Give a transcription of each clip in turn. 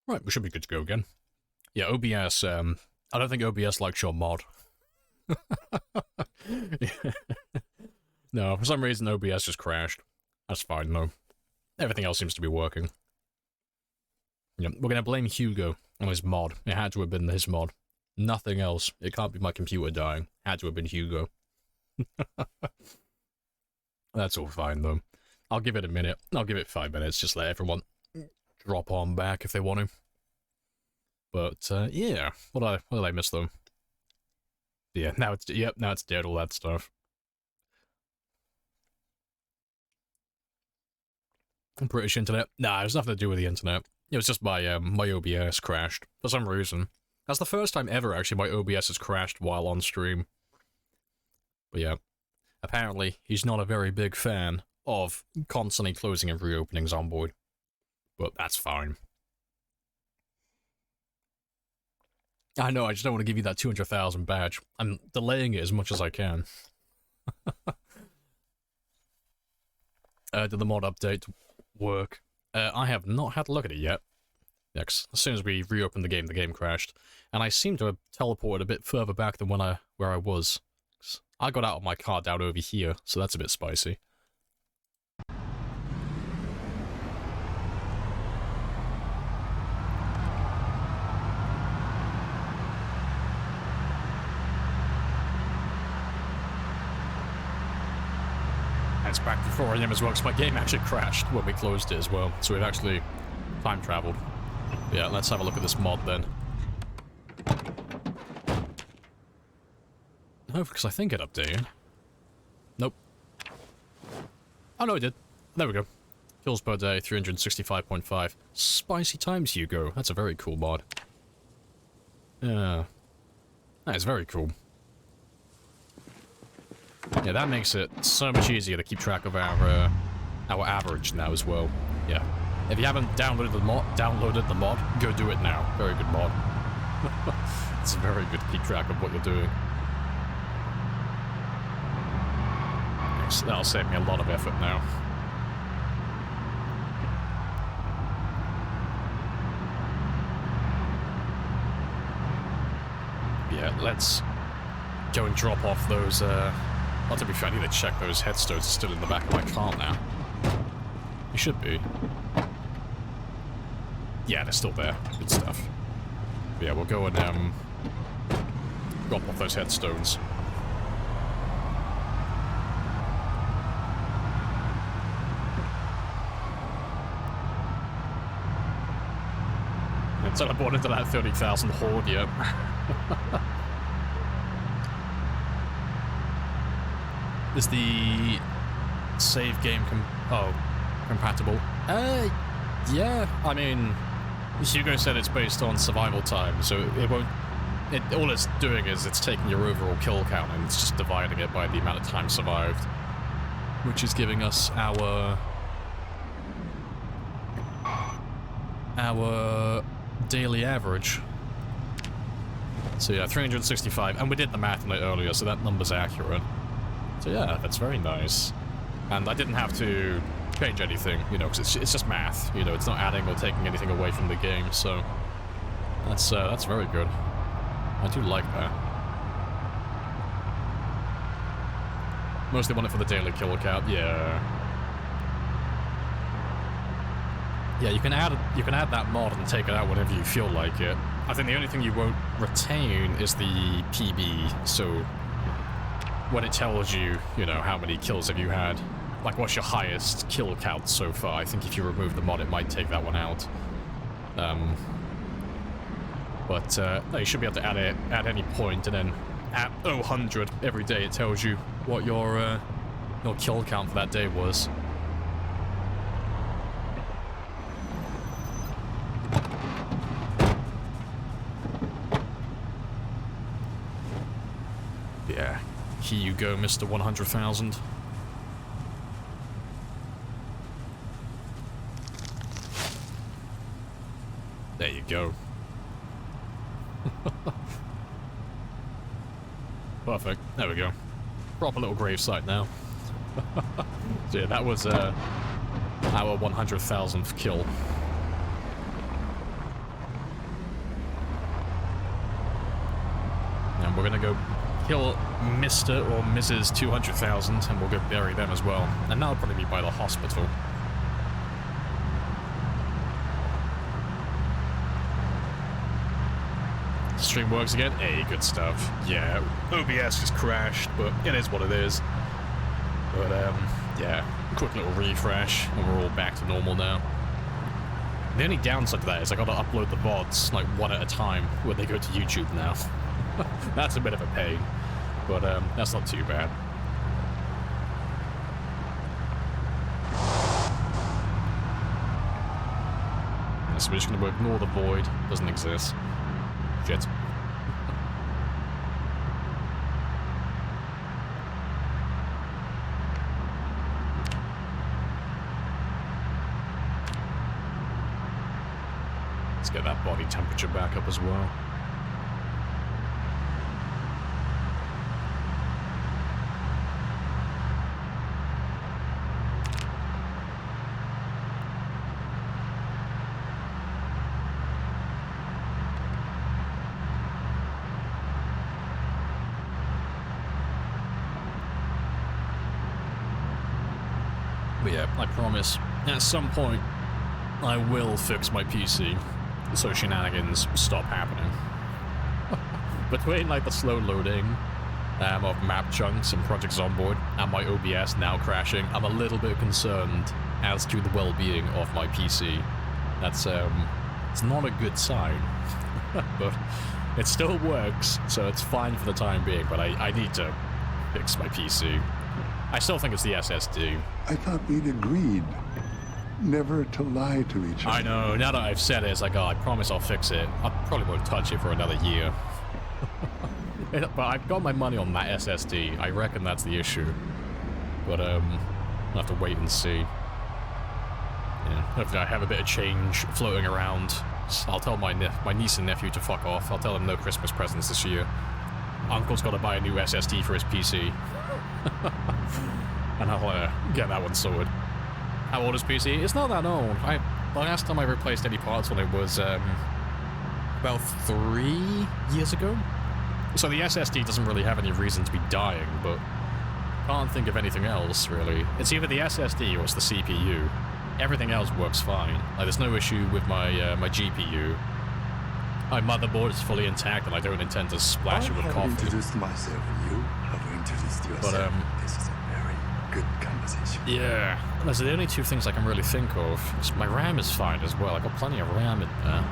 Right, we should be good to go again. Yeah, OBS, I don't think OBS likes your mod. No, for some reason OBS just crashed. That's fine, though. Everything else seems to be working. Yeah, we're gonna blame Hugo on his mod. It had to have been his mod. Nothing else. It can't be my computer dying. Had to have been Hugo. That's all fine, though. I'll give it a minute. I'll give it 5 minutes. Just let everyone drop on back if they want to. But, yeah. What did I miss, though? Yeah, now it's dead, all that stuff. British internet? Nah, it was nothing to do with the internet. It was just my, my OBS crashed. For some reason. That's the first time ever, actually, my OBS has crashed while on stream. But yeah. Apparently, he's not a very big fan of constantly closing and reopening Zomboid. But that's fine. I know, I just don't want to give you that 200,000 badge. I'm delaying it as much as I can. Did the mod update work? I have not had a look at it yet. Next, as soon as we reopened the game crashed. And I seem to have teleported a bit further back than where I was. I got out of my car down over here, so that's a bit spicy. It's back to 4 AM as well, because my game actually crashed when we closed it as well. So we've actually time traveled. Yeah, let's have a look at this mod then. No, because I think it updated. Nope. Oh no, it did. There we go. Kills per day, 365.5. Spicy times, Hugo. That's a very cool mod. Yeah. That is very cool. Yeah, that makes it so much easier to keep track of our average now as well. Yeah. If you haven't downloaded the mod, go do it now. Very good mod. It's very good to keep track of what you're doing. That'll save me a lot of effort now. Yeah, let's go and drop off those, well, to be fair, I need to check those headstones are still in the back of my car now. They should be. Yeah, they're still there. Good stuff. But yeah, we'll go and, drop off those headstones. And teleport into that 30,000 horde, yep. Is the save game compatible? Yeah, I mean, Hugo said it's based on survival time, so it won't... all it's doing is it's taking your overall kill count and it's just dividing it by the amount of time survived. Which is giving us our daily average. So yeah, 365, and we did the math on it earlier, so that number's accurate. So yeah, that's very nice. And I didn't have to change anything, you know, because it's just math, you know, it's not adding or taking anything away from the game, so that's very good. I do like that. Mostly want it for the daily kill count, yeah. Yeah, you can add that mod and take it out whenever you feel like it. I think the only thing you won't retain is the PB, so when it tells you, you know, how many kills have you had, like what's your highest kill count so far, I think if you remove the mod it might take that one out. But no, you should be able to add it at any point, and then at 100 every day it tells you what your kill count for that day was. Yeah, here you go, Mr. 100,000. There you go. Perfect. There we go. Proper little gravesite now. So yeah, that was our 100,000th kill. we're gonna go kill Mr. or Mrs. 200,000, and we'll go bury them as well. And that'll probably be by the hospital. Stream works again? Hey, good stuff. Yeah, OBS just crashed, but it is what it is. But, yeah, quick little refresh, and we're all back to normal now. The only downside to that is I gotta upload the VODs, like, one at a time when they go to YouTube now. That's a bit of a pain, but, that's not too bad. Yeah, so we're just gonna ignore the void. Doesn't exist. Shit. Let's get that body temperature back up as well. But yeah, I promise, at some point, I will fix my PC, so shenanigans stop happening. Between, like, the slow loading of map chunks and projects on board, and my OBS now crashing, I'm a little bit concerned as to the well-being of my PC. That's, it's not a good sign. But it still works, so it's fine for the time being, but I need to fix my PC. I still think it's the SSD. I thought we'd agreed never to lie to each other. I know, now that I've said it, it's like, oh, I promise I'll fix it. I probably won't touch it for another year. But I've got my money on that SSD. I reckon that's the issue. But, I'll have to wait and see. Yeah, hopefully I have a bit of change floating around. I'll tell my niece and nephew to fuck off. I'll tell them no Christmas presents this year. Uncle's got to buy a new SSD for his PC. And I'll get that one sorted. How old is PC? It's not that old. The last time I replaced any parts on it was about 3 years ago. So the SSD doesn't really have any reason to be dying, but can't think of anything else really. It's either the SSD or it's the CPU. Everything else works fine. Like, there's no issue with my my GPU. My motherboard is fully intact, and I don't intend to splash it with coffee. I have introduced myself, and you have introduced yourself. But, this is a very good conversation. Yeah, those are the only two things I can really think of. My RAM is fine as well. I got plenty of RAM in there.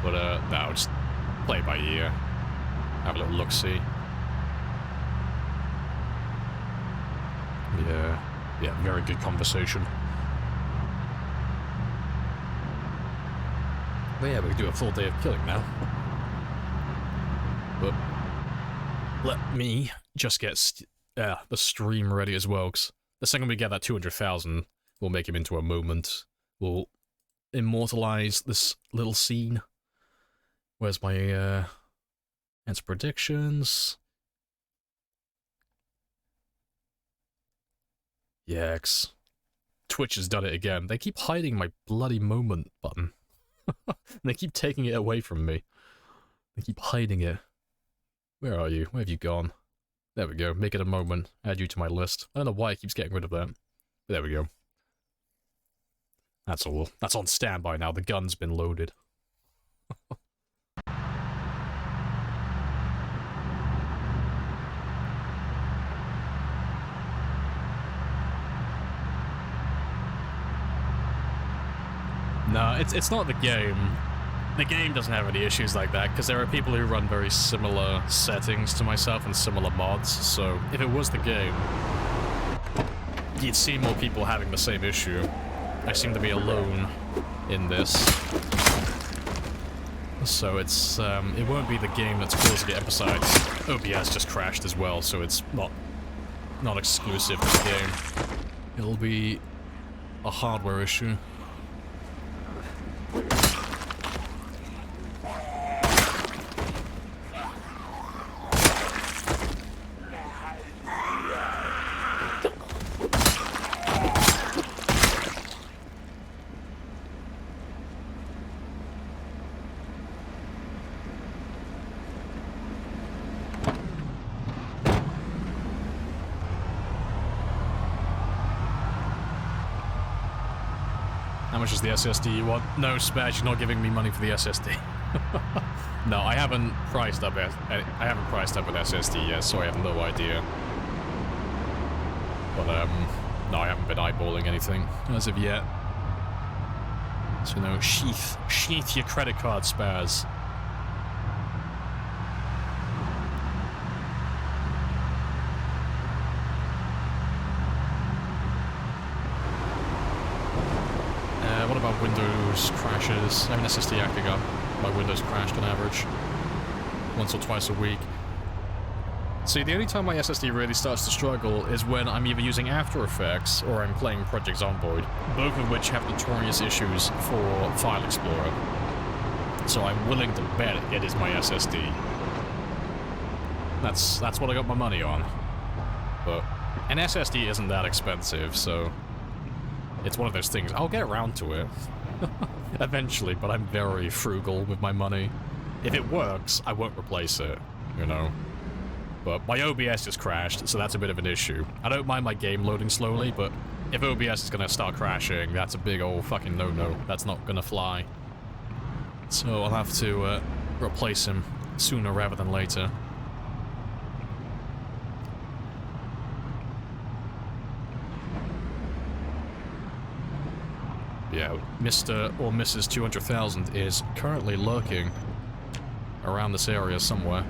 But no, just play it by ear. Have a little look-see. Yeah, very good conversation. But yeah, we can do a full day of killing now. But let me just get the stream ready as well, because the second we get that 200,000, we'll make him into a moment. We'll immortalize this little scene. Where's my answer predictions? Yikes. Twitch has done it again. They keep hiding my bloody moment button. They keep taking it away from me. They keep hiding it. Where are you? Where have you gone? There we go. Make it a moment. Add you to my list. I don't know why it keeps getting rid of that. But there we go. That's all. That's on standby now. The gun's been loaded. No, it's not the game. The game doesn't have any issues like that, because there are people who run very similar settings to myself and similar mods, so if it was the game, you'd see more people having the same issue. I seem to be alone in this. So it's, it won't be the game that's causing it, and besides, OBS just crashed as well, so it's not exclusive to the game. It'll be a hardware issue. How much is the SSD you want? No, Spaz, you're not giving me money for the SSD. No, I haven't priced up with SSD yet, so I have no idea. But, no, I haven't been eyeballing anything as of yet. So, no, sheath your credit card, Spaz. What about Windows crashes? I have an SSD acting up. My Windows crashed on average. Once or twice a week. See, the only time my SSD really starts to struggle is when I'm either using After Effects or I'm playing Project Zomboid, both of which have notorious issues for File Explorer. So I'm willing to bet it is my SSD. That's what I got my money on. But an SSD isn't that expensive, so it's one of those things. I'll get around to it eventually, but I'm very frugal with my money. If it works, I won't replace it, you know. But my OBS just crashed, so that's a bit of an issue. I don't mind my game loading slowly, but if OBS is gonna start crashing, that's a big old fucking no-no. That's not gonna fly. So I'll have to replace him sooner rather than later. Yeah, Mr. or Mrs. 200,000 is currently lurking around this area somewhere.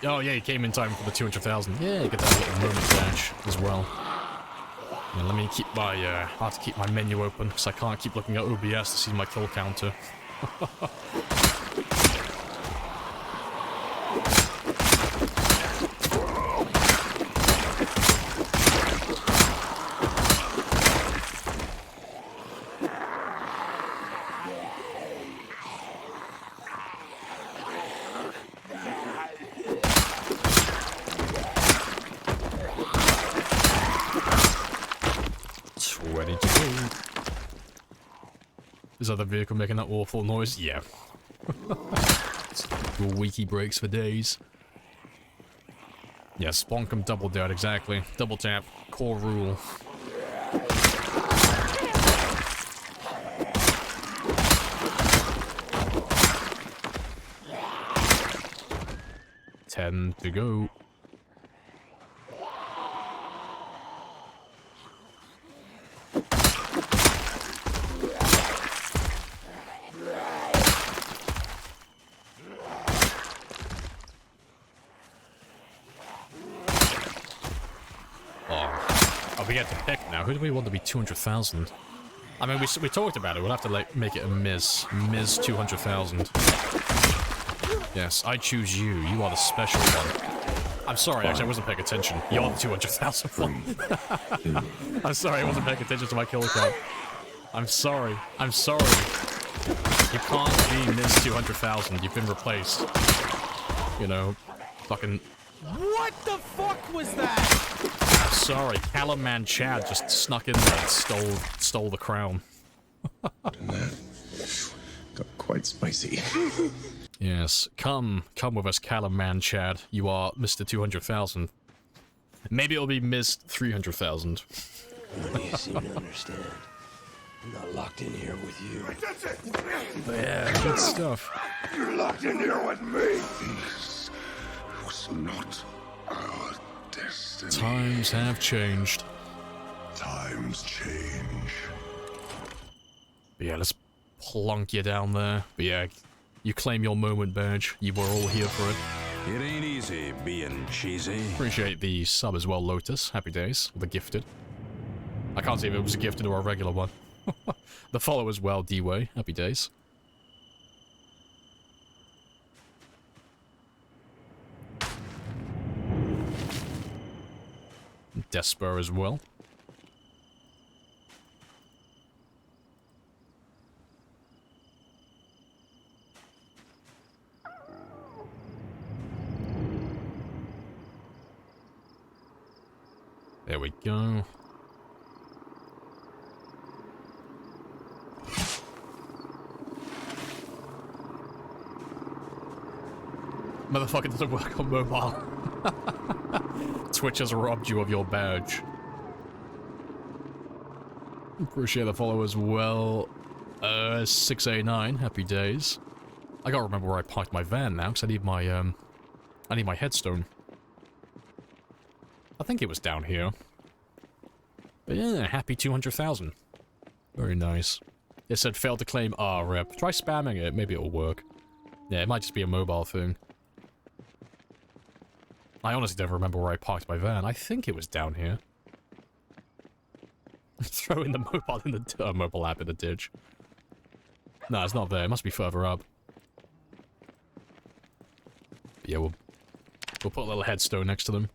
Oh yeah, he came in time for the 200,000. Yeah, get that little moment dash as well. Yeah, let me keep my, I have to keep my menu open, because I can't keep looking at OBS to see my kill counter. Is other vehicle making that awful noise? Yeah. Your wiki breaks for days. Yeah, spawn them double down, exactly. Double tap, core rule. Ten to go. We get to pick now. Who do we want to be 200,000? I mean, we talked about it. We'll have to, like, make it a Ms. Ms. 200,000. Yes, I choose you. You are the special one. I'm sorry, actually, I wasn't paying attention. You're the 200,000 one. I'm sorry, I wasn't paying attention to my kill count. I'm sorry. I'm sorry. You can't be Ms. 200,000. You've been replaced. You know, fucking... What the fuck was that? I'm sorry, Callum Man Chad just snuck in there and stole the crown. That got quite spicy. Yes, come with us, Callum Man Chad. You are Mr. 200,000. Maybe it'll be Ms. 300,000. You seem to understand. I'm not locked in here with you. But yeah, good stuff. You're locked in here with me. This was not our destiny. Times have changed. Times change. But yeah, let's plunk you down there. But yeah, you claim your moment badge. You were all here for it. It ain't easy being cheesy. Appreciate the sub as well, Lotus. Happy days. The gifted. I can't see if it was a gifted or a regular one. The follow as well, D-Way. Happy days. Desper as well. There we go. Motherfucker doesn't work on mobile. Twitch has robbed you of your badge. Appreciate the follow as well. 689, happy days. I gotta remember where I parked my van now, because I need my headstone. I think it was down here. But yeah, happy 200,000. Very nice. It said failed to claim rep. Try spamming it, maybe it'll work. Yeah, it might just be a mobile thing. I honestly don't remember where I parked my van. I think it was down here. Throwing the mobile in the mobile app in the ditch. No, it's not there. It must be further up. But yeah, we'll put a little headstone next to them.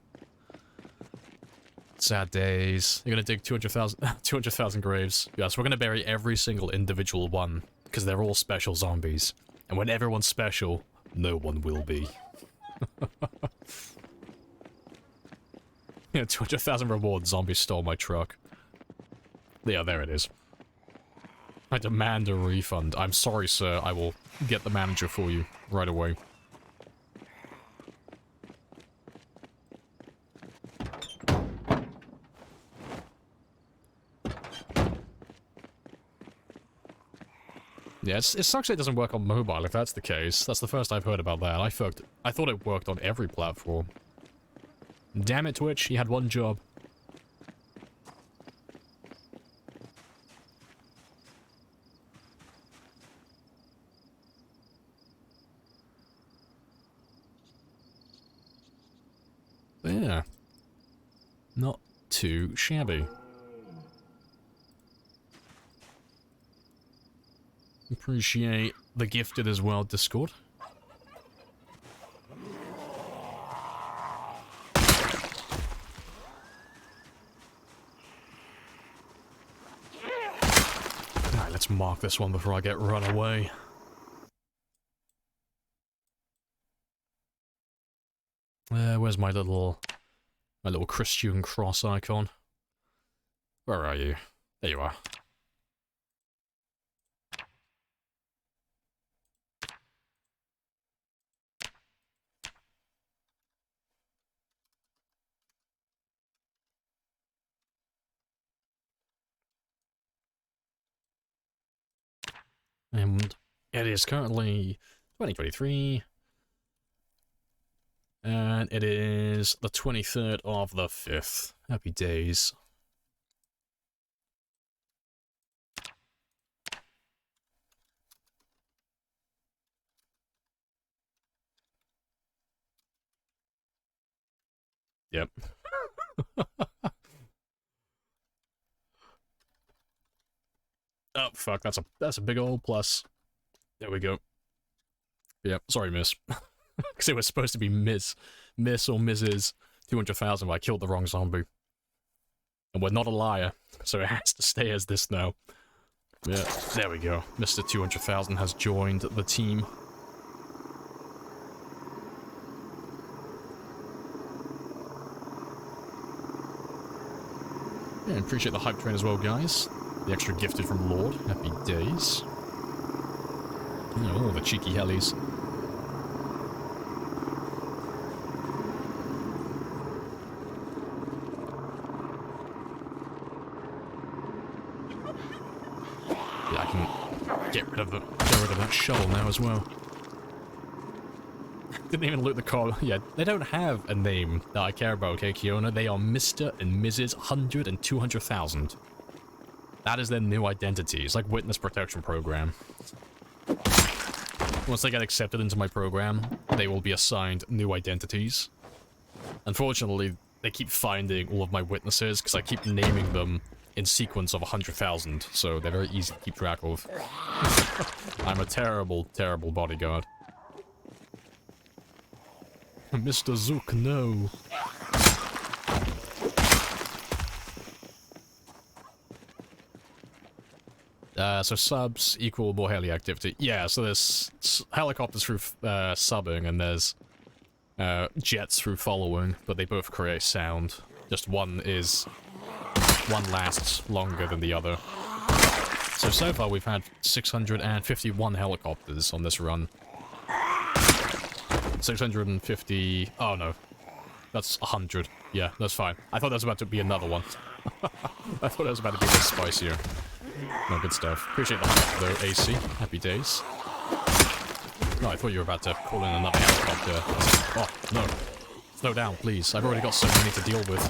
Sad days. You're gonna dig 200,000 graves. Yes, we're gonna bury every single individual one, because they're all special zombies. And when everyone's special, no one will be. Yeah, 200,000 reward. Zombies stole my truck. Yeah, there it is. I demand a refund. I'm sorry, sir. I will get the manager for you right away. Yeah, it sucks it doesn't work on mobile, if that's the case. That's the first I've heard about that. I thought it worked on every platform. Damn it, Twitch, you had one job. Yeah. Not too shabby. Appreciate the gifted as well, Discord. Alright, let's mark this one before I get run away. Where's my little Christian cross icon? Where are you? There you are. And it is currently 2023. And it is the 23rd of the 5th. Happy days. Yep. Oh, fuck, that's a big old plus. There we go. Yep, sorry, miss. Because it was supposed to be Miss or Mrs. 200,000, but I killed the wrong zombie. And we're not a liar, so it has to stay as this now. Yeah, there we go. Mr. 200,000 has joined the team. Yeah, appreciate the hype train as well, guys. The extra gifted from Lord. Happy days. Oh, the cheeky hellies. Yeah, I can get rid of that shovel now as well. Didn't even loot the car. Yeah, they don't have a name that I care about, okay, Kiona? They are Mr. and Mrs. 100 and 200,000. That is their new identity. It's like Witness Protection Program. Once they get accepted into my program, they will be assigned new identities. Unfortunately, they keep finding all of my witnesses, because I keep naming them in sequence of 100,000, so they're very easy to keep track of. I'm a terrible, terrible bodyguard. Mr. Zook, no. So subs equal more heli activity. Yeah, so there's helicopters through subbing, and there's jets through following, but they both create sound. Just one lasts longer than the other. So far we've had 651 helicopters on this run. 650... Oh, no. That's 100. Yeah, that's fine. I thought that was about to be another one. I thought it was about to be a bit spicier. No, good stuff. Appreciate the 100 though, AC. Happy days. No, I thought you were about to call in another helicopter. Oh, no. Slow down, please. I've already got so many to deal with.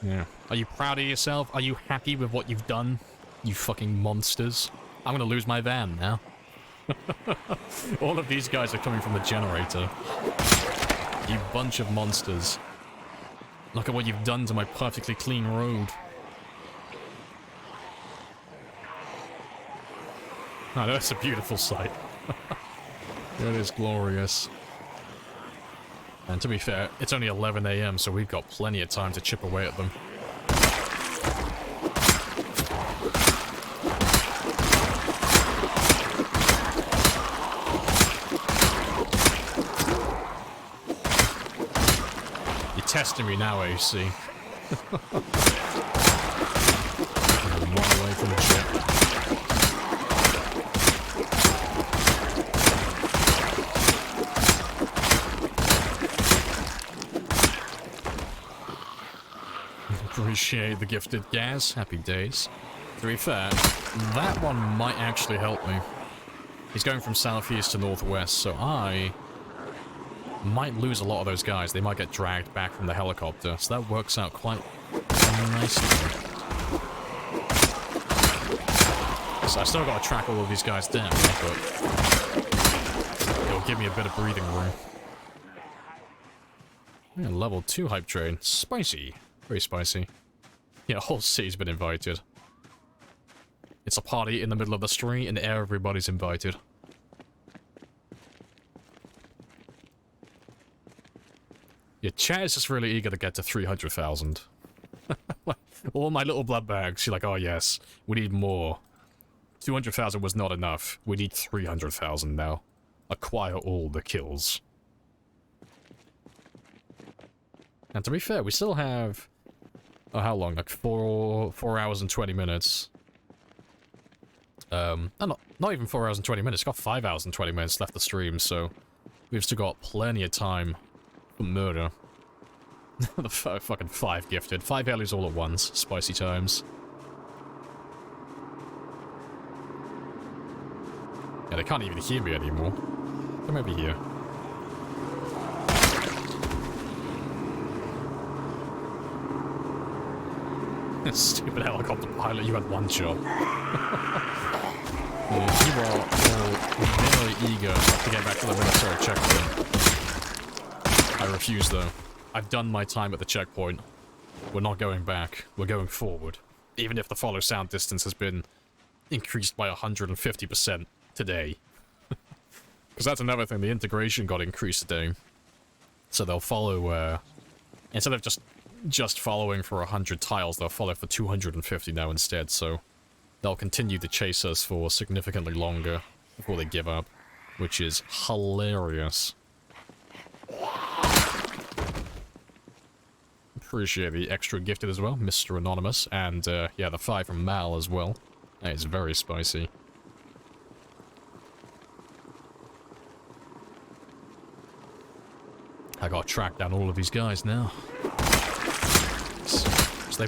Yeah. Are you proud of yourself? Are you happy with what you've done? You fucking monsters. I'm gonna lose my van now. All of these guys are coming from the generator. You bunch of monsters. Look at what you've done to my perfectly clean road. Oh, that's a beautiful sight. It is glorious. And to be fair, it's only 11 AM, so we've got plenty of time to chip away at them. You're testing me now, AC. I'm 1 away from the chip. Appreciate the gifted gas. Happy days. To be fair, that one might actually help me. He's going from southeast to northwest, so I might lose a lot of those guys. They might get dragged back from the helicopter, so that works out quite nicely. So I still got to track all of these guys down, but it'll give me a bit of breathing room. Yeah, level 2 hype train. Spicy. Very spicy. Yeah, whole city's been invited. It's a party in the middle of the street and everybody's invited. Yeah, chat is just really eager to get to 300,000. All my little blood bags, she's like, oh yes, we need more. 200,000 was not enough. We need 300,000 now. Acquire all the kills. And to be fair, we still have... Oh, how long? Like 4 hours and 20 minutes. No, not even 4 hours and 20 minutes. Got 5 hours and 20 minutes left to stream, so we've still got plenty of time for murder. The fucking 5 gifted. 5 values all at once. Spicy times. Yeah, they can't even hear me anymore. Come over here. Stupid helicopter pilot, you had one job. Yeah, you are all very eager to get back to the military checkpoint. I refuse, though. I've done my time at the checkpoint. We're not going back. We're going forward. Even if the follow sound distance has been increased by 150% today. Because that's another thing, the integration got increased today. So they'll follow, instead of just following for 100 tiles, they'll follow for 250 now instead, so they'll continue to chase us for significantly longer before they give up, which is hilarious. Appreciate the extra gifted as well, Mr. Anonymous, and yeah, the 5 from Mal as well. That is very spicy. I gotta track down all of these guys now. So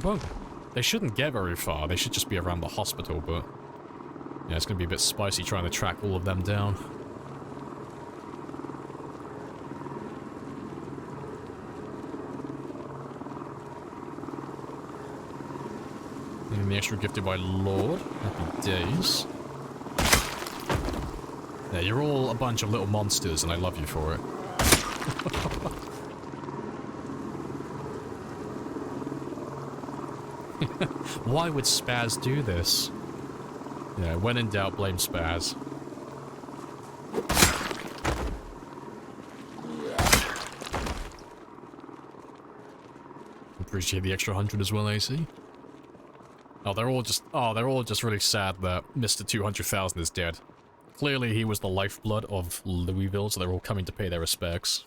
they shouldn't get very far, they should just be around the hospital, but yeah, it's gonna be a bit spicy trying to track all of them down. And the extra gifted by Lord. Happy days. Yeah, you're all a bunch of little monsters and I love you for it. Why would Spaz do this? Yeah, when in doubt, blame Spaz. Appreciate the extra 100 as well, AC. Oh, they're all just really sad that Mr. 200,000 is dead. Clearly he was the lifeblood of Louisville, so they're all coming to pay their respects.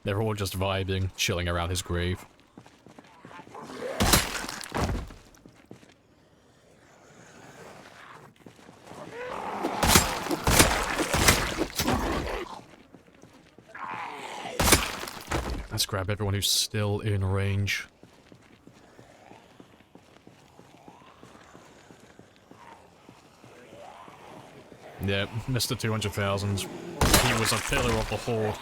They're all just vibing, chilling around his grave. Let's grab everyone who's still in range. Yeah, Mr. 200,000. He was a pillar of the horde.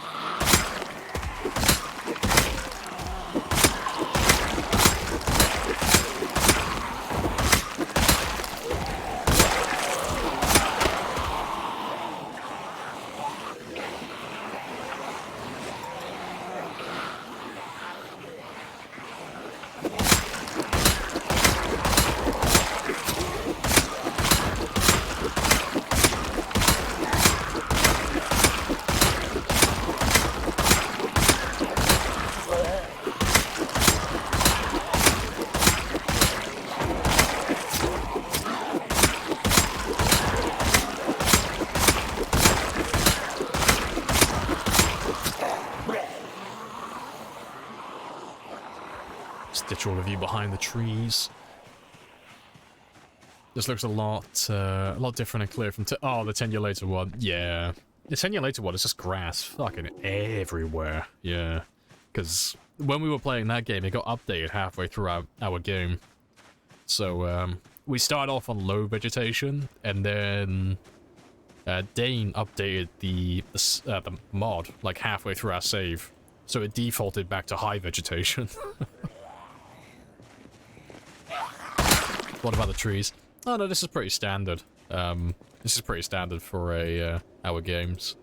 Stitch all of you behind the trees. This looks a lot different and clear from the 10-year later one. Yeah, the 10-year later one is just grass fucking everywhere. Yeah, because when we were playing that game, it got updated halfway through our game. So we started off on low vegetation, and then Dane updated the mod like halfway through our save, so it defaulted back to high vegetation. What about the trees? Oh no, this is pretty standard. This is pretty standard for our games.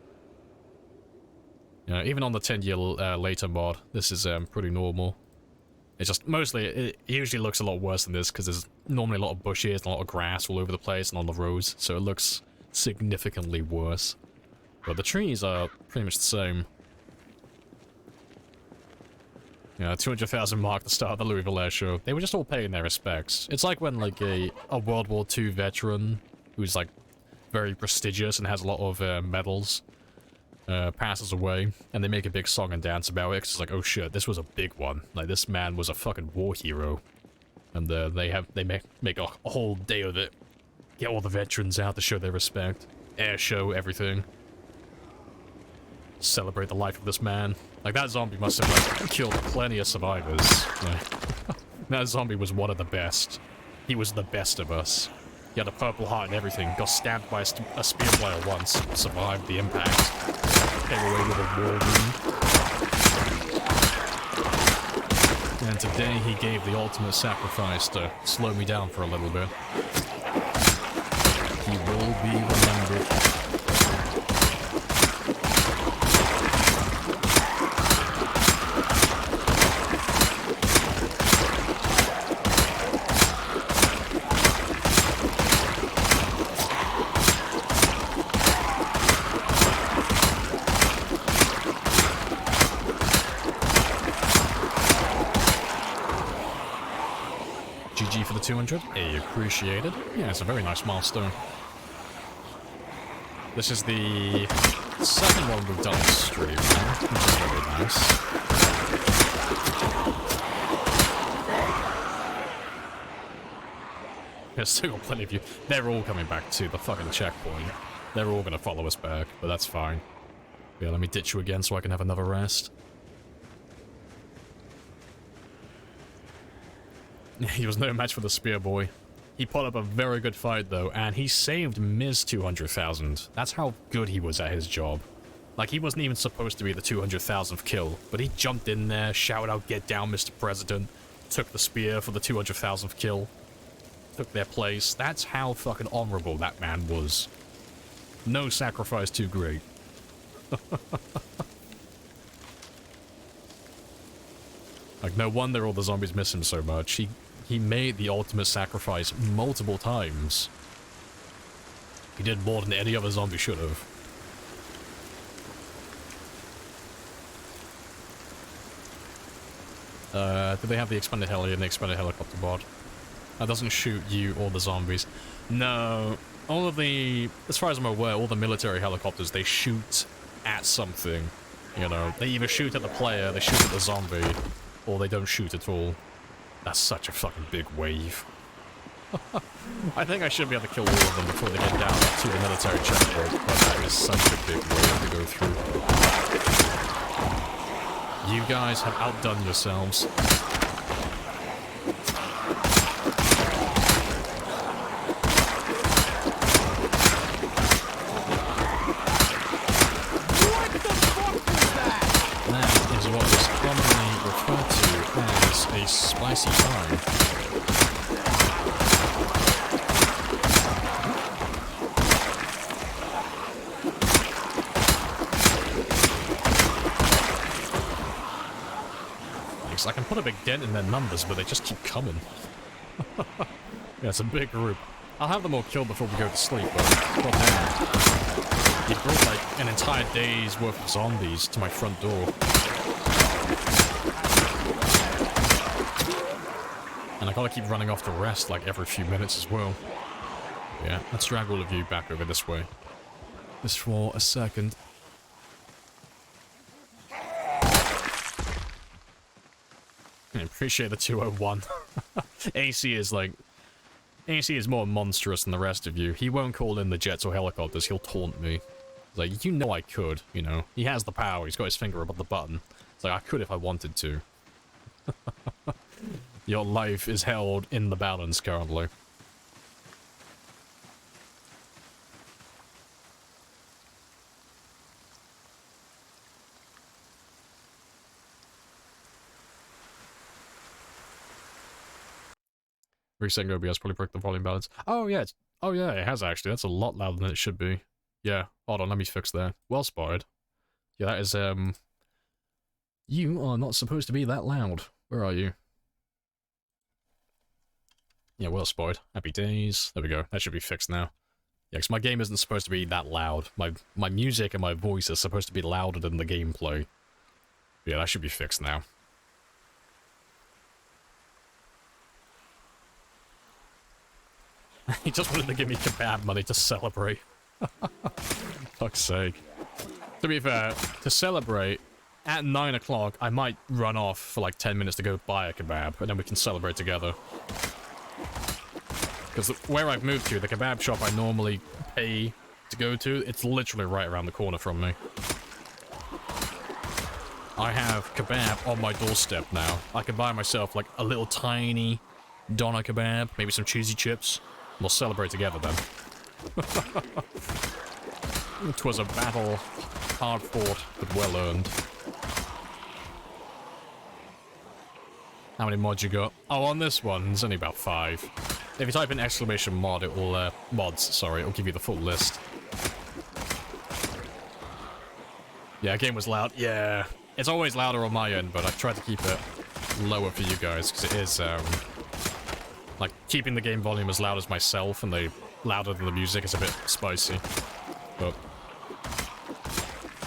You know, even on the 10-year later mod, this is pretty normal. It's just mostly it usually looks a lot worse than this because there's normally a lot of bushes, and a lot of grass all over the place and on the roads, so it looks significantly worse. But the trees are pretty much the same. Yeah, 200,000 mark the start of the Louisville Air Show. They were just all paying their respects. It's like when like a World War II veteran who's like very prestigious and has a lot of medals passes away, and they make a big song and dance about it. 'Cause it's like, oh shit, this was a big one. Like this man was a fucking war hero, and they make a whole day of it. Get all the veterans out to show their respect. Air show, everything. Celebrate the life of this man. Like, that zombie must have, like, killed plenty of survivors. Like, that zombie was one of the best. He was the best of us. He had a purple heart and everything. Got stabbed by a spear player once. Survived the impact. Came away with a war wound. And today he gave the ultimate sacrifice to slow me down for a little bit. He will be remembered. GG for the 200. Appreciated. Yeah, it's a very nice milestone. This is the second one we've done on stream now, which is very nice. There's still got plenty of you. They're all coming back to the fucking checkpoint. They're all gonna follow us back, but that's fine. Yeah, let me ditch you again so I can have another rest. He was no match for the spear boy. He put up a very good fight though, and he saved Ms. 200,000. That's how good he was at his job. Like, he wasn't even supposed to be the 200,000th kill, but he jumped in there, shouted out, "Get down, Mr. President," took the spear for the 200,000th kill, took their place. That's how fucking honorable that man was. No sacrifice too great. Like, no wonder all the zombies miss him so much. He made the ultimate sacrifice multiple times. He did more than any other zombie should have. Do they have the expanded heli and the expanded helicopter mod? That doesn't shoot you or the zombies. No, all of the, as far as I'm aware, all the military helicopters, they shoot at something. You know, they either shoot at the player, they shoot at the zombie, or they don't shoot at all. That's such a fucking big wave. I think I should be able to kill all of them before they get down to the military checkpoint, but that is such a big wave to go through. You guys have outdone yourselves. That is what is commonly referred to as a spicy time. I can put a big dent in their numbers, but they just keep coming. Yeah, it's a big group. I'll have them all killed before we go to sleep, but goddamn. You brought like an entire day's worth of zombies to my front door. And I gotta keep running off to rest like every few minutes as well. Yeah, let's drag all of you back over this way. Just for a second. I appreciate the 201. AC is like... AC is more monstrous than the rest of you. He won't call in the jets or helicopters, he'll taunt me. Like, you know I could, you know. He has the power, he's got his finger above the button. It's like, I could if I wanted to. Your life is held in the balance currently. Resetting OBS probably broke the volume balance. Oh yeah, it has actually. That's a lot louder than it should be. Yeah, hold on, let me fix that. Well spotted. Yeah, that is, you are not supposed to be that loud. Where are you? Yeah, well spotted. Happy days. There we go. That should be fixed now. Yeah, because my game isn't supposed to be that loud. My music and my voice is supposed to be louder than the gameplay. Yeah, that should be fixed now. He just wanted to give me kebab money to celebrate. Fuck's sake. To be fair, to celebrate, at 9 o'clock, I might run off for like 10 minutes to go buy a kebab, and then we can celebrate together. Because where I've moved to, the kebab shop I normally pay to go to, it's literally right around the corner from me. I have kebab on my doorstep now. I can buy myself like a little tiny doner kebab, maybe some cheesy chips. We'll celebrate together then. It was a battle, hard fought, but well earned. How many mods you got? Oh, on this one, there's only about 5. If you type in exclamation mod, it will, mods, sorry, it'll give you the full list. Yeah, game was loud. Yeah, it's always louder on my end, but I tried to keep it lower for you guys, because it is, like, keeping the game volume as loud as myself and the louder than the music is a bit spicy. But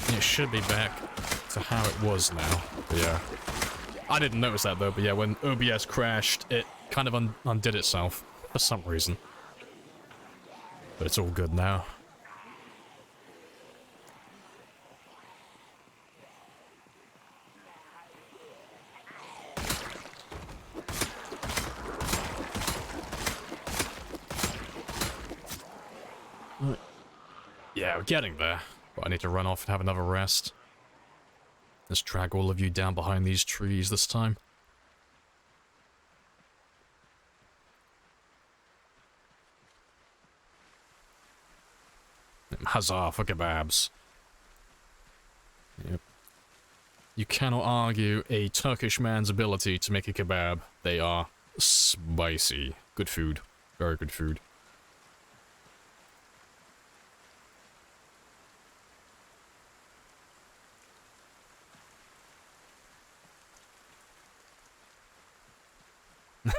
it should be back to how it was now. But yeah. I didn't notice that though, but yeah, when OBS crashed, it kind of undid itself for some reason. But it's all good now. Yeah, we're getting there, but I need to run off and have another rest. Let's drag all of you down behind these trees this time. Huzzah for kebabs. Yep. You cannot argue a Turkish man's ability to make a kebab. They are spicy. Good food. Very good food.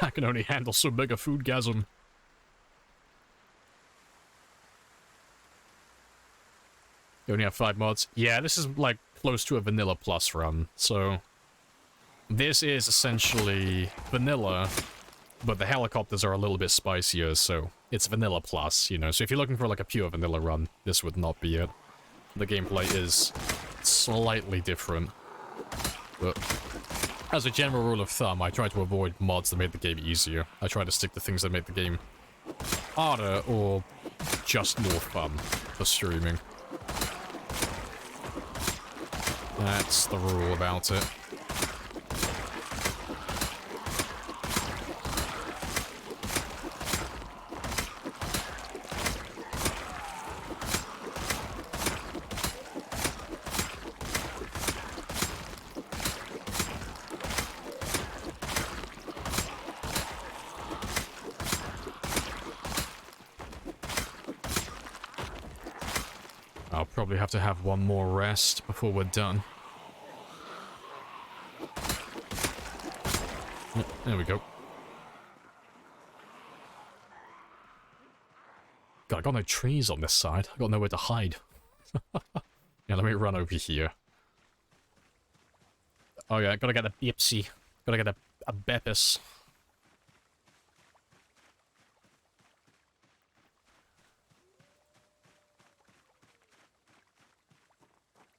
I can only handle so big a foodgasm. You only have 5 mods? Yeah, this is like close to a vanilla plus run, so this is essentially vanilla, but the helicopters are a little bit spicier, so it's vanilla plus, you know, so if you're looking for like a pure vanilla run, this would not be it. The gameplay is slightly different, but as a general rule of thumb, I try to avoid mods that make the game easier. I try to stick to things that make the game harder or just more fun for streaming. That's the rule about it. I'll probably have to have one more rest before we're done. Yep, there we go. God, I got no trees on this side. I got nowhere to hide. Yeah, let me run over here. Oh yeah, gotta get a Bipsy. Gotta get a Beppis.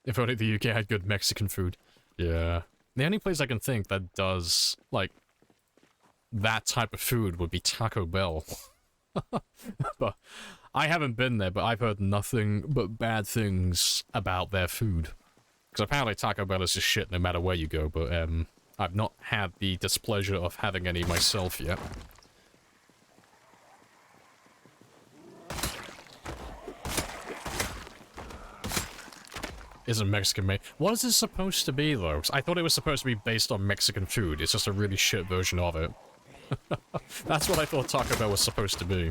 If only the UK had good Mexican food. Yeah. The only place I can think that does, like, that type of food would be Taco Bell. But I haven't been there, but I've heard nothing but bad things about their food. Because apparently Taco Bell is just shit no matter where you go, but I've not had the displeasure of having any myself yet. Isn't Mexican made. What is this supposed to be, though? 'Cause I thought it was supposed to be based on Mexican food. It's just a really shit version of it. That's what I thought Taco Bell was supposed to be.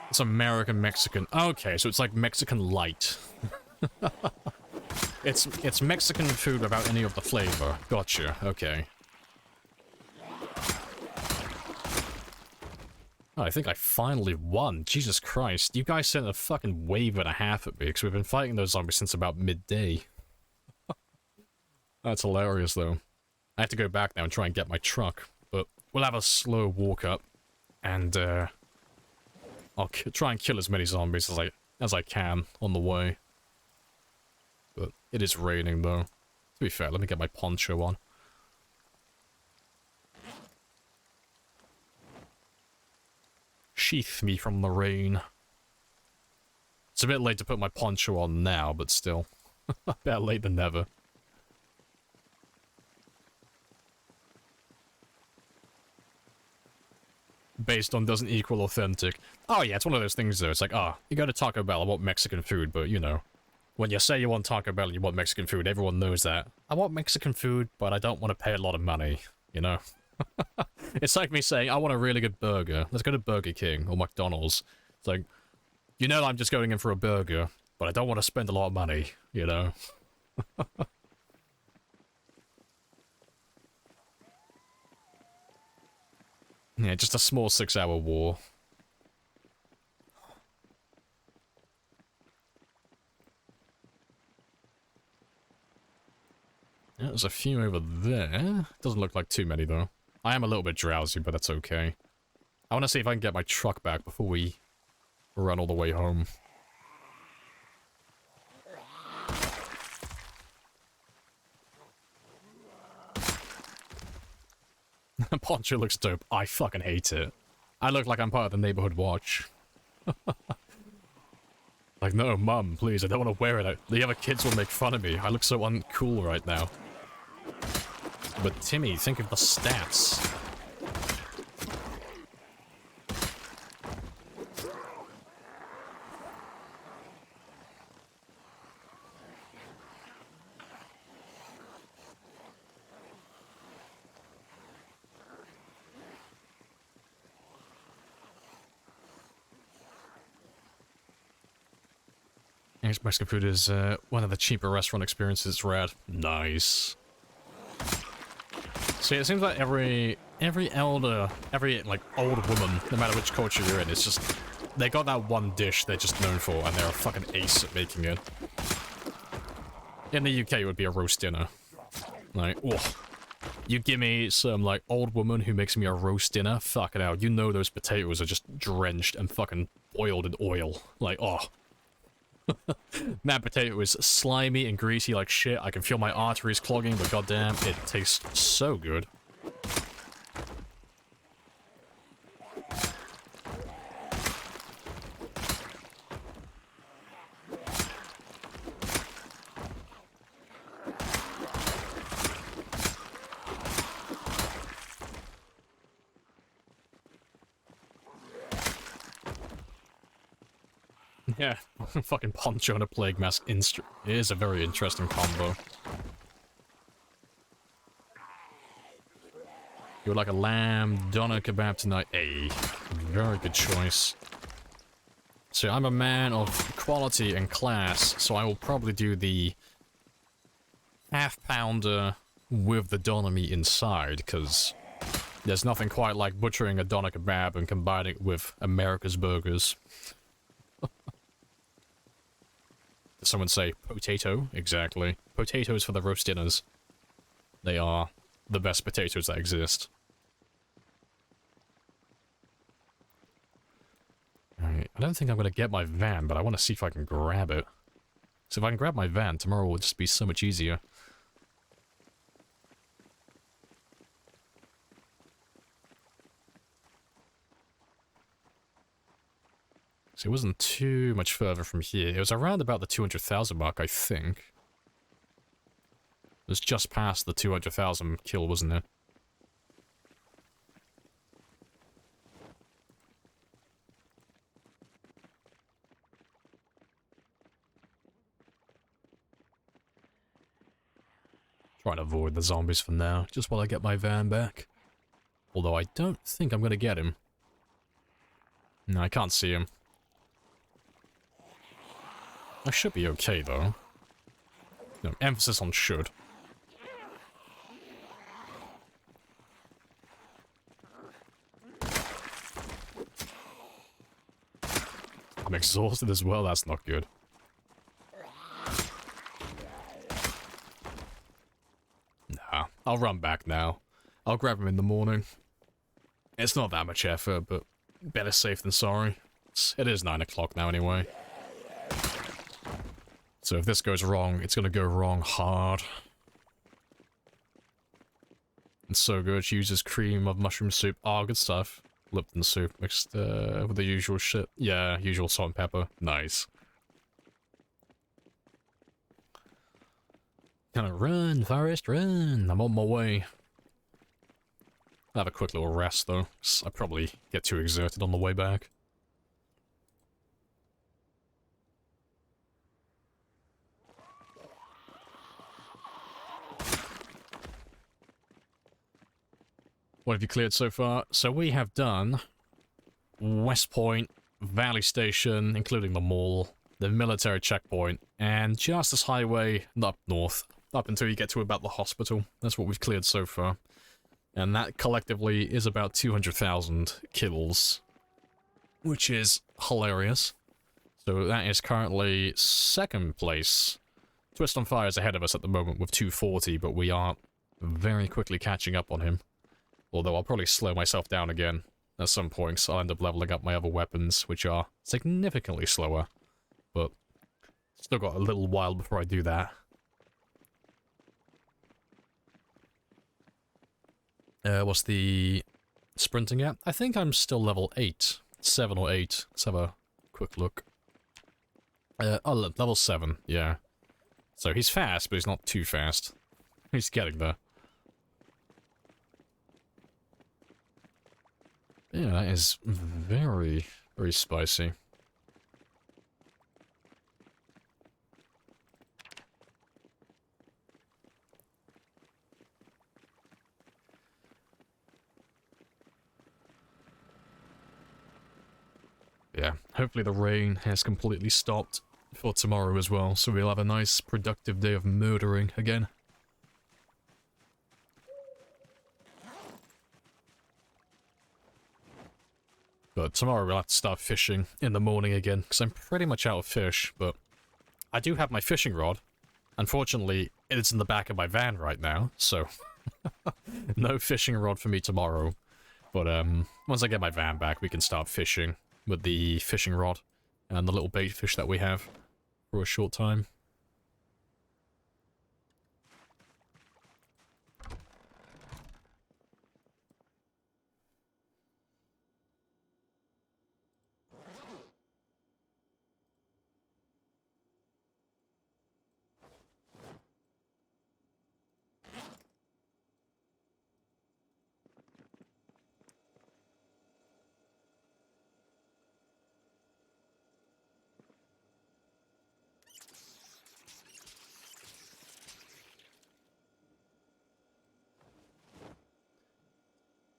It's American Mexican. Okay, so it's like Mexican Lite. It's Mexican food without any of the flavor. Gotcha. Okay. Oh, I think I finally won. Jesus Christ. You guys sent a fucking wave and a half at me, because we've been fighting those zombies since about midday. That's hilarious, though. I have to go back now and try and get my truck, but we'll have a slow walk up, and, I'll try and kill as many zombies as I can on the way. But it is raining, though. To be fair, let me get my poncho on. Sheath me from the rain. It's a bit late to put my poncho on now, but still. Better late than never. Based on doesn't equal authentic. Oh yeah, it's one of those things though. It's like, you go to Taco Bell, I want Mexican food, but you know, when you say you want Taco Bell and you want Mexican food, everyone knows that. I want Mexican food, but I don't want to pay a lot of money, you know? It's like me saying, I want a really good burger. Let's go to Burger King or McDonald's. It's like, you know I'm just going in for a burger, but I don't want to spend a lot of money, you know? Yeah, just a small 6-hour war. Yeah, there's a few over there. Doesn't look like too many, though. I am a little bit drowsy, but that's okay. I want to see if I can get my truck back before we run all the way home. Poncho looks dope. I fucking hate it. I look like I'm part of the neighborhood watch. Like, no, mum, please, I don't want to wear it. The other kids will make fun of me. I look so uncool right now. But Timmy, think of the stats. Mexican food is one of the cheaper restaurant experiences. It's rad. Nice. See, it seems like every like old woman, no matter which culture you're in, it's just they got that one dish they're just known for, and they're a fucking ace at making it. In the UK, it would be a roast dinner. Like, oh, you give me some like old woman who makes me a roast dinner, fucking hell, you know those potatoes are just drenched and fucking boiled in oil. Like, oh. That potato is slimy and greasy like shit. I can feel my arteries clogging, but goddamn, it tastes so good. Yeah, fucking poncho and a plague mask is a very interesting combo. You would like a lamb doner kebab tonight? Hey, very good choice. So I'm a man of quality and class, so I will probably do the half-pounder with the doner meat inside, because there's nothing quite like butchering a doner kebab and combining it with America's burgers. Did someone say potato? Exactly. Potatoes for the roast dinners. They are the best potatoes that exist. Alright, I don't think I'm going to get my van, but I want to see if I can grab it. So if I can grab my van, tomorrow will just be so much easier. So it wasn't too much further from here. It was around about the 200,000 mark, I think. It was just past the 200,000 kill, wasn't it? Trying to avoid the zombies for now, just while I get my van back. Although I don't think I'm going to get him. No, I can't see him. I should be okay, though. No, emphasis on should. I'm exhausted as well, that's not good. Nah, I'll run back now. I'll grab him in the morning. It's not that much effort, but better safe than sorry. It is 9 o'clock now anyway. So if this goes wrong, it's gonna go wrong hard. It's so good. She uses cream of mushroom soup. Oh, good stuff. Lipton soup mixed with the usual shit. Yeah, usual salt and pepper. Nice. Gonna run, Forrest, run. I'm on my way. I'll have a quick little rest, though. I probably get too exerted on the way back. What have you cleared so far? So we have done West Point, Valley Station, including the mall, the military checkpoint, and Justice Highway up north, up until you get to about the hospital. That's what we've cleared so far. And that collectively is about 200,000 kills, which is hilarious. So that is currently second place. Twist on Fire is ahead of us at the moment with 240, but we are very quickly catching up on him. Although I'll probably slow myself down again at some point, so I'll end up leveling up my other weapons, which are significantly slower. But still got a little while before I do that. What's the sprinting at? I think I'm still level 8. 7 or 8. Let's have a quick look. Oh, level 7, yeah. So he's fast, but he's not too fast. He's getting there. Yeah, that is very, very spicy. Yeah, hopefully the rain has completely stopped for tomorrow as well, so we'll have a nice productive day of murdering again. But tomorrow we'll have to start fishing in the morning again, because I'm pretty much out of fish, but I do have my fishing rod. Unfortunately, it's in the back of my van right now, so no fishing rod for me tomorrow. But once I get my van back, we can start fishing with the fishing rod and the little bait fish that we have for a short time.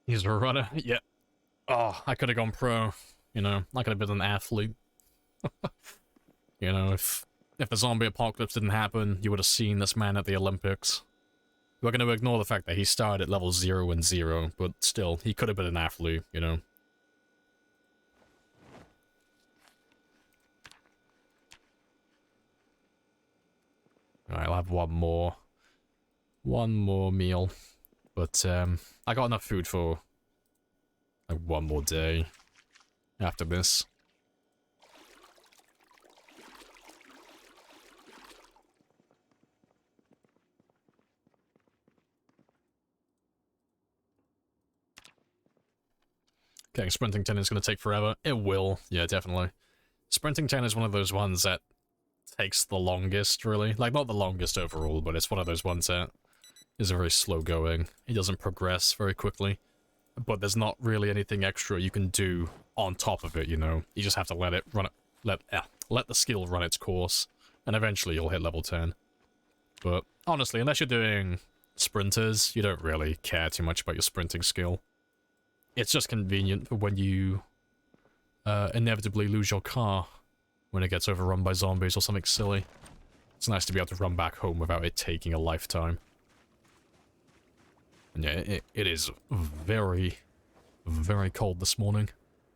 He's a runner, yeah. Oh, I could have gone pro. You know, I could have been an athlete. You know, if the zombie apocalypse didn't happen, you would have seen this man at the Olympics. We're going to ignore the fact that he started at level 0 and 0, but still, he could have been an athlete, you know. Alright, I'll have one more meal. But, I got enough food for, like, one more day after this. Getting Sprinting 10 is going to take forever. It will, yeah, definitely. Sprinting 10 is one of those ones that takes the longest, really. Like, not the longest overall, but it's one of those ones that is very slow going. It doesn't progress very quickly. But there's not really anything extra you can do on top of it, you know? You just have to let it run it, let the skill run its course, and eventually you'll hit level 10. But honestly, unless you're doing sprinters, you don't really care too much about your sprinting skill. It's just convenient for when you inevitably lose your car when it gets overrun by zombies or something silly. It's nice to be able to run back home without it taking a lifetime. And yeah, it is very, very cold this morning.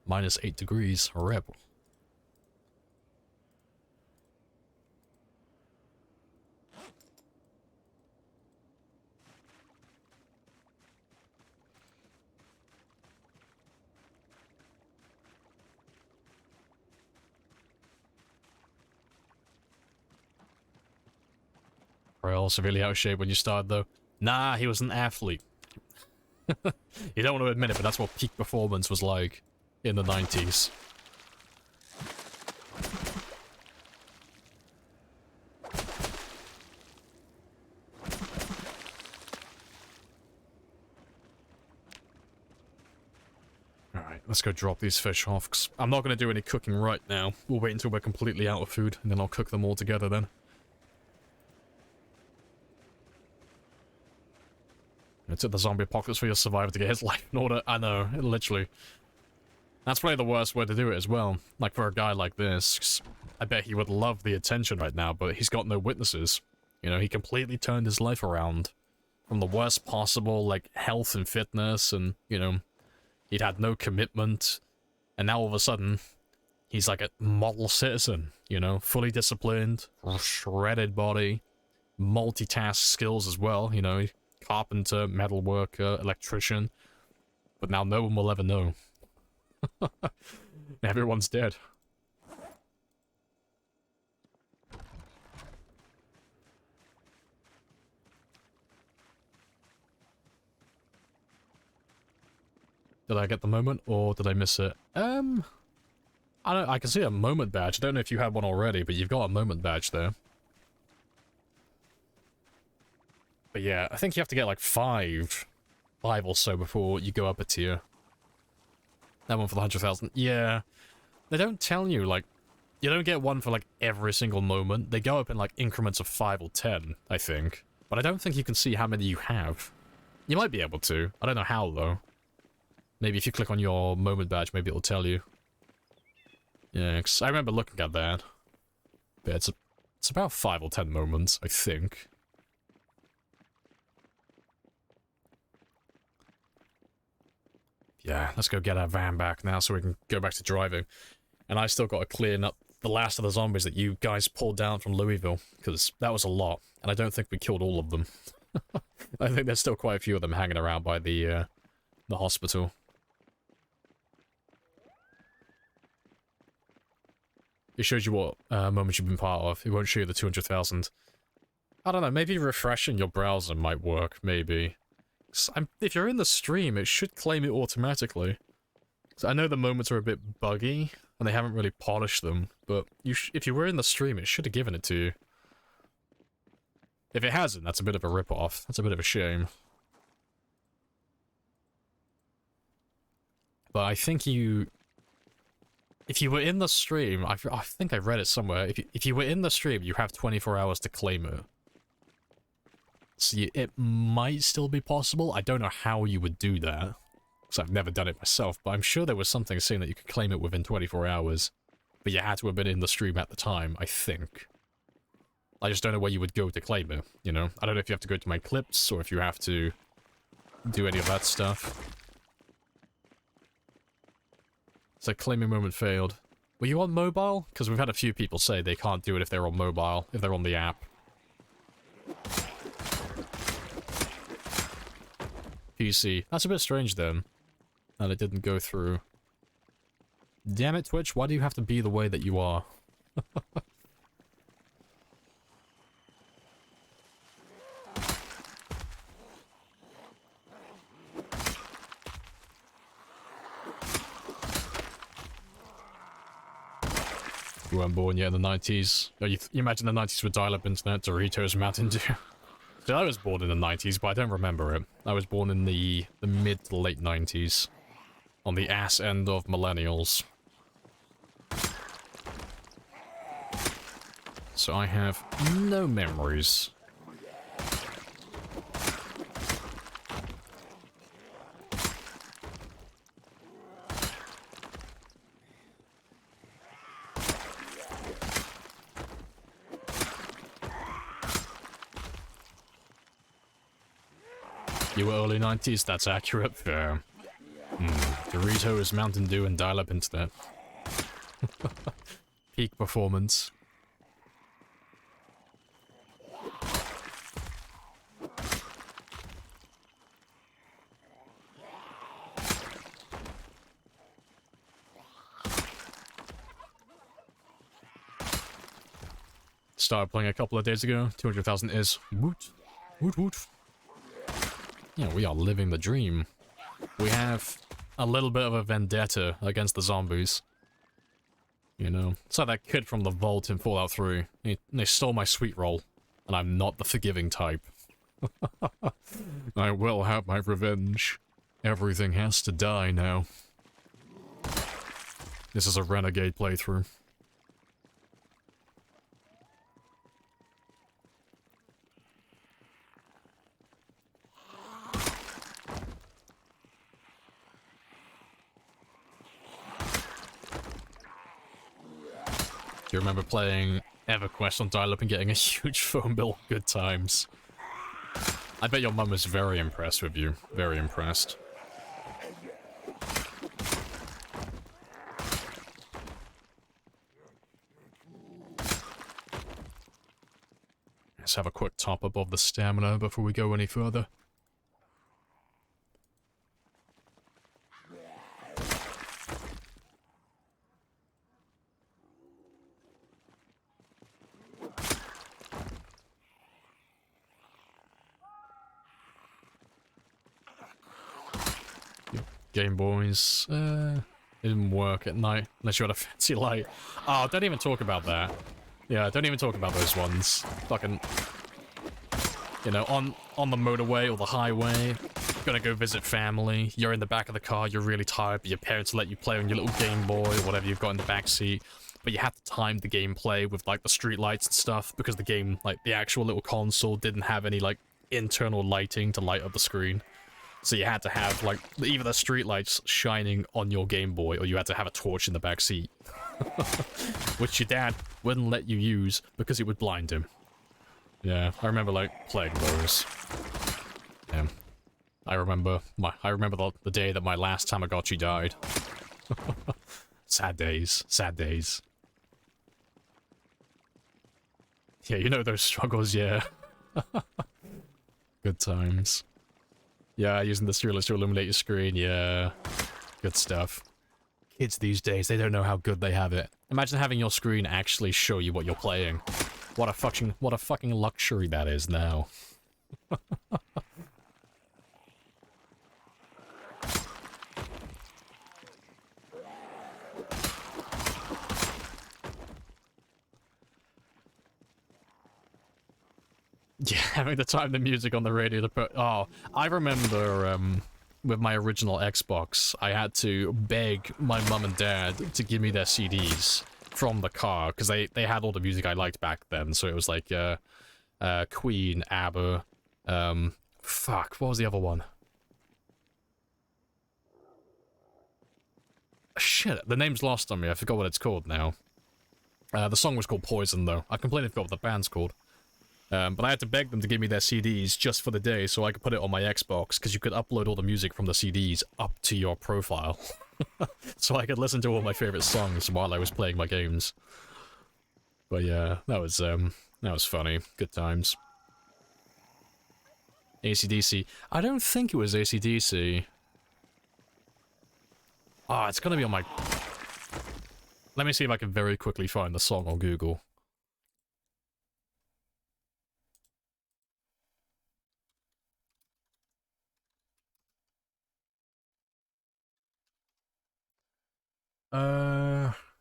-8 degrees, rebel. Rail severely out of shape when you started, though. Nah, he was an athlete. You don't want to admit it, but that's what peak performance was like in the 90s. Alright, let's go drop these fish off, 'cause I'm not going to do any cooking right now. We'll wait until we're completely out of food, and then I'll cook them all together then. It took the zombie apocalypse for your survivor to get his life in order. I know, literally. That's probably the worst way to do it as well. Like, for a guy like this, 'cause I bet he would love the attention right now, but he's got no witnesses. You know, he completely turned his life around from the worst possible, like, health and fitness, and, you know, he'd had no commitment, and now all of a sudden, he's like a model citizen, you know, fully disciplined, shredded body, multitask skills as well, you know, carpenter, metalworker, electrician, but now no one will ever know. Everyone's dead. Did I get the moment, or did I miss it? I can see a moment badge. I don't know if you had one already, but you've got a moment badge there. But yeah, I think you have to get like 5 or so before you go up a tier. That one for the 100,000. Yeah. They don't tell you, like, you don't get one for like every single moment. They go up in like increments of 5 or 10, I think. But I don't think you can see how many you have. You might be able to. I don't know how, though. Maybe if you click on your moment badge, maybe it'll tell you. Yeah, 'cause I remember looking at that. But it's about 5 or 10 moments, I think. Yeah, let's go get our van back now so we can go back to driving. And I still got to clean up the last of the zombies that you guys pulled down from Louisville, because that was a lot, and I don't think we killed all of them. I think there's still quite a few of them hanging around by the hospital. It shows you what moments you've been part of. It won't show you the 200,000. I don't know, maybe refreshing your browser might work, maybe. If you're in the stream, it should claim it automatically. So I know the moments are a bit buggy, and they haven't really polished them, but if you were in the stream, it should have given it to you. If it hasn't, that's a bit of a rip-off. That's a bit of a shame. But I think if you were in the stream, I think I read it somewhere, if you were in the stream, you have 24 hours to claim it. So it might still be possible. I don't know how you would do that, because I've never done it myself, but I'm sure there was something saying that you could claim it within 24 hours. But you had to have been in the stream at the time, I think. I just don't know where you would go to claim it, you know? I don't know if you have to go to my clips, or if you have to do any of that stuff. So claiming moment failed. Were you on mobile? Because we've had a few people say they can't do it if they're on mobile, if they're on the app. PC. That's a bit strange then, that it didn't go through. Damn it, Twitch, why do you have to be the way that you are? You weren't born yet in the 90s. Oh, you imagine the 90s with dial-up internet, Doritos, Mountain Dew. So I was born in the 90s, but I don't remember it. I was born in the mid to late 90s. On the ass end of millennials. So I have no memories. You were early 90s, that's accurate. Fair. Doritos, Mountain Dew, and dial-up internet. Peak performance. Started playing a couple of days ago. 200,000 is woot. Woot woot. Yeah, we are living the dream. We have a little bit of a vendetta against the zombies. You know, it's like that kid from the vault in Fallout 3. They stole my sweet roll, and I'm not the forgiving type. I will have my revenge. Everything has to die now. This is a renegade playthrough. Do you remember playing EverQuest on dial-up and getting a huge phone bill? Good times. I bet your mum was very impressed with you. Very impressed. Let's have a quick top-up of the stamina before we go any further. Game Boys, it didn't work at night, unless you had a fancy light. Oh, don't even talk about that. Yeah, don't even talk about those ones. Fucking, you know, on the motorway or the highway, gonna go visit family, you're in the back of the car, you're really tired, but your parents let you play on your little Game Boy or whatever you've got in the back seat, but you have to time the gameplay with, like, the street lights and stuff, because the game, like, the actual little console didn't have any, like, internal lighting to light up the screen. So you had to have, like, either the streetlights shining on your Game Boy, or you had to have a torch in the back seat. Which your dad wouldn't let you use because it would blind him. Yeah, I remember like playing those. Yeah. I remember the day that my last Tamagotchi died. Sad days, sad days. Yeah, you know those struggles, yeah. Good times. Yeah, using the stylus to illuminate your screen, yeah. Good stuff. Kids these days, they don't know how good they have it. Imagine having your screen actually show you what you're playing. What a fucking luxury that is now. Yeah, having to time the music on the radio to put... Oh, I remember, with my original Xbox, I had to beg my mum and dad to give me their CDs from the car, because they had all the music I liked back then, so it was like, Queen, ABBA, fuck, what was the other one? Shit, the name's lost on me, I forgot what it's called now. The song was called Poison, though. I completely forgot what the band's called. But I had to beg them to give me their CDs just for the day so I could put it on my Xbox, because you could upload all the music from the CDs up to your profile. So I could listen to all my favorite songs while I was playing my games. But yeah, that was funny. Good times. AC/DC. I don't think it was AC/DC. Ah, it's gonna be on my... Let me see if I can very quickly find the song on Google.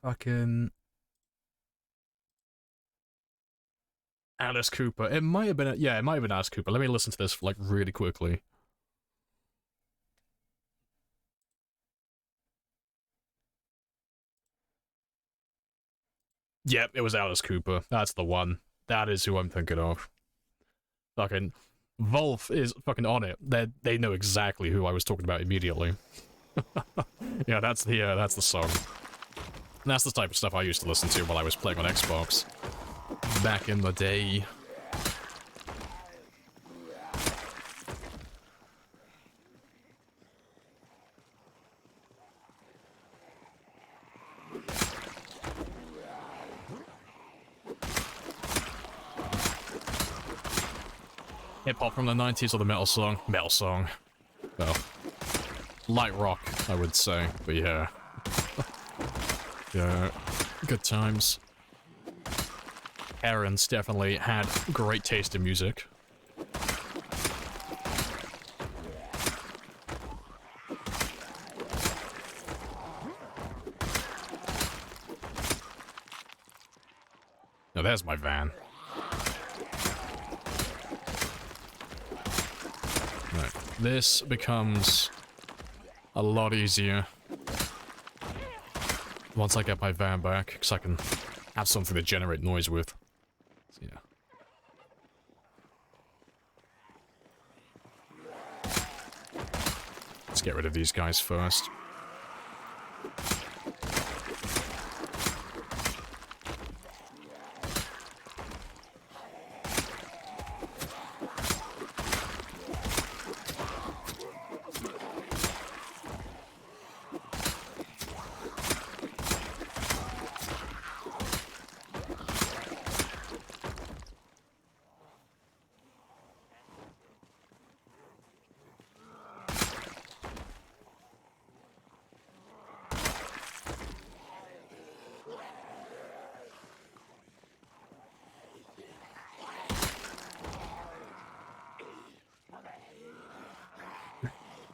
Fucking... Alice Cooper. It might have been... Yeah, it might have been Alice Cooper. Let me listen to this, like, really quickly. Yep, it was Alice Cooper. That's the one. That is who I'm thinking of. Fucking... Volf is fucking on it. They know exactly who I was talking about immediately. Yeah, that's the song. And that's the type of stuff I used to listen to while I was playing on Xbox. Back in the day. Hip-hop from the 90s or the metal song? Metal song. Well, light rock, I would say, but yeah. Yeah, good times. Parents definitely had great taste in music. Now there's my van. Right, this becomes a lot easier once I get my van back, because I can have something to generate noise with. So, yeah. Let's get rid of these guys first.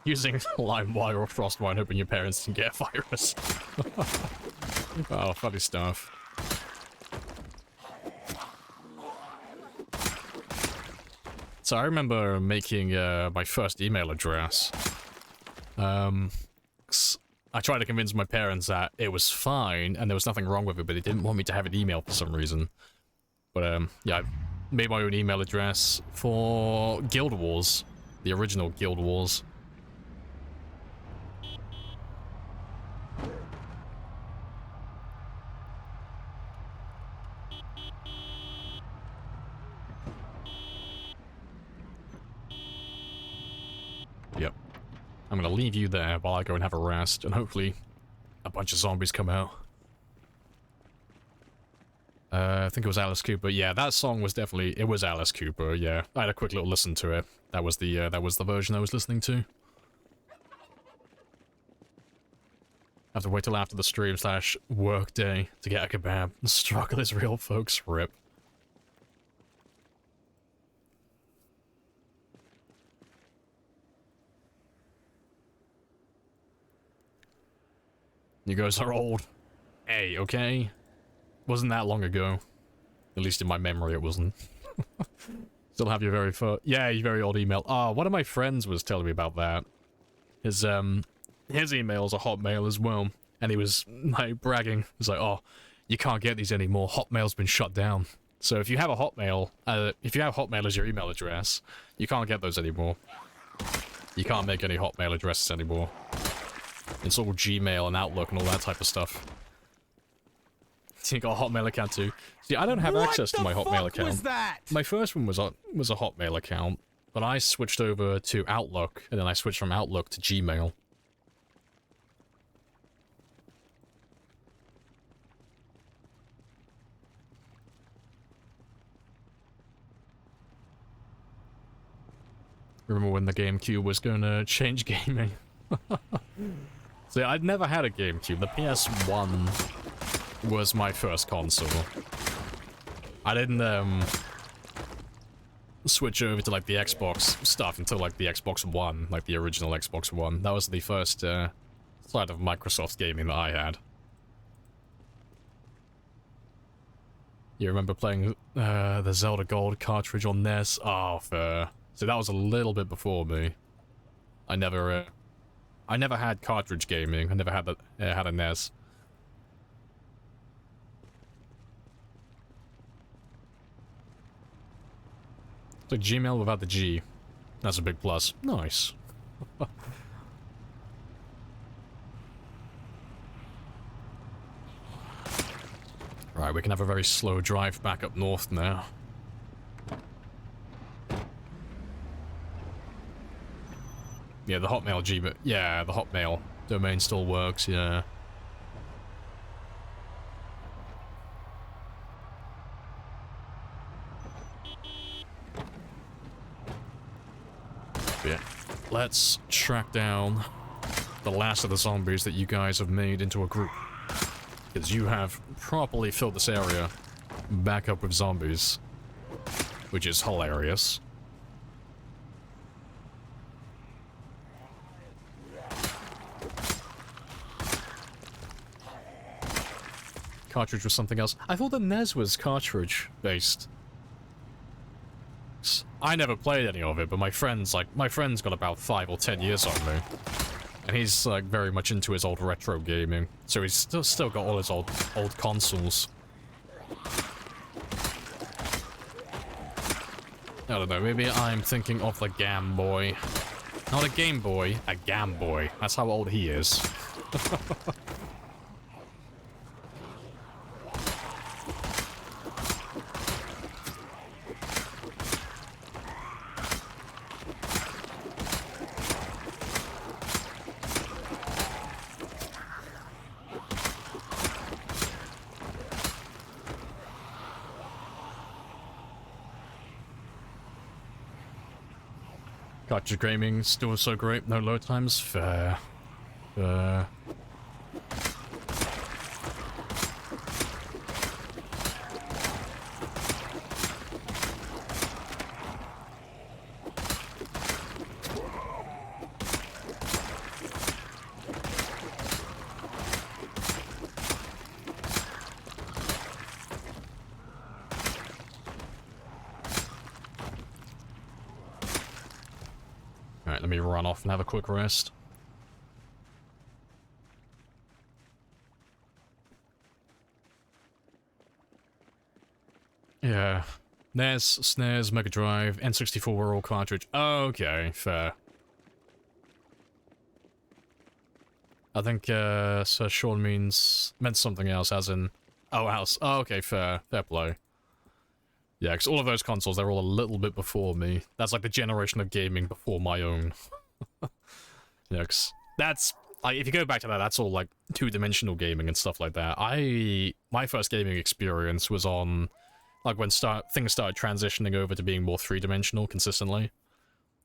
Using LimeWire or Frostwine, hoping your parents can get a virus. Oh, funny stuff. So I remember making my first email address. I tried to convince my parents that it was fine and there was nothing wrong with it, but they didn't want me to have an email for some reason. But yeah, I made my own email address for Guild Wars, the original Guild Wars. I'm gonna leave you there while I go and have a rest, and hopefully a bunch of zombies come out. I think it was Alice Cooper. Yeah, that song was definitely... It was Alice Cooper, yeah. I had a quick little listen to it. That was the version I was listening to. Have to wait till after the stream / work day to get a kebab. The struggle is real, folks. Rip. You guys are old. Hey, okay? Wasn't that long ago. At least in my memory it wasn't. Still have your very first... Yeah, your very old email. Ah, one of my friends was telling me about that. His email's a Hotmail as well. And he was, like, bragging. He was like, oh, you can't get these anymore. Hotmail's been shut down. So if you have a Hotmail... if you have Hotmail as your email address, you can't get those anymore. You can't make any Hotmail addresses anymore. It's all Gmail and Outlook and all that type of stuff. You got a Hotmail account too. See, I don't have access to my Hotmail account. Was that? My first one was a Hotmail account, but I switched over to Outlook, and then I switched from Outlook to Gmail. Remember when the GameCube was gonna change gaming? See, I'd never had a GameCube. The PS1 was my first console. I didn't, switch over to, like, the Xbox stuff until, like, the Xbox One, like, the original Xbox One. That was the first, side of Microsoft gaming that I had. You remember playing, the Zelda Gold cartridge on NES? Oh, fair. So that was a little bit before me. I never had cartridge gaming. I never had had a NES. It's like Gmail without the G. That's a big plus. Nice. Right, we can have a very slow drive back up north now. Yeah, the Hotmail Gmail. Yeah, the Hotmail domain still works, yeah. Yeah. Let's track down the last of the zombies that you guys have made into a group. Because you have properly filled this area back up with zombies. Which is hilarious. Cartridge was something else. I thought the NES was cartridge-based. I never played any of it, but my friend's got about 5 or 10 years on me. And he's, like, very much into his old retro gaming. So he's still got all his old consoles. I don't know, maybe I'm thinking of the Game Boy. Not a Game Boy, a Game Boy. That's how old he is. Cartridge gaming still so great, no load times? Fair. Fair. Let me run off and have a quick rest. Yeah. NES, SNES, Mega Drive, N64 were all cartridge. Okay, fair. I think, Sir Sean meant something else, as in... Oh, house. Oh, okay, fair. Fair play. Yeah, because all of those consoles, they're all a little bit before me. That's like the generation of gaming before my own. Yeah, 'cause that's like, if you go back to that, that's all like two-dimensional gaming and stuff like that. My first gaming experience was on like when things started transitioning over to being more three-dimensional consistently.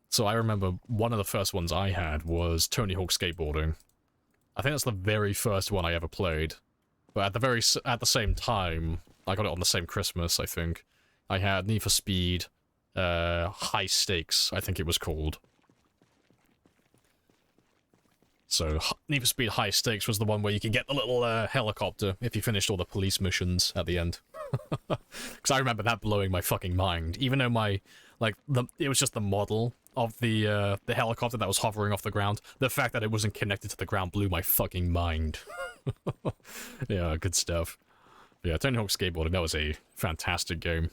So I remember one of the first ones I had was Tony Hawk Skateboarding. I think that's the very first one I ever played. But at the same time, I got it on the same Christmas, I think. I had Need for Speed, High Stakes, I think it was called. So, Need for Speed High Stakes was the one where you could get the little helicopter if you finished all the police missions at the end. Because I remember that blowing my fucking mind. Even though it was just the model of the helicopter that was hovering off the ground. The fact that it wasn't connected to the ground blew my fucking mind. Yeah, good stuff. Yeah, Tony Hawk Skateboarding, that was a fantastic game.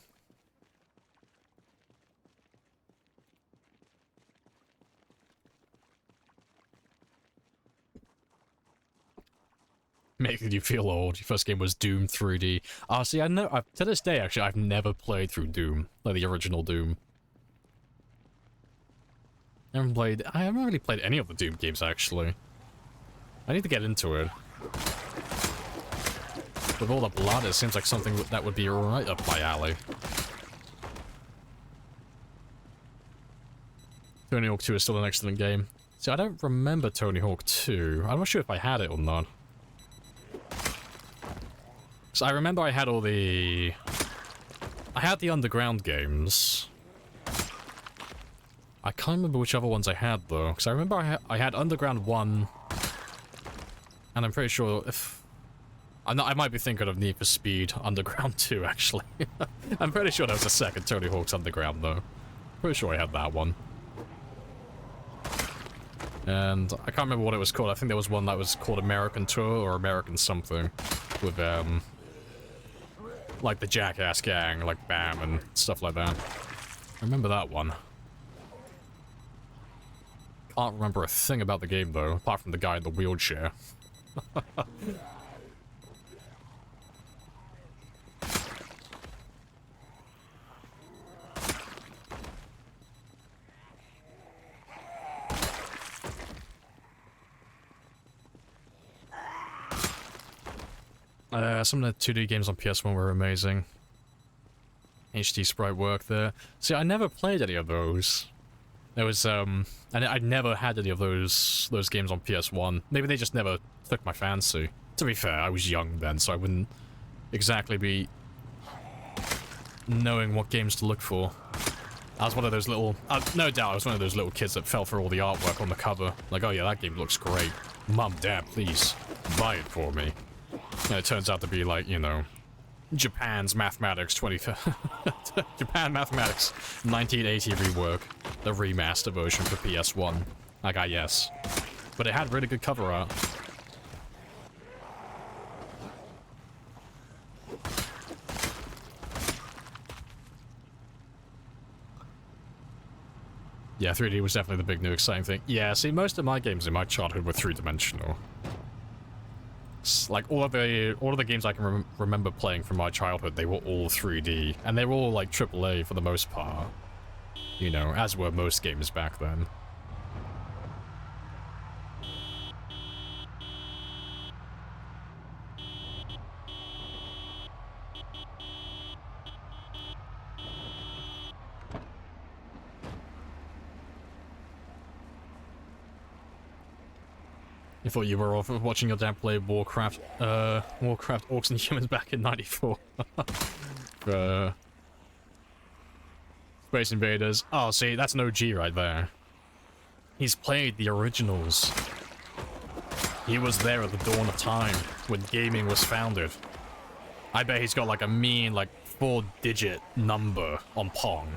Making you feel old. Your first game was Doom 3D. Ah, see, I know. To this day, actually, I've never played through Doom, like the original Doom. I haven't really played any of the Doom games, actually. I need to get into it. With all the blood, it seems like something that would be right up my alley. Tony Hawk 2 is still an excellent game. See, I don't remember Tony Hawk 2. I'm not sure if I had it or not. So I remember I had I had the Underground games. I can't remember which other ones I had, though. Because I remember I had Underground 1. And I'm pretty sure if... I might be thinking of Need for Speed Underground 2, actually. I'm pretty sure there was a second Tony Hawk's Underground, though. Pretty sure I had that one. And I can't remember what it was called. I think there was one that was called American Tour or American something. With, like the Jackass gang, like BAM and stuff like that. I remember that one. Can't remember a thing about the game, though, apart from the guy in the wheelchair. Some of the 2D games on PS1 were amazing. HD sprite work there. See, I never played any of those. There was, and I never had any of those games on PS1. Maybe they just never took my fancy. To be fair, I was young then, so I wouldn't exactly be knowing what games to look for. I was one of those little... no doubt I was one of those little kids that fell for all the artwork on the cover. Like, oh yeah, that game looks great. Mum, Dad, please, buy it for me. And it turns out to be like, you know, Japan's Mathematics Japan Mathematics 1980 rework. The remaster version for PS1. Like, yes. But it had really good cover art. Yeah, 3D was definitely the big new exciting thing. Yeah, see, most of my games in my childhood were three-dimensional. Like, all of the games I can remember playing from my childhood, they were all 3D. And they were all, like, AAA for the most part. You know, as were most games back then. I thought you were off watching your dad play Warcraft Orcs and Humans back in '94. Space Invaders. Oh, see, that's an OG right there. He's played the originals. He was there at the dawn of time, when gaming was founded. I bet he's got like a mean, like, 4-digit number on Pong.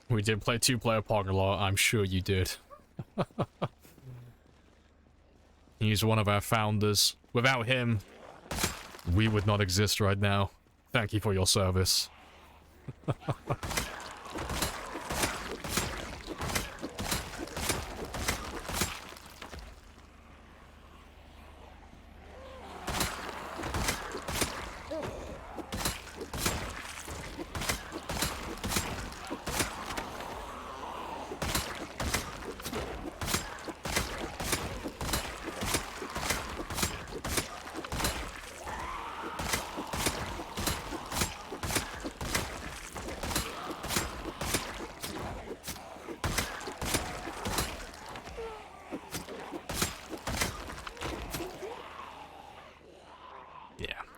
We did play two-player Pong a lot, I'm sure you did. He's one of our founders. Without him, we would not exist right now. Thank you for your service.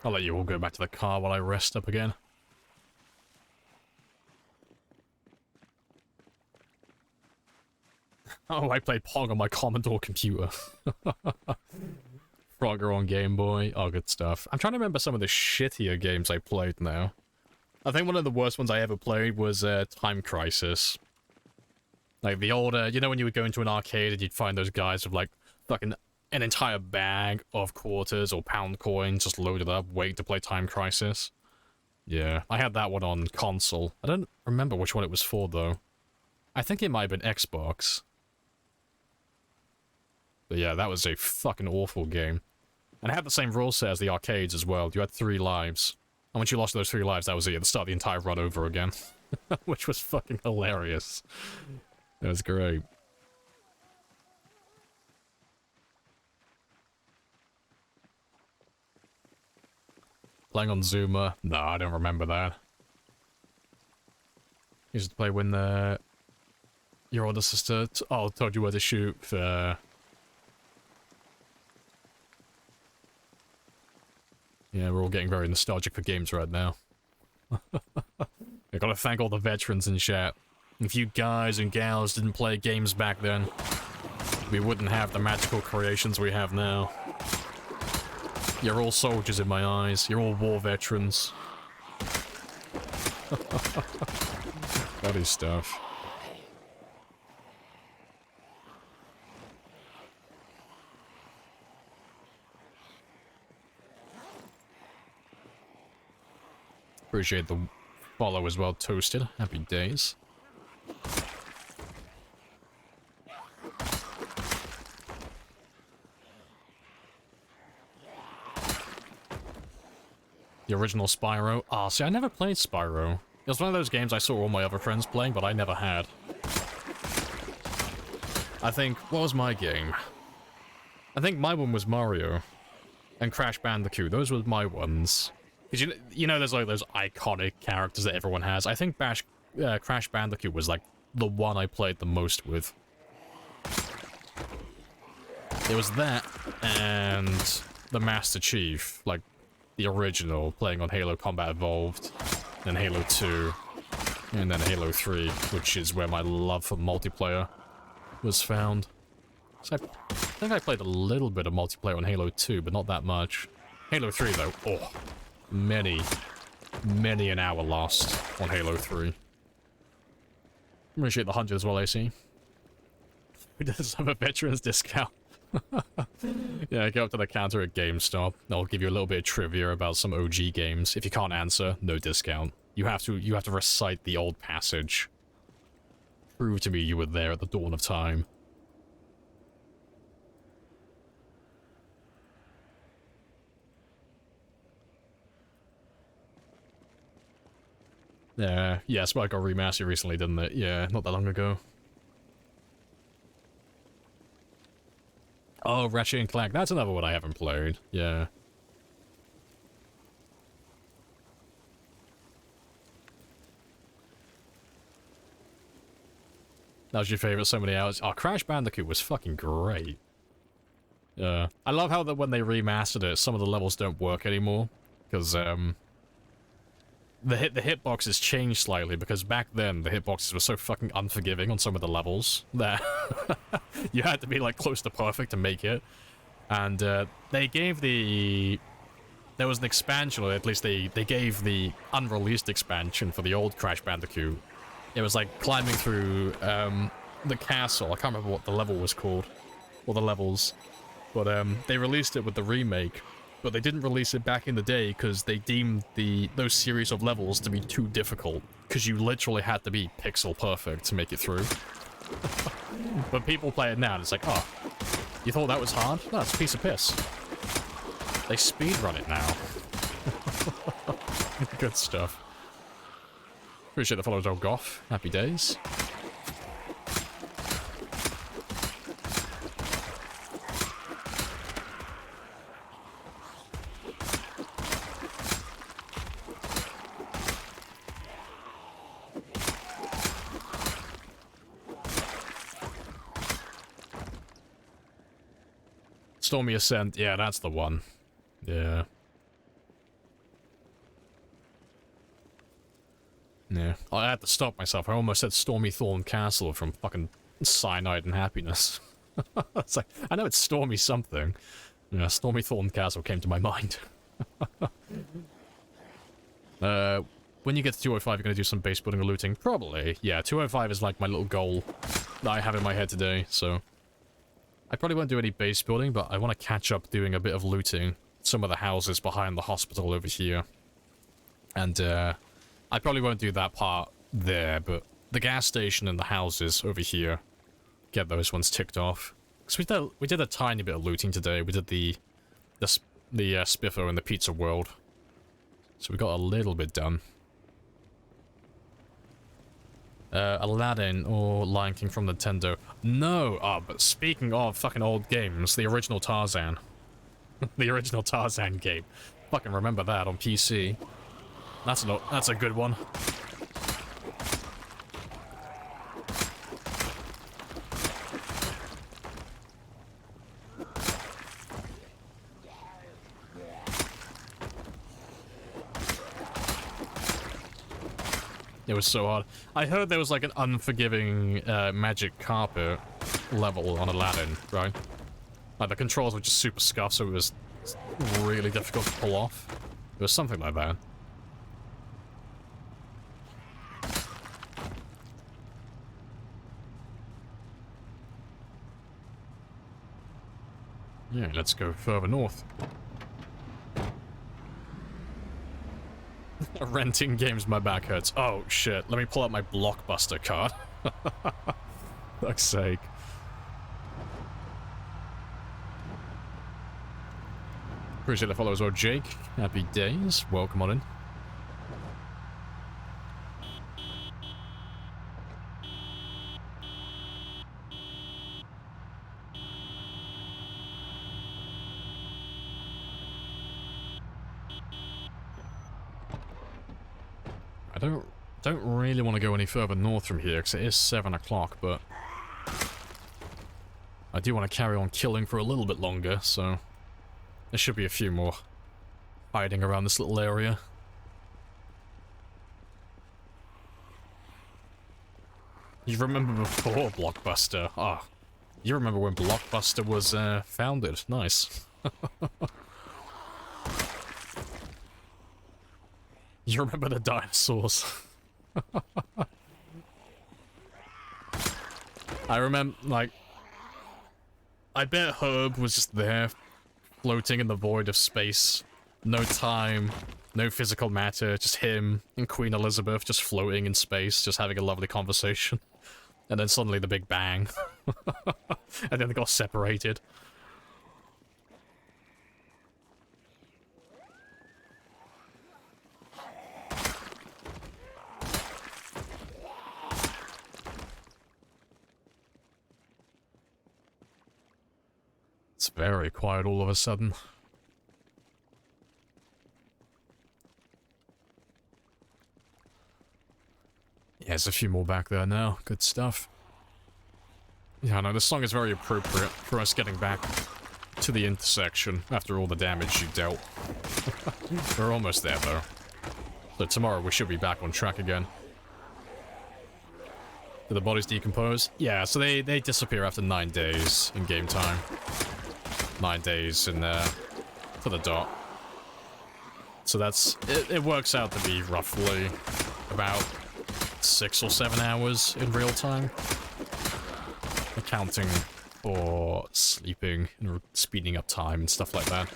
I'll let you all go back to the car while I rest up again. Oh, I played Pong on my Commodore computer. Frogger on Game Boy. Oh, good stuff. I'm trying to remember some of the shittier games I played now. I think one of the worst ones I ever played was Time Crisis. Like the older, you know when you would go into an arcade and you'd find those guys with like fucking an entire bag of quarters or pound coins just loaded up, waiting to play Time Crisis? Yeah, I had that one on console. I don't remember which one it was for though. I think it might have been Xbox. But yeah, that was a fucking awful game. And it had the same rule set as the arcades as well. You had 3 lives. And once you lost those 3 lives, that was it. You had to start the entire run over again. Which was fucking hilarious. That was great. Playing on Zoomer? No, I don't remember that. Used to play when your older sister told you where to shoot for... Yeah, we're all getting very nostalgic for games right now. I gotta thank all the veterans in chat. If you guys and gals didn't play games back then, we wouldn't have the magical creations we have now. You're all soldiers in my eyes. You're all war veterans. That is stuff. Appreciate the follow as well, Toasted. Happy days. The original Spyro. Ah, see, I never played Spyro. It was one of those games I saw all my other friends playing, but I never had. I think, what was my game? I think my one was Mario. And Crash Bandicoot. Those were my ones. Because you know there's like those iconic characters that everyone has. I think Crash Bandicoot was like the one I played the most with. It was that and the Master Chief, like the original, playing on Halo Combat Evolved, then Halo 2, and then Halo 3, which is where my love for multiplayer was found. So I think I played a little bit of multiplayer on Halo 2, but not that much. Halo 3 though, oh. Many an hour lost on Halo 3. Appreciate the 100 as well, AC. Who does have a veterans discount? Yeah, go up to the counter at GameStop. They'll give you a little bit of trivia about some OG games. If you can't answer, no discount. You have to recite the old passage. Prove to me you were there at the dawn of time. Yeah, Spike got remastered recently, didn't it? Yeah, not that long ago. Oh, Ratchet and Clank. That's another one I haven't played. Yeah. That was your favorite so many hours. Oh, Crash Bandicoot was fucking great. Yeah. I love how that when they remastered it, some of the levels don't work anymore. Because, the hitboxes changed slightly, because back then the hitboxes were so fucking unforgiving on some of the levels that you had to be like close to perfect to make it. And they gave there was an expansion, or at least they gave the unreleased expansion for the old Crash Bandicoot. It was like climbing through the castle. I can't remember what the level was called, or the levels, but they released it with the remake. But they didn't release it back in the day because they deemed those series of levels to be too difficult. Because you literally had to be pixel perfect to make it through. But people play it now and it's like, oh, you thought that was hard? No, it's a piece of piss. They speedrun it now. Good stuff. Appreciate the follow, Dog Goff. Happy days. Stormy Ascent, yeah, that's the one. Yeah. Yeah. I had to stop myself. I almost said Stormy Thorn Castle from fucking Cyanide and Happiness. It's like, I know it's Stormy something. Yeah, Stormy Thorn Castle came to my mind. When you get to 205, you're going to do some base building or looting? Probably. Yeah, 205 is like my little goal that I have in my head today, so... I probably won't do any base building, but I want to catch up doing a bit of looting. Some of the houses behind the hospital over here. And, I probably won't do that part there, but the gas station and the houses over here, get those ones ticked off. Because we did a tiny bit of looting today. We did the Spiffo and the Pizza World. So we got a little bit done. Aladdin or Lion King from Nintendo. No! Oh, but speaking of fucking old games, the original Tarzan. The original Tarzan game. Fucking remember that on PC. That's a good one. It was so hard. I heard there was like an unforgiving magic carpet level on Aladdin, right? Like the controls were just super scuffed, so it was really difficult to pull off. It was something like that. Yeah, let's go further north. Renting games, my back hurts. Oh, shit. Let me pull out my Blockbuster card. Fuck's sake. Appreciate the follow as well, Jake. Happy days. Welcome on in. I don't really want to go any further north from here, because it is 7 o'clock, but... I do want to carry on killing for a little bit longer, so... There should be a few more hiding around this little area. You remember before Blockbuster? Ah, you remember when Blockbuster was founded. Nice. You remember the dinosaurs. I remember, like... I bet Herb was just there, floating in the void of space. No time, no physical matter, just him and Queen Elizabeth just floating in space, just having a lovely conversation. And then suddenly the Big Bang. And then they got separated. It's very quiet all of a sudden. Yeah, there's a few more back there now. Good stuff. Yeah, no, this song is very appropriate for us getting back to the intersection after all the damage you dealt. We're almost there, though. So tomorrow we should be back on track again. Do the bodies decompose? Yeah, so they disappear after 9 days in game time. 9 days in there for the dot. So that's... It works out to be roughly about 6 or 7 hours in real time. Accounting for sleeping and speeding up time and stuff like that.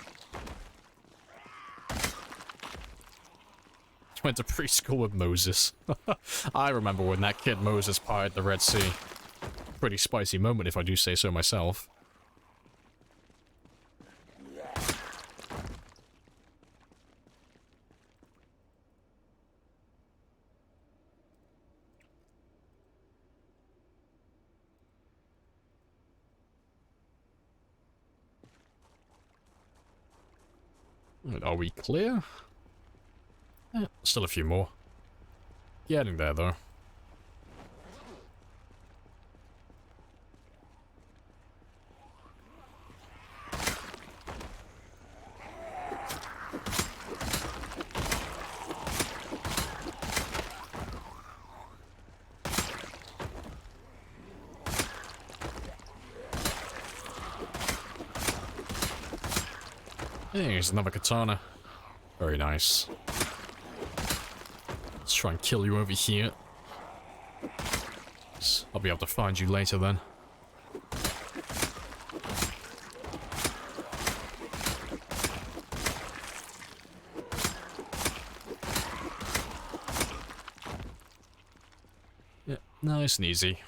Went to preschool with Moses. I remember when that kid Moses parted the Red Sea. Pretty spicy moment if I do say so myself. Are we clear? Still a few more. Getting there, though. Hey, here's another katana. Very nice. Let's try and kill you over here. I'll be able to find you later then. Yeah, nice and easy.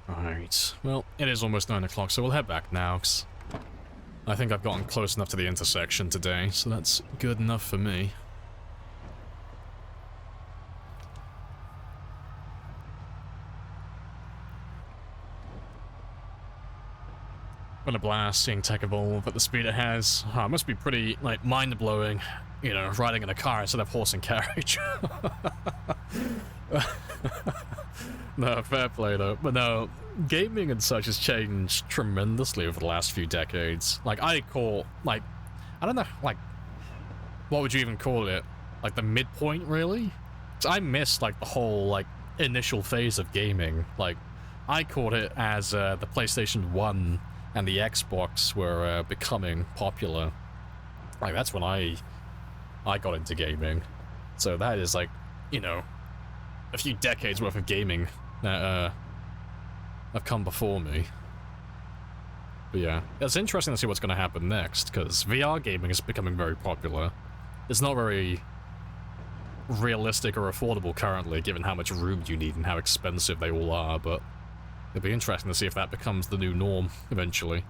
Alright, well, it is almost 9 o'clock, so we'll head back now, 'cause I think I've gotten close enough to the intersection today, so that's good enough for me. What a blast seeing tech evolve at the speed it has. Oh, it must be pretty, like, mind-blowing, you know, riding in a car instead of horse and carriage. No, fair play though. But no, gaming and such has changed tremendously over the last few decades. Like, I call, like, I don't know, like, what would you even call it? Like, the midpoint, really? So I missed, like, the whole, like, initial phase of gaming. Like, I caught it as the PlayStation 1 and the Xbox were becoming popular. Like, that's when I got into gaming. So that is, like, you know, a few decades worth of gaming that have come before me. But yeah, it's interesting to see what's going to happen next, because VR gaming is becoming very popular. It's not very realistic or affordable currently, given how much room you need and how expensive they all are, but it'll be interesting to see if that becomes the new norm eventually.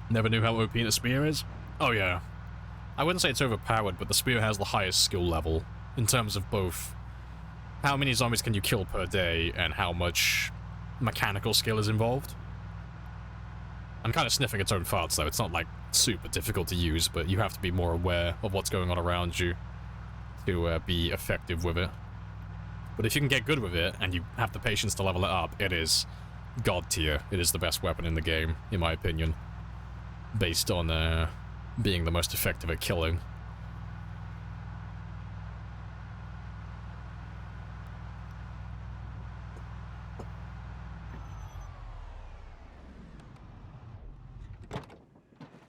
Never knew how OP the spear is? Oh yeah. I wouldn't say it's overpowered, but the spear has the highest skill level in terms of both how many zombies can you kill per day and how much mechanical skill is involved. I'm kind of sniffing its own farts though. It's not like super difficult to use, but you have to be more aware of what's going on around you to be effective with it. But if you can get good with it and you have the patience to level it up, it is god tier. It is the best weapon in the game, in my opinion, based on being the most effective at killing.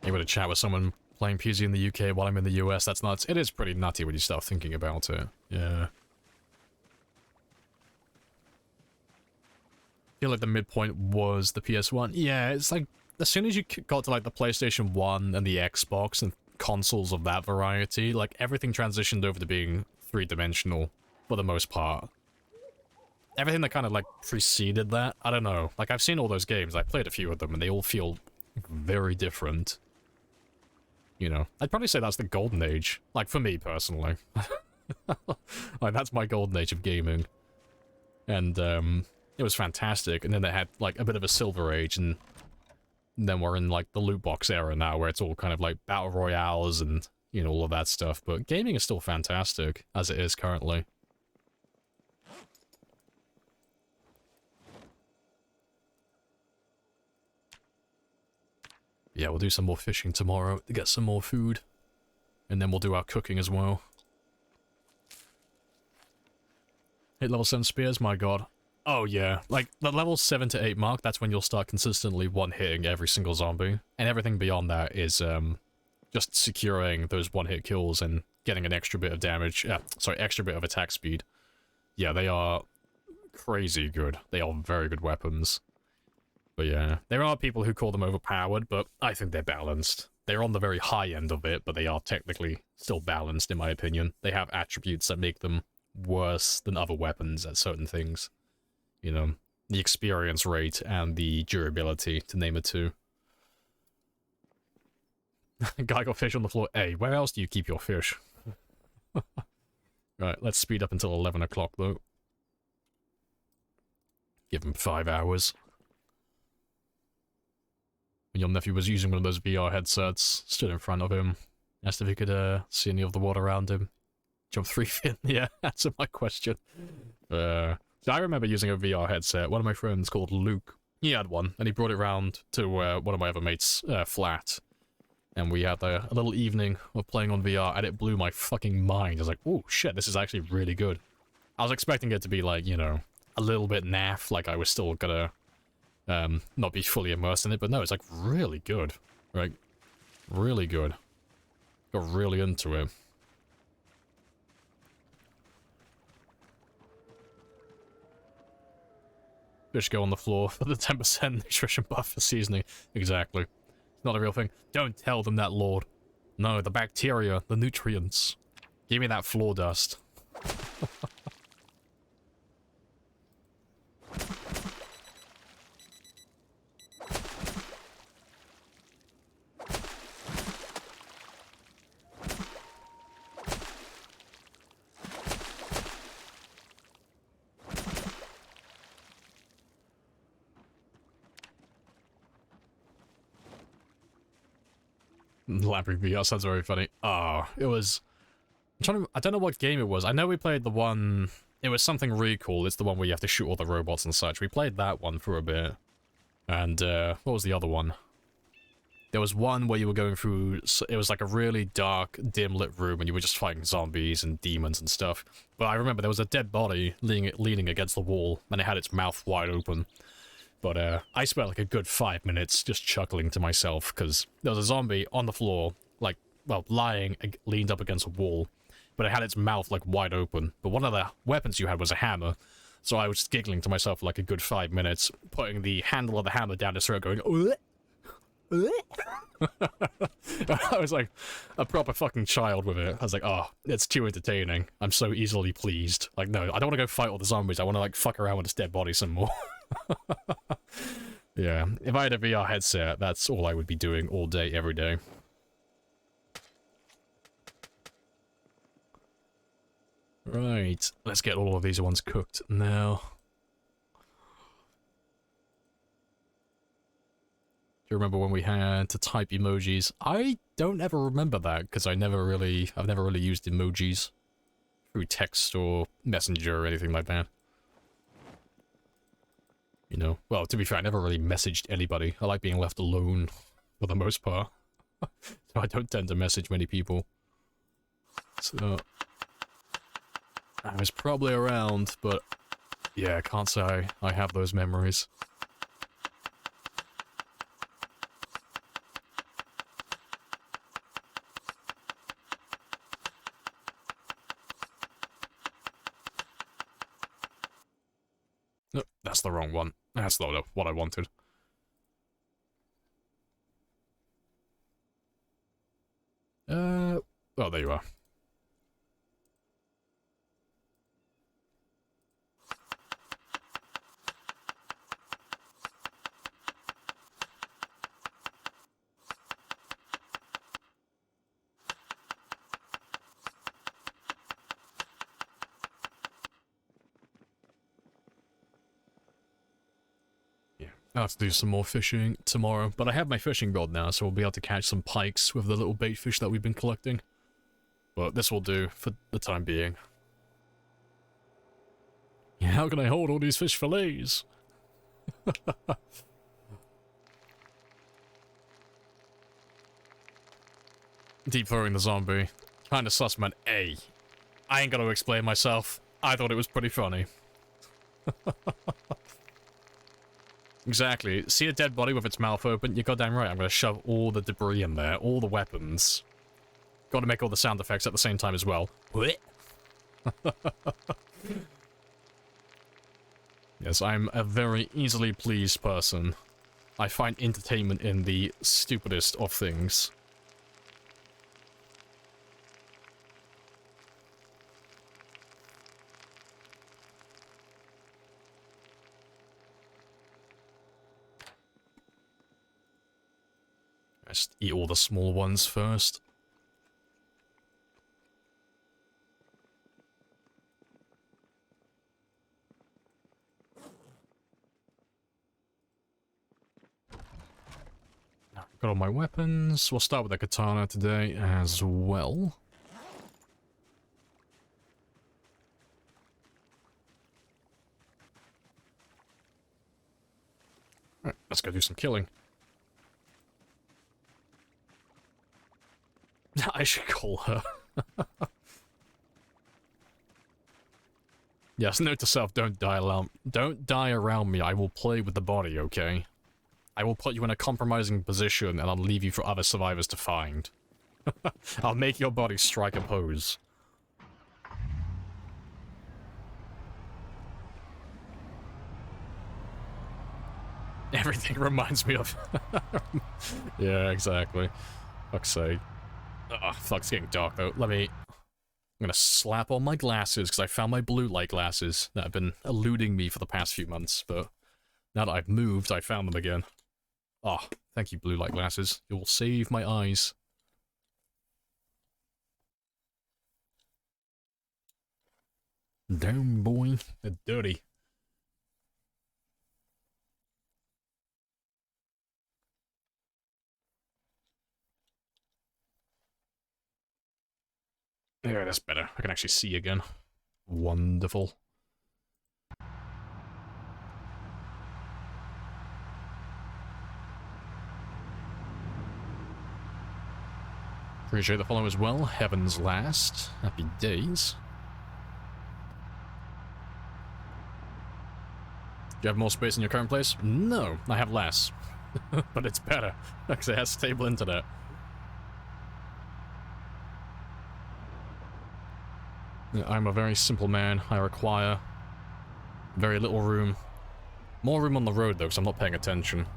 Able to chat with someone playing PZ in the UK while I'm in the US, that's nuts. It is pretty nutty when you start thinking about it. Yeah. I feel like the midpoint was the PS1. Yeah, it's like, as soon as you got to like the PlayStation 1 and the Xbox and consoles of that variety, like everything transitioned over to being three-dimensional for the most part. Everything that kind of like preceded that, I don't know. Like I've seen all those games, I played a few of them, and they all feel very different. You know, I'd probably say that's the golden age. Like for me personally. Like that's my golden age of gaming. And it was fantastic. And then they had like a bit of a silver age, and then we're in like the loot box era now, where it's all kind of like battle royales and, you know, all of that stuff. But gaming is still fantastic as it is currently. Yeah, we'll do some more fishing tomorrow to get some more food. And then we'll do our cooking as well. Hit level 7 spears, my god. Oh yeah, like the level 7 to 8 mark, that's when you'll start consistently one-hitting every single zombie. And everything beyond that is just securing those one-hit kills and getting an extra bit of damage. Extra bit of attack speed. Yeah, they are crazy good. They are very good weapons. But yeah, there are people who call them overpowered, but I think they're balanced. They're on the very high end of it, but they are technically still balanced, in my opinion. They have attributes that make them worse than other weapons at certain things. You know, the experience rate and the durability, to name it two. Guy got fish on the floor. Hey, where else do you keep your fish? Right, let's speed up until 11 o'clock, though. Give him 5 hours. Your nephew was using one of those VR headsets, stood in front of him, asked if he could see any of the water around him. Jump 3 feet in the air, answer my question. So I remember using a VR headset. One of my friends called Luke, he had one, and he brought it around to one of my other mates' flat. And we had a little evening of playing on VR, and it blew my fucking mind. I was like, oh shit, this is actually really good. I was expecting it to be like, you know, a little bit naff, like I was still gonna not be fully immersed in it, but no, it's like really good. Right? Really good. Got really into it. Fish go on the floor for the 10% nutrition buff for seasoning. Exactly. It's not a real thing. Don't tell them that, Lord. No, the bacteria, the nutrients. Give me that floor dust. Lamprey VR sounds very funny. Oh, it was... I don't know what game it was. I know we played the one... It was something really cool. It's the one where you have to shoot all the robots and such. We played that one for a bit. And, what was the other one? There was one where you were going through... It was like a really dark, dim-lit room, and you were just fighting zombies and demons and stuff. But I remember there was a dead body leaning against the wall, and it had its mouth wide open. But I spent like a good 5 minutes just chuckling to myself, because there was a zombie on the floor, like, well, lying, leaned up against a wall, but it had its mouth like wide open. But one of the weapons you had was a hammer, so I was just giggling to myself for like a good 5 minutes, putting the handle of the hammer down his throat, going, I was like a proper fucking child with it. I was like, oh, it's too entertaining. I'm so easily pleased. Like, no, I don't want to go fight all the zombies. I want to like fuck around with this dead body some more. Yeah, if I had a VR headset, that's all I would be doing all day, every day. Right, let's get all of these ones cooked now. Do you remember when we had to type emojis? I don't ever remember that, because I've never really used emojis through text or messenger or anything like that. You know, well, to be fair, I never really messaged anybody. I like being left alone, for the most part. So I don't tend to message many people. So... I was probably around, but... Yeah, I can't say I have those memories. No, that's the wrong one. That's not what I wanted. Oh, there you are. I'll have to do some more fishing tomorrow, but I have my fishing rod now, so we'll be able to catch some pikes with the little bait fish that we've been collecting. But this will do for the time being. Yeah, how can I hold all these fish fillets? Deep throwing the zombie. Kinda sus, man. Hey, I ain't gonna explain myself. I thought it was pretty funny. Exactly. See a dead body with its mouth open? You're goddamn right. I'm gonna shove all the debris in there, all the weapons. Gotta make all the sound effects at the same time as well. Yes, I'm a very easily pleased person. I find entertainment in the stupidest of things. Just eat all the small ones first. Got all my weapons. We'll start with the katana today as well. Alright, let's go do some killing. I should call her. Yes, note to self, don't die around me. I will play with the body, okay? I will put you in a compromising position and I'll leave you for other survivors to find. I'll make your body strike a pose. Everything reminds me of... Yeah, exactly. Fuck's sake. Ugh, fuck, it's getting dark though. I'm gonna slap on my glasses because I found my blue light glasses that have been eluding me for the past few months, but now that I've moved, I found them again. Oh, thank you, blue light glasses. You will save my eyes. Damn, boy. They're dirty. Yeah, that's better. I can actually see again. Wonderful. Appreciate the follow as well. Heaven's Last. Happy days. Do you have more space in your current place? No, I have less. But it's better, because it has stable internet. I'm a very simple man. I require very little room. More room on the road, though, because I'm not paying attention.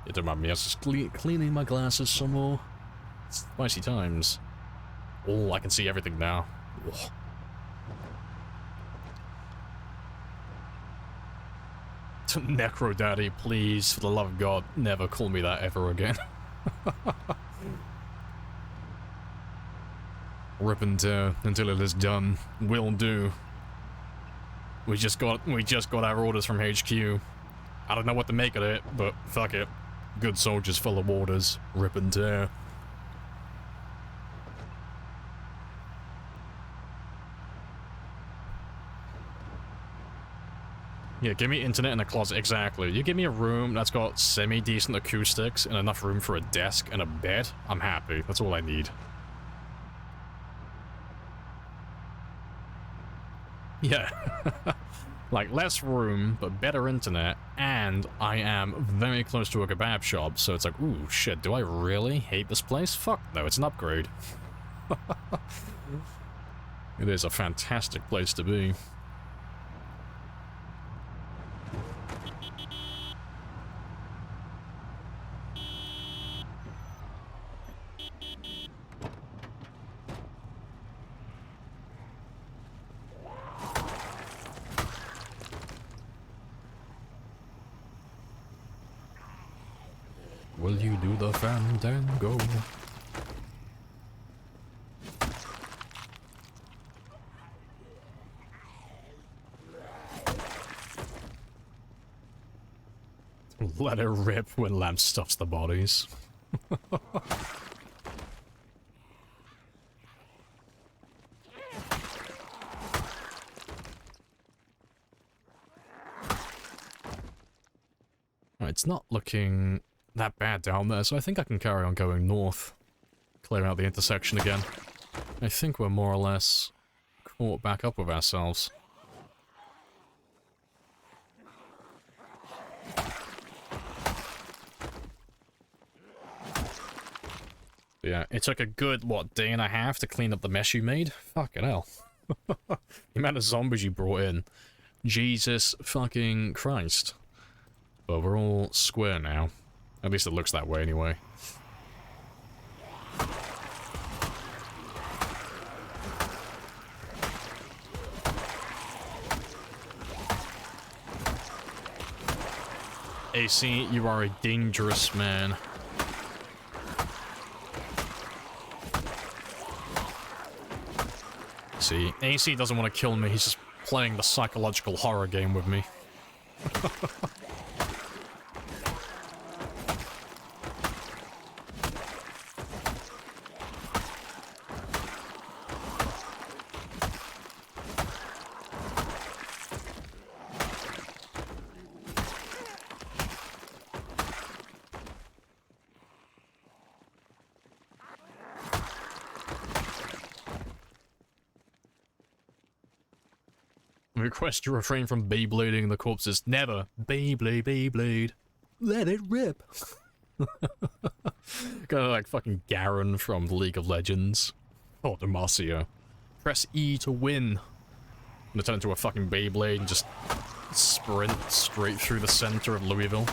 You don't mind me, I was just cleaning my glasses some more. Spicy times. Oh, I can see everything now. Oh. Necro Daddy, please, for the love of God, never call me that ever again. Rip and tear until it is done. Will do. We just got our orders from HQ. I don't know what to make of it, but fuck it. Good soldiers full of orders. Rip and tear. Yeah, give me internet in a closet, exactly. You give me a room that's got semi-decent acoustics and enough room for a desk and a bed, I'm happy. That's all I need. Yeah. Like, less room, but better internet, and I am very close to a kebab shop, so it's like, ooh, shit, do I really hate this place? Fuck no, it's an upgrade. It is a fantastic place to be. Will you do the fandango? Let it rip when Lamp stuffs the bodies. It's not looking that bad down there, so I think I can carry on going north. Clear out the intersection again. I think we're more or less caught back up with ourselves. Yeah, it took a good, what, day and a half to clean up the mess you made? Fucking hell. The amount of zombies you brought in. Jesus fucking Christ. But we're all square now. At least it looks that way anyway. AC, you are a dangerous man. See, AC doesn't want to kill me, he's just playing the psychological horror game with me. Request you refrain from Beyblading the corpses. Never. Beyblade, Beyblade. Let it rip. Kind of like fucking Garen from League of Legends. Or Demacia. Press E to win. I'm gonna turn into a fucking Beyblade and just sprint straight through the center of Louisville.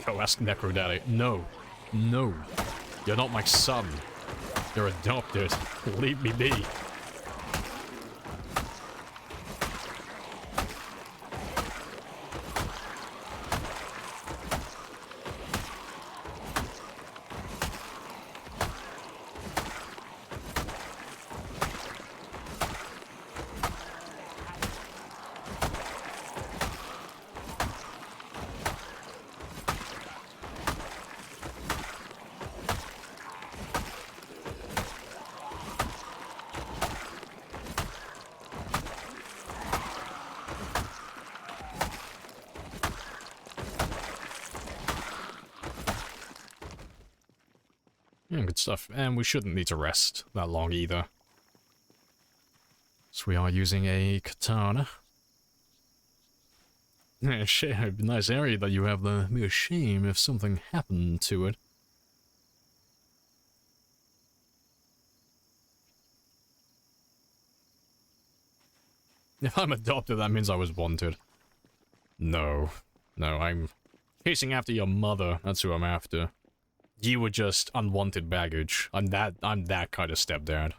Go ask Necrodaddy. No. No. You're not my son. You're adopted. Leave me be. Yeah, good stuff. And we shouldn't need to rest that long either. So we are using a katana. Yeah, nice area that you have there. Be a shame if something happened to it. If I'm adopted, that means I was wanted. No. No, I'm chasing after your mother. That's who I'm after. You were just unwanted baggage. I'm that kind of stepdad.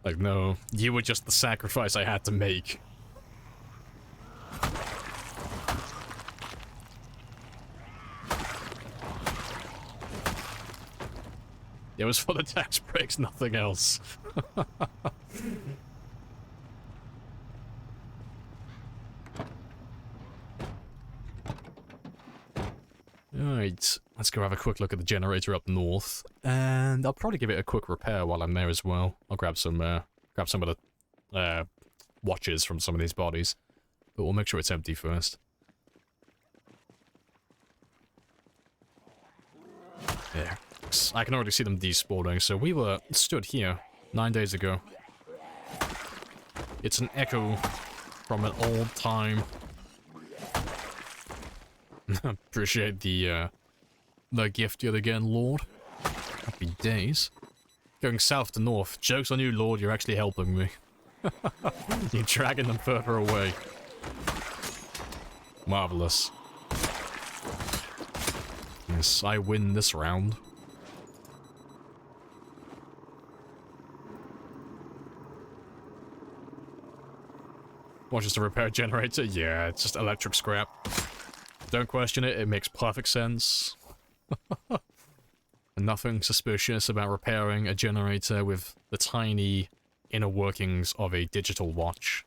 Like, no, you were just the sacrifice I had to make. It was for the tax breaks, nothing else. Alright, let's go have a quick look at the generator up north, and I'll probably give it a quick repair while I'm there as well. I'll grab some of the watches from some of these bodies, but we'll make sure it's empty first. There. I can already see them despawning, so we were stood here 9 days ago. It's an echo from an old time. Appreciate the gift yet again, Lord. Happy days. Going south to north. Joke's on you, Lord, you're actually helping me. You're dragging them further away. Marvelous. Yes, I win this round. What, just a repair generator? Yeah, it's just electric scrap. Don't question it, it makes perfect sense. Nothing suspicious about repairing a generator with the tiny inner workings of a digital watch.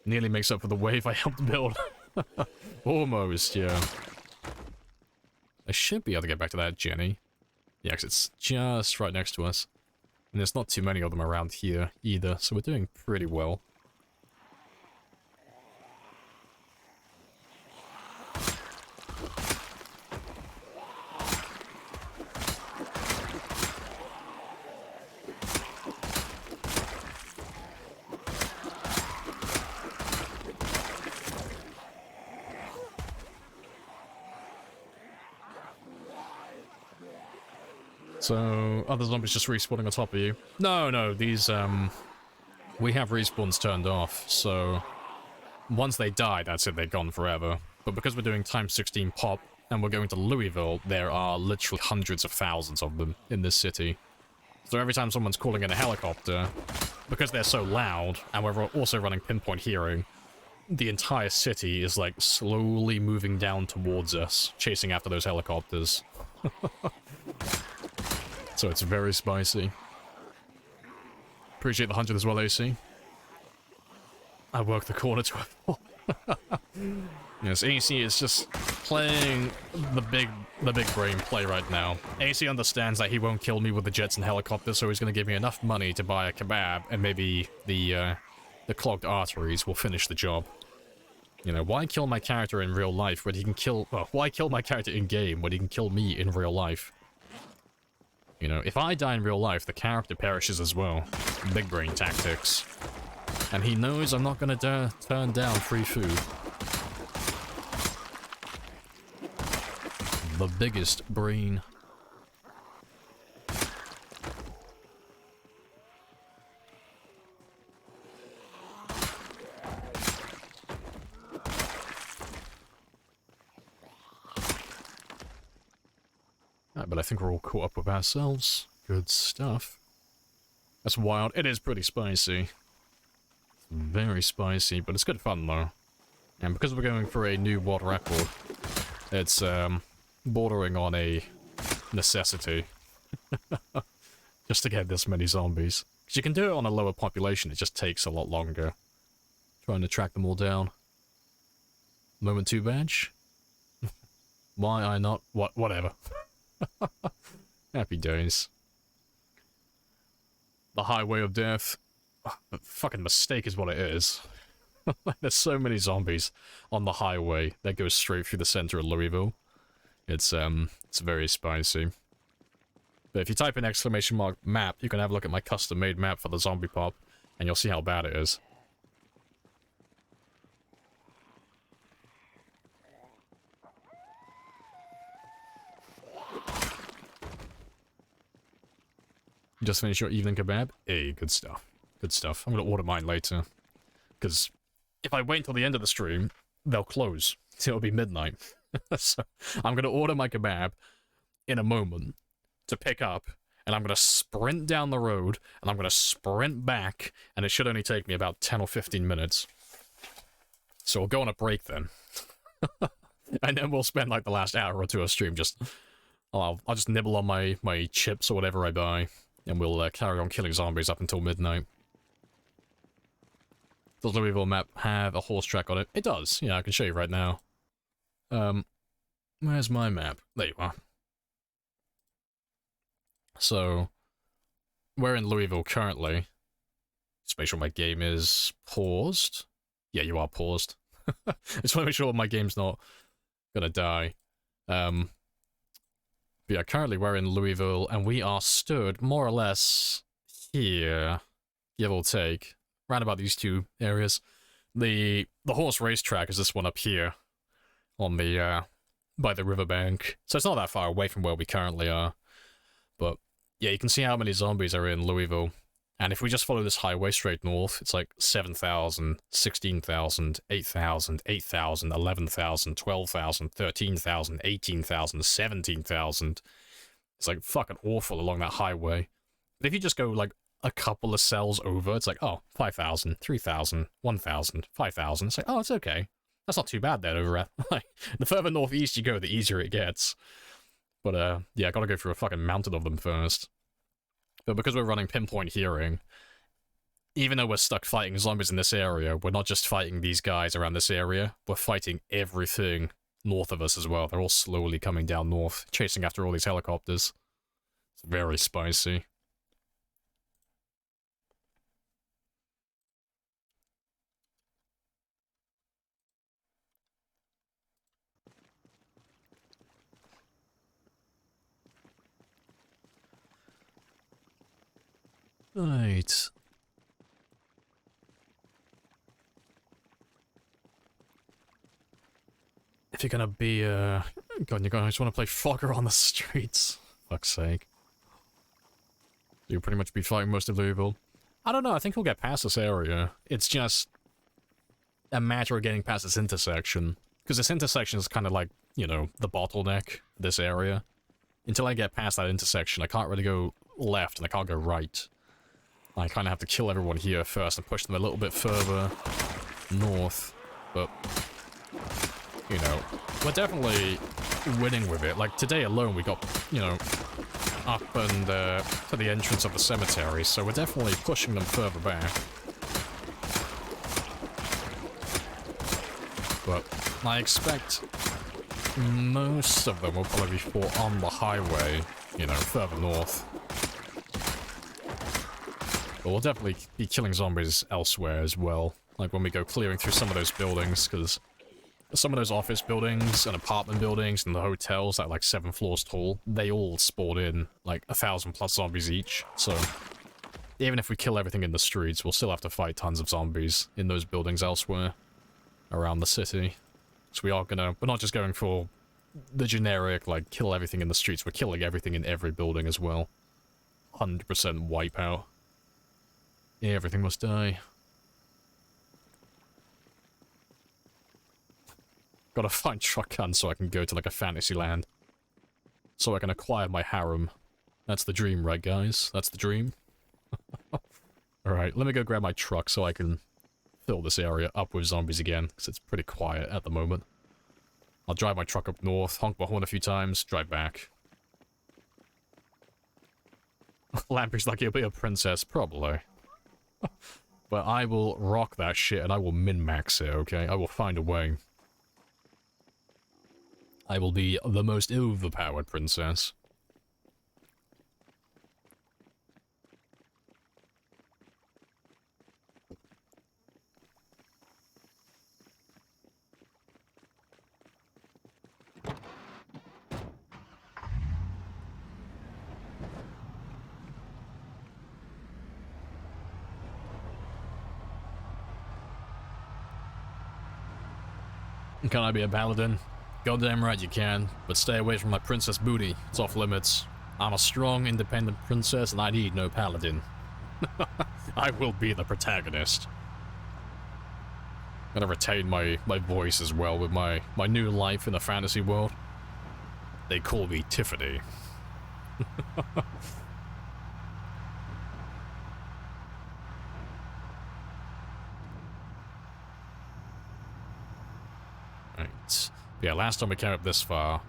Nearly makes up for the wave I helped build. Almost, yeah. I should be able to get back to that Jenny. Yeah, 'cause it's just right next to us. And there's not too many of them around here either, so we're doing pretty well. So, other zombies just respawning on top of you. No, these, we have respawns turned off, so once they die, that's it, they're gone forever. But because we're doing times 16 pop, and we're going to Louisville, there are literally hundreds of thousands of them in this city. So every time someone's calling in a helicopter, because they're so loud, and we're also running pinpoint hearing, the entire city is like slowly moving down towards us, chasing after those helicopters. So it's very spicy. Appreciate the 100 as well, AC. I work the corner to a Yes, AC is just playing the big brain play right now. AC understands that he won't kill me with the jets and helicopters, so he's going to give me enough money to buy a kebab, and maybe the clogged arteries will finish the job. You know, why kill my character in real life when he can kill... Well, why kill my character in-game when he can kill me in real life? You know, if I die in real life, the character perishes as well. Big brain tactics. And he knows I'm not going to turn down free food. The biggest brain. Right, but I think we're all caught up with ourselves. Good stuff. That's wild. It is pretty spicy. It's very spicy, but it's good fun though. And because we're going for a new world record, it's bordering on a necessity. Just to get this many zombies. Because you can do it on a lower population, it just takes a lot longer. Trying to track them all down. Moment 2 badge? Why I not? Whatever. Happy days. The highway of death. A fucking mistake is what it is. There's so many zombies on the highway that goes straight through the center of Louisville. It's very spicy. But if you type in ! map, you can have a look at my custom-made map for the zombie pop, and you'll see how bad it is. Just finish your evening kebab? Hey, good stuff. Good stuff. I'm gonna order mine later. Because if I wait until the end of the stream, they'll close. It'll be midnight. So I'm gonna order my kebab in a moment to pick up, and I'm gonna sprint down the road, and I'm gonna sprint back, and it should only take me about 10 or 15 minutes. So we'll go on a break then. And then we'll spend like the last hour or two of stream just... I'll just nibble on my chips or whatever I buy, and we'll carry on killing zombies up until midnight. Does Louisville map have a horse track on it? It does. Yeah, I can show you right now. Where's my map? There you are. So, we're in Louisville currently. Just make sure my game is paused. Yeah, you are paused. I just want to make sure my game's not gonna die. But yeah, currently we're in Louisville, and we are stood more or less here, give or take, round about these two areas. The horse racetrack is this one up here, on the by the riverbank, so it's not that far away from where we currently are. But yeah, you can see how many zombies are in Louisville. And if we just follow this highway straight north, it's like 7,000, 16,000, 8,000, 8,000, 11,000, 12,000, 13,000, 18,000, 17,000. It's like fucking awful along that highway. But if you just go like a couple of cells over, it's like, oh, 5,000, 3,000, 1,000, 5,000. It's like, oh, it's okay. That's not too bad then over at, like, the further northeast you go, the easier it gets. But, yeah, I gotta go through a fucking mountain of them first. But because we're running pinpoint hearing, even though we're stuck fighting zombies in this area, we're not just fighting these guys around this area, we're fighting everything north of us as well. They're all slowly coming down north, chasing after all these helicopters. It's very spicy. Right. If you're gonna be, God, you guys want to play Fogger on the streets. Fuck's sake. You'll pretty much be fighting most of Louisville. I don't know, I think we'll get past this area. It's just a matter of getting past this intersection. Because this intersection is kind of like, you know, the bottleneck, this area. Until I get past that intersection, I can't really go left and I can't go right. I kind of have to kill everyone here first and push them a little bit further north. but, you know, we're definitely winning with it. Like, today alone we got, you know, up and to the entrance of the cemetery, so we're definitely pushing them further back. But I expect most of them will probably be fought on the highway, you know, further north. But we'll definitely be killing zombies elsewhere as well. Like when we go clearing through some of those buildings, because some of those office buildings and apartment buildings and the hotels that are like 7 floors tall, they all spawn in like 1,000+ zombies each. So even if we kill everything in the streets, we'll still have to fight tons of zombies in those buildings elsewhere around the city. So we're not just going for the generic, like, kill everything in the streets, we're killing everything in every building as well. 100% wipeout. Everything must die. Gotta find truck hunt so I can go to, like, a fantasy land. So I can acquire my harem. That's the dream, right, guys? That's the dream? Alright, let me go grab my truck so I can fill this area up with zombies again, because it's pretty quiet at the moment. I'll drive my truck up north, honk my horn a few times, drive back. Lamprey's like, you'll be a princess, probably. But I will rock that shit and I will min-max it, okay? I will find a way. I will be the most overpowered princess. Can I be a paladin? Goddamn right you can, but stay away from my princess booty. It's off limits. I'm a strong, independent princess and I need no paladin. I will be the protagonist. I'm gonna retain my voice as well with my new life in the fantasy world. They call me Tiffany. Right. Yeah, last time we came up this far,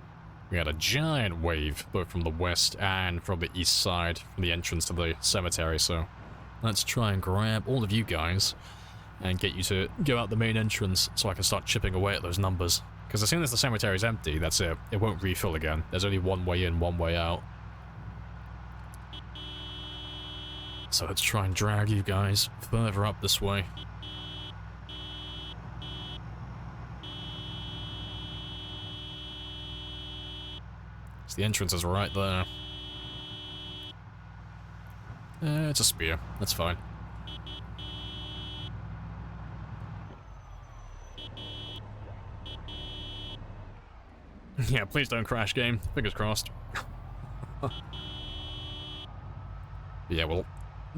we had a giant wave, both from the west and from the east side, from the entrance to the cemetery, so let's try and grab all of you guys and get you to go out the main entrance so I can start chipping away at those numbers. Because as soon as the cemetery is empty, that's it. It won't refill again. There's only one way in, one way out. So let's try and drag you guys further up this way. So the entrance is right there. It's a spear. That's fine. Yeah, please don't crash, game. Fingers crossed. Yeah, we'll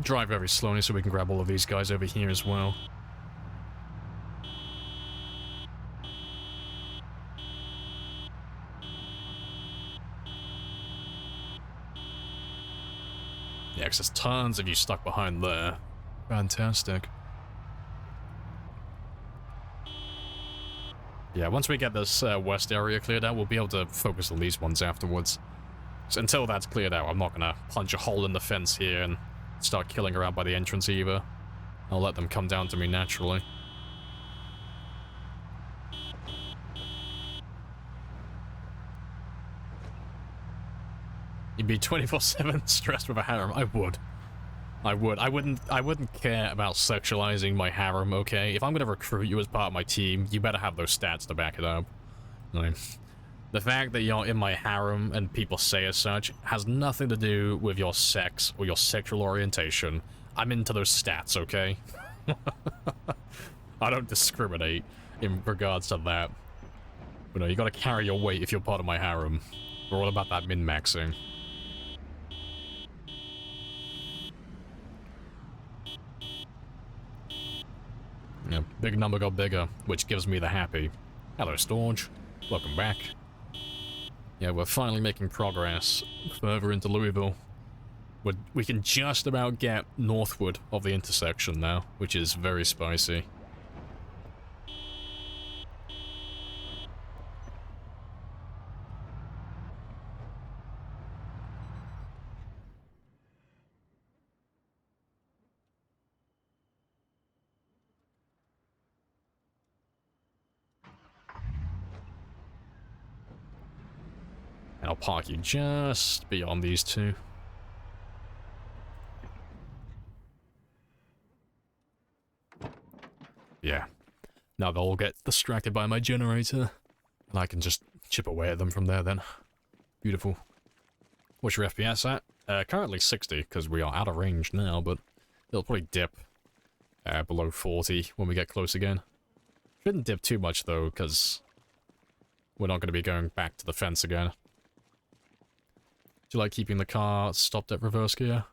drive very slowly so we can grab all of these guys over here as well. Yeah, because there's tons of you stuck behind there. Fantastic. Yeah, once we get this west area cleared out, we'll be able to focus on these ones afterwards. So until that's cleared out, I'm not gonna punch a hole in the fence here and start killing around by the entrance either. I'll let them come down to me naturally. You'd be 24/7 stressed with a harem. I would. I wouldn't care about sexualizing my harem, okay? If I'm gonna recruit you as part of my team, you better have those stats to back it up. Like, the fact that you're in my harem and people say as such has nothing to do with your sex or your sexual orientation. I'm into those stats, okay? I don't discriminate in regards to that. But no, you gotta carry your weight if you're part of my harem. We're all about that min-maxing. Yeah, big number got bigger, which gives me the happy. Hello, Storage. Welcome back. Yeah, we're finally making progress further into Louisville. We can just about get northward of the intersection now, which is very spicy. I'll park you just beyond these two. Yeah. Now they'll all get distracted by my generator. And I can just chip away at them from there then. Beautiful. What's your FPS at? Currently 60, because we are out of range now, but it'll probably dip below 40 when we get close again. Shouldn't dip too much though, because we're not going to be going back to the fence again. Do you like keeping the car stopped at reverse gear?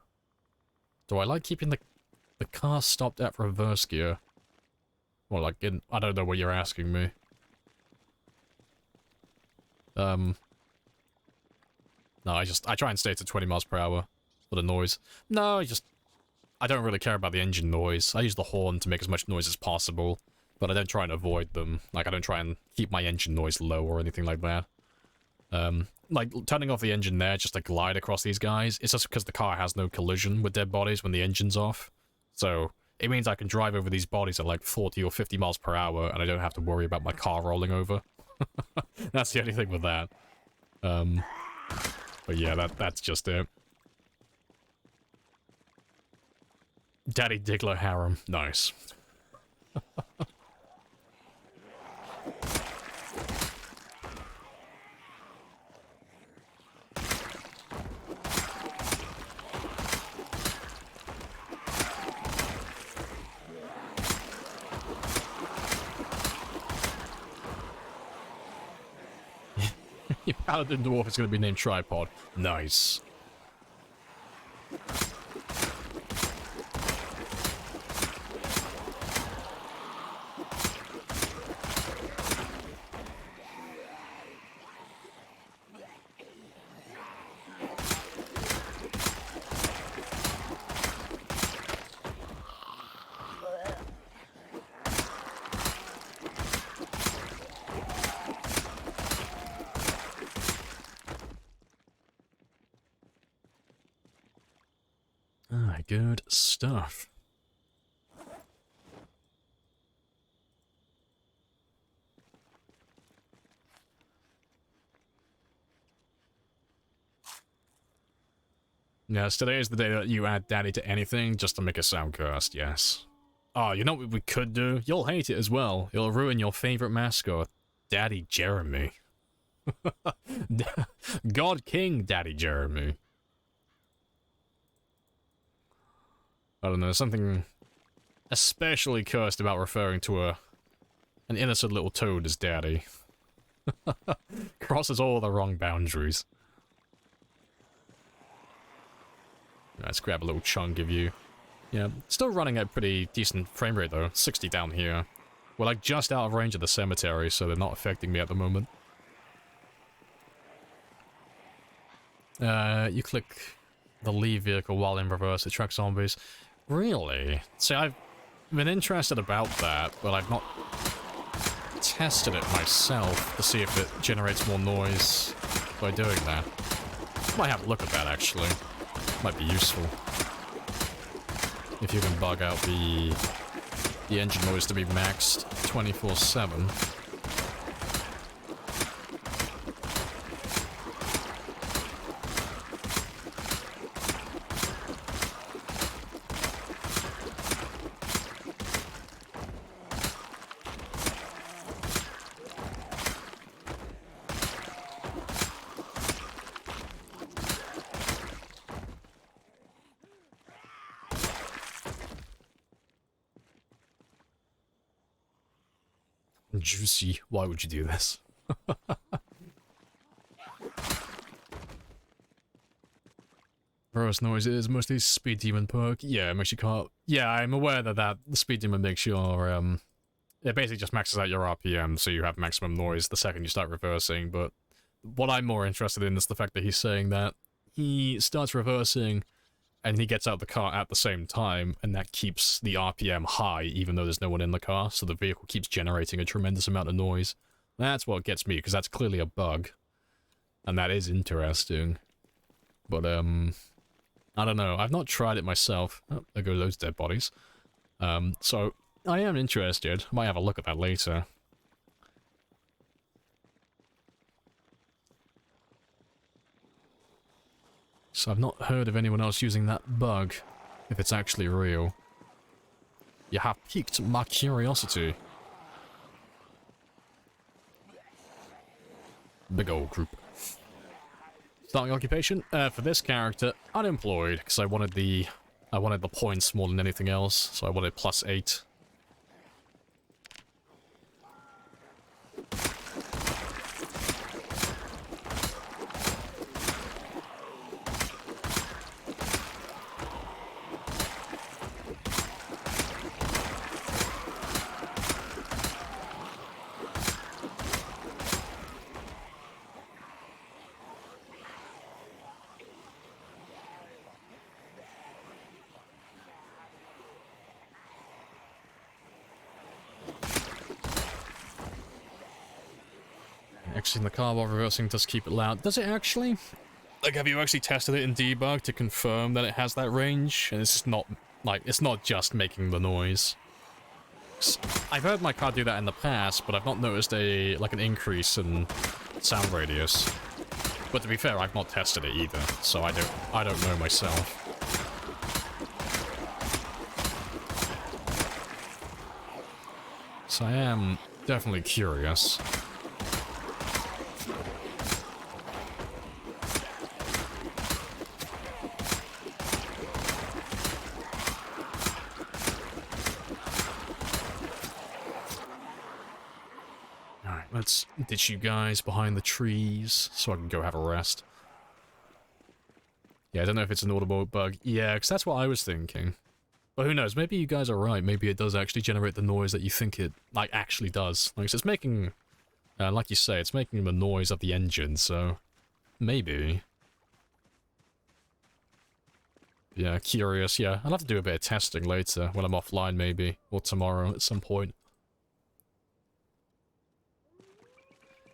Do I like keeping the car stopped at reverse gear? Well, like, I don't know what you're asking me. No, I try and stay to 20 miles per hour for the noise. No, I don't really care about the engine noise. I use the horn to make as much noise as possible, but I don't try and avoid them. Like, I don't try and keep my engine noise low or anything like that. Like, turning off the engine there just to glide across these guys, it's just because the car has no collision with dead bodies when the engine's off. So, it means I can drive over these bodies at like 40 or 50 miles per hour, and I don't have to worry about my car rolling over. That's the only thing with that. But yeah, that's just it. Daddy Diggler Harem. Nice. Your paladin dwarf is going to be named Tripod. Nice. Good stuff. Yes, today is the day that you add Daddy to anything just to make it sound cursed, yes. Oh, you know what we could do? You'll hate it as well. It'll ruin your favorite mascot, Daddy Jeremy. God King Daddy Jeremy. I don't know, something especially cursed about referring to an innocent little toad as daddy. Crosses all the wrong boundaries. Let's grab a little chunk of you. Yeah, still running at pretty decent frame rate though, 60 down here. We're like just out of range of the cemetery, so they're not affecting me at the moment. You click the leave vehicle while in reverse, it tracks zombies. Really? See, I've been interested about that, but I've not tested it myself to see if it generates more noise by doing that. Might have a look at that, actually. Might be useful. If you can bug out the engine noise to be maxed 24/7. Juicy. Why would you do this? Gross noise is mostly speed demon perk. Yeah, it makes you can't. Yeah, I'm aware that the speed demon makes your it basically just maxes out your RPM, so you have maximum noise the second you start reversing. But what I'm more interested in is the fact that he's saying that he starts reversing and he gets out the car at the same time, and that keeps the RPM high even though there's no one in the car, so the vehicle keeps generating a tremendous amount of noise. That's what gets me, because that's clearly a bug. And that is interesting. But, I don't know. I've not tried it myself. Oh, there go those dead bodies. So, I am interested. Might have a look at that later. So I've not heard of anyone else using that bug, if it's actually real. You have piqued my curiosity. Big old group. Starting occupation? For this character, unemployed, because I wanted the points more than anything else, so I wanted +8. Exiting the car while reversing does keep it loud. Does it actually? Like, have you actually tested it in debug to confirm that it has that range? And it's not, like, it's not just making the noise. I've heard my car do that in the past, but I've not noticed an increase in sound radius. But to be fair, I've not tested it either, so I don't know myself. So I am definitely curious. Let's ditch you guys behind the trees so I can go have a rest. Yeah, I don't know if it's an audible bug. Yeah, because that's what I was thinking. But who knows, maybe you guys are right. Maybe it does actually generate the noise that you think it, like, actually does. Like, so it's making, like you say, it's making the noise of the engine, so maybe. Yeah, curious, yeah. I'll have to do a bit of testing later when I'm offline, maybe. Or tomorrow at some point.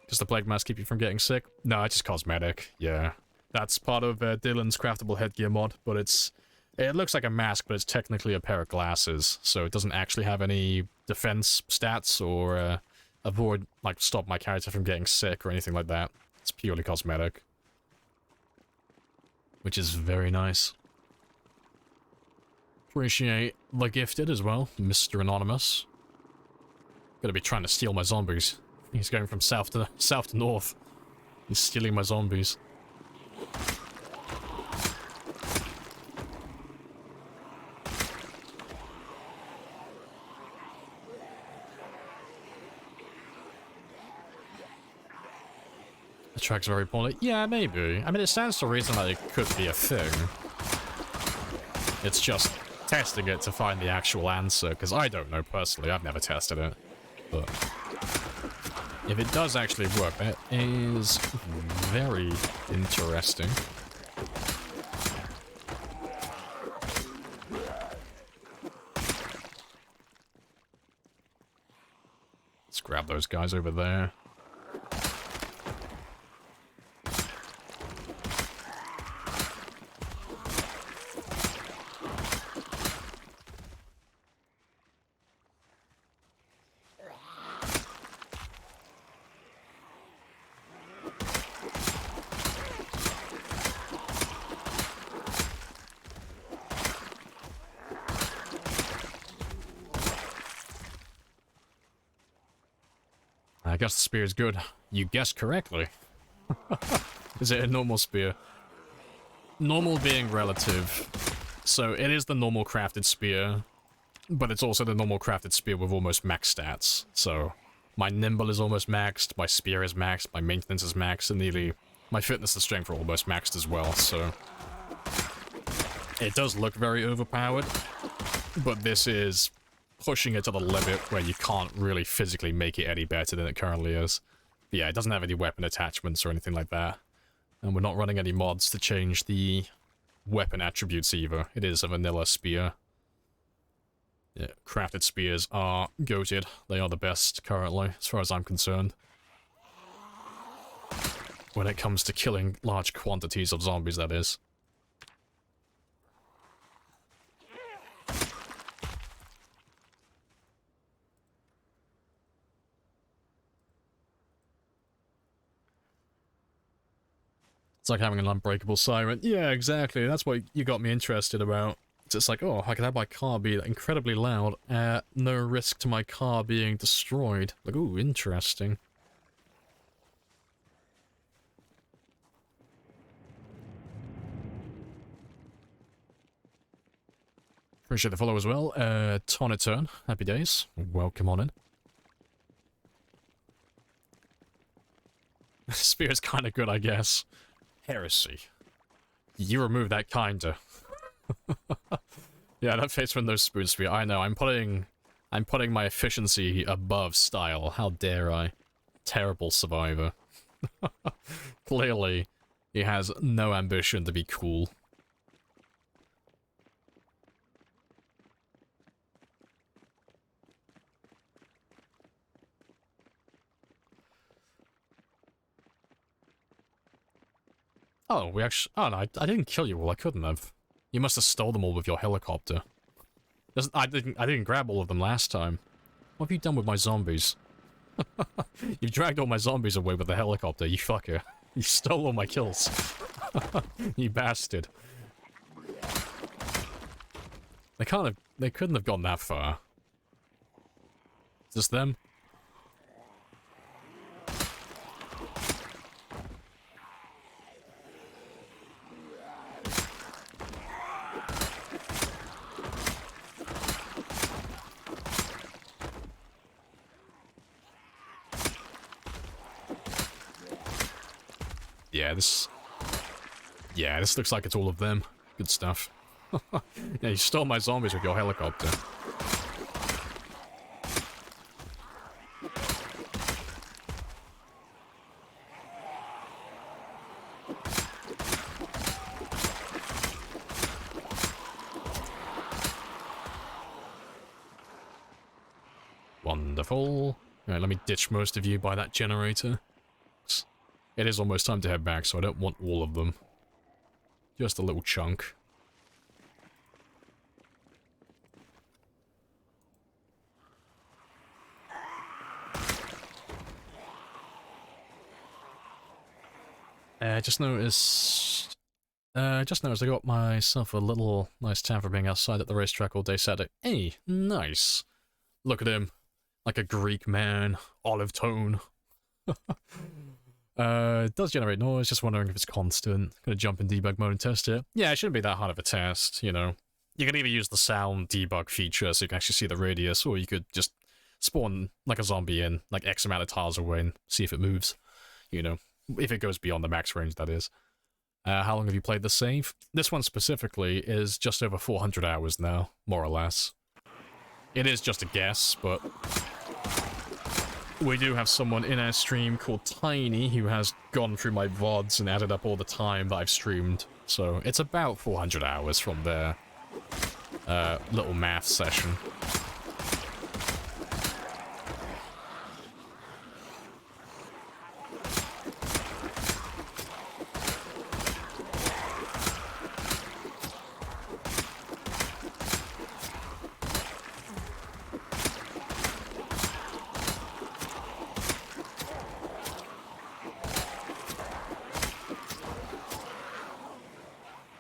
Does the plague mask keep you from getting sick? No, it's just cosmetic, yeah. That's part of Dylan's craftable headgear mod, but it looks like a mask, but it's technically a pair of glasses, so it doesn't actually have any defense stats or avoid, like, stop my character from getting sick or anything like that. It's purely cosmetic. Which is very nice. Appreciate the gifted as well, Mr. Anonymous. Gonna be trying to steal my zombies. He's going from south to north. He's stealing my zombies. The track's very poorly. Yeah, maybe. I mean, it stands to reason that it could be a thing. It's just testing it to find the actual answer, because I don't know personally. I've never tested it. But if it does actually work, that is very interesting. Let's grab those guys over there. I guess the spear is good. You guessed correctly. Is it a normal spear? Normal being relative. So it is the normal crafted spear, but it's also the normal crafted spear with almost max stats. So my nimble is almost maxed, my spear is maxed, my maintenance is maxed, and nearly my fitness and strength are almost maxed as well, so it does look very overpowered, but this is pushing it to the limit where you can't really physically make it any better than it currently is. But yeah, it doesn't have any weapon attachments or anything like that. And we're not running any mods to change the weapon attributes either. It is a vanilla spear. Yeah, crafted spears are goated. They are the best currently, as far as I'm concerned. When it comes to killing large quantities of zombies, that is. It's like having an unbreakable siren. Yeah, exactly. That's what you got me interested about. It's just like, oh, I could have my car be incredibly loud at no risk to my car being destroyed. Like, ooh, interesting. Appreciate the follow as well. Tonaturn, happy days. Welcome on in. Spear's kind of good, I guess. Heresy. You remove that kinda. Yeah, that face with no spoon spear. I know. I'm putting my efficiency above style. How dare I? Terrible survivor. Clearly, he has no ambition to be cool. Oh, we actually... Oh, no, I didn't kill you all. I couldn't have. You must have stole them all with your helicopter. I didn't grab all of them last time. What have you done with my zombies? You've dragged all my zombies away with the helicopter, you fucker. You stole all my kills. You bastard. They couldn't have gone that far. Is this them? Yeah, this looks like it's all of them. Good stuff. Yeah, you stole my zombies with your helicopter. Wonderful. Alright, let me ditch most of you by that generator. It is almost time to head back, so I don't want all of them. Just a little chunk. Just noticed I got myself a little nice tan for being outside at the racetrack all day Saturday. Hey, nice. Look at him. Like a Greek man. Olive tone. It does generate noise, just wondering if it's constant. Gonna jump in debug mode and test it. Yeah, it shouldn't be that hard of a test, you know. You can either use the sound debug feature so you can actually see the radius, or you could just spawn like a zombie in like X amount of tiles away and see if it moves. You know, if it goes beyond the max range, that is. How long have you played the save? This one specifically is just over 400 hours now, more or less. It is just a guess, but we do have someone in our stream called Tiny who has gone through my VODs and added up all the time that I've streamed. So it's about 400 hours from their little math session.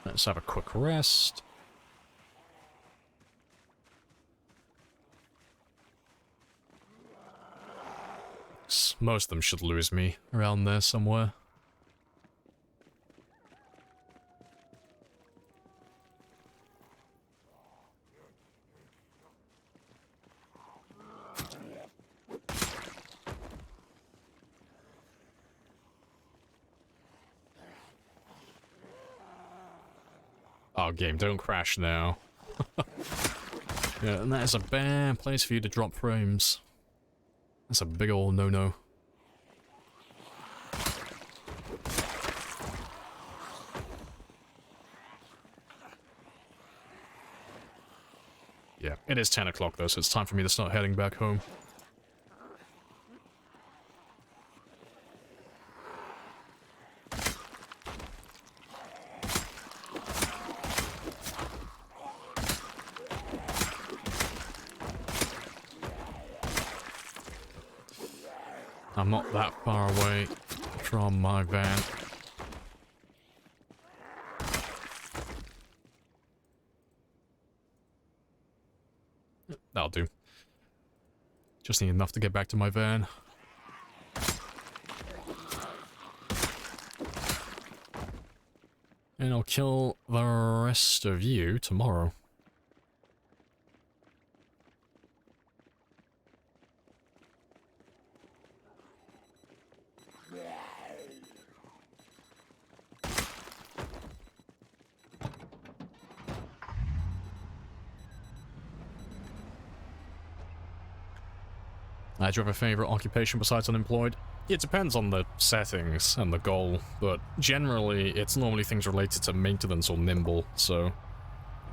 Let's have a quick rest. Most of them should lose me around there somewhere. Oh, game, don't crash now. Yeah, and that is a bad place for you to drop frames. That's a big ol' no-no. Yeah, it is 10 o'clock though, so it's time for me to start heading back home. I'm not that far away from my van. That'll do. Just need enough to get back to my van. And I'll kill the rest of you tomorrow. Do you have a favorite occupation besides unemployed? It depends on the settings and the goal, but generally it's normally things related to maintenance or nimble, so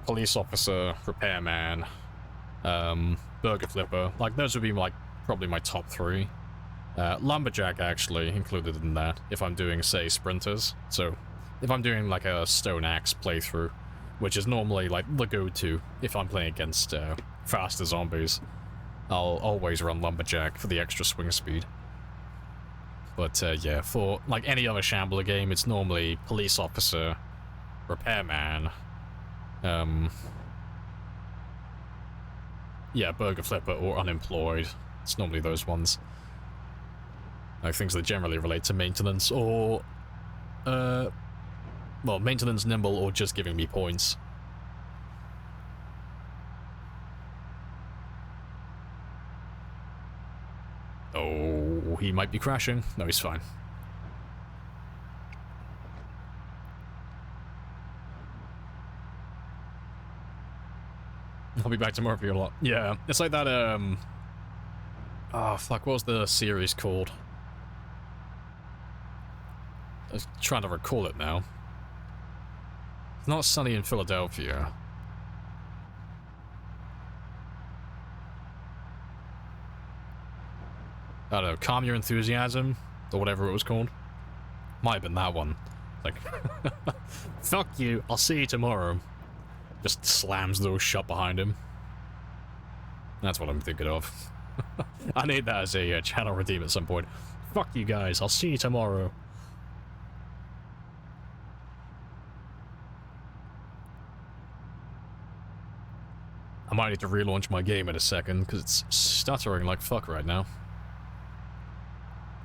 police officer, repairman, burger flipper, like those would be like probably my top 3. Lumberjack actually included in that if I'm doing, say, sprinters. So if I'm doing like a stone axe playthrough, which is normally like the go-to if I'm playing against faster zombies, I'll always run Lumberjack for the extra swing speed. But yeah, for like any other Shambler game, it's normally Police Officer, Repairman, yeah, Burger Flipper or Unemployed. It's normally those ones. Like things that generally relate to maintenance or, well, maintenance, nimble, or just giving me points. Oh, he might be crashing. No, he's fine. I'll be back tomorrow for you a lot. Yeah, it's like that, oh, fuck, what was the series called? I was trying to recall it now. It's not Sunny in Philadelphia. I don't know, Calm Your Enthusiasm, or whatever it was called. Might have been that one. Like, fuck you, I'll see you tomorrow. Just slams the door shut behind him. That's what I'm thinking of. I need that as a channel redeem at some point. Fuck you guys, I'll see you tomorrow. I might need to relaunch my game in a second, because it's stuttering like fuck right now.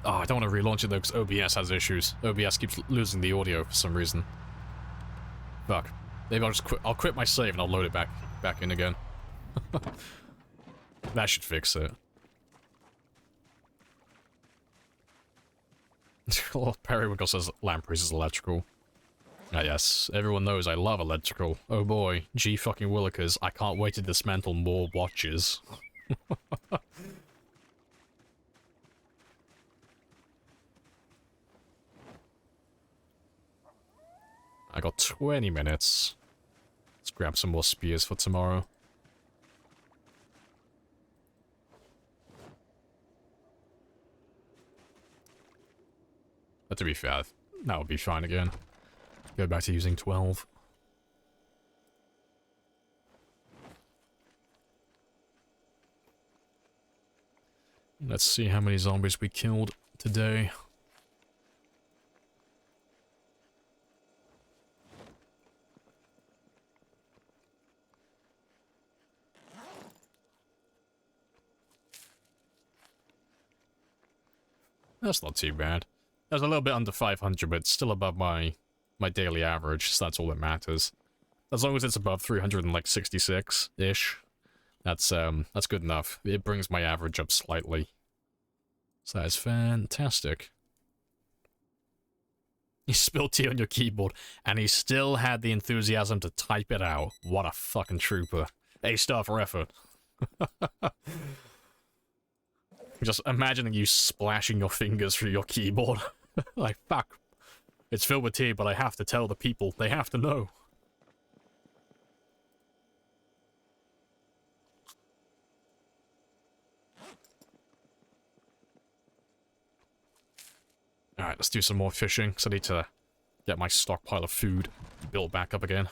Oh, I don't want to relaunch it though, because OBS has issues. OBS keeps losing the audio for some reason. Fuck. Maybe I'll just quit. I'll quit my save and I'll load it back in again. That should fix it. Periwinkle says Lamprey's is electrical. Ah yes, everyone knows I love electrical. Oh boy, gee fucking willikers, I can't wait to dismantle more watches. I got 20 minutes. Let's grab some more spears for tomorrow. But to be fair, that would be fine again. Go back to using 12. Let's see how many zombies we killed today. That's not too bad. That's a little bit under 500, but still above my daily average, so that's all that matters. As long as it's above 366-ish, that's good enough. It brings my average up slightly. So that is fantastic. You spilled tea on your keyboard, and he still had the enthusiasm to type it out. What a fucking trooper. A-star for effort. Just imagining you splashing your fingers through your keyboard. Like, fuck. It's filled with tea, but I have to tell the people. They have to know. Alright, let's do some more fishing, because I need to get my stockpile of food built back up again.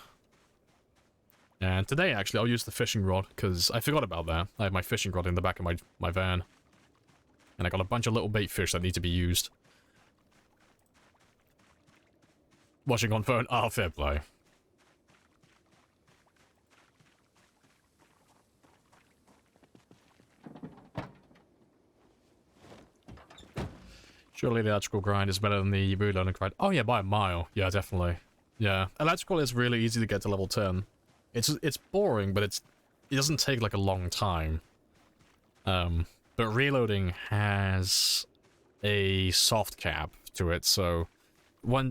And today, actually, I'll use the fishing rod, because I forgot about that. I have my fishing rod in the back of my van. And I got a bunch of little bait fish that need to be used. Watching on phone? Ah, fair play. Surely the electrical grind is better than the reloading grind. Oh yeah, by a mile. Yeah, definitely. Yeah, electrical is really easy to get to level 10. It's boring, but it doesn't take like a long time. But reloading has a soft cap to it, so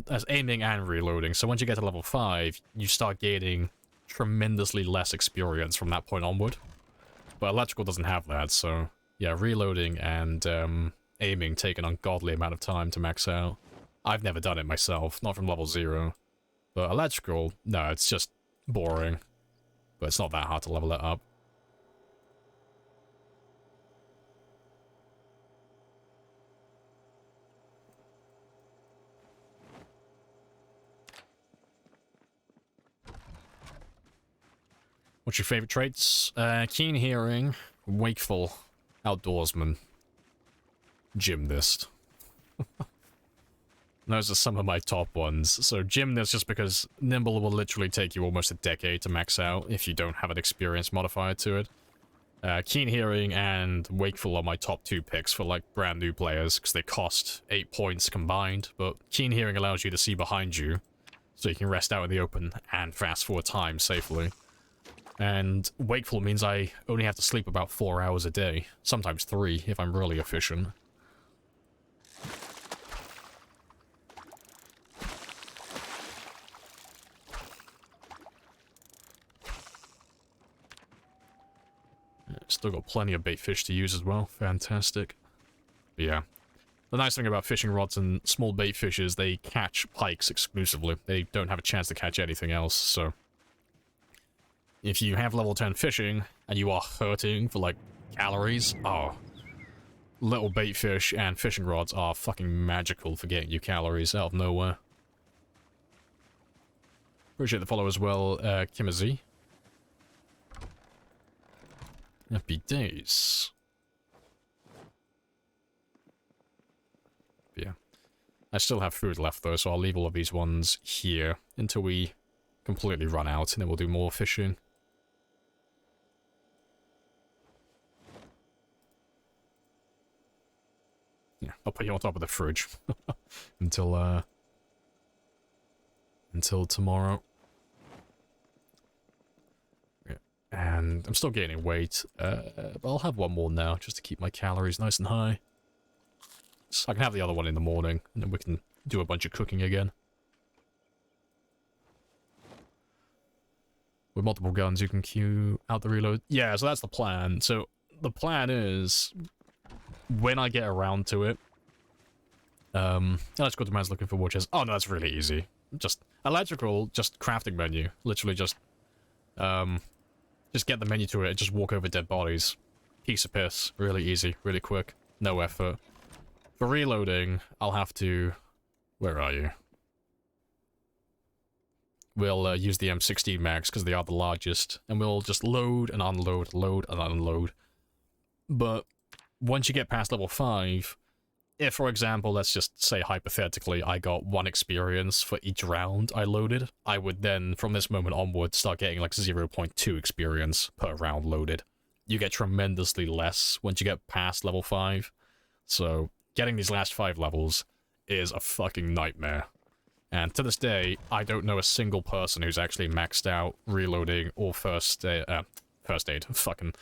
as aiming and reloading. So once you get to level 5, you start gaining tremendously less experience from that point onward. But electrical doesn't have that, so yeah, reloading and aiming take an ungodly amount of time to max out. I've never done it myself, not from level 0. But electrical, no, it's just boring. But it's not that hard to level it up. What's your favorite traits? Keen hearing, wakeful, outdoorsman, gymnast. Those are some of my top ones. So gymnast, just because nimble will literally take you almost a decade to max out if you don't have an experience modifier to it. Keen hearing and wakeful are my top 2 picks for like brand new players because they cost 8 points combined. But keen hearing allows you to see behind you, so you can rest out in the open and fast forward time safely. And wakeful means I only have to sleep about 4 hours a day, sometimes 3 if I'm really efficient. Still got plenty of bait fish to use as well. Fantastic. But yeah. The nice thing about fishing rods and small bait fish is they catch pikes exclusively. They don't have a chance to catch anything else, so if you have level 10 fishing and you are hurting for like calories, oh, little bait fish and fishing rods are fucking magical for getting you calories out of nowhere. Appreciate the follow as well, Kimazi. Happy days. But yeah. I still have food left though, so I'll leave all of these ones here until we completely run out, and then we'll do more fishing. Yeah, I'll put you on top of the fridge until tomorrow. Yeah. And I'm still gaining weight, but I'll have one more now just to keep my calories nice and high. So I can have the other one in the morning, and then we can do a bunch of cooking again. With multiple guns, you can queue out the reload. Yeah, so that's the plan. So the plan is, when I get around to it, electrical demand's looking for watches. Oh no, that's really easy. Just electrical, just crafting menu. Literally just get the menu to it and just walk over dead bodies. Piece of piss. Really easy, really quick. No effort. For reloading, I'll have to... Where are you? We'll use the M16 mags because they are the largest. And we'll just load and unload, load and unload. But once you get past level 5, if, for example, let's just say hypothetically, I got 1 experience for each round I loaded, I would then, from this moment onward, start getting like 0.2 experience per round loaded. You get tremendously less once you get past level 5. So getting these last 5 levels is a fucking nightmare. And to this day, I don't know a single person who's actually maxed out reloading or first aid, fucking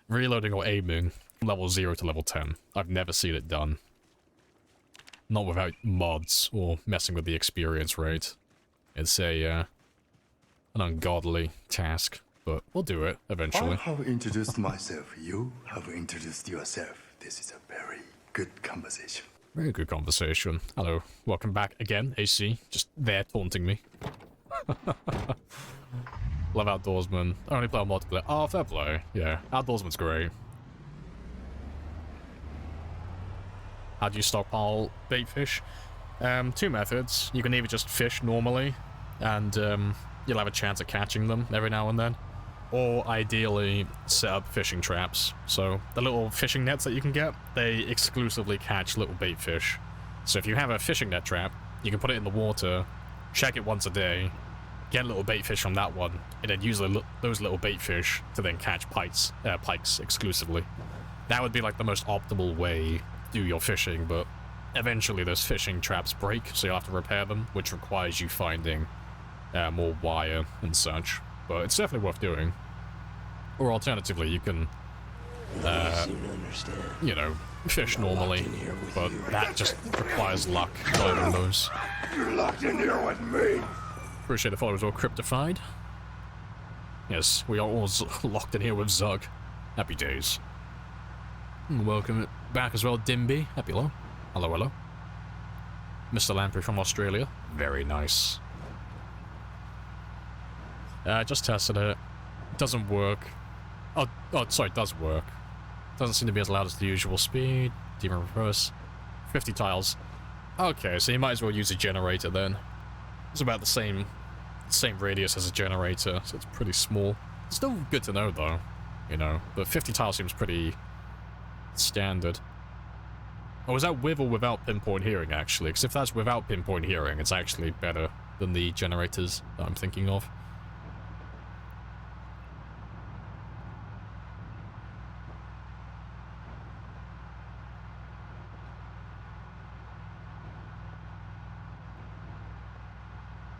reloading or aiming level 0 to level 10. I've never seen it done. Not without mods or messing with the experience rate. It's an ungodly task, but we'll do it eventually. I have introduced myself. You have introduced yourself. This is a very good conversation. Very good conversation. Hello. Welcome back again, AC. Just there taunting me. Love Outdoorsman. I only play on multiplayer. Oh, fair play. Yeah, Outdoorsman's great. How do you stockpile bait fish? 2 methods. You can either just fish normally, and you'll have a chance at catching them every now and then. Or ideally, set up fishing traps. So the little fishing nets that you can get, they exclusively catch little bait fish. So if you have a fishing net trap, you can put it in the water, check it once a day, get little bait fish from that one, and then use those little bait fish to then catch pikes exclusively. That would be like the most optimal way to do your fishing, but eventually those fishing traps break, so you'll have to repair them, which requires you finding more wire and such. But it's definitely worth doing. Or alternatively, you can, you know, fish normally, but that just requires luck loading those. You're locked in here with me. Appreciate the followers all cryptified. Yes, we are all locked in here with Zug. Happy days. Welcome back as well, Dimby. Happy hello. Hello, hello. Mr. Lamprey from Australia. Very nice. Just tested it. Doesn't work. Oh, sorry, it does work. Doesn't seem to be as loud as the usual speed. Demon reverse. 50 tiles. Okay, so you might as well use a generator then. It's about the same radius as a generator, so it's pretty small. It's still good to know though, you know, but 50 tiles seems pretty standard. Oh, is that with or without pinpoint hearing actually? Because if that's without pinpoint hearing, it's actually better than the generators that I'm thinking of.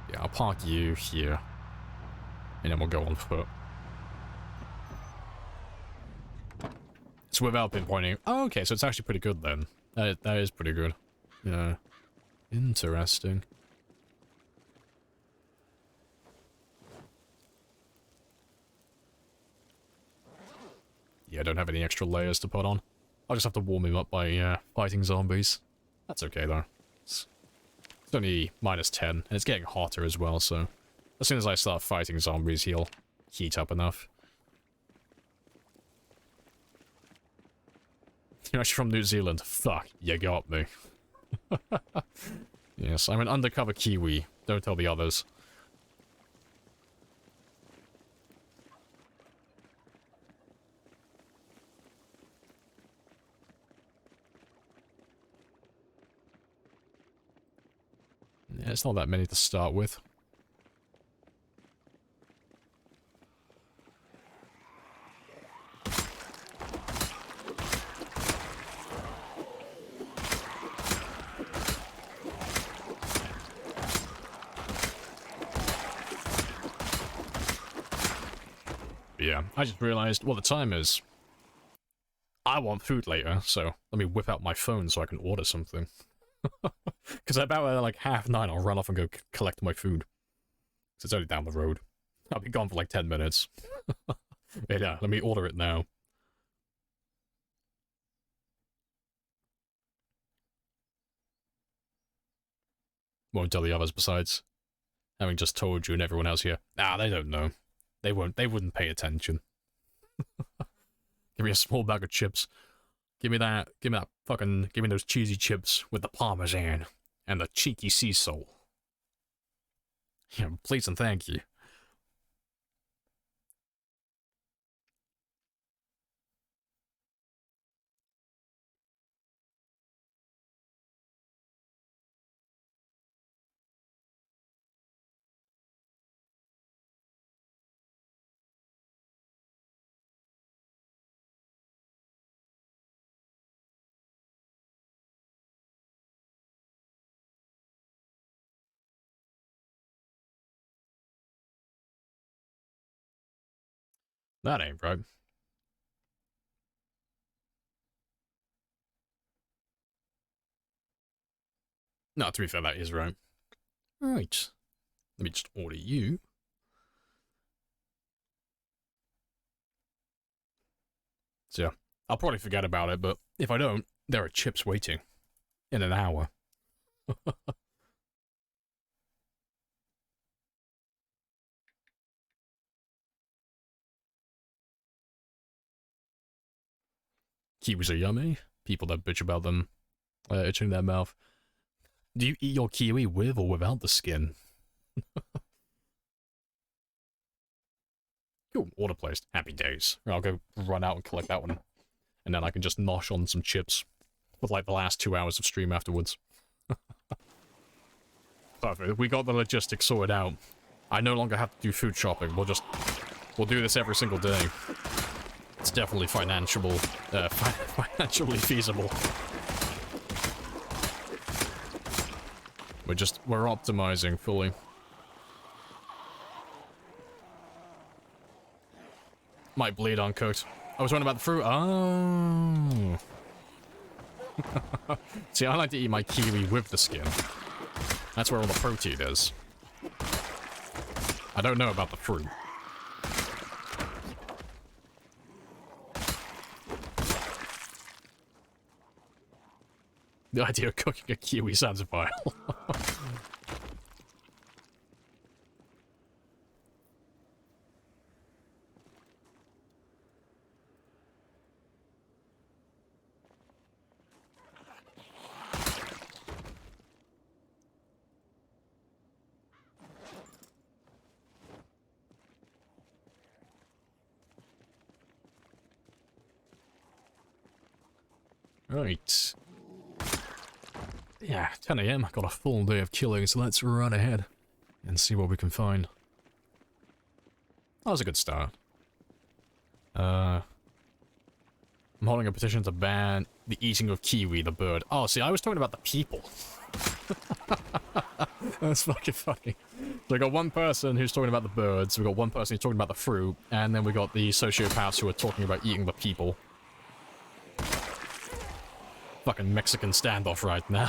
Yeah, I'll park you here. And then we'll go on foot. It's without pinpointing. Oh, okay, so it's actually pretty good then. That is pretty good. Yeah. Interesting. Yeah, I don't have any extra layers to put on. I'll just have to warm him up by fighting zombies. That's okay though. It's only -10, and it's getting hotter as well, so as soon as I start fighting zombies, he'll heat up enough. You're actually from New Zealand. Fuck, you got me. Yes, I'm an undercover Kiwi. Don't tell the others. Yeah, it's not that many to start with. Yeah, I just realized what the time is. I want food later, so let me whip out my phone so I can order something. Because about like 9:30 I'll run off and go collect my food. Because it's only down the road. I'll be gone for like 10 minutes. Yeah, let me order it now. Won't tell the others besides. Having just told you and everyone else here. Ah, they don't know. They wouldn't pay attention. Give me a small bag of chips. Give me those cheesy chips with the parmesan and the cheeky sea salt. Yeah, please and thank you. That ain't right. No, to be fair, that is right. Right. Let me just order you. So yeah, I'll probably forget about it, but if I don't, there are chips waiting. In an hour. Kiwis are yummy. People that bitch about them itching their mouth. Do you eat your kiwi with or without the skin? Cool, order placed. Happy days. I'll go run out and collect that one. And then I can just nosh on some chips with like the last 2 hours of stream afterwards. Perfect. We got the logistics sorted out. I no longer have to do food shopping. We'll do this every single day. It's definitely financially feasible. We're optimizing fully. Might bleed uncooked. I was wondering about the fruit. Oh. See, I like to eat my kiwi with the skin. That's where all the protein is. I don't know about the fruit. The idea of cooking a kiwi sounds vile. Right. Yeah, 10 AM. Got a full day of killing, so let's run ahead and see what we can find. That was a good start. I'm holding a petition to ban the eating of kiwi, the bird. Oh, see, I was talking about the people. That's fucking funny. So we got one person who's talking about the birds, we got one person who's talking about the fruit, and then we got the sociopaths who are talking about eating the people. Fucking Mexican standoff right now.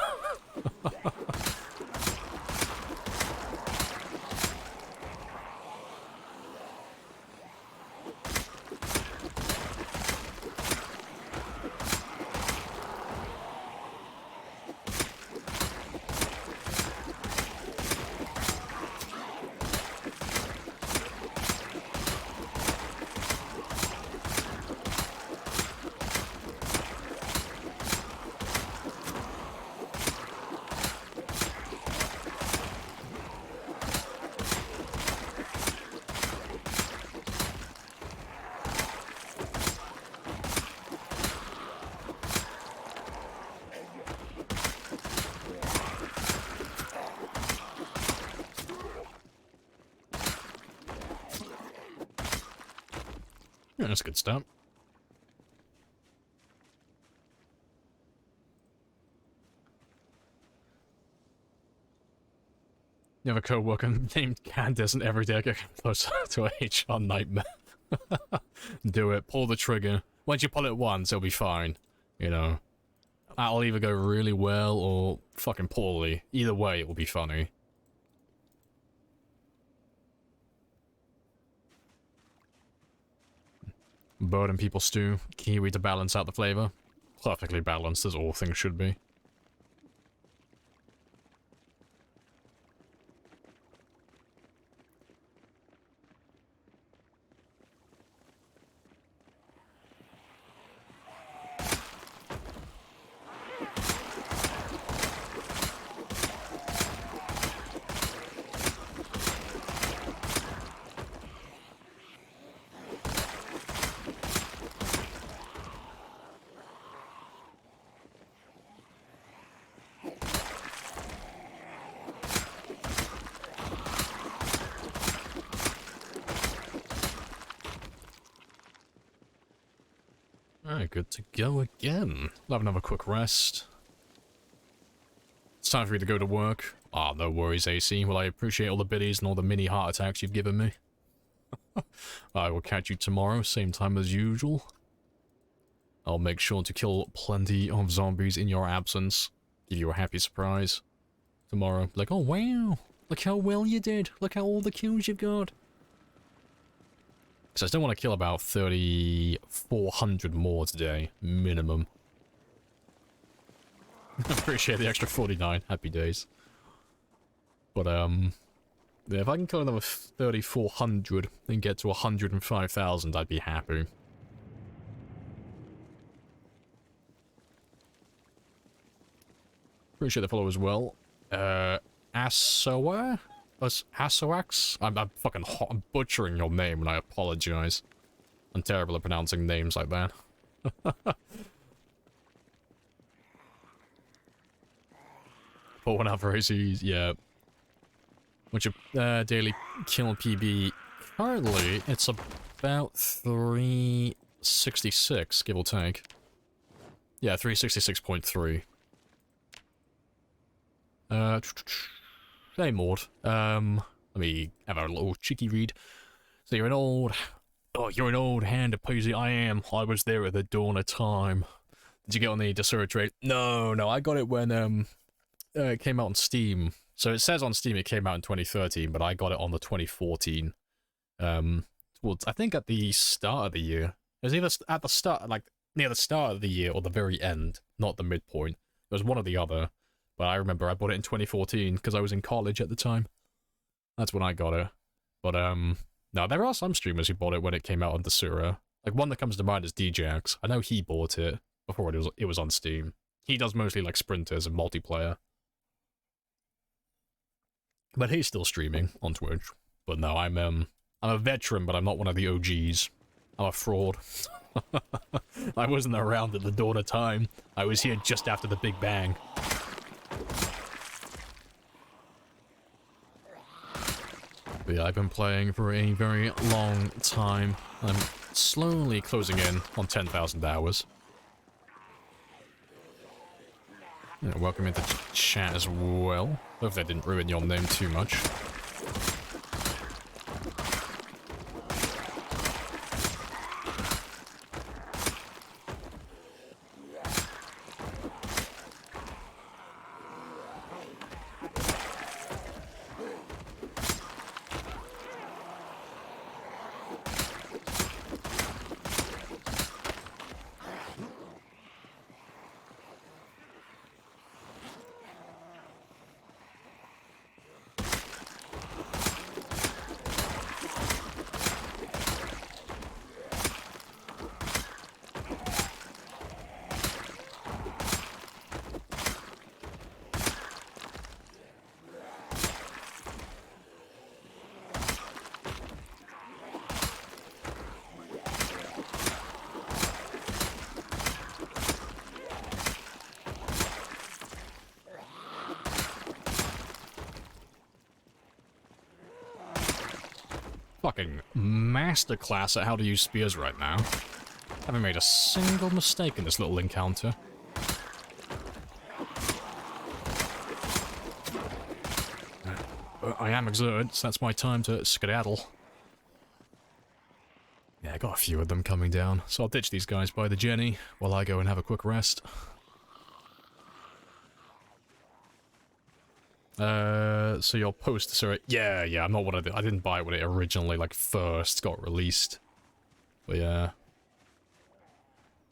Yeah, that's a good start. You have a co-worker named Candace, and every day I get closer to a HR nightmare. Do it. Pull the trigger. Once you pull it once, it'll be fine. You know. That'll either go really well or fucking poorly. Either way, it will be funny. Bird and people stew. Kiwi to balance out the flavor. Perfectly balanced, as all things should be. Alright, good to go again. I'll have another quick rest. It's time for you to go to work. Ah, no worries, AC. Well, I appreciate all the biddies and all the mini heart attacks you've given me. I will catch you tomorrow, same time as usual. I'll make sure to kill plenty of zombies in your absence. Give you a happy surprise. Tomorrow. Like, oh wow, look how well you did. Look how all the kills you've got. Because I still want to kill about 3,400 more today, minimum. Appreciate the extra 49, happy days. But, yeah, if I can kill another 3,400 and get to 105,000, I'd be happy. Appreciate the follow as well. Asoa? Asoax? I'm fucking I'm butchering your name and I apologize. I'm terrible at pronouncing names like that. But one other ACs, yeah. What's your daily kill PB? Currently, it's about 366, give or take. Yeah, 366.3. Hey, Maud. Let me have a little cheeky read. So you're an old... Oh, you're an old hand of PZ. I am. I was there at the dawn of time. Did you get on the Desura trade? No, I got it when, it came out on Steam. So it says on Steam it came out in 2013, but I got it on the 2014. Towards, I think at the start of the year. It was either at the start, like, near the start of the year or the very end, not the midpoint. It was one or the other. But I remember I bought it in 2014 because I was in college at the time. That's when I got it. But, no, there are some streamers who bought it when it came out on Desura. Like, one that comes to mind is DJax. I know he bought it before it was on Steam. He does mostly, like, sprinters and multiplayer. But he's still streaming on Twitch. But no, I'm a veteran, but I'm not one of the OGs. I'm a fraud. I wasn't around at the dawn of time. I was here just after the Big Bang. But yeah, I've been playing for a very long time. I'm slowly closing in on 10,000 hours. Yeah, welcome into chat as well. Hope that didn't ruin your name too much. Fucking masterclass at how to use spears right now. Haven't made a single mistake in this little encounter. But I am exerted, so that's my time to skedaddle. Yeah, I got a few of them coming down, so I'll ditch these guys by the Jenny while I go and have a quick rest. So your post, sorry. Yeah, I'm not one of the, I didn't buy it when it originally, like, first got released. But yeah.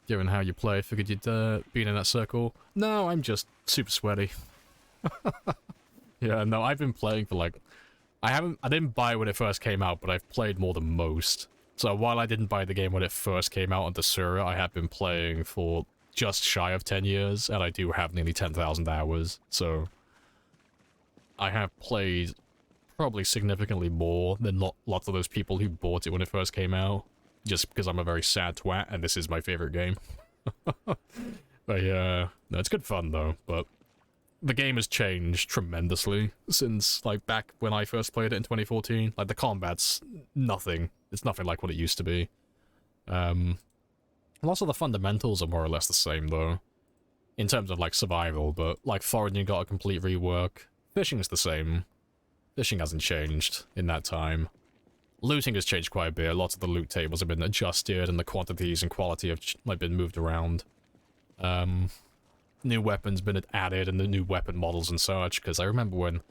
Given how you play, figured you'd, been in that circle. No, I'm just super sweaty. Yeah, no, I've been playing for, like, I didn't buy it when it first came out, but I've played more than most. So while I didn't buy the game when it first came out on Desura, I have been playing for just shy of 10 years, and I do have nearly 10,000 hours, so... I have played probably significantly more than lots of those people who bought it when it first came out, just because I'm a very sad twat, and this is my favorite game. But yeah, no, it's good fun though, but the game has changed tremendously since, like, back when I first played it in 2014. Like, the combat's nothing. It's nothing like what it used to be. Lots of the fundamentals are more or less the same though, in terms of, like, survival, but, like, foraging got a complete rework. Fishing is the same. Fishing hasn't changed in that time. Looting has changed quite a bit. Lots of the loot tables have been adjusted, and the quantities and quality have, like, been moved around. New weapons been added, and the new weapon models and such, because I remember when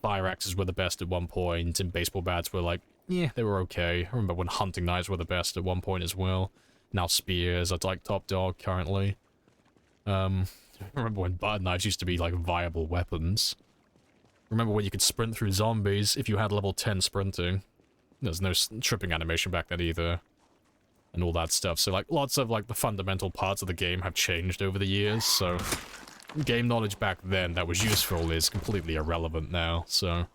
fire axes were the best at one point, and baseball bats were like, yeah, they were okay. I remember when hunting knives were the best at one point as well. Now spears are, like, top dog currently. I remember when butter knives used to be, like, viable weapons. Remember when you could sprint through zombies if you had level 10 sprinting. There's no tripping animation back then either. And all that stuff. So, like, lots of, like, the fundamental parts of the game have changed over the years, so... game knowledge back then that was useful is completely irrelevant now, so...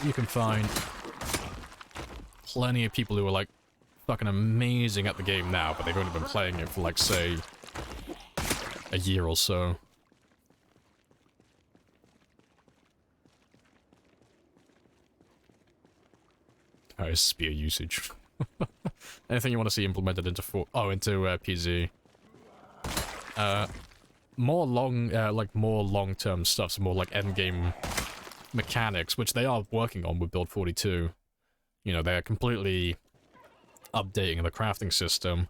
You can find plenty of people who are, like, fucking amazing at the game now, but they've only been playing it for, like, say... a year or so. Oh, spear usage. Anything you want to see implemented into PZ? more long-term stuff, so more like endgame mechanics, which they are working on with Build 42. You know, they're completely updating the crafting system,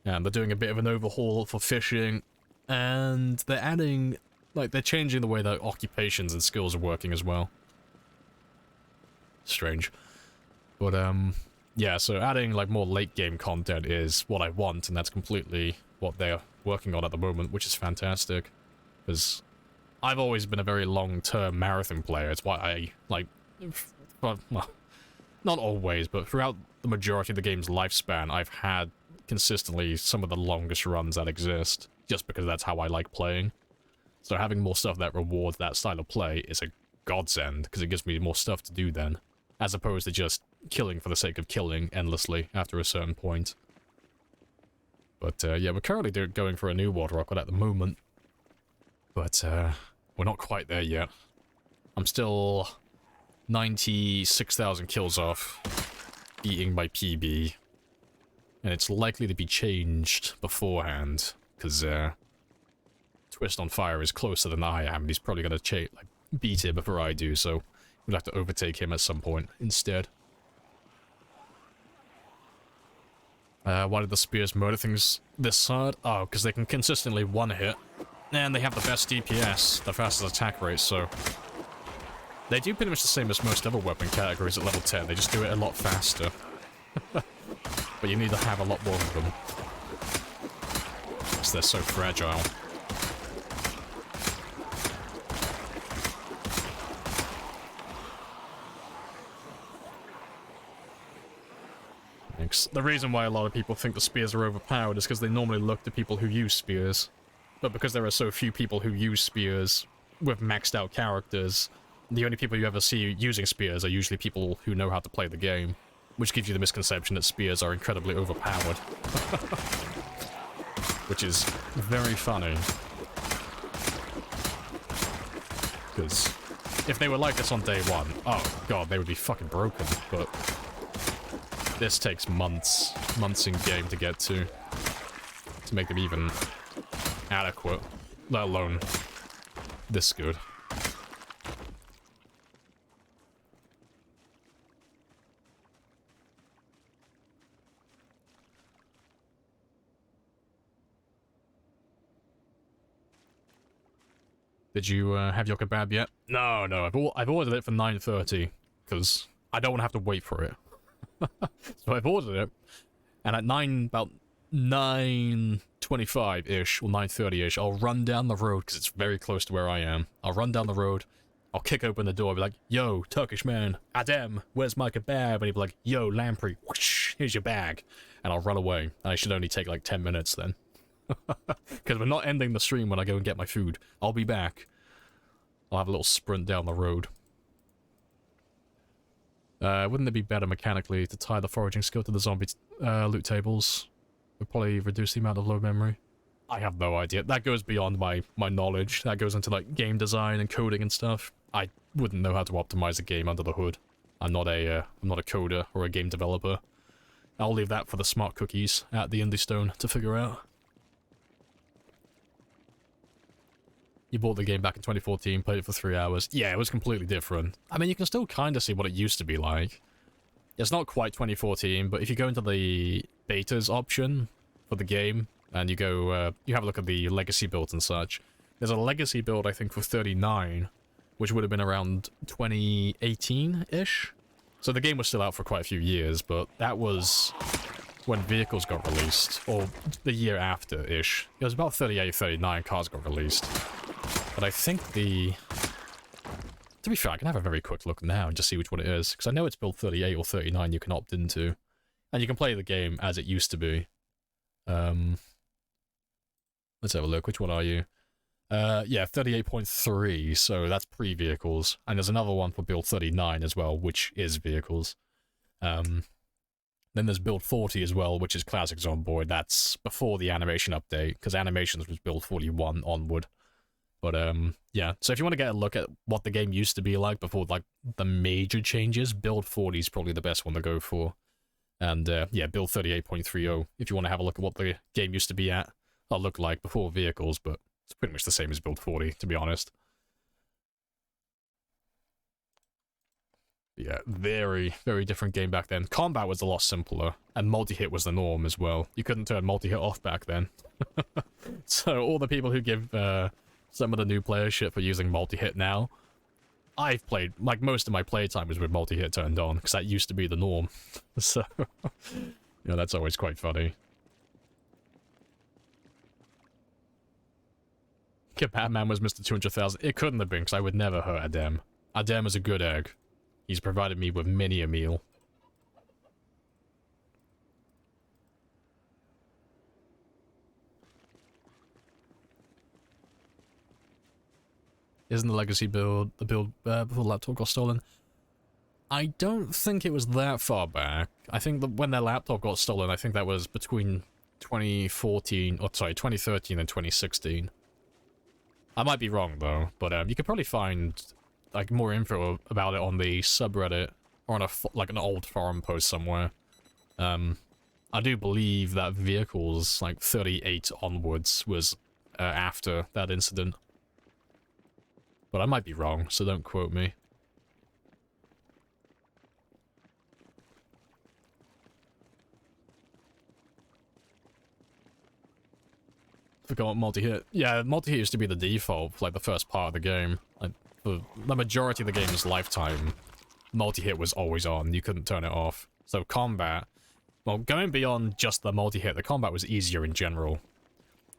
and they're doing a bit of an overhaul for fishing, and they're adding, like, they're changing the way that occupations and skills are working as well. Strange. But, yeah, so adding, like, more late-game content is what I want, and that's completely what they're working on at the moment, which is fantastic. Because I've always been a very long-term marathon player. It's why I, like, well, not always, but throughout the majority of the game's lifespan, I've had consistently some of the longest runs that exist, just because that's how I like playing. So having more stuff that rewards that style of play is a godsend, because it gives me more stuff to do then, as opposed to just killing for the sake of killing endlessly after a certain point. But, yeah, we're currently going for a new water rocket at the moment, but, we're not quite there yet. I'm still 96,000 kills off beating my PB, and it's likely to be changed beforehand, because, Twist on Fire is closer than I am, and he's probably going to like beat it before I do, so we'll have to overtake him at some point instead. Why did the spears murder things this hard? Oh, because they can consistently one-hit, and they have the best DPS, the fastest attack rate, so they do pretty much the same as most other weapon categories at level 10, they just do it a lot faster. But you need to have a lot more of them, because they're so fragile. The reason why a lot of people think the spears are overpowered is because they normally look to people who use spears. But because there are so few people who use spears with maxed out characters, the only people you ever see using spears are usually people who know how to play the game, which gives you the misconception that spears are incredibly overpowered. Which is very funny. Because if they were like this on day one, oh god, they would be fucking broken, but this takes months in game to get to make them even adequate, let alone this good. Did you have your kebab yet? No, I've ordered it for 9:30 because I don't want to have to wait for it. So I've ordered it, and at about 9:25-ish, or 9:30-ish, I'll run down the road, because it's very close to where I am. I'll run down the road, I'll kick open the door, be like, yo, Turkish man, Adem, where's my kebab? And he'll be like, yo, Lamprey, whoosh, here's your bag. And I'll run away, and I should only take like 10 minutes then. Because we're not ending the stream when I go and get my food. I'll be back. I'll have a little sprint down the road. Wouldn't it be better mechanically to tie the foraging skill to the zombie loot tables? Would probably reduce the amount of low memory. I have no idea. That goes beyond my knowledge. That goes into like game design and coding and stuff. I wouldn't know how to optimize a game under the hood. I'm not a coder or a game developer. I'll leave that for the smart cookies at the Indie Stone to figure out. You bought the game back in 2014, played it for 3 hours. Yeah, it was completely different. I mean, you can still kind of see what it used to be like. It's not quite 2014, but if you go into the betas option for the game, and you go, you have a look at the legacy builds and such, there's a legacy build, I think, for 39, which would have been around 2018-ish? So the game was still out for quite a few years, but that was when vehicles got released, or the year after-ish. It was about 38, 39 cars got released. But I think to be fair, I can have a very quick look now and just see which one it is, because I know it's build 38 or 39 you can opt into. And you can play the game as it used to be. Let's have a look, which one are you? Yeah, 38.3, so that's pre-vehicles. And there's another one for build 39 as well, which is vehicles. Then there's build 40 as well, which is classics on board. That's before the animation update, because animations was build 41 onward. But, yeah, so if you want to get a look at what the game used to be like before, like, the major changes, build 40 is probably the best one to go for. And, yeah, build 38.30 if you want to have a look at what the game used to be at, or look like before vehicles, but It's pretty much the same as Build 40, to be honest. Yeah, very, very different game back then. Combat was a lot simpler, and multi-hit was the norm as well. You couldn't turn multi-hit off back then. So all the people who give some of the new players shit for using multi-hit now, I've played, like, most of my playtime was with multi-hit turned on, because that used to be the norm. So, yeah, that's always quite funny. If Batman was Mr. 200,000, it couldn't have been, because I would never hurt Adem. Adem is a good egg. He's provided me with many a meal. Isn't the legacy build the build before the laptop got stolen? I don't think it was that far back. I think that when their laptop got stolen, I think that was between 2013 and 2016. I might be wrong though, but you could probably find like more info about it on the subreddit or on like an old forum post somewhere. I do believe that vehicles like 38 onwards was after that incident. But I might be wrong, so don't quote me. Forgot what multi-hit. Yeah, multi-hit used to be the default for, like, the first part of the game. Like, for the majority of the game's lifetime, multi-hit was always on. You couldn't turn it off. So combat, well, going beyond just the multi-hit, the combat was easier in general.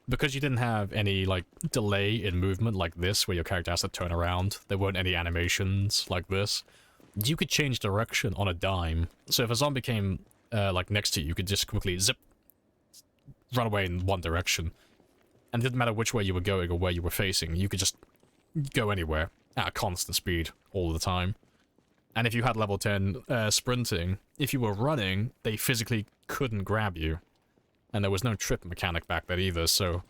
Because you didn't have any, like, delay in movement like this, where your character has to turn around, there weren't any animations like this, you could change direction on a dime. So if a zombie came, like, next to you, you could just quickly zip, run away in one direction. And it didn't matter which way you were going or where you were facing, you could just go anywhere at a constant speed all the time. And if you had level 10 sprinting, if you were running, they physically couldn't grab you. And there was no trip mechanic back then either, so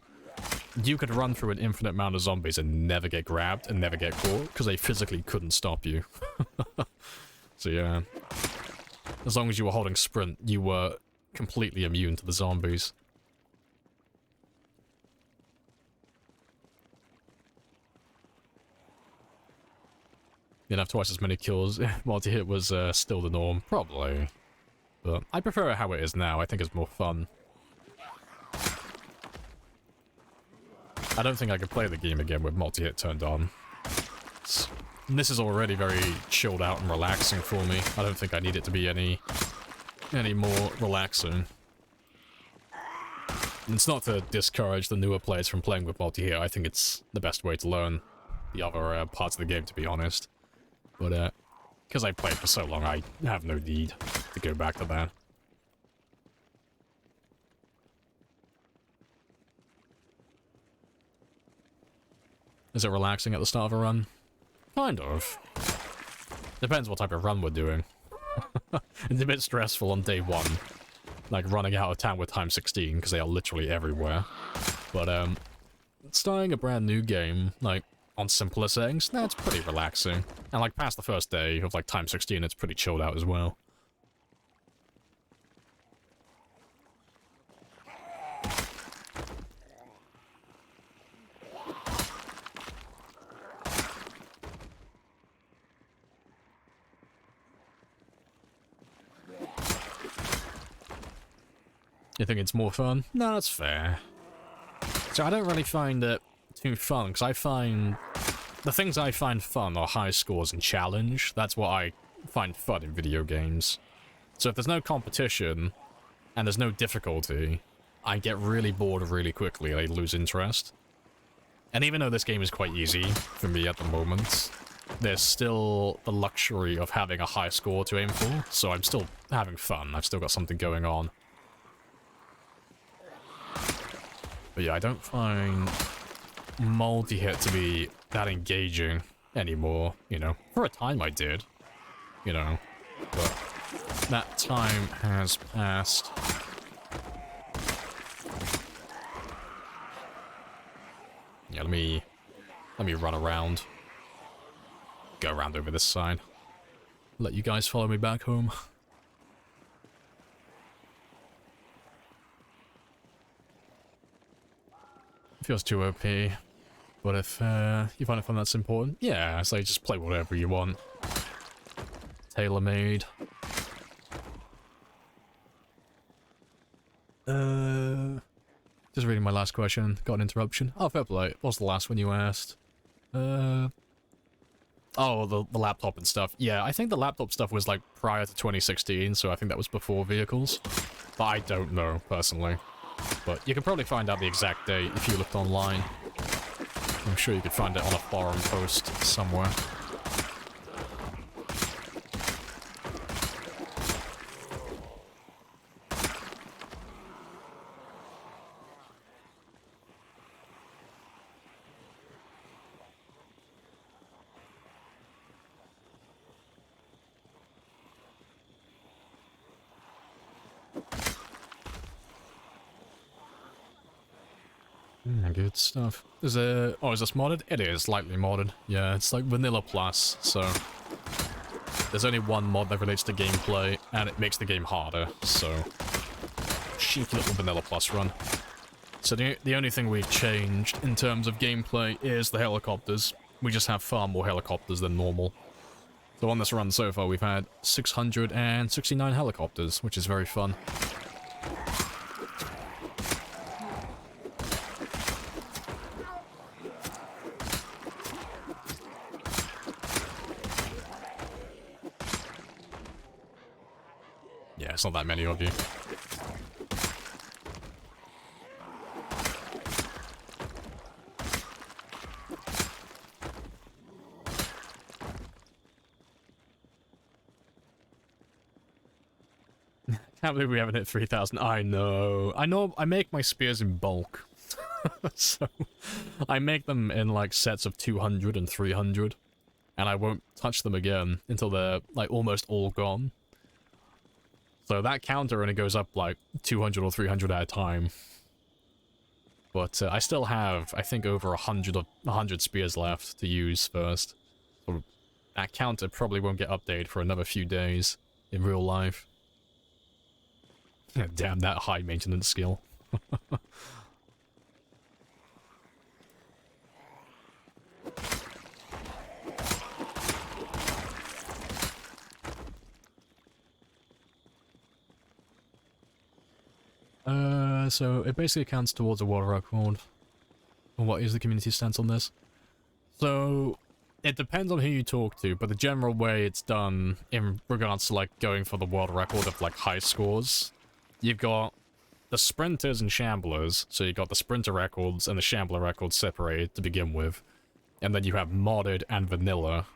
you could run through an infinite amount of zombies and never get grabbed and never get caught, because they physically couldn't stop you. So yeah, as long as you were holding sprint, you were completely immune to the zombies. You didn't have twice as many kills. Multi-hit was still the norm, probably. But I prefer it how it is now. I think it's more fun. I don't think I could play the game again with multi-hit turned on. This is already very chilled out and relaxing for me. I don't think I need it to be any more relaxing. And it's not to discourage the newer players from playing with multi-hit. I think it's the best way to learn the other parts of the game, to be honest. But because I played for so long, I have no need to go back to that. Is it relaxing at the start of a run? Kind of. Depends what type of run we're doing. It's a bit stressful on day one. Like running out of town with time 16, because they are literally everywhere. But, starting a brand new game, like, on simpler settings, that's pretty relaxing. And, like, past the first day of, like, time 16, it's pretty chilled out as well. You think it's more fun? No, that's fair. So I don't really find it too fun, because I find... the things I find fun are high scores and challenge. That's what I find fun in video games. So if there's no competition, and there's no difficulty, I get really bored really quickly, I lose interest. And even though this game is quite easy for me at the moment, there's still the luxury of having a high score to aim for, so I'm still having fun, I've still got something going on. But yeah, I don't find multi-hit to be that engaging anymore, you know. For a time I did, you know, but that time has passed. Yeah, let me run around. Go around over this side. Let you guys follow me back home. Feels too OP. But if you find that's important, yeah, so just play whatever you want. Tailor-made. Just reading my last question. Got an interruption. Oh, fair play. What was the last one you asked? Oh, the laptop and stuff. Yeah, I think the laptop stuff was like prior to 2016, so I think that was before vehicles. But I don't know, personally. But you can probably find out the exact date if you looked online. I'm sure you could find it on a forum post somewhere. Good stuff. Is it... Oh, is this modded? It is lightly modded. Yeah, it's like Vanilla Plus, so... There's only one mod that relates to gameplay, and it makes the game harder, so... Cheeky little Vanilla Plus run. So the only thing we've changed in terms of gameplay is the helicopters. We just have far more helicopters than normal. So on this run so far, we've had 669 helicopters, which is very fun. Yeah, it's not that many of you. Can't believe we haven't hit 3,000. I know. I make my spears in bulk. So, I make them in, like, sets of 200 and 300. And I won't touch them again until they're, like, almost all gone. So that counter only goes up, like, 200 or 300 at a time. But I still have, I think, over 100 spears left to use first. So that counter probably won't get updated for another few days in real life. Damn, that high maintenance skill. So it basically counts towards a world record. And what is the community stance on this? So it depends on who you talk to, but the general way it's done in regards to like going for the world record of like high scores, you've got the sprinters and shamblers. So you've got the sprinter records and the shambler records separated to begin with. And then you have modded and vanilla.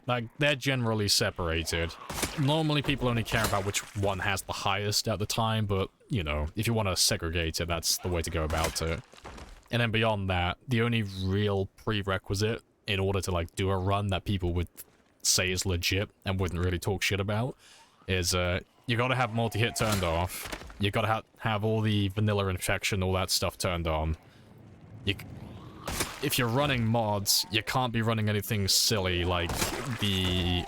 Like they're generally separated. Normally people only care about which one has the highest at the time, but, you know, if you want to segregate it, that's the way to go about it. And then beyond that, the only real prerequisite in order to, like, do a run that people would say is legit and wouldn't really talk shit about is, you gotta have multi-hit turned off. You gotta have all the vanilla infection, all that stuff turned on. If you're running mods, you can't be running anything silly like the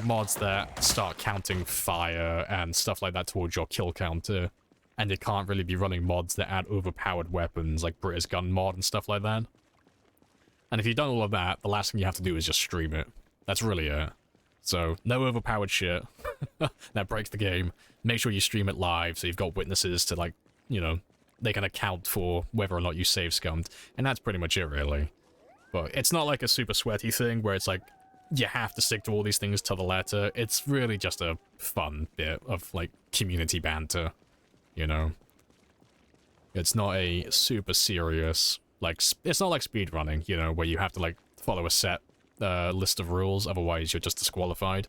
mods that start counting fire and stuff like that towards your kill counter. And you can't really be running mods that add overpowered weapons like British Gun mod and stuff like that. And if you've done all of that, the last thing you have to do is just stream it. That's really it. So, no overpowered shit. That breaks the game. Make sure you stream it live so you've got witnesses to, like, you know, they can account for whether or not you save scummed. And that's pretty much it, really. But it's not like a super sweaty thing where it's like, you have to stick to all these things to the letter. It's really just a fun bit of, like, community banter, you know? It's not a super serious, like, it's not like speedrunning, you know, where you have to, like, follow a set list of rules, otherwise you're just disqualified.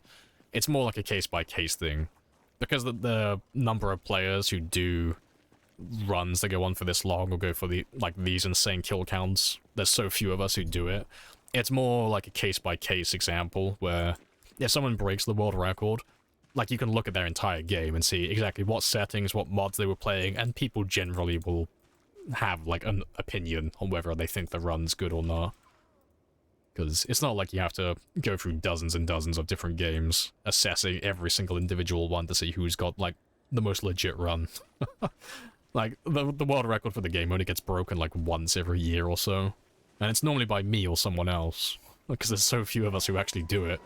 It's more like a case-by-case thing. Because the number of players who do runs that go on for this long or go for the these insane kill counts, there's so few of us who do it. It's more like a case-by-case example where if someone breaks the world record, like, you can look at their entire game and see exactly what settings, what mods they were playing, and people generally will have, like, an opinion on whether they think the run's good or not. Because it's not like you have to go through dozens and dozens of different games, assessing every single individual one to see who's got, like, the most legit run. Like, the world record for the game only gets broken, like, once every year or so. And it's normally by me or someone else, because there's so few of us who actually do it.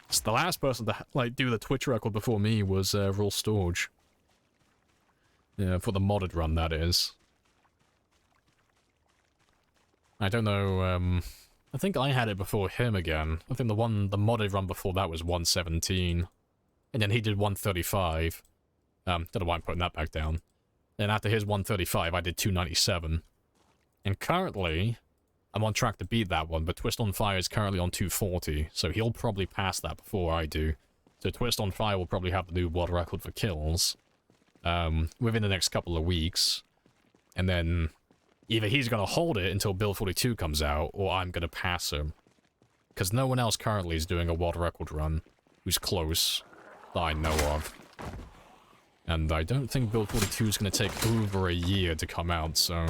So the last person to like do the Twitch record before me was Raw Storage. Yeah, for the modded run, that is. I don't know, I think I had it before him again. I think the modded run before that was 117. And then he did 135. Don't know why I'm putting that back down. Then after his 135, I did 297. And currently, I'm on track to beat that one, but Twist on Fire is currently on 240, so he'll probably pass that before I do. So Twist on Fire will probably have the new world record for kills within the next couple of weeks. And then either he's going to hold it until Build 42 comes out, or I'm going to pass him. Because no one else currently is doing a world record run who's close that I know of. And I don't think Build 42 is going to take over a year to come out, so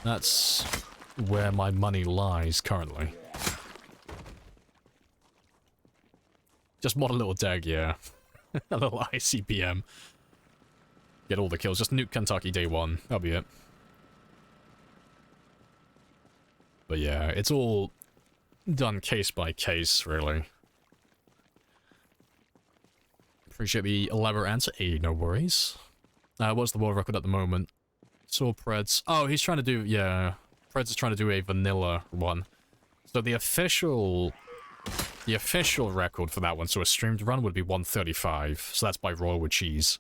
that's where my money lies currently. Just mod a little deg, yeah. A little ICBM. Get all the kills. Just nuke Kentucky day one. That'll be it. But yeah, it's all done case by case, really. Appreciate the elaborate answer. Hey, no worries. What's the world record at the moment? Saw Preds. Oh, he's trying to do, yeah. Preds is trying to do a vanilla one. So the official record for that one, so a streamed run, would be 135. So that's by Royal with Cheese.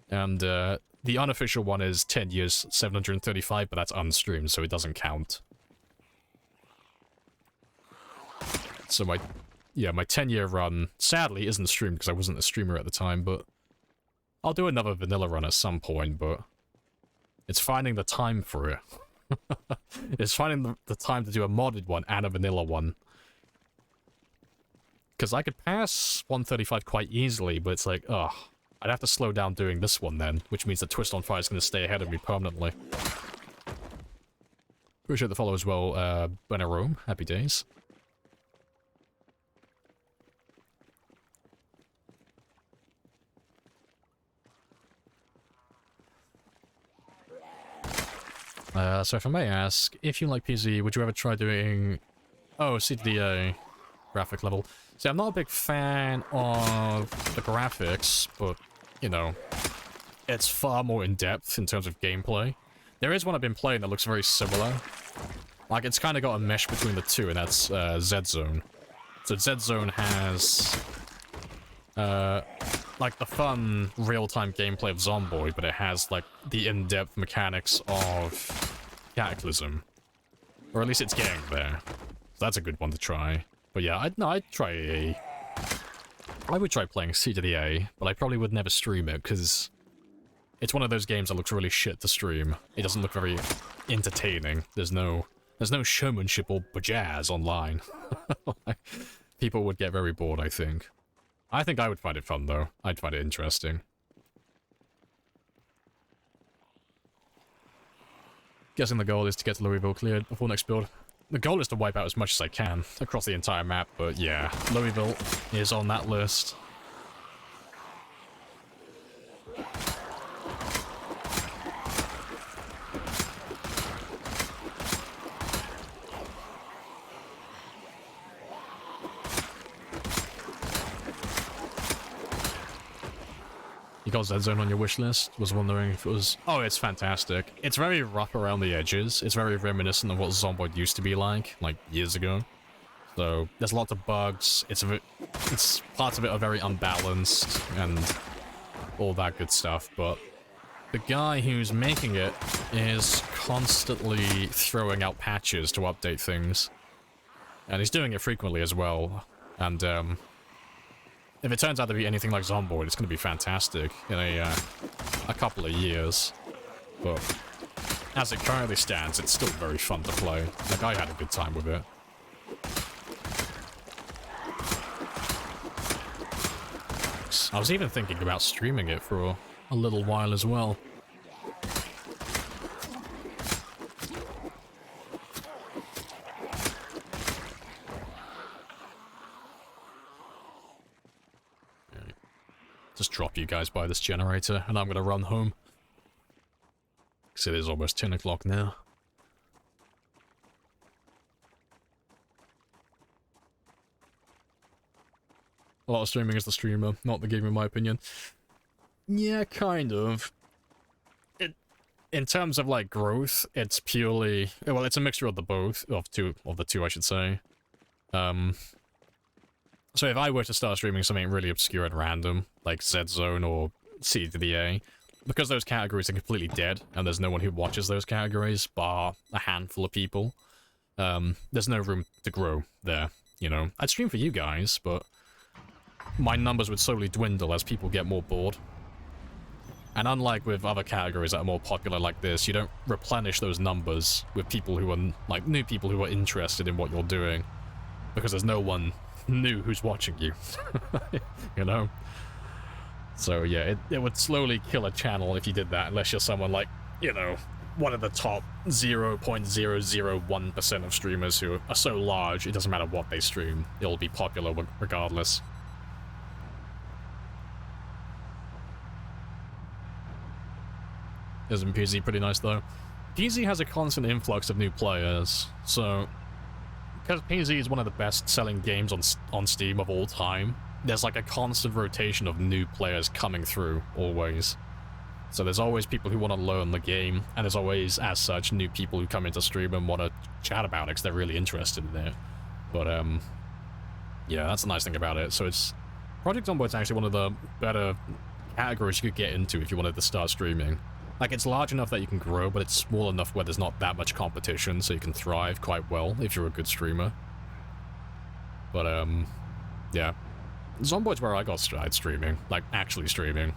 And the unofficial one is 10 years, 735, but that's unstreamed, so it doesn't count. So my 10-year run, sadly, isn't streamed because I wasn't a streamer at the time, but I'll do another vanilla run at some point, but it's finding the time for it. It's finding the time to do a modded one and a vanilla one. Because I could pass 135 quite easily, but it's like, ugh, I'd have to slow down doing this one then, which means that Twist on Fire is going to stay ahead of me permanently. Appreciate the follow as well, Rome. Happy days. So if I may ask, if you like PZ, would you ever try doing... Oh, CDA graphic level. See, I'm not a big fan of the graphics, but, you know, it's far more in-depth in terms of gameplay. There is one I've been playing that looks very similar. Like, it's kind of got a mesh between the two, and that's Z-Zone. So Z-Zone has... like the fun real-time gameplay of Zomboid, but it has like the in-depth mechanics of Cataclysm. Or at least it's getting there. So that's a good one to try. But yeah, I would try playing C to the A, but I probably would never stream it, because it's one of those games that looks really shit to stream. It doesn't look very entertaining. There's no showmanship or bajazz online. People would get very bored, I think. I think I would find it fun, though. I'd find it interesting. Guessing the goal is to get to Louisville cleared before next build. The goal is to wipe out as much as I can across the entire map, but yeah, Louisville is on that list. You got Z-Zone on your wish list? Was wondering if it was... Oh, it's fantastic. It's very rough around the edges. It's very reminiscent of what Zomboid used to be like years ago. So, there's lots of bugs. It's parts of it are very unbalanced, and all that good stuff, but the guy who's making it is constantly throwing out patches to update things. And he's doing it frequently as well, and, if it turns out to be anything like Zomboid, it's going to be fantastic in a couple of years. But as it currently stands, it's still very fun to play. Like, I had a good time with it. I was even thinking about streaming it for a little while as well. Just drop you guys by this generator, and I'm gonna run home. Because it is almost 10 o'clock now. A lot of streaming is the streamer, not the game in my opinion. Yeah, kind of. In terms of like growth, it's purely, well, it's a mixture of the two, I should say. So if I were to start streaming something really obscure and random, like Z Zone or C to the A, because those categories are completely dead, and there's no one who watches those categories, bar a handful of people, there's no room to grow there, you know? I'd stream for you guys, but my numbers would slowly dwindle as people get more bored. And unlike with other categories that are more popular like this, you don't replenish those numbers with people who are, like, new people who are interested in what you're doing. Because there's no one new who's watching you. You know? So yeah, it would slowly kill a channel if you did that, unless you're someone like, you know, one of the top 0.001% of streamers who are so large, it doesn't matter what they stream, it'll be popular regardless. Isn't PZ pretty nice though? PZ has a constant influx of new players, so because PZ is one of the best-selling games on Steam of all time, there's like a constant rotation of new players coming through, always. So there's always people who want to learn the game, and there's always, as such, new people who come into stream and want to chat about it because they're really interested in it. But, yeah, that's the nice thing about it. So it's... Project Zomboid's actually one of the better categories you could get into if you wanted to start streaming. Like, it's large enough that you can grow, but it's small enough where there's not that much competition, so you can thrive quite well if you're a good streamer. But, yeah. Zomboid's where I got started streaming. Like, actually streaming.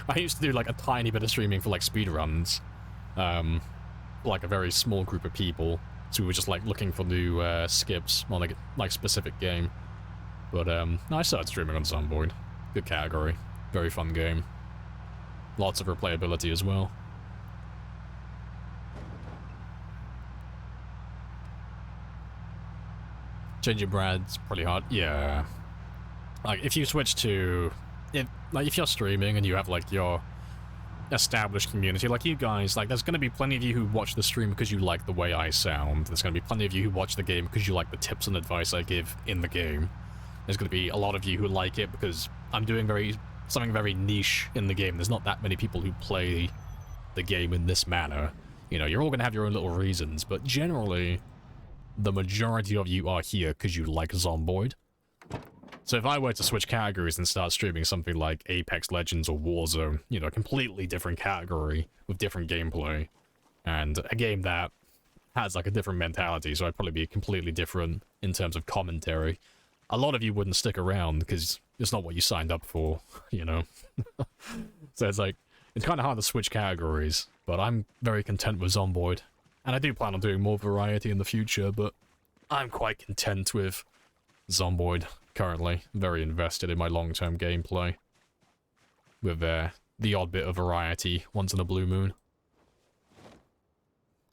I used to do, like, a tiny bit of streaming for, like, speedruns. Like, a very small group of people. So we were just, like, looking for new, skips on, like, specific game. But, I started streaming on Zomboid. Good category. Very fun game. Lots of replayability as well. Changing brands pretty hard. Yeah. Like if you switch to, if you're streaming and you have like your established community, like you guys, like there's gonna be plenty of you who watch the stream because you like the way I sound. There's gonna be plenty of you who watch the game because you like the tips and advice I give in the game. There's gonna be a lot of you who like it because I'm doing something very niche in the game. There's not that many people who play the game in this manner. You know, you're all gonna have your own little reasons, but generally, the majority of you are here because you like Zomboid. So if I were to switch categories and start streaming something like Apex Legends or Warzone, you know, a completely different category with different gameplay, and a game that has like a different mentality, so I'd probably be completely different in terms of commentary. A lot of you wouldn't stick around because it's not what you signed up for, you know? So it's like, it's kind of hard to switch categories, but I'm very content with Zomboid. And I do plan on doing more variety in the future, but I'm quite content with Zomboid currently. Very invested in my long-term gameplay. With the odd bit of variety once in a blue moon.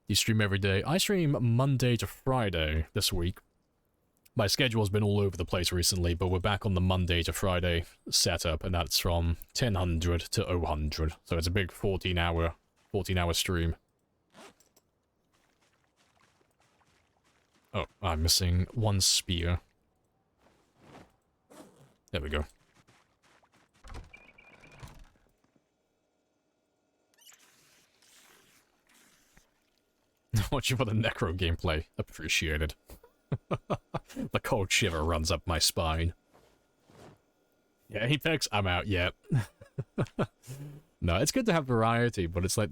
You stream every day? I stream Monday to Friday this week. My schedule's been all over the place recently, but we're back on the Monday to Friday setup, and that's from 1000 to 000. So it's a big 14-hour stream. Oh, I'm missing one spear. There we go. Watching for the Necro gameplay. Appreciated. The cold shiver runs up my spine. Yeah, Apex, I'm out yet. No, it's good to have variety, but it's like,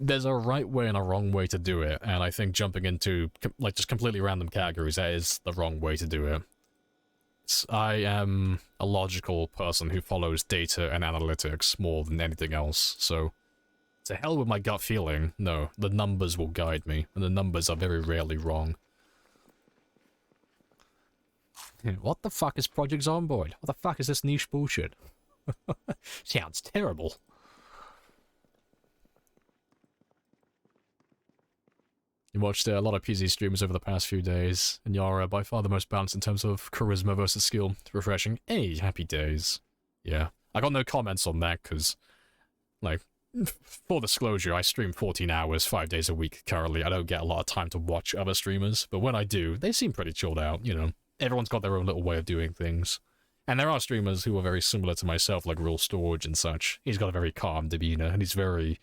there's a right way and a wrong way to do it, and I think jumping into, like, just completely random categories, that is the wrong way to do it. I am a logical person who follows data and analytics more than anything else, so to hell with my gut feeling. No, the numbers will guide me, and the numbers are very rarely wrong. What the fuck is Project Zomboid? What the fuck is this niche bullshit? Sounds terrible. You watched a lot of PZ streamers over the past few days, and you're by far the most balanced in terms of charisma versus skill. Refreshing. Hey, happy days. Yeah. I got no comments on that, because, like, full disclosure, I stream 14 hours, 5 days a week currently. I don't get a lot of time to watch other streamers, but when I do, they seem pretty chilled out, you know. Everyone's got their own little way of doing things. And there are streamers who are very similar to myself, like Real Storage and such. He's got a very calm demeanor, and he's very,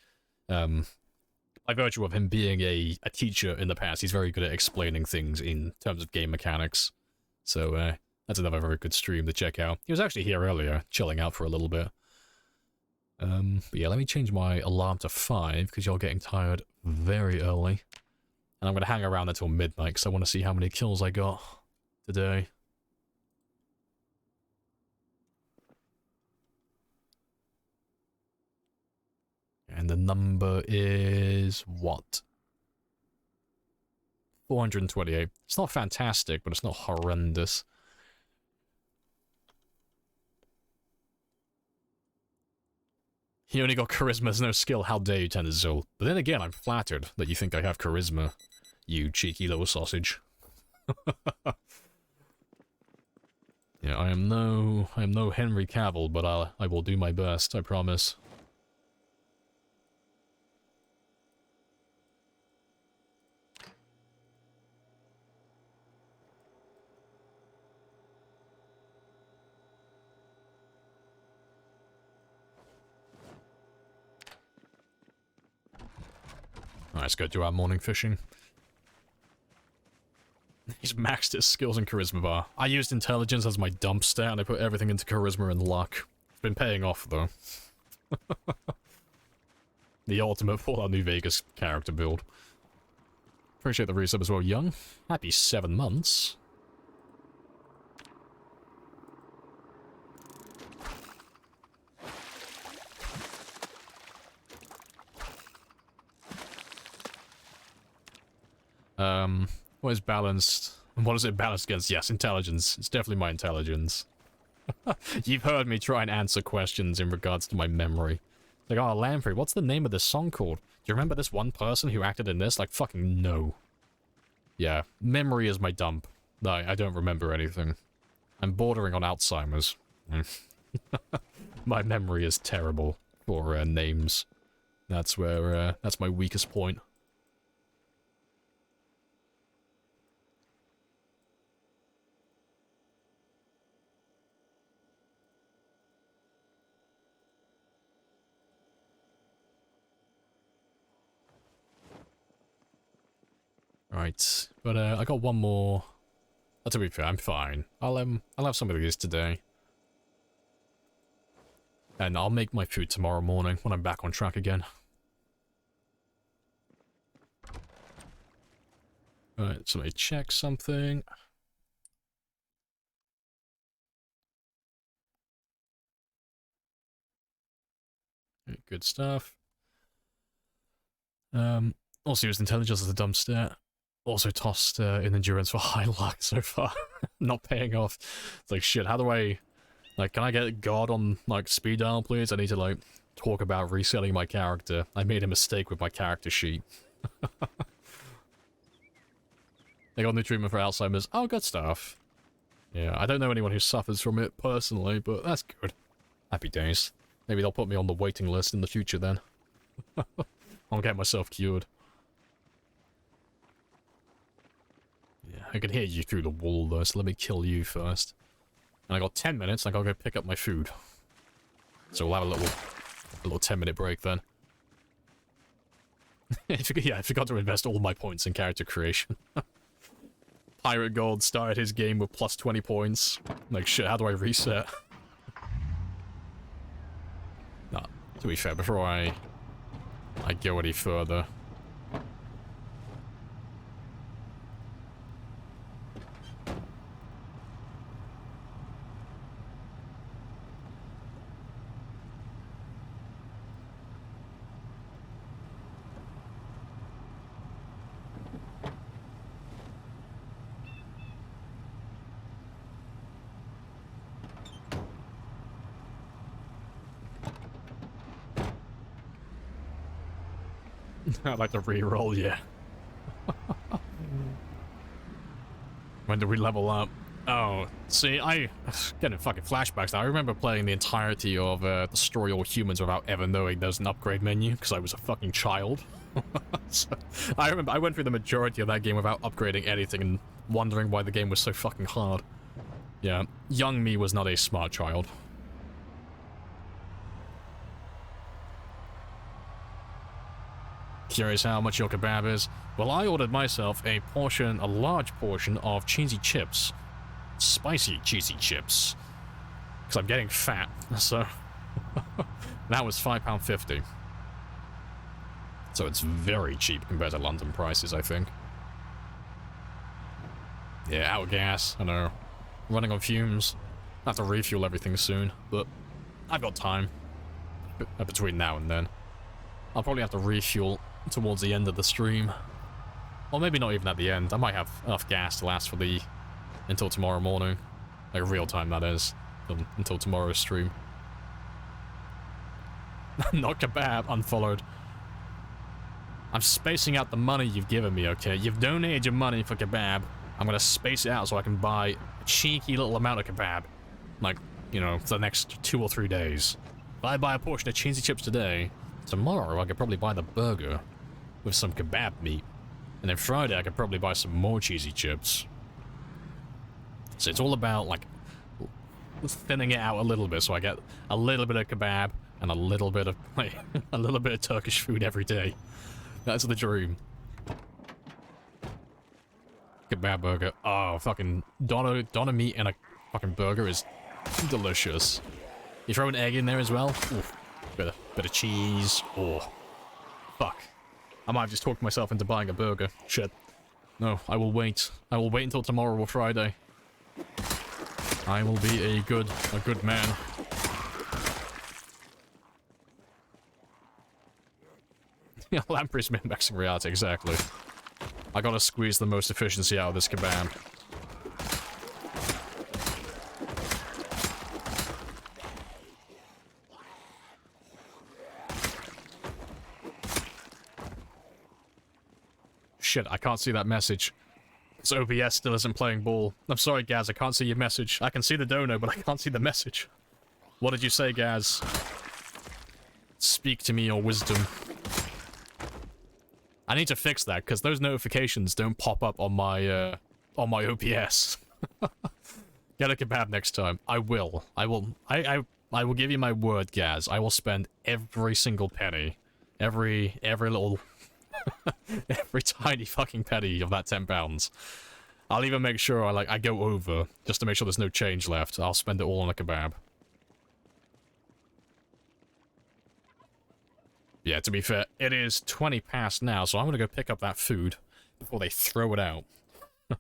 by virtue of him being a teacher in the past, he's very good at explaining things in terms of game mechanics. So, that's another very good stream to check out. He was actually here earlier, chilling out for a little bit. But yeah, let me change my alarm to 5, because you're getting tired very early. And I'm going to hang around until midnight, because I want to see how many kills I got today. And the number is what? 428. It's not fantastic, but it's not horrendous. He only got charisma, there's no skill. How dare you, Tenazul? But then again, I'm flattered that you think I have charisma, you cheeky little sausage. Yeah, I am no Henry Cavill, but I will do my best, I promise. Alright, let's go do our morning fishing. He's maxed his skills and charisma bar. I used intelligence as my dump stat, and I put everything into charisma and luck. It's been paying off, though. The ultimate Fallout New Vegas character build. Appreciate the resub as well, Young. Happy 7 months. What is balanced? What is it balanced against? Yes, intelligence. It's definitely my intelligence. You've heard me try and answer questions in regards to my memory. Like, oh, Lamprey, what's the name of this song called? Do you remember this one person who acted in this? Like, fucking no. Yeah, memory is my dump. No, I don't remember anything. I'm bordering on Alzheimer's. My memory is terrible for names. That's where, that's my weakest point. Right, but I got one more. To be fair, I'm fine. I'll have some of these today, and I'll make my food tomorrow morning when I'm back on track again. Alright, so let me check something. Okay, good stuff. Also used intelligence as a dump stat. Also tossed in endurance for high luck so far. Not paying off. It's like, shit, how do I... Like, can I get God on, like, speed dial, please? I need to, like, talk about resetting my character. I made a mistake with my character sheet. They got new treatment for Alzheimer's. Oh, good stuff. Yeah, I don't know anyone who suffers from it personally, but that's good. Happy days. Maybe they'll put me on the waiting list in the future then. I'll get myself cured. Yeah, I can hear you through the wall though, so let me kill you first. And I got 10 minutes, and I gotta go pick up my food. So we'll have a little 10-minute break then. Yeah, I forgot to invest all my points in character creation. Pirate Gold started his game with plus 20 points. Like, shit, how do I reset? Nah, to be fair, before I go any further... I'd like to re-roll, yeah. When do we level up? Oh, see, getting fucking flashbacks now. I remember playing the entirety of Destroy All Humans without ever knowing there's an upgrade menu, because I was a fucking child. So, I remember I went through the majority of that game without upgrading anything and wondering why the game was so fucking hard. Yeah, young me was not a smart child. Curious how much your kebab is? Well, I ordered myself a large portion of cheesy chips. Spicy cheesy chips. Because I'm getting fat, so... that was £5.50. So it's very cheap compared to London prices, I think. Yeah, out of gas, I know. Running on fumes. I have to refuel everything soon, but I've got time. Between now and then. I'll probably have to refuel towards the end of the stream. Or maybe not even at the end. I might have enough gas to last for until tomorrow morning. Like real time, that is. Until tomorrow's stream. Not kebab, unfollowed. I'm spacing out the money you've given me, okay? You've donated your money for kebab. I'm gonna space it out so I can buy a cheeky little amount of kebab. Like, you know, for the next 2 or 3 days. If I buy a portion of cheesy chips today, tomorrow I could probably buy the burger with some kebab meat. And then Friday I could probably buy some more cheesy chips. So it's all about, like, thinning it out a little bit so I get a little bit of kebab and a little bit of, like, a little bit of Turkish food every day. That's the dream. Kebab burger. Oh, fucking doner meat in a fucking burger is delicious. You throw an egg in there as well? Oof. Bit of cheese. Oh. Fuck. I might have just talked myself into buying a burger. Shit. No, I will wait. I will wait until tomorrow or Friday. I will be a good man. Yeah, Lamprey's min-maxing reality, exactly. I gotta squeeze the most efficiency out of this kebab. Shit, I can't see that message. This OBS still isn't playing ball. I'm sorry, Gaz, I can't see your message. I can see the dono, but I can't see the message. What did you say, Gaz? Speak to me your wisdom. I need to fix that, because those notifications don't pop up on my OBS. Get a kebab next time. I will. I will give you my word, Gaz. I will spend every single penny. Every little... every tiny fucking penny of that £10. I'll even make sure I go over, just to make sure there's no change left. I'll spend it all on a kebab. Yeah, to be fair, it is 20 past now, so I'm gonna go pick up that food before they throw it out.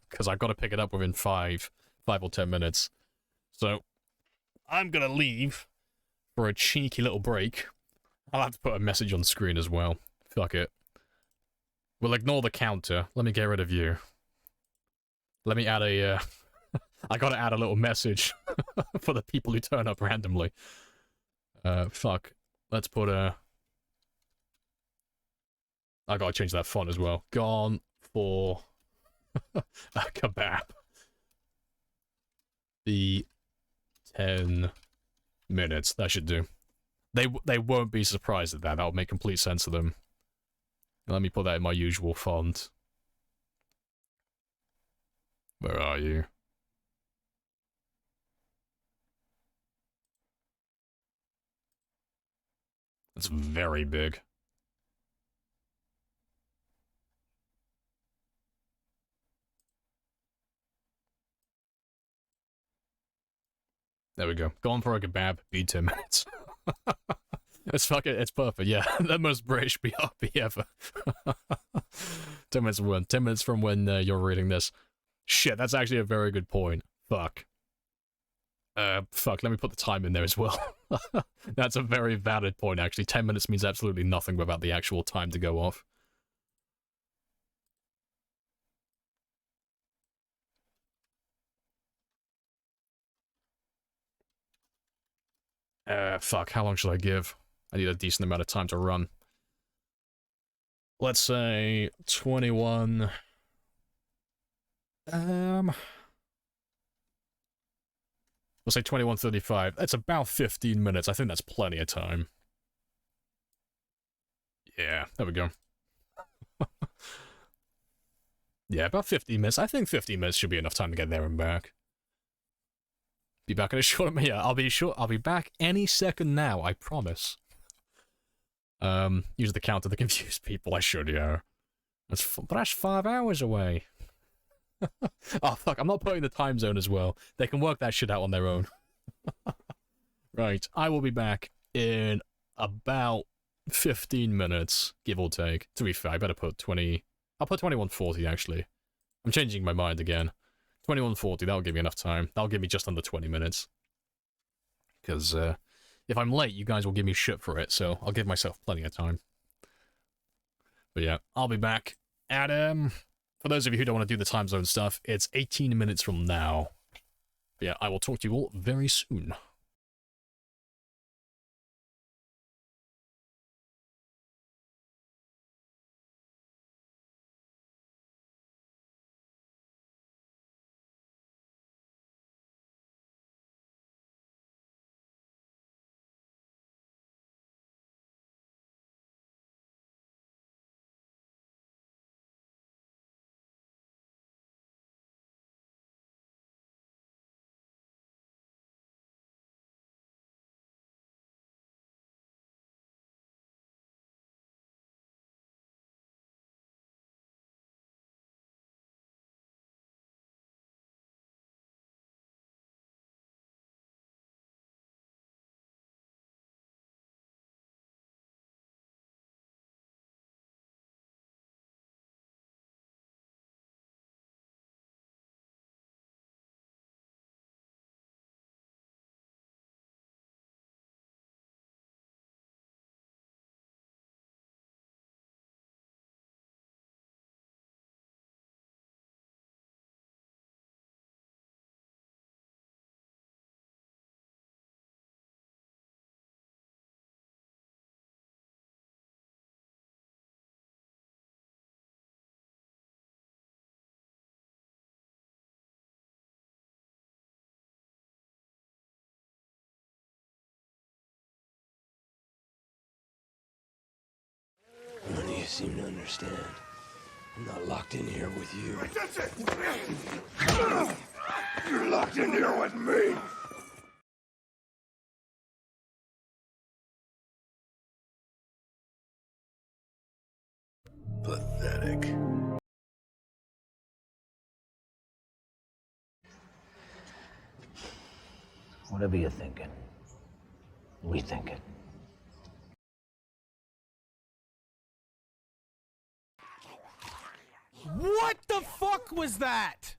Because I've got to pick it up within 5 or 10 minutes. So, I'm gonna leave for a cheeky little break. I'll have to put a message on screen as well. Fuck it. We'll ignore the counter. Let me get rid of you. Let me add a, I gotta add a little message for the people who turn up randomly. Fuck. Let's put a... I gotta change that font as well. Gone for a kebab. The 10 minutes. That should do. They won't be surprised at that. That'll make complete sense to them. Let me put that in my usual font. Where are you? That's very big. There we go. Going for a kebab, be 10 minutes. It's fucking, it's perfect, yeah. The most British BRB ever. 10 minutes from when? 10 minutes from when you're reading this. Shit, that's actually a very good point. Fuck. Fuck, let me put the time in there as well. That's a very valid point, actually. 10 minutes means absolutely nothing without the actual time to go off. Fuck, how long should I give? I need a decent amount of time to run. Let's say 21... We'll say 21:35. That's about 15 minutes. I think that's plenty of time. Yeah, there we go. Yeah, about 15 minutes. I think 15 minutes should be enough time to get there and back. Be back in a short minute. Yeah, I'll be back any second now, I promise. Use the counter to confuse people, I should, yeah. But that's 5 hours away. Oh, fuck, I'm not putting the time zone as well. They can work that shit out on their own. Right, I will be back in about 15 minutes, give or take. To be fair, I better put 20... I'll put 21:40, actually. I'm changing my mind again. 21:40, that'll give me enough time. That'll give me just under 20 minutes. Because, if I'm late, you guys will give me shit for it, so I'll give myself plenty of time. But yeah, I'll be back. And, for those of you who don't want to do the time zone stuff, it's 18 minutes from now. But yeah, I will talk to you all very soon. None of you seem to understand. I'm not locked in here with you. That's it! You're locked in here with me! Pathetic. Whatever you're thinking, we think it. What the fuck was that?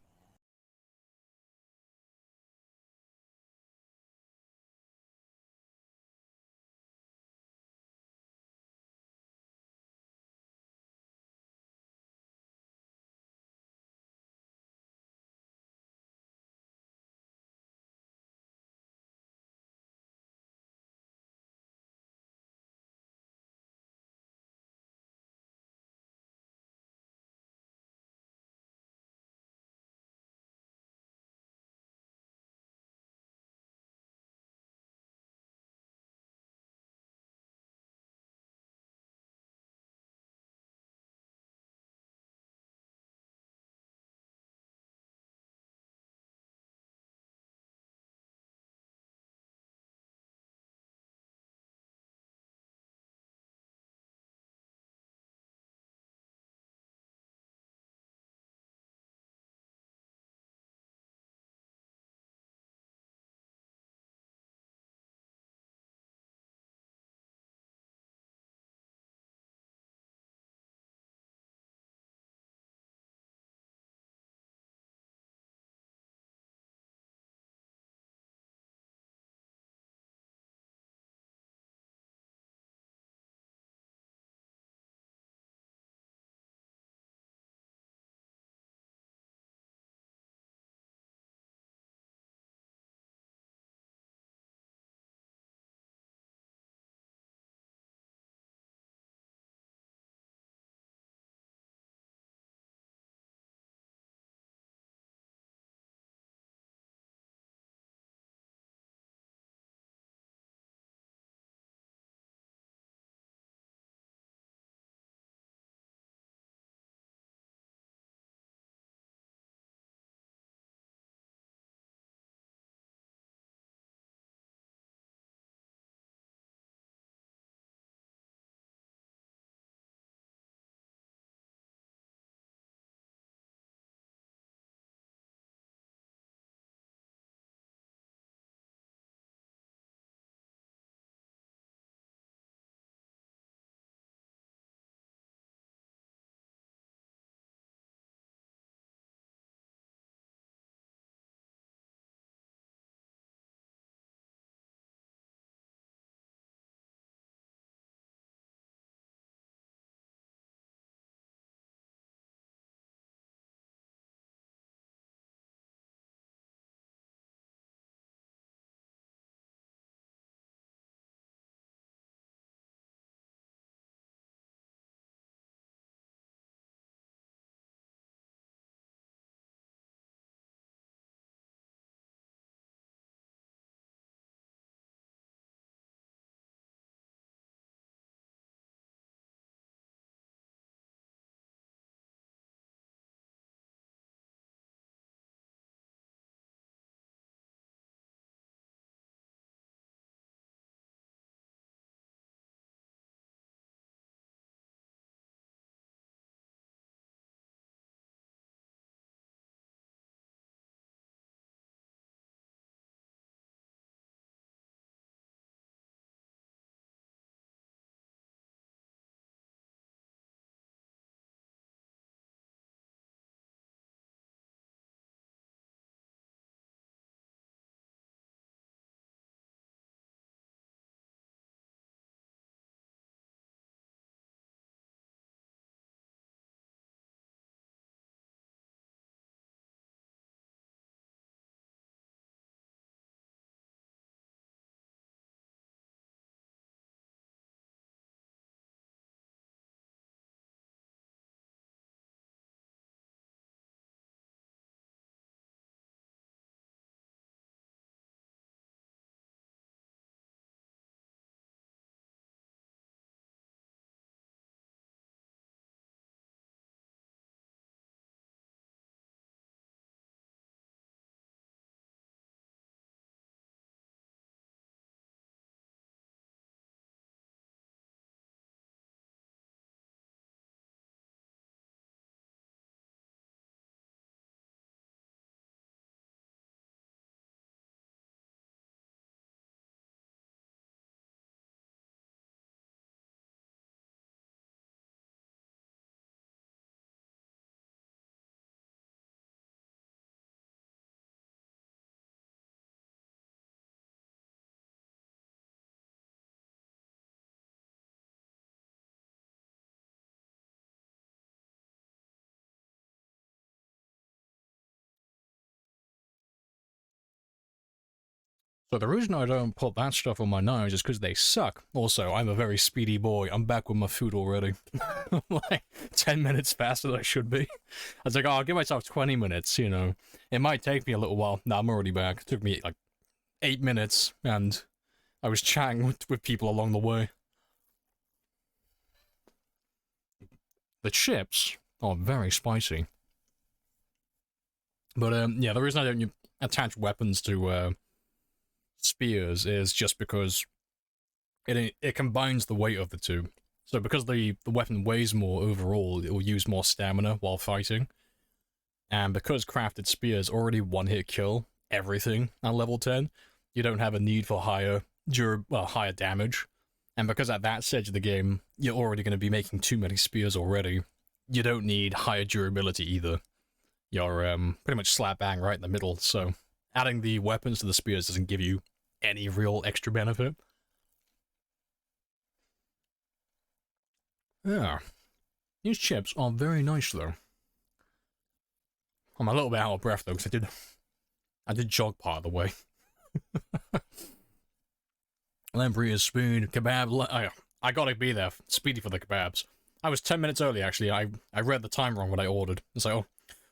So the reason I don't put that stuff on my nose is because they suck. Also, I'm a very speedy boy. I'm back with my food already. Like, 10 minutes faster than I should be. I was like, oh, I'll give myself 20 minutes, you know. It might take me a little while. No, I'm already back. It took me, like, 8 minutes, and I was chatting with people along the way. The chips are very spicy. But, yeah, the reason I don't attach weapons to, spears is just because it combines the weight of the two. So because the weapon weighs more overall, it will use more stamina while fighting. And because crafted spears already one-hit kill everything at level 10, you don't have a need for higher damage. And because at that stage of the game, you're already going to be making too many spears already, you don't need higher durability either. You're pretty much slap bang right in the middle, so adding the weapons to the spears doesn't give you any real extra benefit. Yeah. These chips are very nice, though. I'm a little bit out of breath, though, because I did jog part of the way. Lamprey is speed, kebab, I gotta be there, speedy for the kebabs. I was 10 minutes early, actually. I read the time wrong when I ordered. It's like, oh,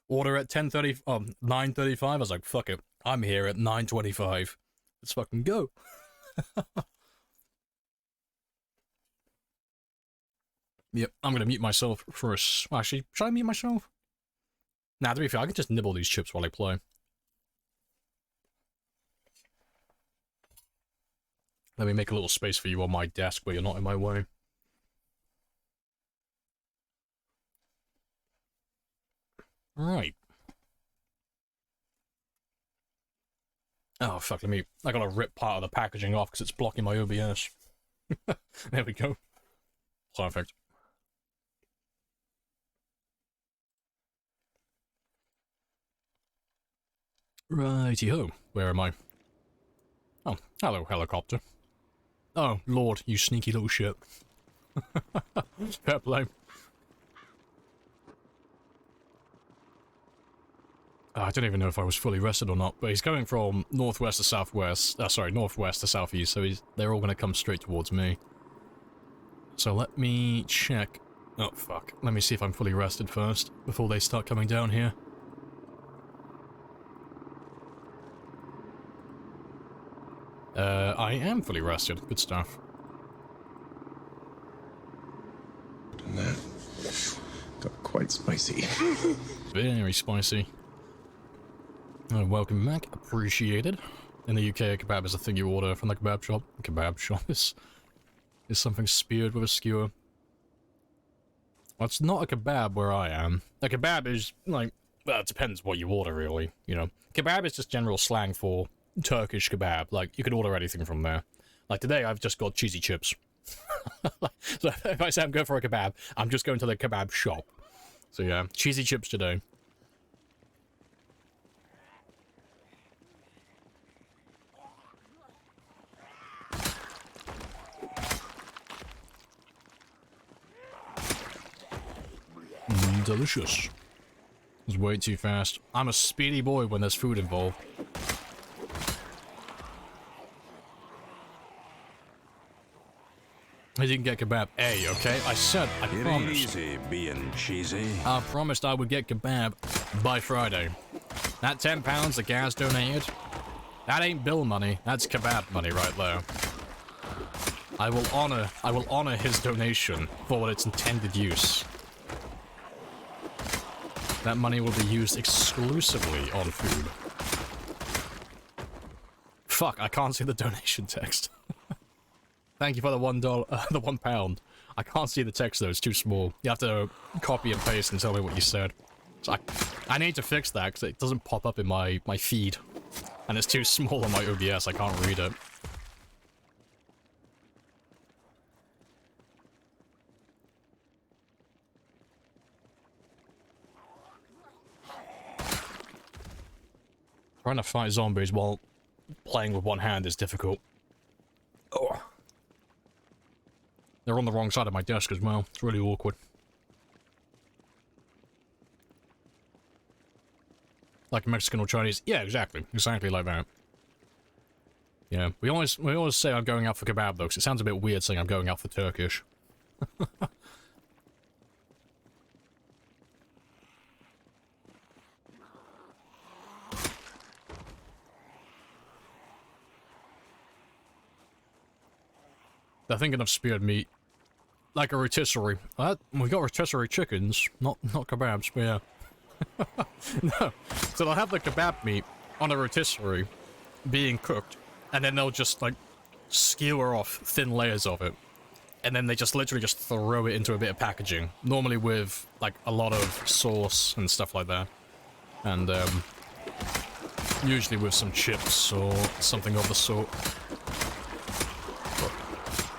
order at 9:35? I was like, fuck it. I'm here at 9:25. Let's fucking go. Yep, I'm gonna mute myself for a... Actually, should I mute myself? Nah, to be fair, I can just nibble these chips while I play. Let me make a little space for you on my desk where you're not in my way. Right. Oh, fuck, I gotta rip part of the packaging off because it's blocking my OBS. There we go. Perfect. Righty-ho. Where am I? Oh, hello, helicopter. Oh, Lord, you sneaky little shit. Fair play. I don't even know if I was fully rested or not, but he's going from northwest to southwest. Sorry, northwest to southeast, so they're all going to come straight towards me. So let me check. Oh, fuck. Let me see if I'm fully rested first, before they start coming down here. I am fully rested. Good stuff. And that got quite spicy. Very spicy. Oh, welcome back. Appreciated. In the UK, a kebab is a thing you order from the kebab shop. A kebab shop is something speared with a skewer. Well, it's not a kebab where I am. A kebab is, like, well, it depends what you order, really, you know. Kebab is just general slang for Turkish kebab. Like, you could order anything from there. Like, today, I've just got cheesy chips. So, if I say I'm going for a kebab, I'm just going to the kebab shop. So, yeah, cheesy chips today. Delicious. It's way too fast. I'm a speedy boy when there's food involved. I didn't get kebab A, okay? I said, I promised. It ain't easy being cheesy. I promised I would get kebab by Friday. That £10 the Gaz donated, that ain't bill money, that's kebab money right there. I will honor his donation for its intended use. That money will be used exclusively on food. Fuck, I can't see the donation text. Thank you for the $1, the £1. I can't see the text though, it's too small. You have to copy and paste and tell me what you said. So I need to fix that because it doesn't pop up in my feed. And it's too small on my OBS, I can't read it. Trying to fight zombies while playing with one hand is difficult. Oh. They're on the wrong side of my desk as well. It's really awkward. Like Mexican or Chinese? Yeah, exactly. Exactly like that. Yeah, we always say I'm going out for kebab though, 'cause it sounds a bit weird saying I'm going out for Turkish. They're thinking of speared meat. Like a rotisserie. We got rotisserie chickens, not kebabs, but yeah. No. So they'll have the kebab meat on a rotisserie being cooked, and then they'll just, like, skewer off thin layers of it. And then they just literally just throw it into a bit of packaging. Normally with, like, a lot of sauce and stuff like that. And, usually with some chips or something of the sort.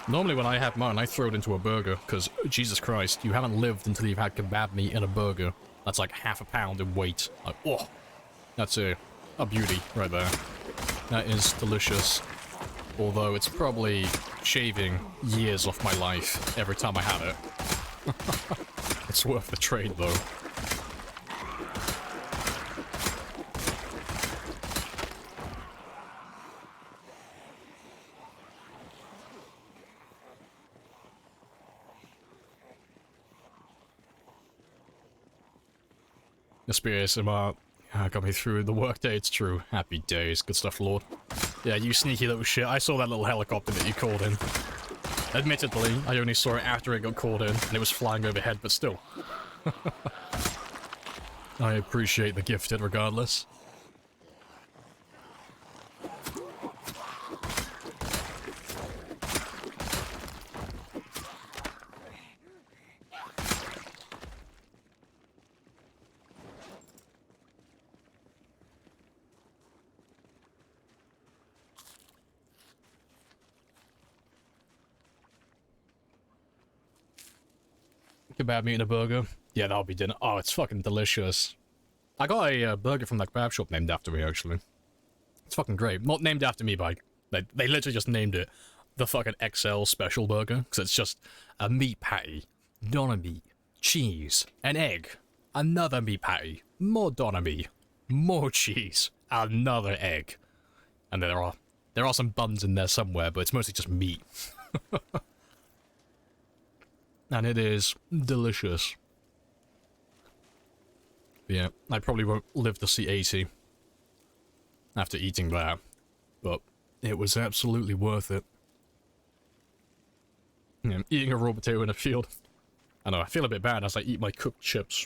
Normally when I have mine, I throw it into a burger, because, Jesus Christ, you haven't lived until you've had kebab meat in a burger. That's like half a pound in weight. Like, oh, that's a beauty right there. That is delicious. Although it's probably shaving years off my life every time I have it. It's worth the trade, though. SBASMR got me through the workday, it's true. Happy days. Good stuff, Lord. Yeah, you sneaky little shit. I saw that little helicopter that you called in. Admittedly, I only saw it after it got called in, and it was flying overhead, but still. I appreciate the gifted regardless. Kebab meat and a burger. Yeah, that'll be dinner. Oh, it's fucking delicious. I got a burger from that kebab shop named after me, actually. It's fucking great. Not named after me, but they literally just named it the fucking XL special burger, because it's just a meat patty, doner meat, cheese, an egg, another meat patty, more doner meat, more cheese, another egg. And there are some buns in there somewhere, but it's mostly just meat. And it is delicious. But yeah, I probably won't live to see 80 after eating that, but it was absolutely worth it. Yeah, eating a raw potato in a field. I know, I feel a bit bad as I eat my cooked chips.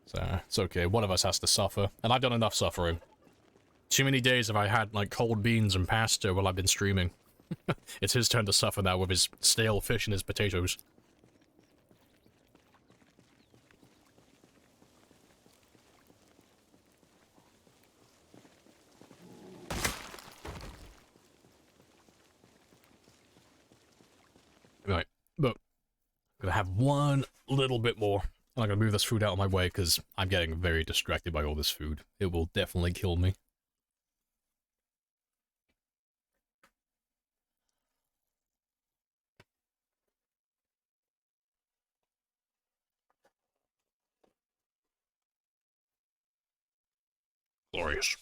So, it's okay, one of us has to suffer, and I've done enough suffering. Too many days have I had, like, cold beans and pasta while I've been streaming. It's his turn to suffer now with his stale fish and his potatoes. Right, but I'm gonna have one little bit more. And I'm gonna move this food out of my way because I'm getting very distracted by all this food. It will definitely kill me. Glorious.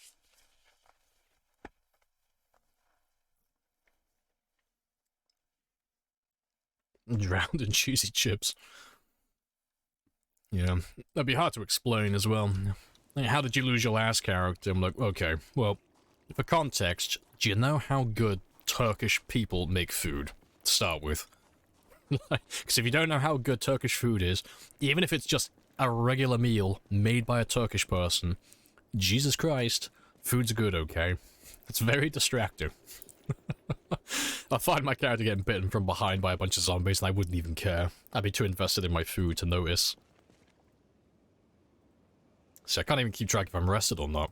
Drowned in cheesy chips. Yeah, that'd be hard to explain as well. Like, how did you lose your last character? I'm like, okay, well, for context, do you know how good Turkish people make food, to start with? Because if you don't know how good Turkish food is, even if it's just a regular meal made by a Turkish person, Jesus Christ, food's good, okay? It's very distracting. I find my character getting bitten from behind by a bunch of zombies and I wouldn't even care. I'd be too invested in my food to notice. So I can't even keep track if I'm rested or not.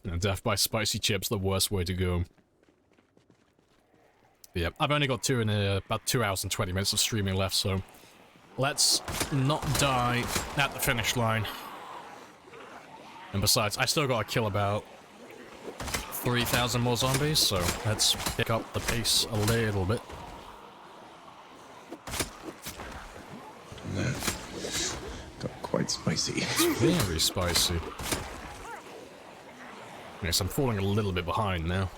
And death by spicy chips, the worst way to go. But yeah, I've only got about 2 hours and 20 minutes of streaming left, so let's not die at the finish line. And besides, I still gotta kill about 3,000 more zombies, so let's pick up the pace a little bit. That got quite spicy. Very spicy. Yes, I'm falling a little bit behind now.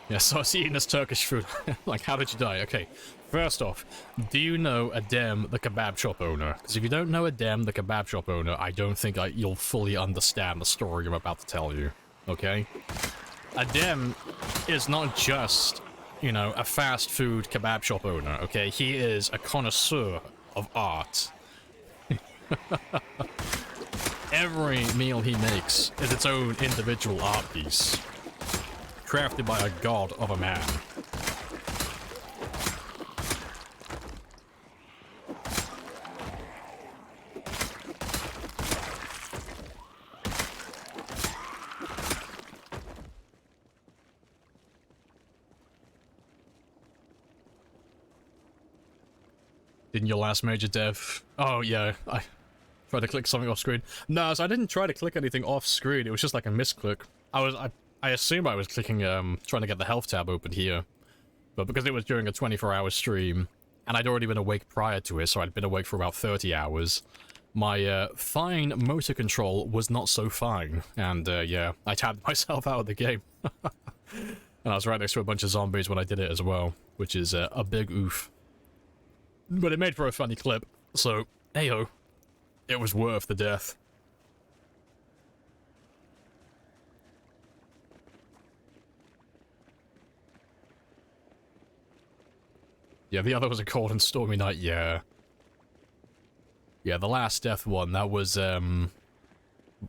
Yeah, so I was eating this Turkish food. Like, how did you die? Okay, first off, do you know Adem, the kebab shop owner? Because if you don't know Adem, the kebab shop owner, I don't think you'll fully understand the story I'm about to tell you. Okay? Adem is not just, you know, a fast food kebab shop owner, okay? He is a connoisseur of art. Every meal he makes is its own individual art piece. Crafted by a god of a man. Didn't your last major dev? Oh yeah, I tried to click something off screen. No, so I didn't try to click anything off screen. It was just like a misclick. I assume I was clicking, trying to get the health tab open here. But because it was during a 24-hour stream, and I'd already been awake prior to it, so I'd been awake for about 30 hours, my, fine motor control was not so fine. And, yeah, I tabbed myself out of the game. And I was right next to a bunch of zombies when I did it as well, which is, a big oof. But it made for a funny clip, so, heyo, it was worth the death. Yeah, the other was a cold and stormy night, yeah. Yeah, the last death one, that was, I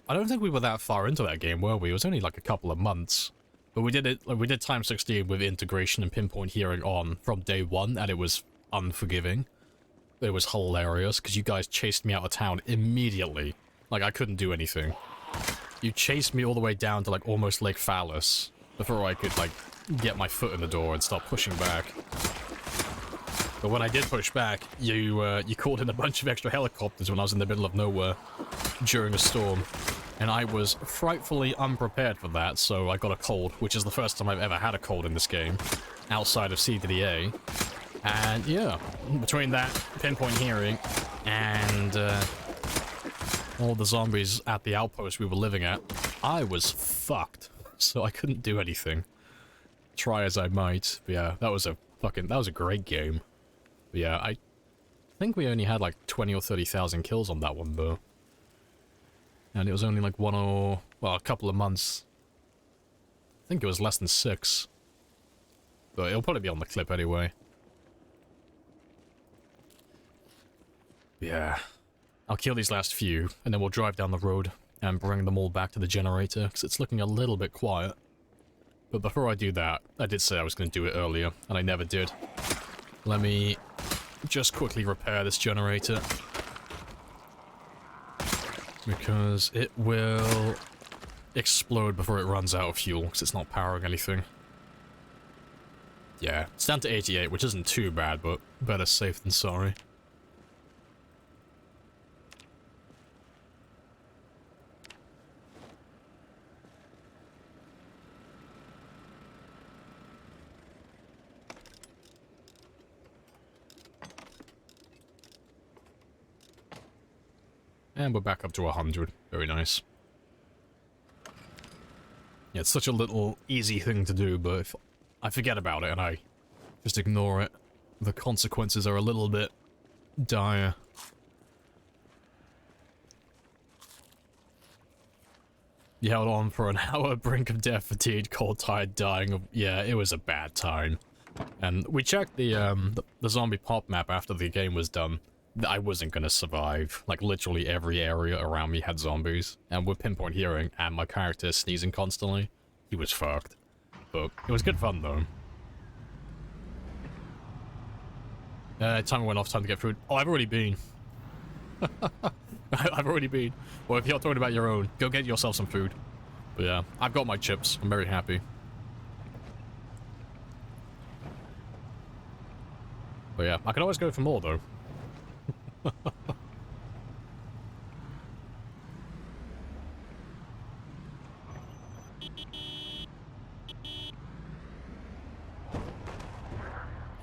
don't think we were that far into that game, were we? It was only like a couple of months. But we did it, like, we did time 16 with integration and pinpoint hearing on from day one, and it was unforgiving. It was hilarious, because you guys chased me out of town immediately. Like, I couldn't do anything. You chased me all the way down to, like, almost Lake Phallus, before I could, like, get my foot in the door and start pushing back. But when I did push back, you called in a bunch of extra helicopters when I was in the middle of nowhere during a storm. And I was frightfully unprepared for that, so I got a cold, which is the first time I've ever had a cold in this game, outside of CDDA. And yeah, between that, pinpoint hearing, and all the zombies at the outpost we were living at, I was fucked. So I couldn't do anything. Try as I might. But yeah, that was a great game. But yeah, I think we only had like 20 or 30,000 kills on that one, though. And it was only like a couple of months. I think it was less than 6. But it'll probably be on the clip anyway. Yeah. I'll kill these last few, and then we'll drive down the road and bring them all back to the generator, because it's looking a little bit quiet. But before I do that, I did say I was going to do it earlier, and I never did. Let me just quickly repair this generator. Because it will explode before it runs out of fuel, because it's not powering anything. Yeah, it's down to 88, which isn't too bad, but better safe than sorry. And we're back up to 100. Very nice. Yeah, it's such a little easy thing to do, but if I forget about it and I just ignore it, the consequences are a little bit dire. You held on for an hour, brink of death, fatigued, cold, tired, dying. Yeah, it was a bad time. And we checked the zombie pop map after the game was done. I wasn't gonna survive. Like, literally every area around me had zombies. And with pinpoint hearing, and my character sneezing constantly, he was fucked. But it was good fun, though. Timer went off, time to get food. Oh, I've already been. I've already been. Well, if you're talking about your own, go get yourself some food. But yeah, I've got my chips. I'm very happy. But yeah, I can always go for more, though.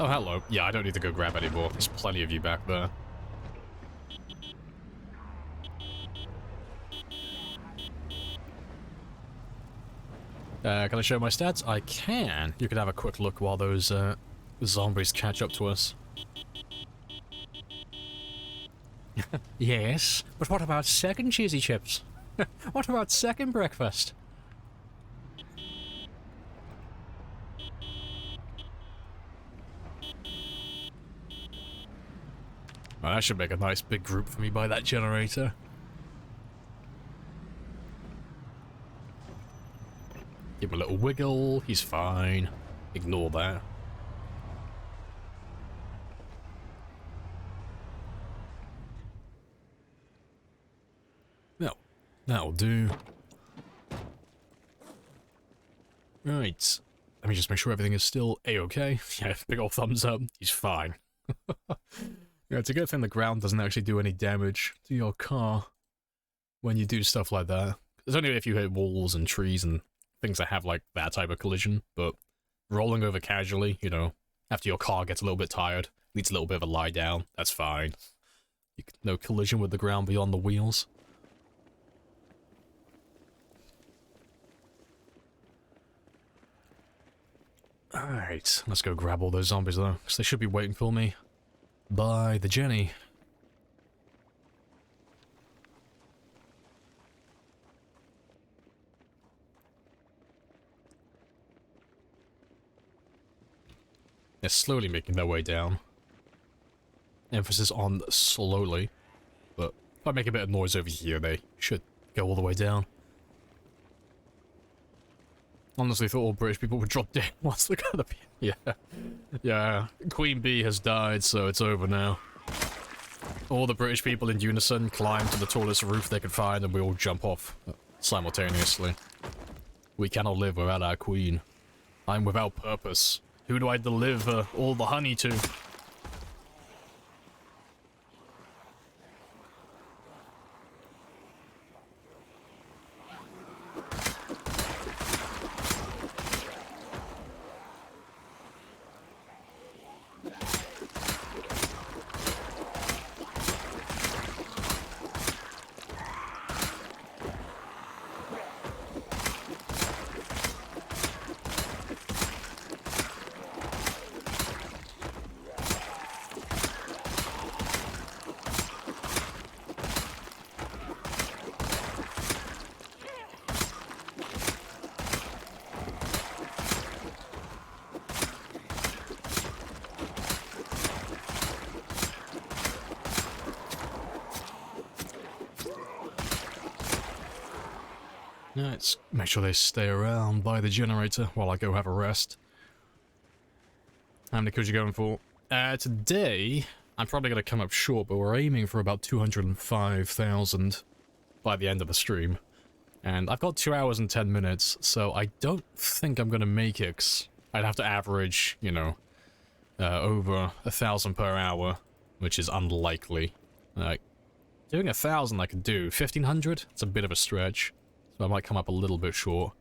Oh, hello. Yeah, I don't need to go grab any more. There's plenty of you back there. Can I show my stats? I can. You can have a quick look while those zombies catch up to us. Yes, but what about second cheesy chips? What about second breakfast? Well, that should make a nice big group for me by that generator. Give him a little wiggle, he's fine. Ignore that. No, that'll do. Right. Let me just make sure everything is still A-okay. Yeah, big old thumbs up. He's fine. Yeah, it's a good thing the ground doesn't actually do any damage to your car when you do stuff like that. It's only if you hit walls and trees and things that have, like, that type of collision, but rolling over casually, you know, after your car gets a little bit tired, needs a little bit of a lie down, that's fine. No collision with the ground beyond the wheels. Alright, let's go grab all those zombies though, because they should be waiting for me by the Jenny. They're slowly making their way down. Emphasis on slowly, but if I make a bit of noise over here, they should go all the way down. Honestly thought all British people would drop dead once they're gonna be... Yeah. Yeah. Queen Bee has died, so it's over now. All the British people in unison climb to the tallest roof they can find and we all jump off simultaneously. We cannot live without our queen. I'm without purpose. Who do I deliver all the honey to? Let's make sure they stay around by the generator while I go have a rest. How many kills you going for? Today, I'm probably going to come up short, but we're aiming for about 205,000 by the end of the stream. And I've got 2 hours and 10 minutes, so I don't think I'm going to make it. 'Cause I'd have to average, you know, over 1,000 per hour, which is unlikely. Doing 1,000 I could do. 1,500? It's a bit of a stretch. So I might come up a little bit short.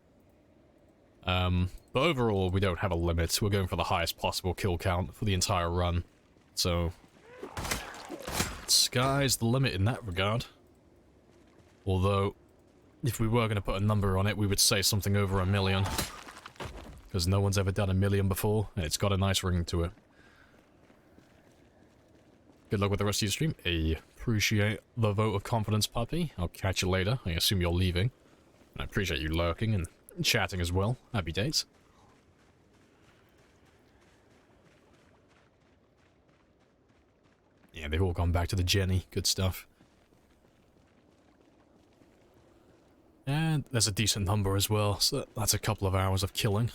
But overall, we don't have a limit. We're going for the highest possible kill count for the entire run. So, sky's the limit in that regard. Although, if we were going to put a number on it, we would say something over 1 million. Because no one's ever done 1 million before, and it's got a nice ring to it. Good luck with the rest of your stream. I appreciate the vote of confidence, puppy. I'll catch you later. I assume you're leaving. I appreciate you lurking and chatting as well. Happy days. Yeah, they've all gone back to the Jenny. Good stuff. And there's a decent number as well, so that's a couple of hours of killing.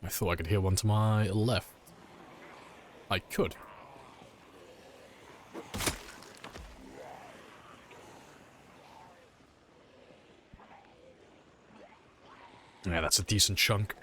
I thought I could hear one to my left. I could. Yeah, that's a decent chunk.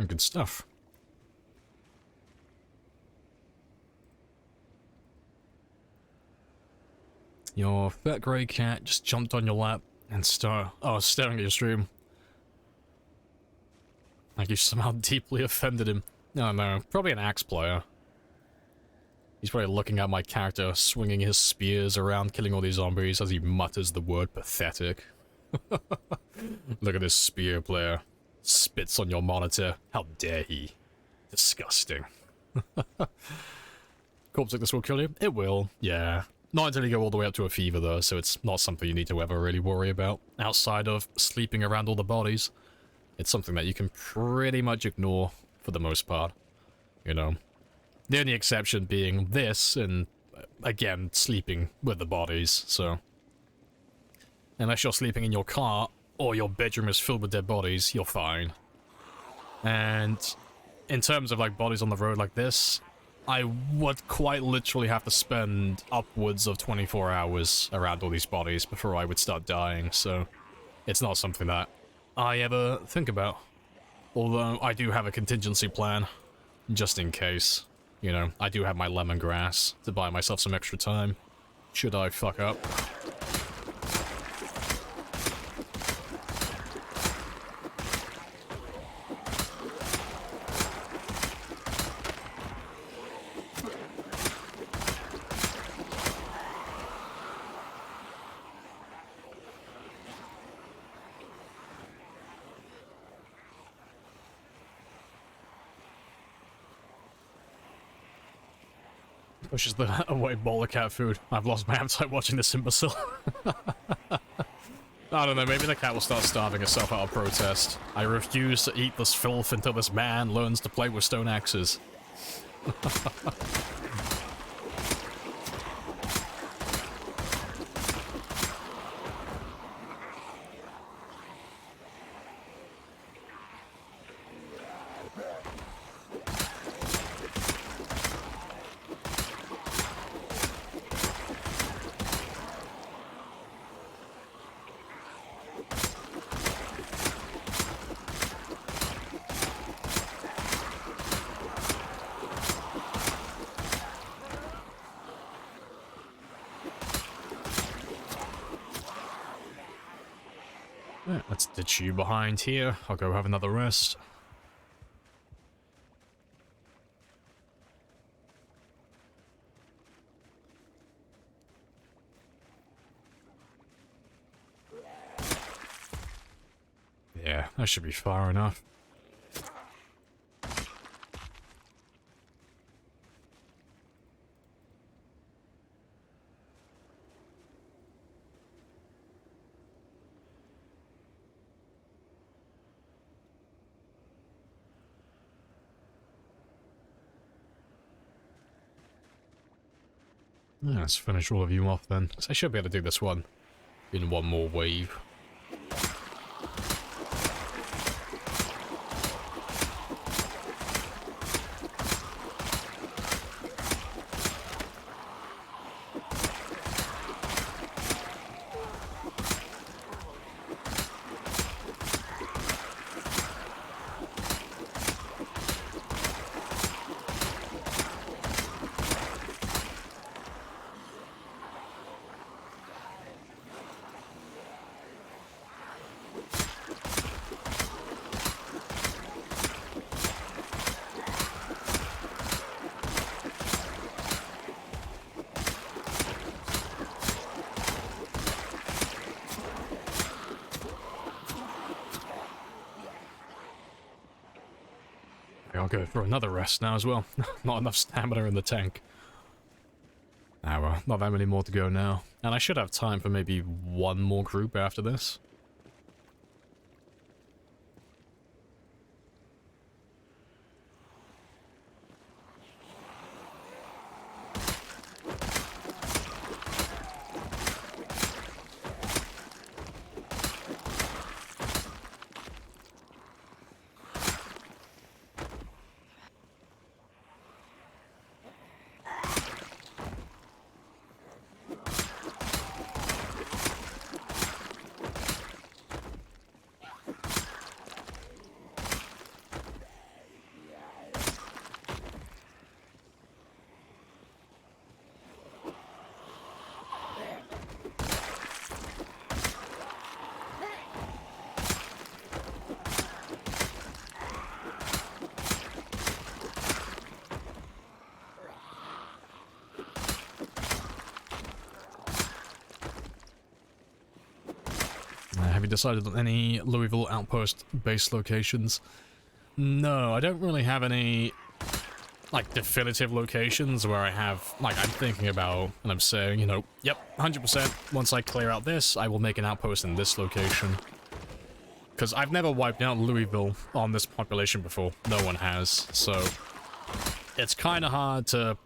Good stuff. Your fat grey cat just jumped on your lap and staring at your stream. Like you somehow deeply offended him. No, no, probably an axe player. He's probably looking at my character swinging his spears around, killing all these zombies as he mutters the word pathetic. Look at this spear player. Spits on your monitor. How dare he? Disgusting. Corpse like this will kill you? It will, yeah. Not until you go all the way up to a fever though, so it's not something you need to ever really worry about. Outside of sleeping around all the bodies, it's something that you can pretty much ignore for the most part. You know. The only exception being this, and again, sleeping with the bodies, so... Unless you're sleeping in your car, or your bedroom is filled with dead bodies, you're fine. And in terms of like bodies on the road like this, I would quite literally have to spend upwards of 24 hours around all these bodies before I would start dying, so it's not something that I ever think about. Although I do have a contingency plan, just in case. You know, I do have my lemongrass to buy myself some extra time, should I fuck up. Pushes the away bowl of cat food. I've lost my appetite watching this imbecile. I don't know, maybe the cat will start starving herself out of protest. I refuse to eat this filth until this man learns to play with stone axes. Let's ditch you behind here. I'll go have another rest. Yeah, that should be far enough. Yeah, let's finish all of you off then, because I should be able to do this one in one more wave. I'll go for another rest now as well. Not enough stamina in the tank. Ah well, not that many more to go now. And I should have time for maybe one more group after this. Have you decided on any Louisville outpost base locations? No, I don't really have any, like, definitive locations where I have, like, I'm thinking about, and I'm saying, you know, yep, 100%, once I clear out this, I will make an outpost in this location. Because I've never wiped out Louisville on this population before. No one has, so it's kind of hard to,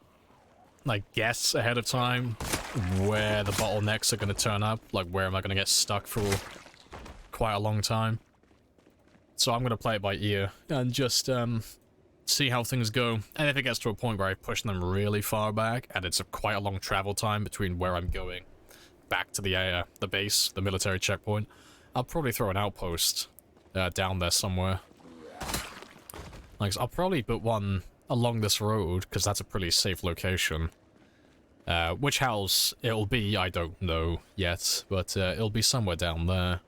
like, guess ahead of time where the bottlenecks are going to turn up, like, where am I going to get stuck for quite a long time. So I'm going to play it by ear and just, see how things go. And if it gets to a point where I push them really far back, and it's quite a long travel time between where I'm going back to the base, the military checkpoint, I'll probably throw an outpost down there somewhere. Like, I'll probably put one along this road, because that's a pretty safe location. Which house it'll be, I don't know yet, but it'll be somewhere down there.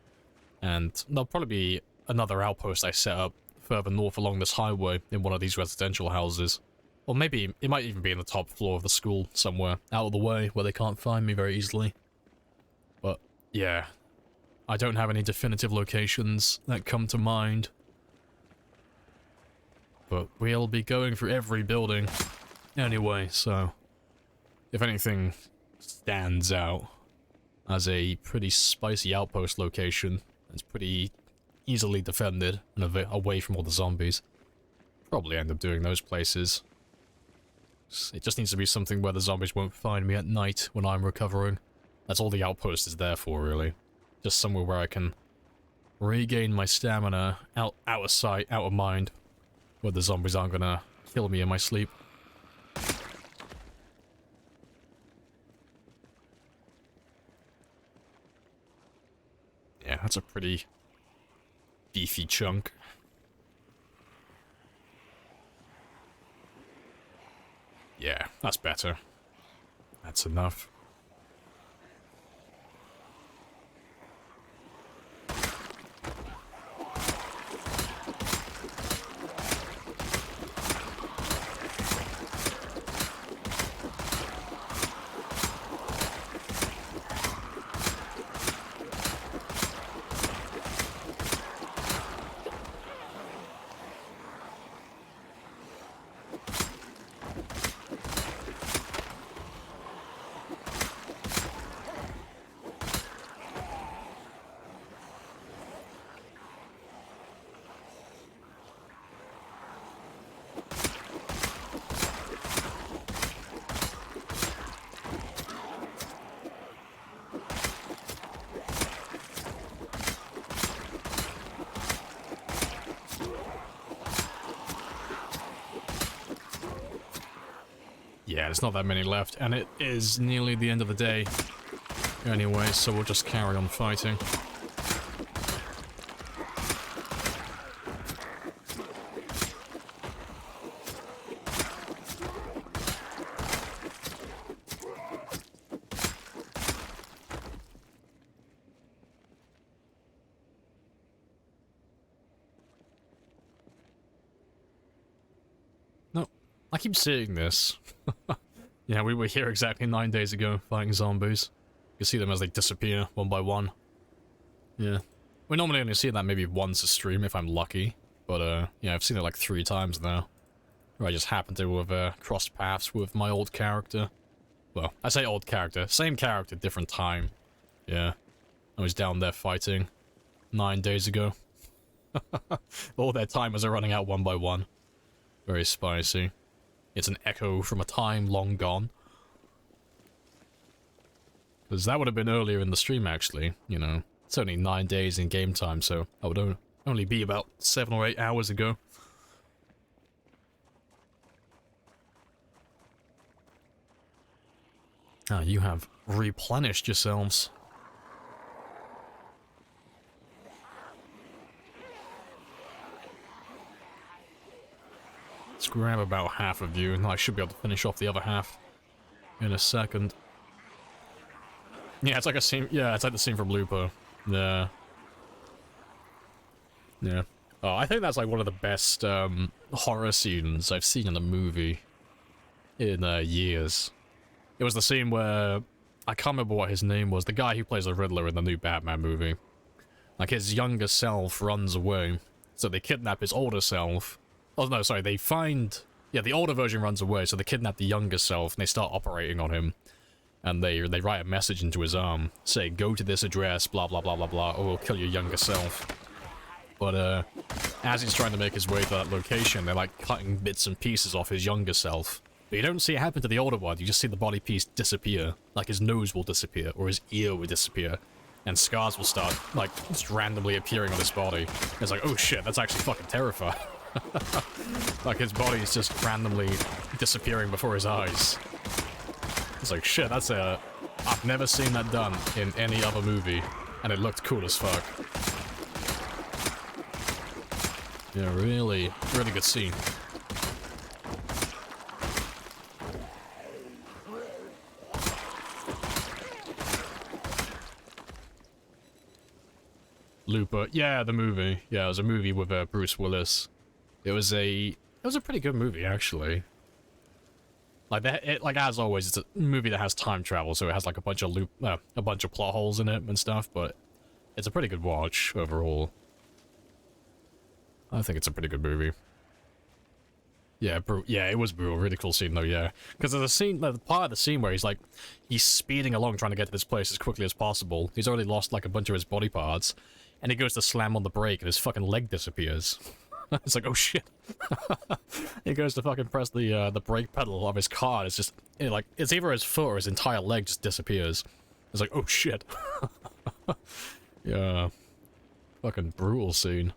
And there'll probably be another outpost I set up further north along this highway in one of these residential houses. Or maybe it might even be in the top floor of the school somewhere, out of the way, where they can't find me very easily. But, yeah. I don't have any definitive locations that come to mind. But we'll be going through every building anyway, so if anything stands out as a pretty spicy outpost location, it's pretty easily defended and away from all the zombies, probably end up doing those places. It just needs to be something where the zombies won't find me at night when I'm recovering. That's all the outpost is there for, really. Just somewhere where I can regain my stamina out of sight, out of mind, where the zombies aren't gonna kill me in my sleep. Yeah, that's a pretty beefy chunk. Yeah, that's better. That's enough. Yeah, there's not that many left, and it is nearly the end of the day anyway, so we'll just carry on fighting. No, I keep seeing this. Yeah, we were here exactly 9 days ago, fighting zombies. You can see them as they disappear, one by one. Yeah. We normally only see that maybe once a stream, if I'm lucky. But, yeah, I've seen it like 3 times now. Where I just happen to have crossed paths with my old character. Well, I say old character. Same character, different time. Yeah. I was down there fighting 9 days ago. All their timers are running out one by one. Very spicy. It's an echo from a time long gone. Because that would have been earlier in the stream, actually. You know, it's only 9 days in game time, so that would only be about 7 or 8 hours ago. Ah, you have replenished yourselves. Let's grab about half of you, and I should be able to finish off the other half in a second. Yeah, it's like a scene. Yeah, it's like the scene from Looper. Yeah. Yeah. Oh, I think that's like one of the best horror scenes I've seen in a movie in years. It was the scene where I can't remember what his name was. The guy who plays the Riddler in the new Batman movie. Like, his younger self runs away. So they kidnap his older self. Oh, no, sorry, they find... Yeah, the older version runs away, so they kidnap the younger self, and they start operating on him. And they write a message into his arm, saying, go to this address, blah, blah, blah, blah, blah, or we'll kill your younger self. But, as he's trying to make his way to that location, they're, like, cutting bits and pieces off his younger self. But you don't see it happen to the older one, you just see the body piece disappear. Like, his nose will disappear, or his ear will disappear. And scars will start, like, just randomly appearing on his body. It's like, oh shit, that's actually fucking terrifying. Like, his body is just randomly disappearing before his eyes. It's like, shit, that's a... I've never seen that done in any other movie, and it looked cool as fuck. Yeah, really, really good scene. Looper, yeah, the movie. Yeah, it was a movie with Bruce Willis. It was a pretty good movie, actually. Like like as always, it's a movie that has time travel, so it has like a bunch of plot holes in it and stuff. But it's a pretty good watch overall. I think it's a pretty good movie. Yeah, yeah, it was brutal. Really cool scene though. Yeah, because there's a scene, the part of the scene where he's speeding along trying to get to this place as quickly as possible. He's already lost like a bunch of his body parts, and he goes to slam on the brake, and his fucking leg disappears. It's like, oh shit. He goes to fucking press the brake pedal of his car, and it's just, like, it's either his foot or his entire leg just disappears. It's like, oh shit. Yeah. Fucking brutal scene.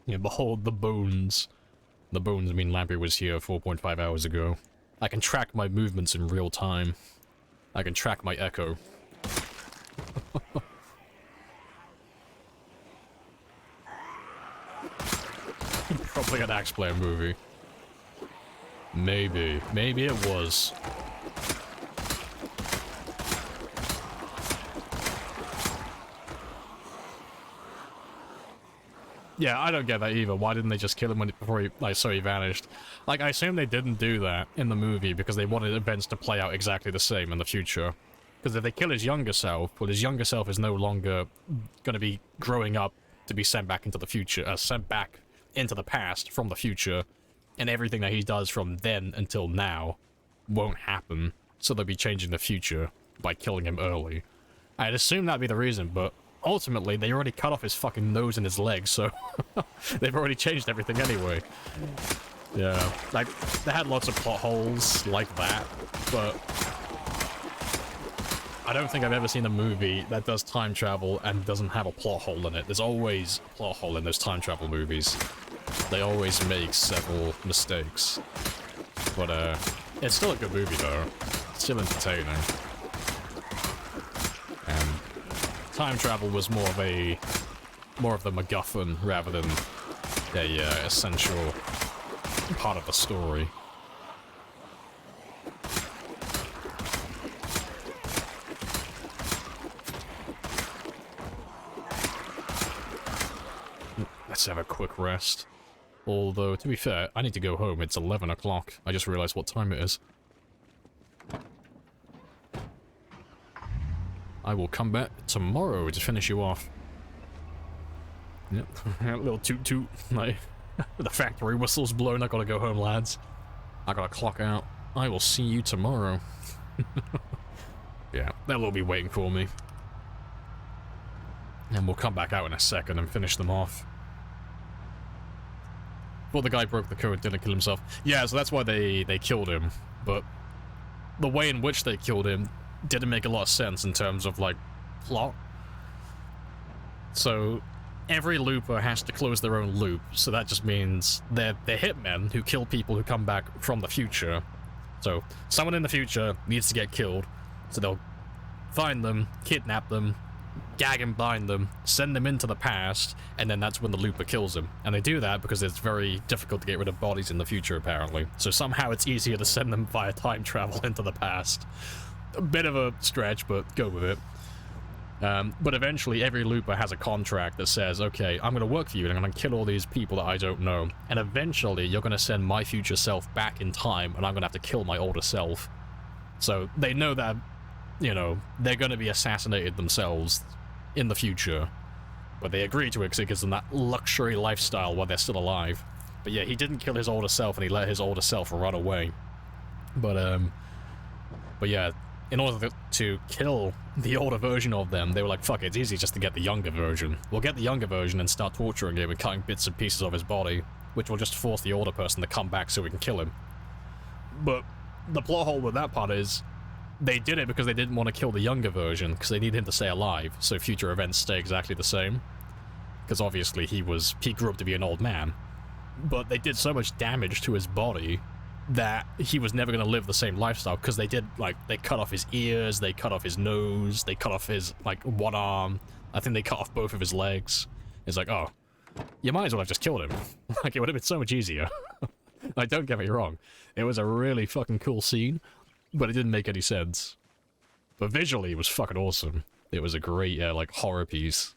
Yeah, behold the bones. The bones mean Lamprey was here 4.5 hours ago. I can track my movements in real time. I can track my echo. Probably an Axe Player movie. Maybe. Maybe it was. Yeah, I don't get that either. Why didn't they just kill him before he, like, so he vanished? Like, I assume they didn't do that in the movie because they wanted events to play out exactly the same in the future. Because if they kill his younger self, well, his younger self is no longer going to be growing up to be sent back into the future, sent back into the past from the future, and everything that he does from then until now won't happen, so they'll be changing the future by killing him early. I'd assume that'd be the reason, but ultimately they already cut off his fucking nose and his legs, so they've already changed everything anyway. Yeah, like, they had lots of plot holes like that, but I don't think I've ever seen a movie that does time travel and doesn't have a plot hole in it. There's always a plot hole in those time travel movies. They always make several mistakes. But, it's still a good movie, though. It's still entertaining. And time travel was more of the MacGuffin rather than a essential part of the story. Let's have a quick rest. Although, to be fair, I need to go home. It's 11 o'clock. I just realized what time it is. I will come back tomorrow to finish you off. Yep, a little toot-toot. Like, the factory whistle's blown. I gotta go home, lads. I gotta clock out. I will see you tomorrow. Yeah, they'll all be waiting for me. And we'll come back out in a second and finish them off. Well, the guy broke the code, didn't kill himself. Yeah, so that's why they killed him. But the way in which they killed him didn't make a lot of sense in terms of, like, plot. So every looper has to close their own loop, so that just means they're hitmen who kill people who come back from the future. So someone in the future needs to get killed, so they'll find them, kidnap them, gag and bind them, send them into the past, and then that's when the looper kills them. And they do that because it's very difficult to get rid of bodies in the future, apparently. So somehow it's easier to send them via time travel into the past. A bit of a stretch, but go with it. But eventually every looper has a contract that says, okay, I'm going to work for you and I'm going to kill all these people that I don't know. And eventually you're going to send my future self back in time and I'm going to have to kill my older self. So they know that, you know, they're going to be assassinated themselves in the future. But they agreed to it because it gives them that luxury lifestyle while they're still alive. But yeah, he didn't kill his older self, and he let his older self run away. But yeah, in order to kill the older version of them, they were like, fuck it, it's easy just to get the younger version. We'll get the younger version and start torturing him and cutting bits and pieces of his body, which will just force the older person to come back so we can kill him. But the plot hole with that part is, they did it because they didn't want to kill the younger version, because they need him to stay alive, so future events stay exactly the same. Because obviously he grew up to be an old man. But they did so much damage to his body that he was never going to live the same lifestyle, because they did, like, they cut off his ears, they cut off his nose, they cut off his, like, one arm. I think they cut off both of his legs. It's like, oh, you might as well have just killed him. Like, it would have been so much easier. Like, don't get me wrong. It was a really fucking cool scene, but it didn't make any sense. But visually, it was fucking awesome. It was a great, like, horror piece.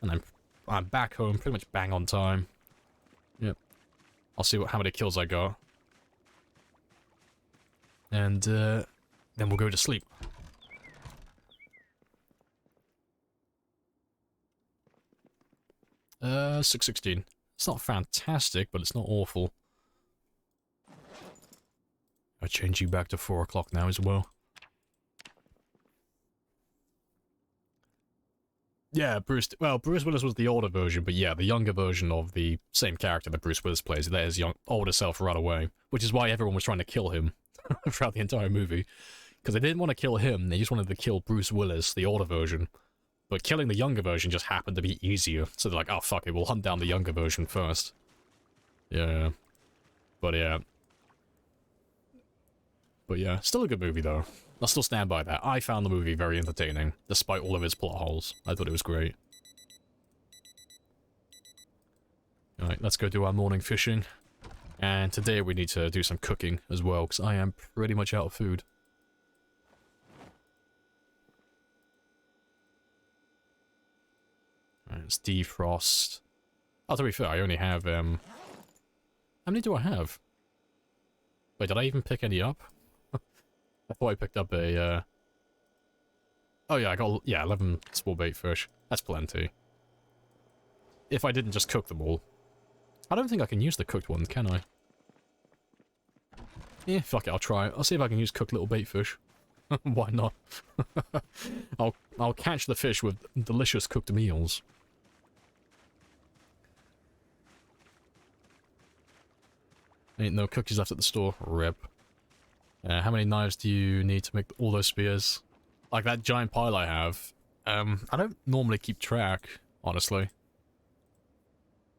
And I'm back home, pretty much bang on time. Yep. I'll see how many kills I got. And, then we'll go to sleep. X16. It's not fantastic, but it's not awful. I change you back to 4 o'clock now as well. Yeah, Bruce Willis was the older version, but yeah, the younger version of the same character that Bruce Willis plays, let his older self run away, which is why everyone was trying to kill him throughout the entire movie. Because they didn't want to kill him, they just wanted to kill Bruce Willis, the older version. But killing the younger version just happened to be easier, so they're like, oh fuck it, we'll hunt down the younger version first. Yeah. But yeah. But yeah, still a good movie though. I'll still stand by that. I found the movie very entertaining, despite all of its plot holes. I thought it was great. Alright, let's go do our morning fishing. And today we need to do some cooking as well, because I am pretty much out of food. Alright, let's defrost. Oh, to be fair, I only have, how many do I have? Wait, did I even pick any up? I thought I picked up a, oh yeah, I got, yeah, 11 small bait fish. That's plenty. If I didn't just cook them all. I don't think I can use the cooked ones, can I? Yeah, fuck it, I'll try it. I'll see if I can use cooked little bait fish. Why not? I'll catch the fish with delicious cooked meals. Ain't no cookies left at the store. Rip. How many knives do you need to make all those spears? Like that giant pile I have. I don't normally keep track, honestly.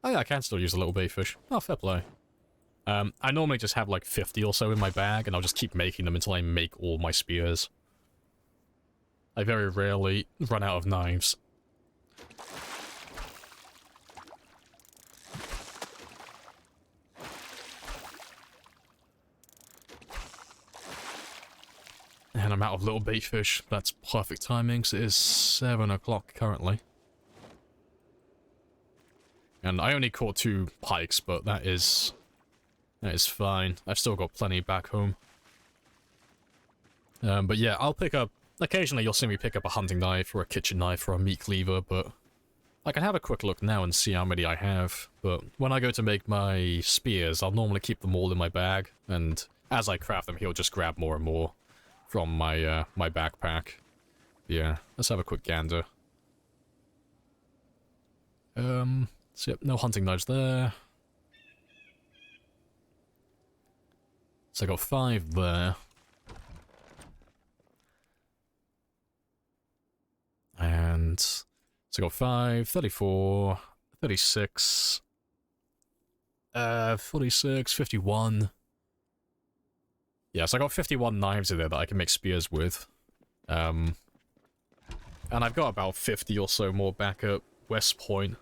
Oh yeah, I can still use a little bait fish. Oh, fair play. I normally just have like 50 or so in my bag, and I'll just keep making them until I make all my spears. I very rarely run out of knives. And I'm out of little bait fish. That's perfect timing, 'cause it is 7 o'clock currently. And I only caught 2 pikes, but that is fine. I've still got plenty back home. But yeah, I'll pick up... Occasionally you'll see me pick up a hunting knife or a kitchen knife or a meat cleaver, but... I can have a quick look now and see how many I have, but when I go to make my spears, I'll normally keep them all in my bag, and as I craft them, he'll just grab more and more from my, my backpack. Yeah, let's have a quick gander. So yep, no hunting knives there. So I got 5 there. And so I got 5, 34, 36, 46, 51. Yeah, so I got 51 knives in there that I can make spears with. And I've got about 50 or so more back at West Point.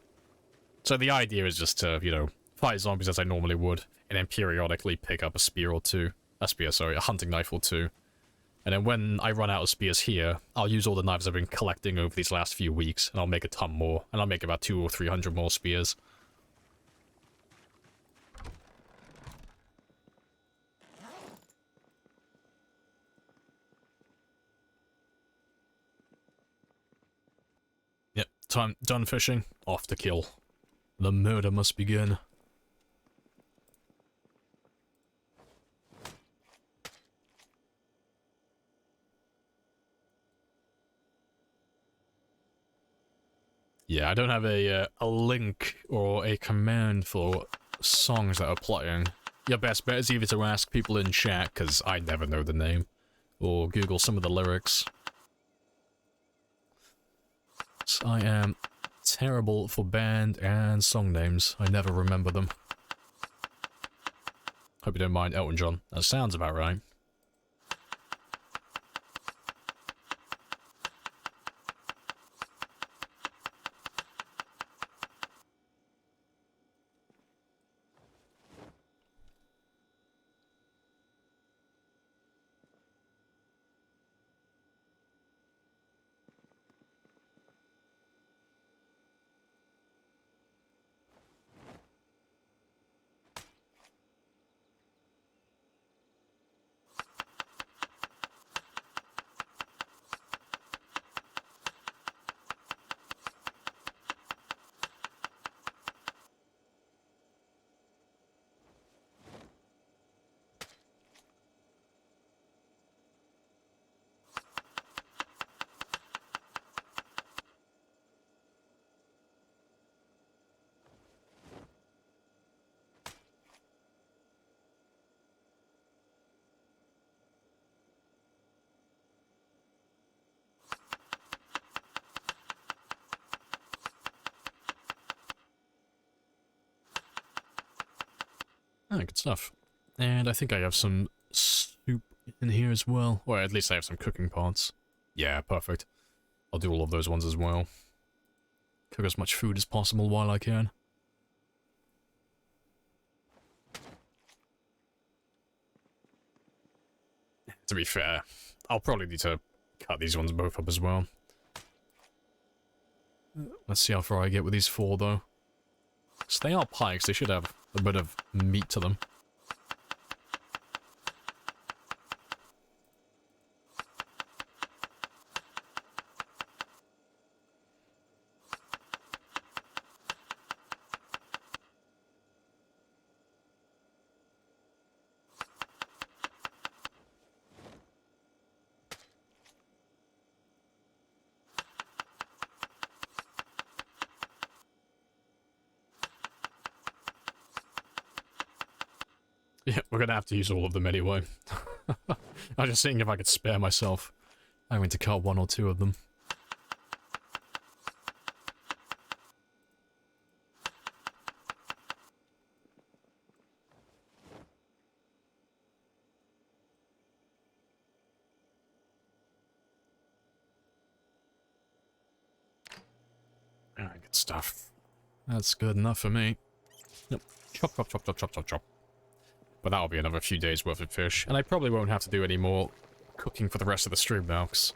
So the idea is just to, you know, fight zombies as I normally would, and then periodically pick up a spear or two. A hunting knife or 2. And then when I run out of spears here, I'll use all the knives I've been collecting over these last few weeks, and I'll make a ton more, and I'll make about 200 or 300 more spears. done fishing. Off to kill. The murder must begin. Yeah, I don't have a link or a command for songs that are playing. Your best bet is either to ask people in chat, because I never know the name, or Google some of the lyrics. So I am terrible for band and song names. I never remember them. Hope you don't mind Elton John. That sounds about right. Oh, good stuff. And I think I have some soup in here as well. Or at least I have some cooking pots. Yeah, perfect. I'll do all of those ones as well. Cook as much food as possible while I can. To be fair, I'll probably need to cut these ones both up as well. Let's see how far I get with these 4, though. So they are pikes, they should have a bit of meat to them. Yeah, we're gonna have to use all of them anyway. I was just seeing if I could spare myself having to cut 1 or 2 of them. Alright, good stuff. That's good enough for me. Yep. Chop, chop, chop, chop, chop, chop, chop. But that'll be another few days worth of fish. And I probably won't have to do any more cooking for the rest of the stream now, because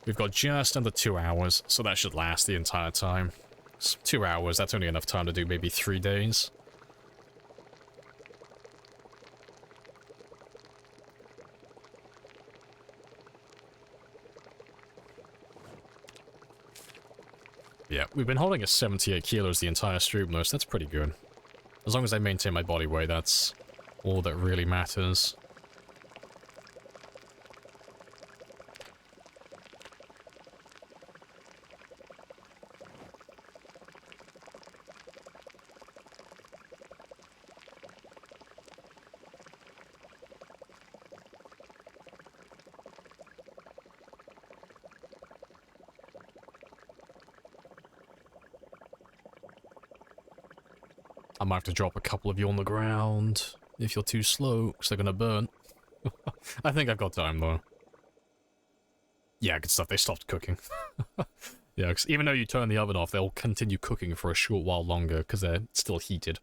we've got just under 2 hours, so that should last the entire time. It's 2 hours, that's only enough time to do maybe 3 days. Yeah, we've been holding at 78 kilos the entire stream though, so that's pretty good. As long as I maintain my body weight, that's all that really matters. I might have to drop a couple of you on the ground if you're too slow, because they're gonna burn. I think I've got time, though. Yeah, good stuff. They stopped cooking. Yeah, because even though you turn the oven off, they'll continue cooking for a short while longer, because they're still heated.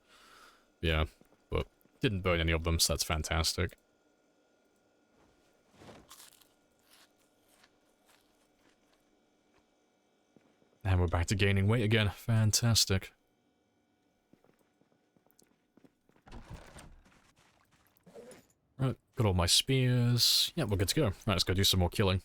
Yeah, but didn't burn any of them, so that's fantastic. And we're back to gaining weight again. Fantastic. Right, got all my spears. Yeah, we're good to go. Right, let's go do some more killing.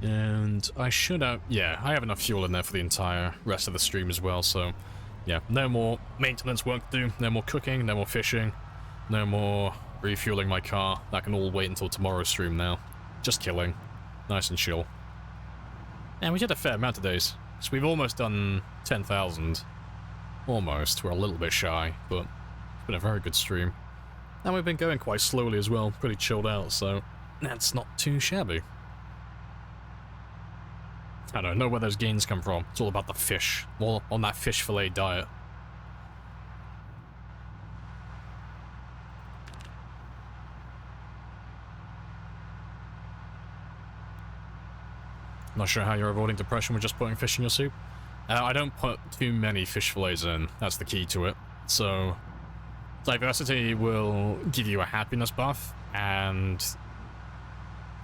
And I should have... Yeah, I have enough fuel in there for the entire rest of the stream as well, so... Yeah, no more maintenance work to do, no more cooking, no more fishing, no more refueling my car. That can all wait until tomorrow's stream now. Just killing. Nice and chill. And we did a fair amount of days. So we've almost done 10,000. Almost. We're a little bit shy, but it's been a very good stream. And we've been going quite slowly as well, pretty chilled out, so that's not too shabby. I don't know where those gains come from. It's all about the fish. All on that fish fillet diet. Not sure how you're avoiding depression with just putting fish in your soup. I don't put too many fish fillets in. That's the key to it. So, diversity will give you a happiness buff, and...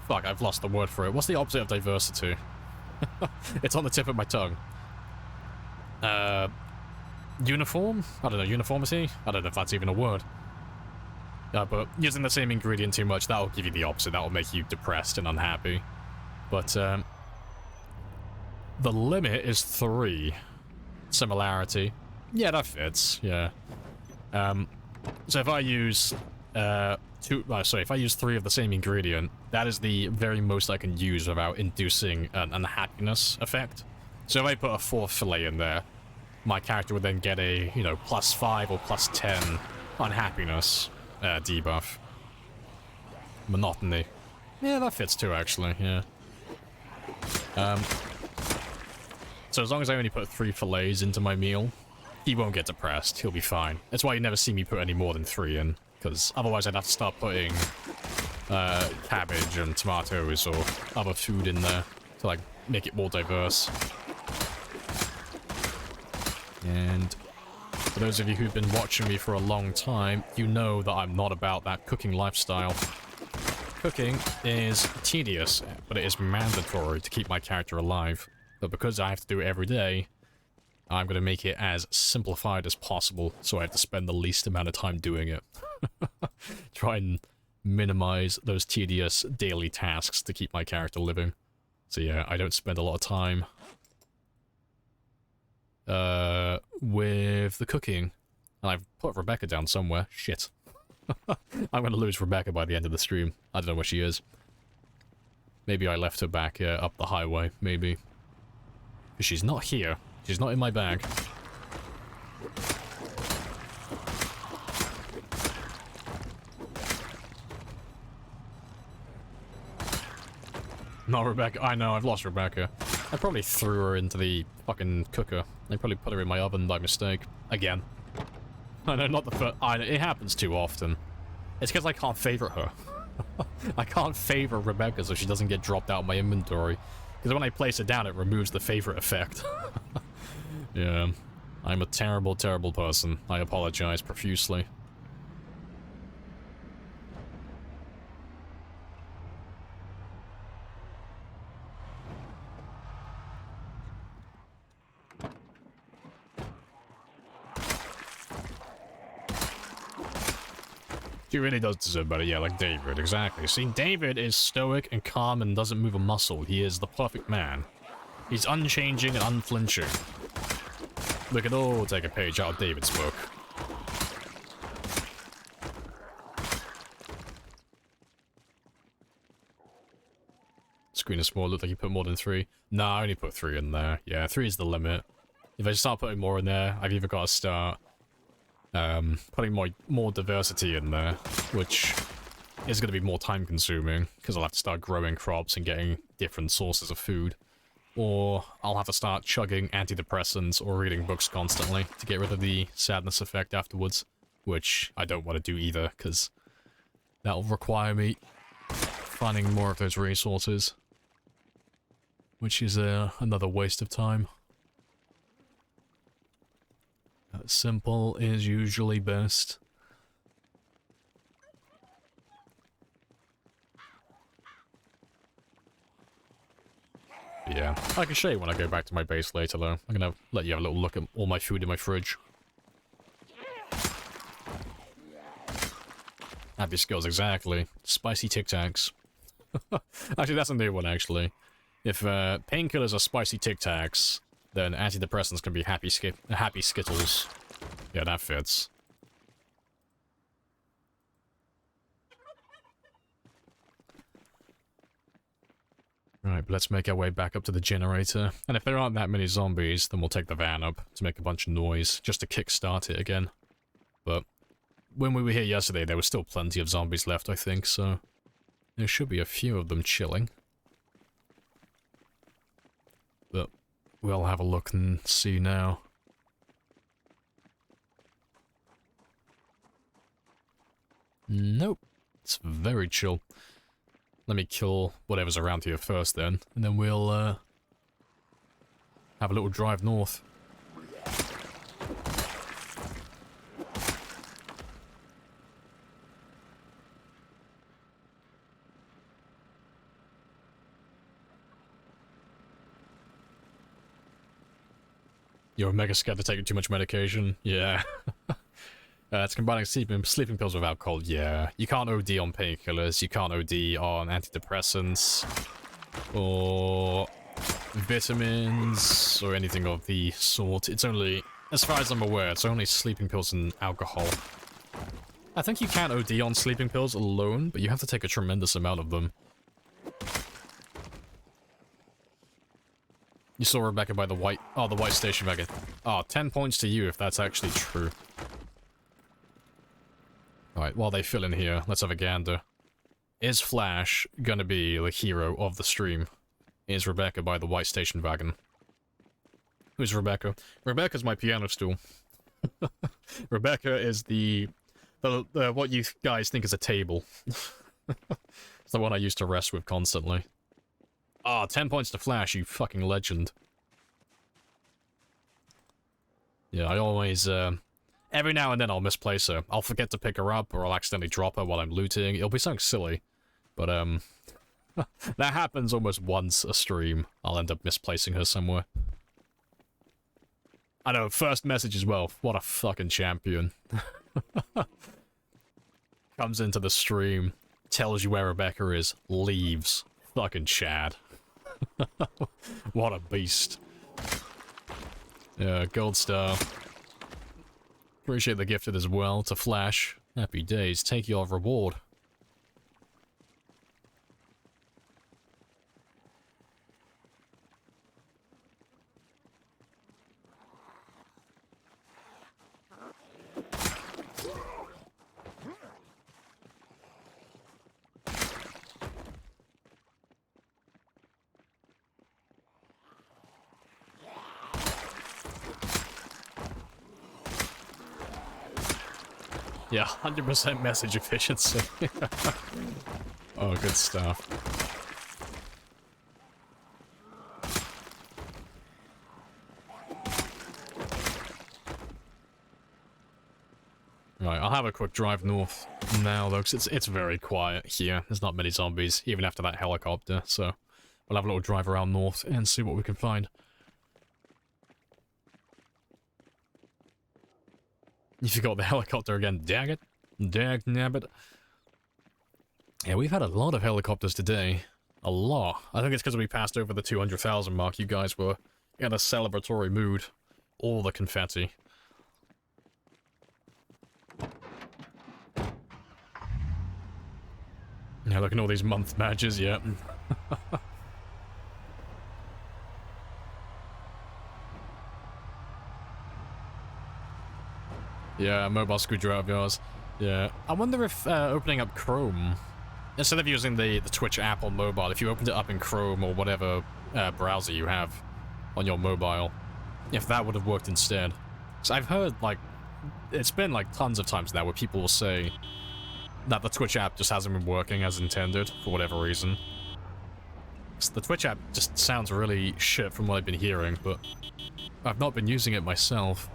Fuck, I've lost the word for it. What's the opposite of diversity? It's on the tip of my tongue. Uniform? I don't know, uniformity? I don't know if that's even a word. But using the same ingredient too much, that'll give you the opposite. That'll make you depressed and unhappy. But, the limit is 3. Similarity. Yeah, that fits, yeah. So if I use, if I use 3 of the same ingredient, that is the very most I can use without inducing an unhappiness effect. So if I put a 4th fillet in there, my character would then get a, you know, +5 or +10 unhappiness debuff. Monotony. Yeah, that fits too, actually, yeah. So as long as I only put 3 fillets into my meal, he won't get depressed. He'll be fine. That's why you never see me put any more than 3 in, because otherwise I'd have to start putting cabbage and tomatoes or other food in there to, like, make it more diverse. And for those of you who've been watching me for a long time, you know that I'm not about that cooking lifestyle. Cooking is tedious, but it is mandatory to keep my character alive. But because I have to do it every day, I'm going to make it as simplified as possible, so I have to spend the least amount of time doing it. Try and minimize those tedious daily tasks to keep my character living. So yeah, I don't spend a lot of time with the cooking. And I've put Rebecca down somewhere. Shit. I'm going to lose Rebecca by the end of the stream. I don't know where she is. Maybe I left her back up the highway, maybe. Because she's not here. She's not in my bag. Not Rebecca. I know, I've lost Rebecca. I probably threw her into the fucking cooker. I probably put her in my oven by mistake. Again. I know, not the first... It happens too often. It's because I can't favorite her. I can't favor Rebecca so she doesn't get dropped out of my inventory. Because when I place it down, it removes the favorite effect. Yeah. I'm a terrible, terrible person. I apologize profusely. She really does deserve better, yeah, like David, exactly. See, David is stoic and calm and doesn't move a muscle. He is the perfect man. He's unchanging and unflinching. We could all take a page out of David's book. Screen is small, looked like you put more than 3. Nah, I only put 3 in there. Yeah, 3 is the limit. If I start putting more in there, I've either got to start putting more diversity in there, which is going to be more time consuming, because I'll have to start growing crops and getting different sources of food. Or I'll have to start chugging antidepressants or reading books constantly to get rid of the sadness effect afterwards, which I don't want to do either, because that'll require me finding more of those resources, which is another waste of time. Simple is usually best. Yeah, I can show you when I go back to my base later, though. I'm gonna let you have a little look at all my food in my fridge. Happy skills, exactly. Spicy Tic Tacs. Actually, that's a new one, actually. If painkillers are spicy Tic Tacs, then antidepressants can be happy Skittles. Yeah, that fits. Right, but let's make our way back up to the generator. And if there aren't that many zombies, then we'll take the van up to make a bunch of noise, just to kickstart it again. But when we were here yesterday, there was still plenty of zombies left, I think, so there should be a few of them chilling. But we'll have a look and see now. Nope. It's very chill. Let me kill whatever's around here first then, and then we'll have a little drive north. You're mega scared to take too much medication? Yeah. It's combining sleeping pills with alcohol. Yeah. You can't OD on painkillers. You can't OD on antidepressants. Or vitamins. Or anything of the sort. It's only, as far as I'm aware, it's only sleeping pills and alcohol. I think you can OD on sleeping pills alone, but you have to take a tremendous amount of them. You saw Rebecca by the white... Oh, the white station wagon. Oh, 10 points to you if that's actually true. Alright, while they fill in here, let's have a gander. Is Flash gonna be the hero of the stream? Is Rebecca by the white station wagon? Who's Rebecca? Rebecca's my piano stool. Rebecca is the what you guys think is a table. It's the one I used to rest with constantly. Ah, 10 points to Flash, you fucking legend. Yeah, I always, every now and then I'll misplace her. I'll forget to pick her up, or I'll accidentally drop her while I'm looting. It'll be something silly. But, that happens almost once a stream. I'll end up misplacing her somewhere. I know, first message as well. What a fucking champion. Comes into the stream, tells you where Rebecca is, leaves. Fucking Chad. What a beast. Yeah, gold star. Appreciate the gifted as well to Flash. Happy days. Take your reward. Yeah, 100% message efficiency. Oh, good stuff. Right, I'll have a quick drive north now, though, because it's very quiet here. There's not many zombies, even after that helicopter, so we'll have a little drive around north and see what we can find. You forgot the helicopter again, dang it. Dag nabbit. Yeah, we've had a lot of helicopters today. A lot. I think it's because we passed over the 200,000 mark. You guys were in a celebratory mood. All the confetti. Yeah, look at all these month badges, yeah. Yeah, mobile screwdriver of yours. Yeah. I wonder if opening up Chrome, instead of using the Twitch app on mobile, if you opened it up in Chrome or whatever browser you have on your mobile, if that would have worked instead. So I've heard, like, it's been like tons of times now where people will say that the Twitch app just hasn't been working as intended for whatever reason. So the Twitch app just sounds really shit from what I've been hearing, but I've not been using it myself.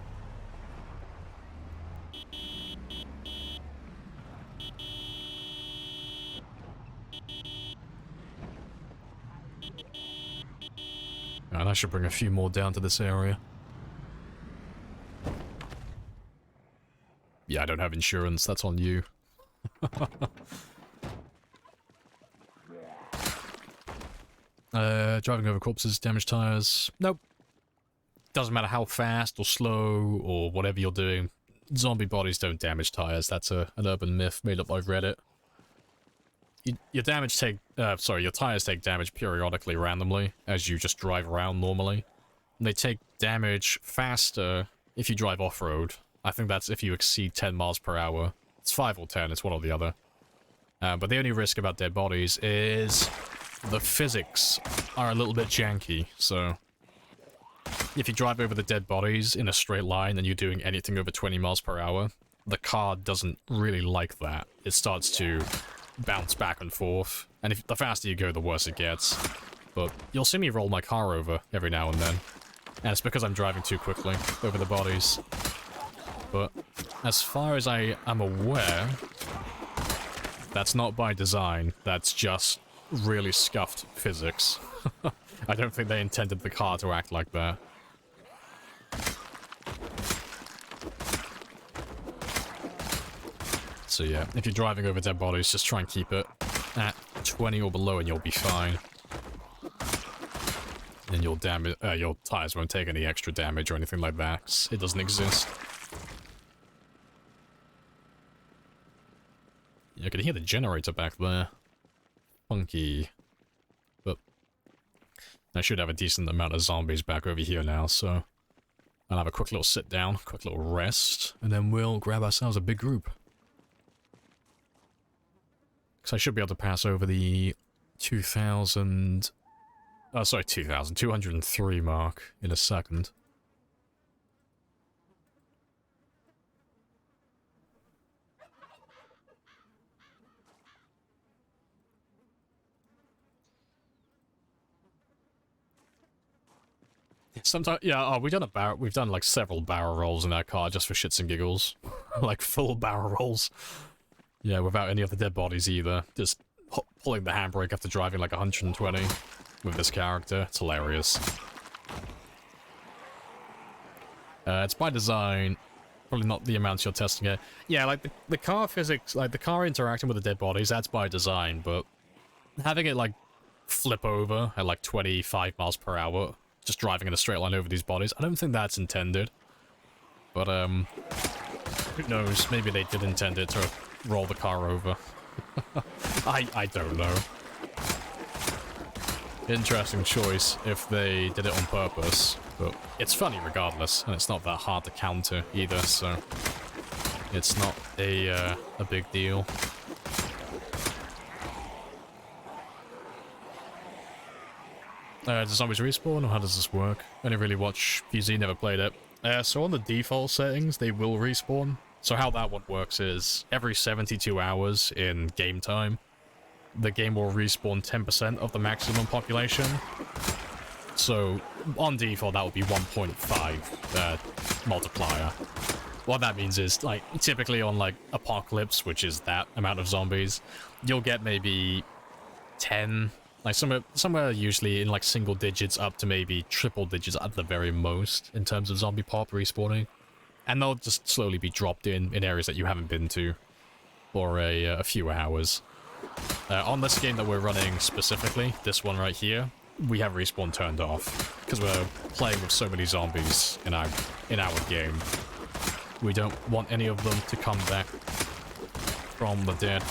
And I should bring a few more down to this area. Yeah, I don't have insurance, that's on you. Driving over corpses, damage tires. Nope. Doesn't matter how fast or slow or whatever you're doing. Zombie bodies don't damage tires. That's an urban myth made up by Reddit. Your tires take damage periodically, randomly, as you just drive around normally. And they take damage faster if you drive off-road. I think that's if you exceed 10 miles per hour. It's 5 or 10, it's one or the other. But the only risk about dead bodies is the physics are a little bit janky, so if you drive over the dead bodies in a straight line and you're doing anything over 20 miles per hour, the car doesn't really like that. It starts to bounce back and forth, and the faster you go, the worse it gets. But you'll see me roll my car over every now and then, and it's because I'm driving too quickly over the bodies. But as far as I am aware, that's not by design, that's just really scuffed physics. I don't think they intended the car to act like that. So yeah, if you're driving over dead bodies, just try and keep it at 20 or below and you'll be fine. And your tires won't take any extra damage or anything like that, 'cause it doesn't exist. Yeah, I can hear the generator back there. Funky. But I should have a decent amount of zombies back over here now, so I'll have a quick little sit down, quick little rest, and then we'll grab ourselves a big group. Because I should be able to pass over the 203 mark in a second. Sometimes, yeah, we've done like several barrel rolls in our car just for shits and giggles. Like full barrel rolls. Yeah, without any of the dead bodies either. Just pulling the handbrake after driving like 120 with this character. It's hilarious. It's by design. Probably not the amounts you're testing it. Yeah, like the car physics, like the car interacting with the dead bodies, that's by design, but having it like flip over at like 25 miles per hour, just driving in a straight line over these bodies, I don't think that's intended. But, who knows? Maybe they did intend it to roll the car over. I don't know. Interesting choice if they did it on purpose, but it's funny regardless, and it's not that hard to counter either, so it's not a big deal. Does zombies respawn, or how does this work? I only really watch PZ, never played it. So on the default settings, they will respawn. So how that one works is, every 72 hours in game time, the game will respawn 10% of the maximum population. So, on default, that would be 1.5 multiplier. What that means is, like, typically on, like, Apocalypse, which is that amount of zombies, you'll get maybe 10... Like, somewhere usually in, like, single digits up to maybe triple digits at the very most in terms of zombie pop respawning. And they'll just slowly be dropped in areas that you haven't been to for a few hours. On this game that we're running specifically, this one right here, we have respawn turned off. Because we're playing with so many zombies in our game. We don't want any of them to come back from the dead.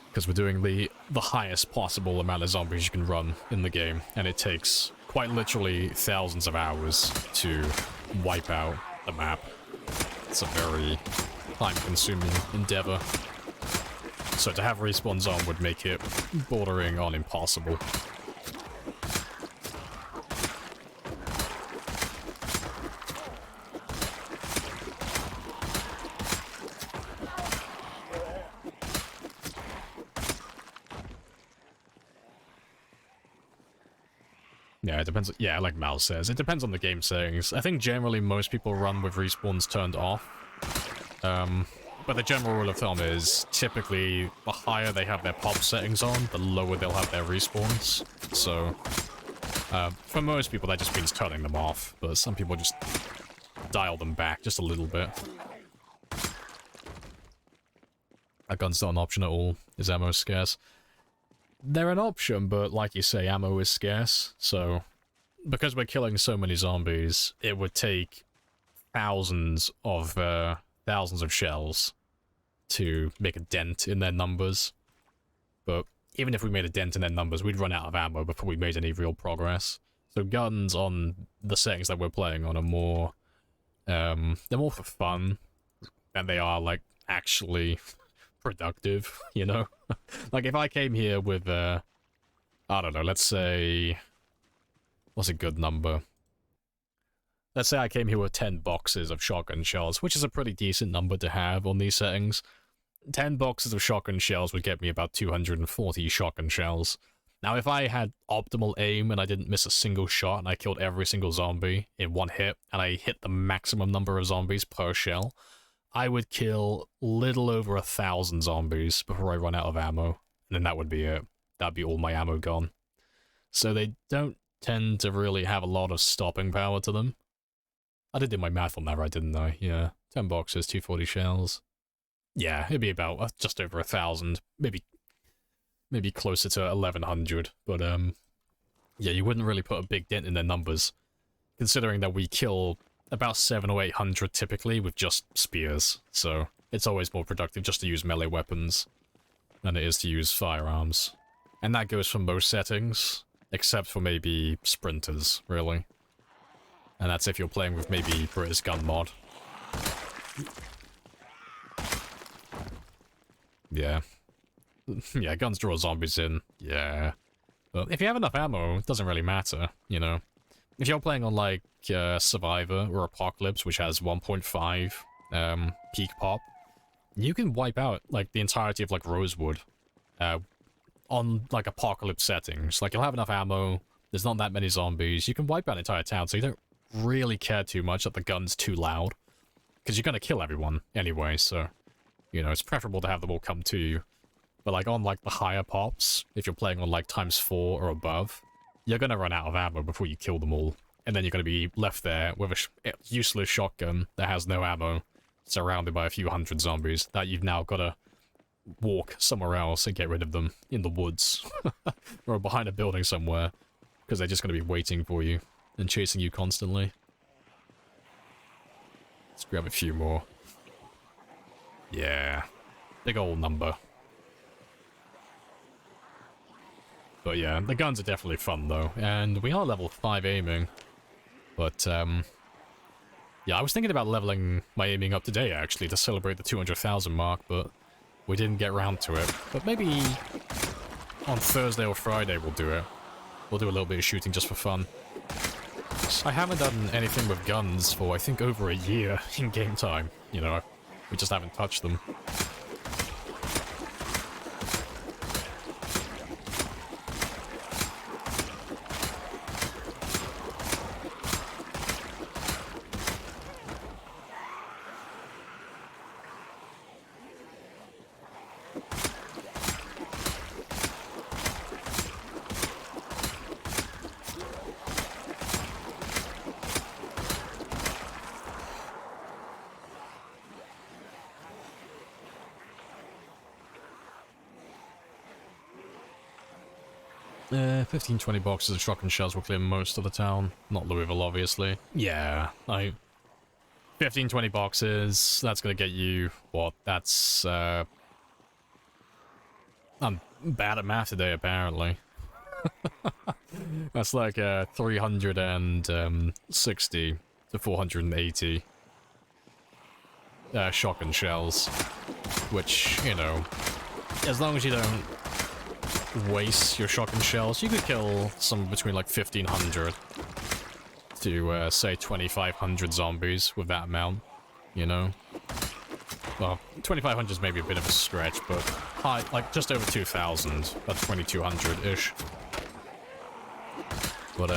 Because we're doing the highest possible amount of zombies you can run in the game, and it takes quite literally thousands of hours to wipe out the map. It's a very time-consuming endeavor. So to have respawns on would make it bordering on impossible. Yeah, it depends. Yeah, like Mal says, it depends on the game settings. I think generally most people run with respawns turned off. But the general rule of thumb is typically the higher they have their pop settings on, the lower they'll have their respawns. So, for most people that just means turning them off, but some people just dial them back just a little bit. That gun's not an option at all. Is ammo scarce? they're an option, but like you say, ammo is scarce, so because we're killing so many zombies, it would take thousands of shells to make a dent in their numbers. But even if we made a dent in their numbers, we'd run out of ammo before we made any real progress. So guns on the settings that we're playing on are more, they're more for fun than they are, like, actually productive, you know? Like, if I came here with, I don't know, let's say, what's a good number? Let's say I came here with 10 boxes of shotgun shells, which is a pretty decent number to have on these settings. 10 boxes of shotgun shells would get me about 240 shotgun shells. Now, if I had optimal aim and I didn't miss a single shot and I killed every single zombie in one hit, and I hit the maximum number of zombies per shell, I would kill little over 1,000 zombies before I run out of ammo, and then that would be it. That'd be all my ammo gone. So they don't tend to really have a lot of stopping power to them. I did do my math on that right, didn't I? Yeah, 10 boxes, 240 shells. Yeah, it'd be about just over 1,000, maybe closer to 1,100, but yeah, you wouldn't really put a big dent in their numbers, considering that we kill about 700 or 800 typically with just spears, so it's always more productive just to use melee weapons than it is to use firearms. And that goes for most settings, except for maybe sprinters, really. And that's if you're playing with maybe British gun mod. Yeah. Yeah, guns draw zombies in. Yeah. But if you have enough ammo, it doesn't really matter, you know. If you're playing on, like, Survivor or Apocalypse, which has 1.5 peak pop, you can wipe out, like, the entirety of, like, Rosewood on, like, Apocalypse settings. Like, you'll have enough ammo, there's not that many zombies, you can wipe out an entire town, so you don't really care too much that the gun's too loud. Because you're gonna kill everyone anyway, so, you know, it's preferable to have them all come to you. But, like, on, like, the higher pops, if you're playing on, like, ×4 or above, you're gonna run out of ammo before you kill them all. And then you're gonna be left there with a useless shotgun that has no ammo, surrounded by a few hundred zombies that you've now gotta walk somewhere else and get rid of them in the woods. Or behind a building somewhere, because they're just gonna be waiting for you and chasing you constantly. Let's grab a few more. Yeah. Big old number. But yeah, the guns are definitely fun though, and we are level 5 aiming. But, yeah, I was thinking about leveling my aiming up today, actually, to celebrate the 200,000 mark, but we didn't get round to it. But maybe on Thursday or Friday we'll do it. We'll do a little bit of shooting just for fun. I haven't done anything with guns for, I think, over a year in game time. You know, we just haven't touched them. Yeah, 15-20 boxes of shotgun shells will clear most of the town. Not Louisville, obviously. Yeah, 15-20 boxes, that's gonna get you, what, that's, I'm bad at math today, apparently. That's like, 360 to 480 shotgun shells. Which, you know, as long as you don't waste your shotgun shells, you could kill some between like 1,500 to say 2,500 zombies with that amount, you know. Well, 2,500 is maybe a bit of a stretch, but high, like just over 2,000, about 2,200-ish. But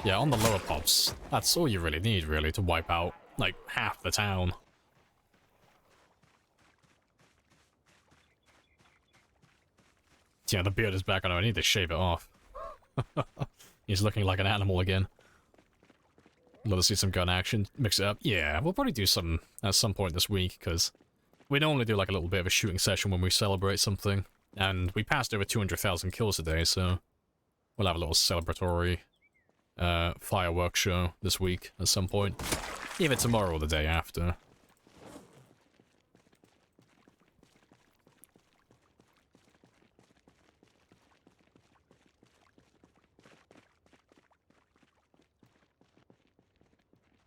yeah, on the lower pops, that's all you really need, really, to wipe out like half the town. Yeah, the beard is back on. I need to shave it off. He's looking like an animal again. Love to see some gun action. Mix it up. Yeah, we'll probably do some at some point this week, because we normally do like a little bit of a shooting session when we celebrate something. And we passed over 200,000 kills today, so we'll have a little celebratory fireworks show this week at some point. Either tomorrow or the day after.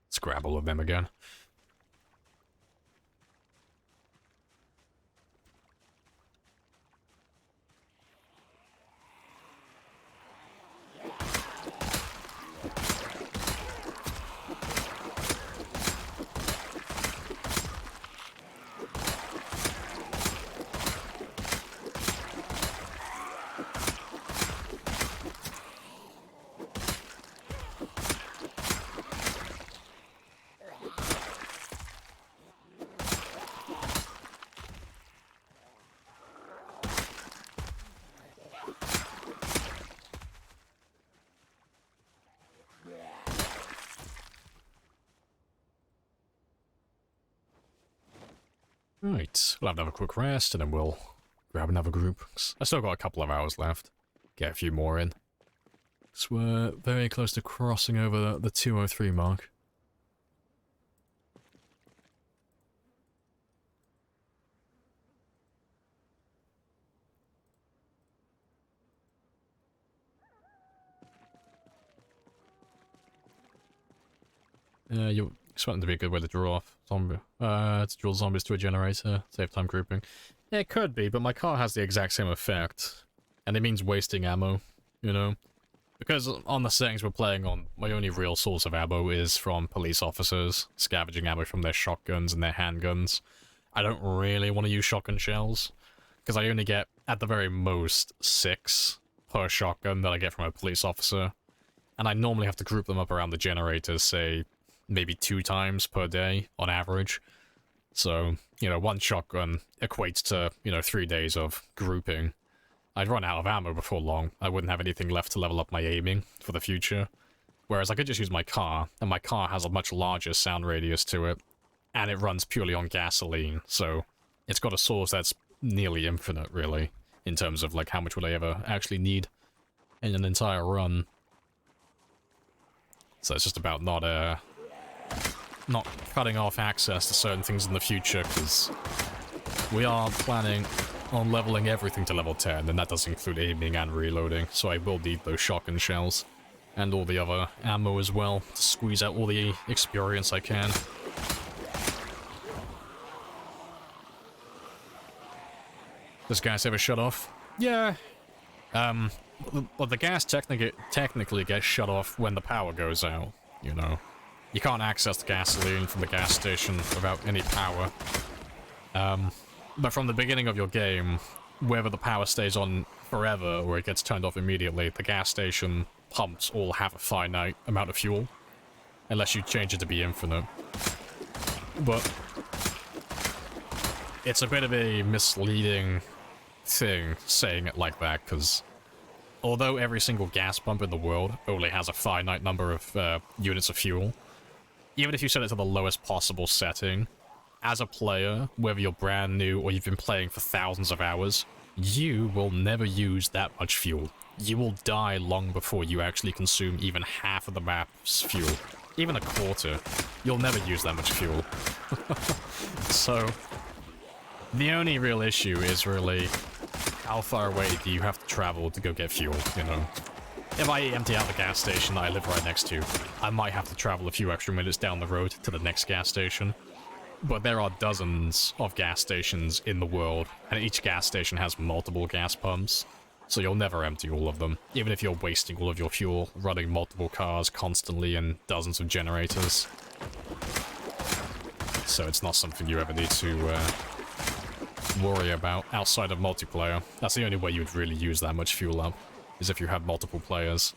Let's grab all of them again. Right, we'll have to have a quick rest, and then we'll grab another group. I still got a couple of hours left. Get a few more in. So we're very close to crossing over the 203 mark. You're expecting to be a good way to draw off to draw zombies to a generator, save time grouping. Yeah, it could be, but my car has the exact same effect. And it means wasting ammo, you know? Because on the settings we're playing on, my only real source of ammo is from police officers, scavenging ammo from their shotguns and their handguns. I don't really want to use shotgun shells, because I only get, at the very most, 6 per shotgun that I get from a police officer. And I normally have to group them up around the generators, say, maybe 2 times per day, on average. So, you know, 1 shotgun equates to, 3 days of grouping. I'd run out of ammo before long. I wouldn't have anything left to level up my aiming for the future. Whereas I could just use my car, and my car has a much larger sound radius to it, and it runs purely on gasoline, so it's got a source that's nearly infinite, really, in terms of, like, how much would I ever actually need in an entire run. So it's just about not cutting off access to certain things in the future, because we are planning on leveling everything to level 10, and that does include aiming and reloading, so I will need those shotgun shells, and all the other ammo as well, to squeeze out all the experience I can. Does gas ever shut off? Yeah. Well, the gas technically gets shut off when the power goes out, you know. You can't access the gasoline from the gas station without any power. But from the beginning of your game, whether the power stays on forever or it gets turned off immediately, the gas station pumps all have a finite amount of fuel, unless you change it to be infinite. But it's a bit of a misleading thing saying it like that, because although every single gas pump in the world only has a finite number of units of fuel, even if you set it to the lowest possible setting, as a player, whether you're brand new or you've been playing for thousands of hours, you will never use that much fuel. You will die long before you actually consume even half of the map's fuel. Even a quarter. You'll never use that much fuel. So, the only real issue is really how far away do you have to travel to go get fuel, you know? If I empty out the gas station that I live right next to, I might have to travel a few extra minutes down the road to the next gas station. But there are dozens of gas stations in the world, and each gas station has multiple gas pumps, so you'll never empty all of them, even if you're wasting all of your fuel running multiple cars constantly and dozens of generators. So it's not something you ever need to worry about outside of multiplayer. That's the only way you would really use that much fuel up, is if you had multiple players.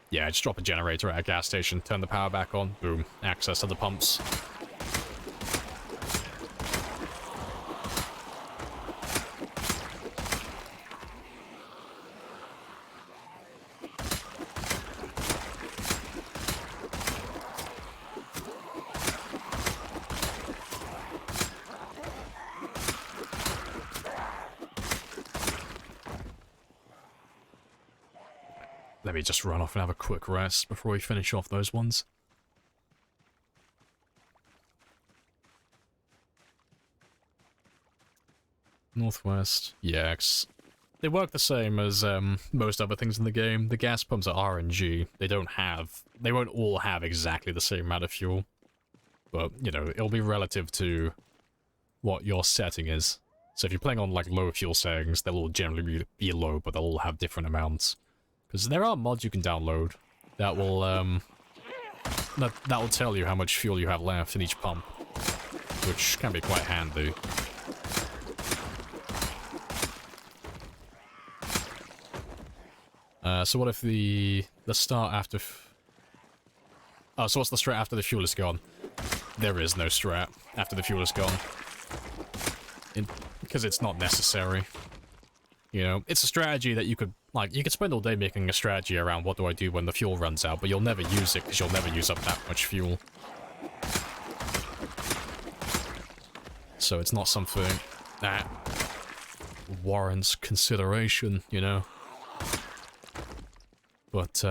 Yeah, just drop a generator at a gas station, turn the power back on, boom, access to the pumps. let me just run off and have a quick rest before we finish off those ones. Northwest, yeah, they work the same as most other things in the game. The gas pumps are RNG. They won't all have exactly the same amount of fuel. But, you know, it'll be relative to what your setting is. So if you're playing on, like, low fuel settings, they'll all generally be low, but they'll all have different amounts. Because there are mods you can download that will, that will tell you how much fuel you have left in each pump, which can be quite handy. So what if the start after... Oh, so what's the strat after the fuel is gone? There is no strat after the fuel is gone. Because it's not necessary. You know, it's a strategy that you could, like, you could spend all day making a strategy around what do I do when the fuel runs out, but you'll never use it because you'll never use up that much fuel. So it's not something that warrants consideration, you know? But,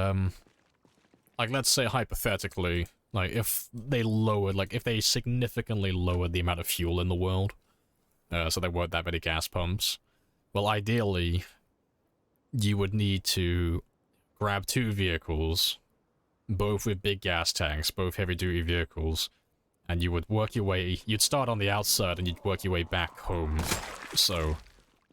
like, let's say hypothetically, like, if they significantly lowered the amount of fuel in the world, so there weren't that many gas pumps, well, ideally, you would need to grab 2 vehicles, both with big gas tanks, both heavy-duty vehicles, and you would work your way, you'd start on the outside and you'd work your way back home. So,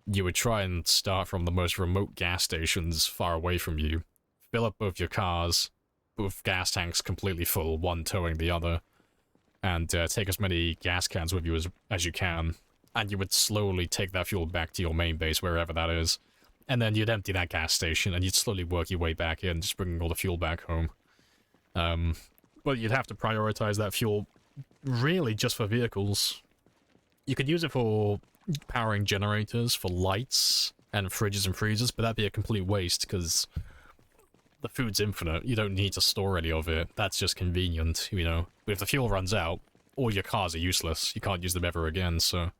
you would try and start from the most remote gas stations far away from you, fill up both your cars, both gas tanks completely full, one towing the other, and take as many gas cans with you as you can, and you would slowly take that fuel back to your main base, wherever that is, and then you'd empty that gas station, and you'd slowly work your way back in, just bringing all the fuel back home. But you'd have to prioritize that fuel, really just for vehicles. You could use it for powering generators, for lights, and fridges and freezers, but that'd be a complete waste, because the food's infinite. You don't need to store any of it. That's just convenient, you know. But if the fuel runs out, all your cars are useless. You can't use them ever again, so...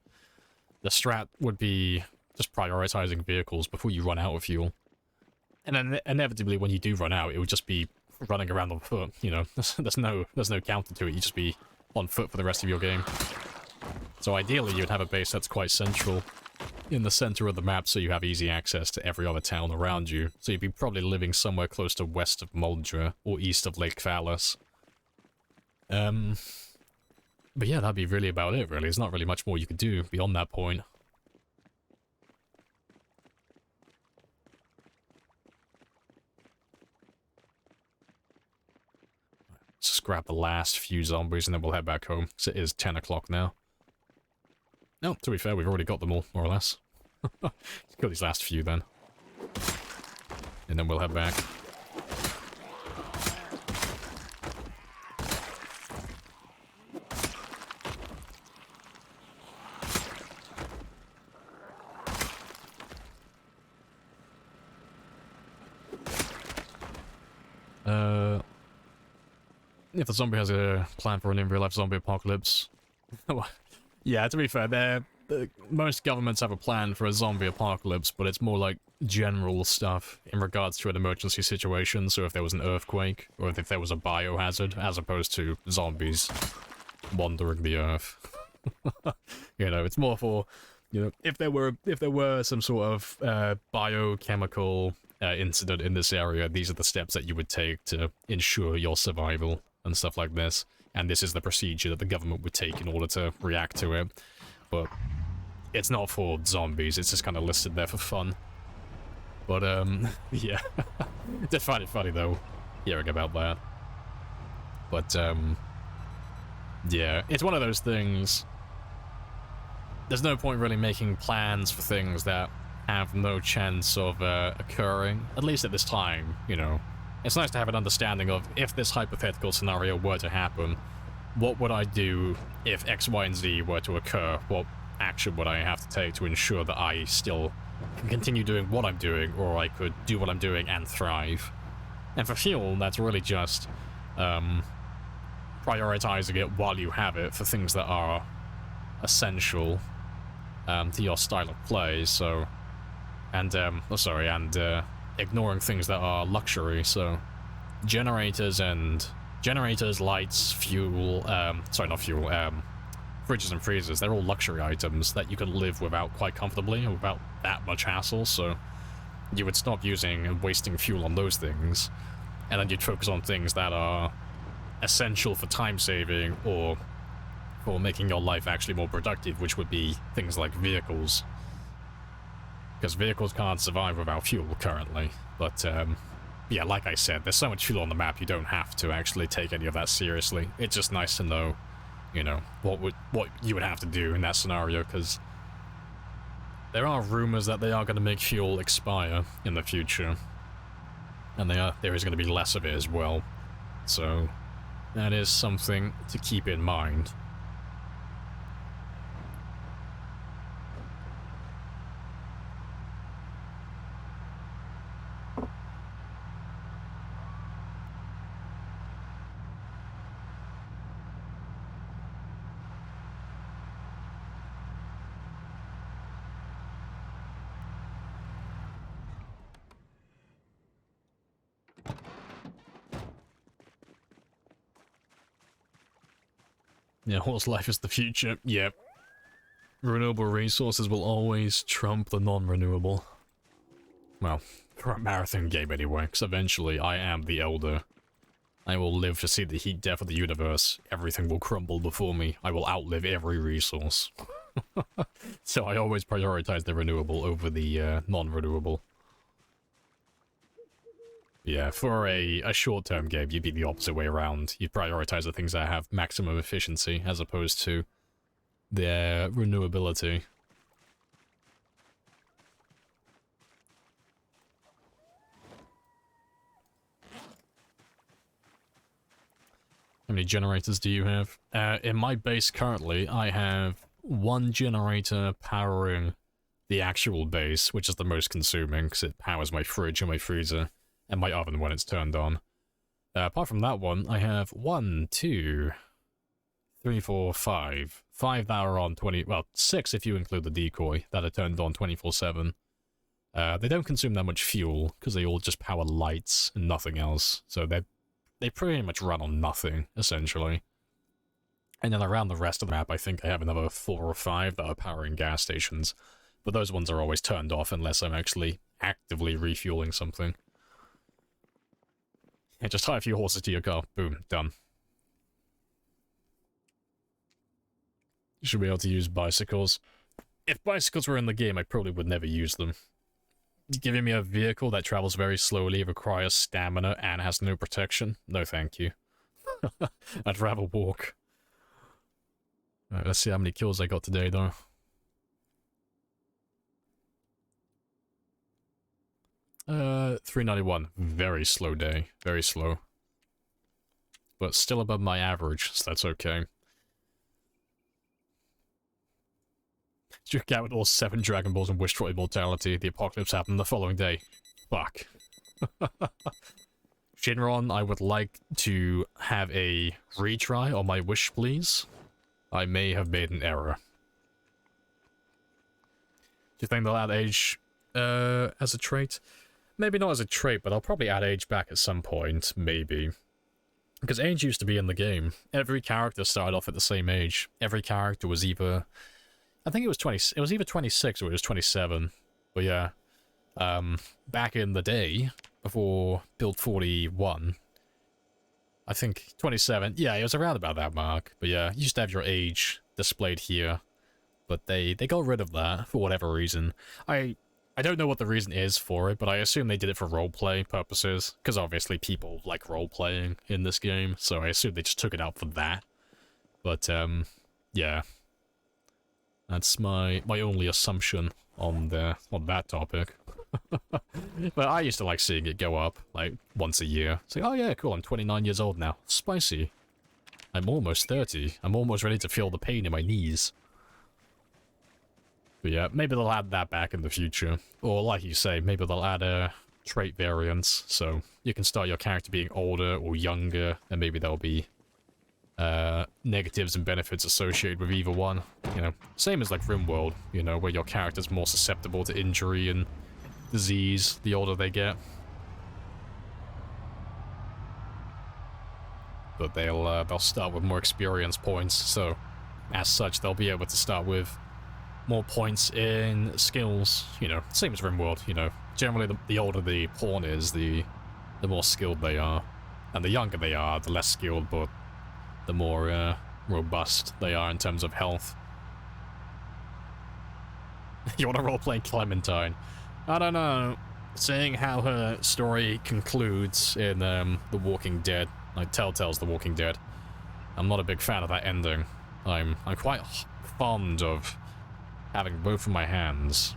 The strat would be just prioritizing vehicles before you run out of fuel. And then inevitably, when you do run out, it would just be running around on foot, you know. There's no counter to it. You'd just be on foot for the rest of your game. So ideally, you'd have a base that's quite central in the center of the map, so you have easy access to every other town around you. So you'd be probably living somewhere close to west of Moldra, or east of Lake Phallus. But yeah, that'd be really about it, really. There's not really much more you could do beyond that point. Let's just grab the last few zombies and then we'll head back home, because it is 10 o'clock now. No, to be fair, we've already got them all, more or less. Let's kill these last few then. And then we'll head back. If the zombie has a plan for an in-real-life zombie apocalypse... Yeah, to be fair, most governments have a plan for a zombie apocalypse, but it's more like general stuff in regards to an emergency situation, so if there was an earthquake, or if there was a biohazard, as opposed to zombies wandering the earth. You know, it's more for, you know, if there were some sort of biochemical incident in this area, these are the steps that you would take to ensure your survival and stuff like this. And this is the procedure that the government would take in order to react to it. But it's not for zombies, it's just kind of listed there for fun. But, yeah. Did find it funny, though, hearing about that. But, yeah, it's one of those things. There's no point really making plans for things that have no chance of occurring, at least at this time, you know. It's nice to have an understanding of, if this hypothetical scenario were to happen, what would I do if X, Y, and Z were to occur? What action would I have to take to ensure that I still can continue doing what I'm doing, or I could do what I'm doing and thrive? And for fuel, that's really just prioritizing it while you have it for things that are essential to your style of play, so... And, ignoring things that are luxury, so generators, lights, fuel, sorry, not fuel, fridges and freezers, they're all luxury items that you can live without quite comfortably, without that much hassle, so you would stop using and wasting fuel on those things, and then you'd focus on things that are essential for time saving or for making your life actually more productive, which would be things like vehicles. Because vehicles can't survive without fuel currently, but yeah, like I said, there's so much fuel on the map you don't have to actually take any of that seriously. It's just nice to know, you know, what you would have to do in that scenario, because there are rumors that they are going to make fuel expire in the future, and there is going to be less of it as well, so that is something to keep in mind. Yeah, horse life is the future. Yep. Renewable resources will always trump the non-renewable. Well, for a marathon game anyway, because eventually I am the Elder. I will live to see the heat death of the universe. Everything will crumble before me. I will outlive every resource. So I always prioritize the renewable over the non-renewable. Yeah, for a short-term game, you'd be the opposite way around. You'd prioritize the things that have maximum efficiency, as opposed to their renewability. How many generators do you have? In my base currently, I have one generator powering the actual base, which is the most consuming, because it powers my fridge and my freezer. And my oven when it's turned on. Apart from that one, I have 1, 2, 3, 4, 5. 5 that are on 20... Well, 6 if you include the decoy that are turned on 24/7. They don't consume that much fuel, because they all just power lights and nothing else. So they pretty much run on nothing, essentially. And then around the rest of the map, I think I have another 4 or 5 that are powering gas stations. But those ones are always turned off unless I'm actually actively refueling something. Yeah, just tie a few horses to your car. Boom, done. You should be able to use bicycles. If bicycles were in the game, I probably would never use them. Giving me a vehicle that travels very slowly, requires stamina, and has no protection? No thank you. I'd rather walk. Alright, let's see how many kills I got today, though. 391. Very slow day. Very slow. But still above my average, so that's okay. Duke out with all 7 Dragon Balls and wish for immortality. The apocalypse happened the following day. Fuck. Shinron, I would like to have a retry on my wish, please. I may have made an error. Do you think they'll add age as a trait? Maybe not as a trait, but I'll probably add age back at some point, maybe. Because age used to be in the game. Every character started off at the same age. Every character was either... I think it was 20... It was either 26 or it was 27. But yeah. Back in the day, before Build 41, I think 27... Yeah, it was around about that mark. But yeah, you used to have your age displayed here. But they got rid of that for whatever reason. I don't know what the reason is for it, but I assume they did it for roleplay purposes, because obviously people like roleplaying in this game, so I assume they just took it out for that. But, yeah. That's my only assumption on that topic. But I used to like seeing it go up, like, once a year. It's like, oh yeah, cool, I'm 29 years old now. Spicy. I'm almost 30. I'm almost ready to feel the pain in my knees. But yeah, maybe they'll add that back in the future. Or like you say, maybe they'll add trait variants, so you can start your character being older or younger, and maybe there'll be negatives and benefits associated with either one. You know, same as like RimWorld, you know, where your character's more susceptible to injury and disease the older they get. But they'll start with more experience points, so as such they'll be able to start with more points in skills. You know, same as RimWorld. You know, generally the older the pawn is, the more skilled they are, and the younger they are, the less skilled, but the more robust they are in terms of health. You want to roleplay Clementine? I don't know. Seeing how her story concludes in The Walking Dead, like Telltale's The Walking Dead, I'm not a big fan of that ending. I'm quite fond of having both of my hands.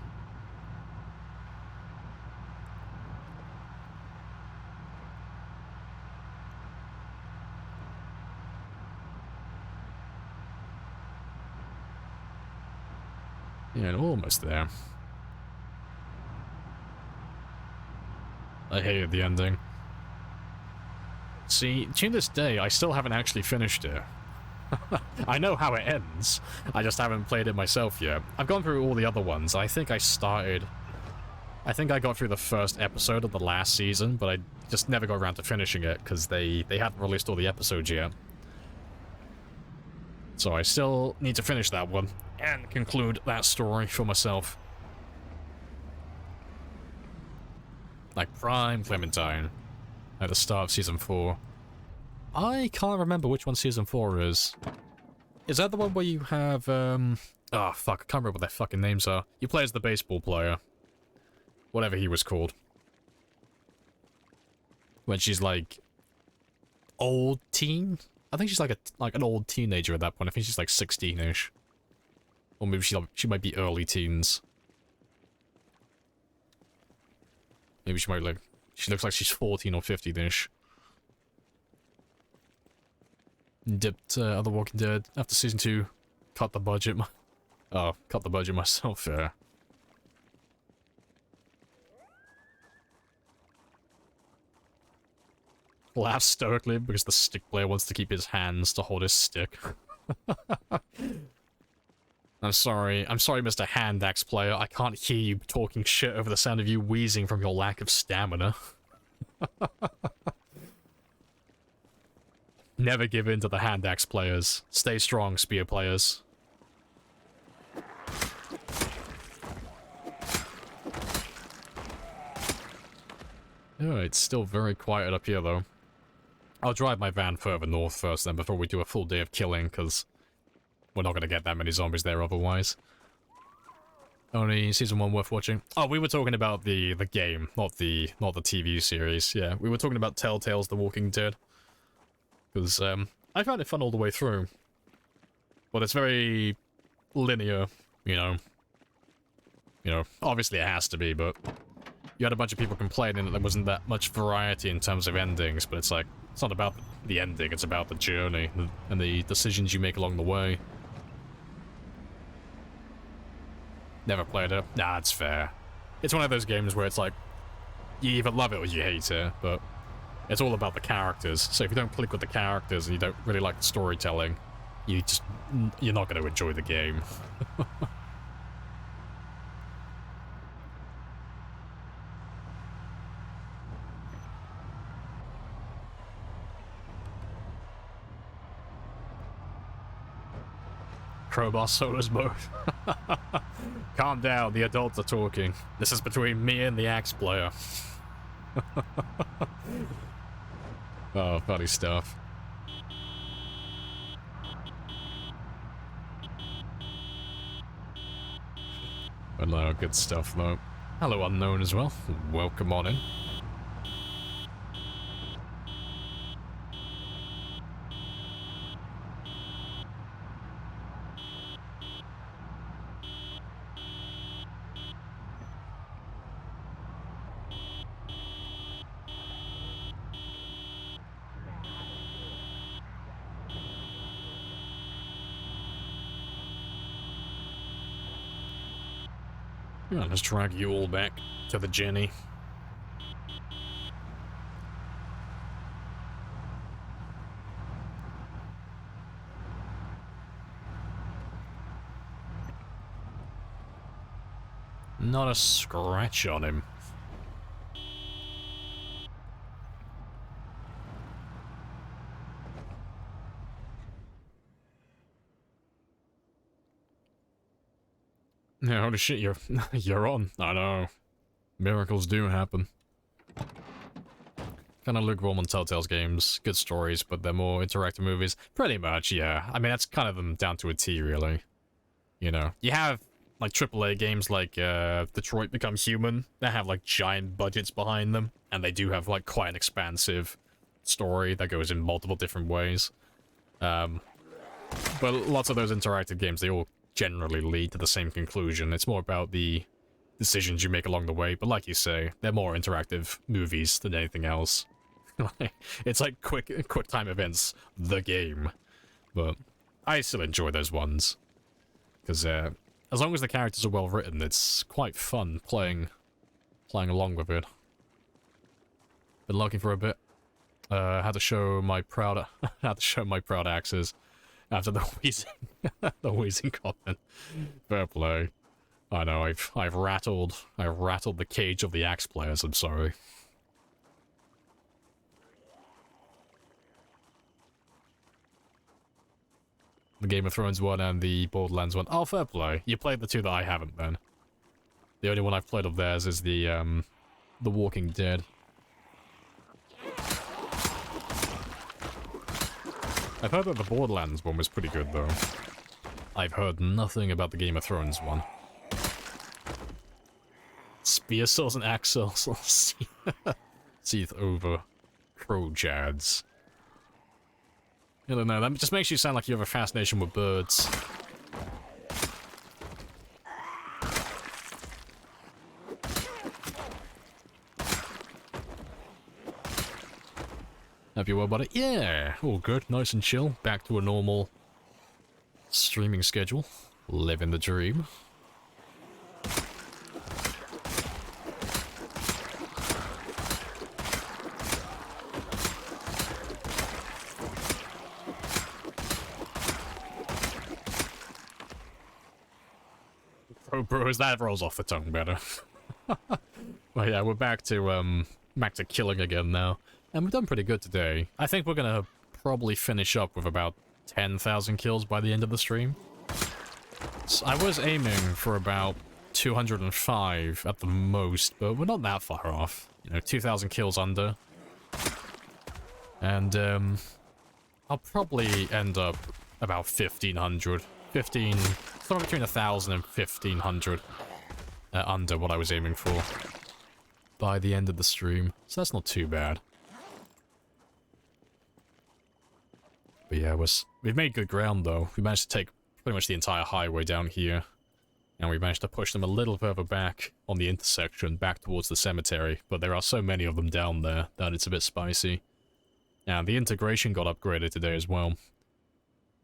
Yeah, almost there. I hated the ending. See, to this day, I still haven't actually finished it. I know how it ends, I just haven't played it myself yet. I've gone through all the other ones. I think I got through the first episode of the last season, but I just never got around to finishing it, because they hadn't released all the episodes yet. So I still need to finish that one, and conclude that story for myself. Like Prime Clementine, at the start of Season 4. I can't remember which one Season 4 is. Is that the one where you have, oh, fuck, I can't remember what their fucking names are. You play as the baseball player. Whatever he was called. When she's, like, old teen? I think she's like an old teenager at that point. I think she's like 16-ish. Or maybe she might be early teens. Maybe she looks like she's 14 or 15-ish. Dipped other Walking Dead after Season 2. Cut the budget. Cut the budget myself, yeah. Laugh stoically because the stick player wants to keep his hands to hold his stick. I'm sorry, Mr. Hand Axe player. I can't hear you talking shit over the sound of you wheezing from your lack of stamina. Never give in to the Hand Axe players. Stay strong, spear players. Oh, it's still very quiet up here, though. I'll drive my van further north first, then, before we do a full day of killing, because we're not going to get that many zombies there otherwise. Only Season 1 worth watching. Oh, we were talking about the game, not the TV series. Yeah, we were talking about Telltale's The Walking Dead. Because, I found it fun all the way through. But it's very linear, you know. You know, obviously it has to be, but you had a bunch of people complaining that there wasn't that much variety in terms of endings, but it's like, it's not about the ending, it's about the journey and the decisions you make along the way. Never played it. Nah, it's fair. It's one of those games where it's like, you either love it or you hate it, but it's all about the characters. So if you don't click with the characters and you don't really like the storytelling, you're not going to enjoy the game. Crowbar solos mode. Calm down, the adults are talking. This is between me and the axe player. Oh, funny stuff. Hello, good stuff though. Hello, Unknown as well. Welcome on in. Well, let's drag you all back to the journey. Not a scratch on him. Yeah, holy shit, you're on. I know. Miracles do happen. Kind of lukewarm on Telltale's games. Good stories, but they're more interactive movies. Pretty much, yeah. I mean, that's kind of them down to a T, really. You know, you have, like, AAA games like Detroit Become Human that have, like, giant budgets behind them, and they do have, like, quite an expansive story that goes in multiple different ways. But lots of those interactive games, they all generally lead to the same conclusion. It's more about the decisions you make along the way, but like you say, they're more interactive movies than anything else. It's like quick time events, the game. But I still enjoy those ones. Because as long as the characters are well written, it's quite fun playing along with it. Been looking for a bit. Had to show my proud axes after the wheezing comment. Fair play. I know I've rattled the cage of the axe players. I'm sorry. The Game of Thrones one and the Borderlands one. Oh, fair play. You played the two that I haven't, then. The only one I've played of theirs is the Walking Dead. I've heard that the Borderlands one was pretty good, though. I've heard nothing about the Game of Thrones one. Spear saws and axe saws. Teeth over crojads. I don't know, that just makes you sound like you have a fascination with birds. Hope you're well, buddy. Yeah, all good, nice and chill. Back to a normal streaming schedule. Living the dream. Oh, bro, that rolls off the tongue better. Well, yeah, we're back to killing again now. And we've done pretty good today. I think we're gonna probably finish up with about 10,000 kills by the end of the stream. So I was aiming for about 205 at the most, but we're not that far off. You know, 2,000 kills under. And, I'll probably end up about 1,500. Somewhere between 1,000 and 1,500 under what I was aiming for by the end of the stream. So that's not too bad. But yeah, we've made good ground, though. We managed to take pretty much the entire highway down here. And we managed to push them a little further back on the intersection, back towards the cemetery. But there are so many of them down there that it's a bit spicy. And the integration got upgraded today as well.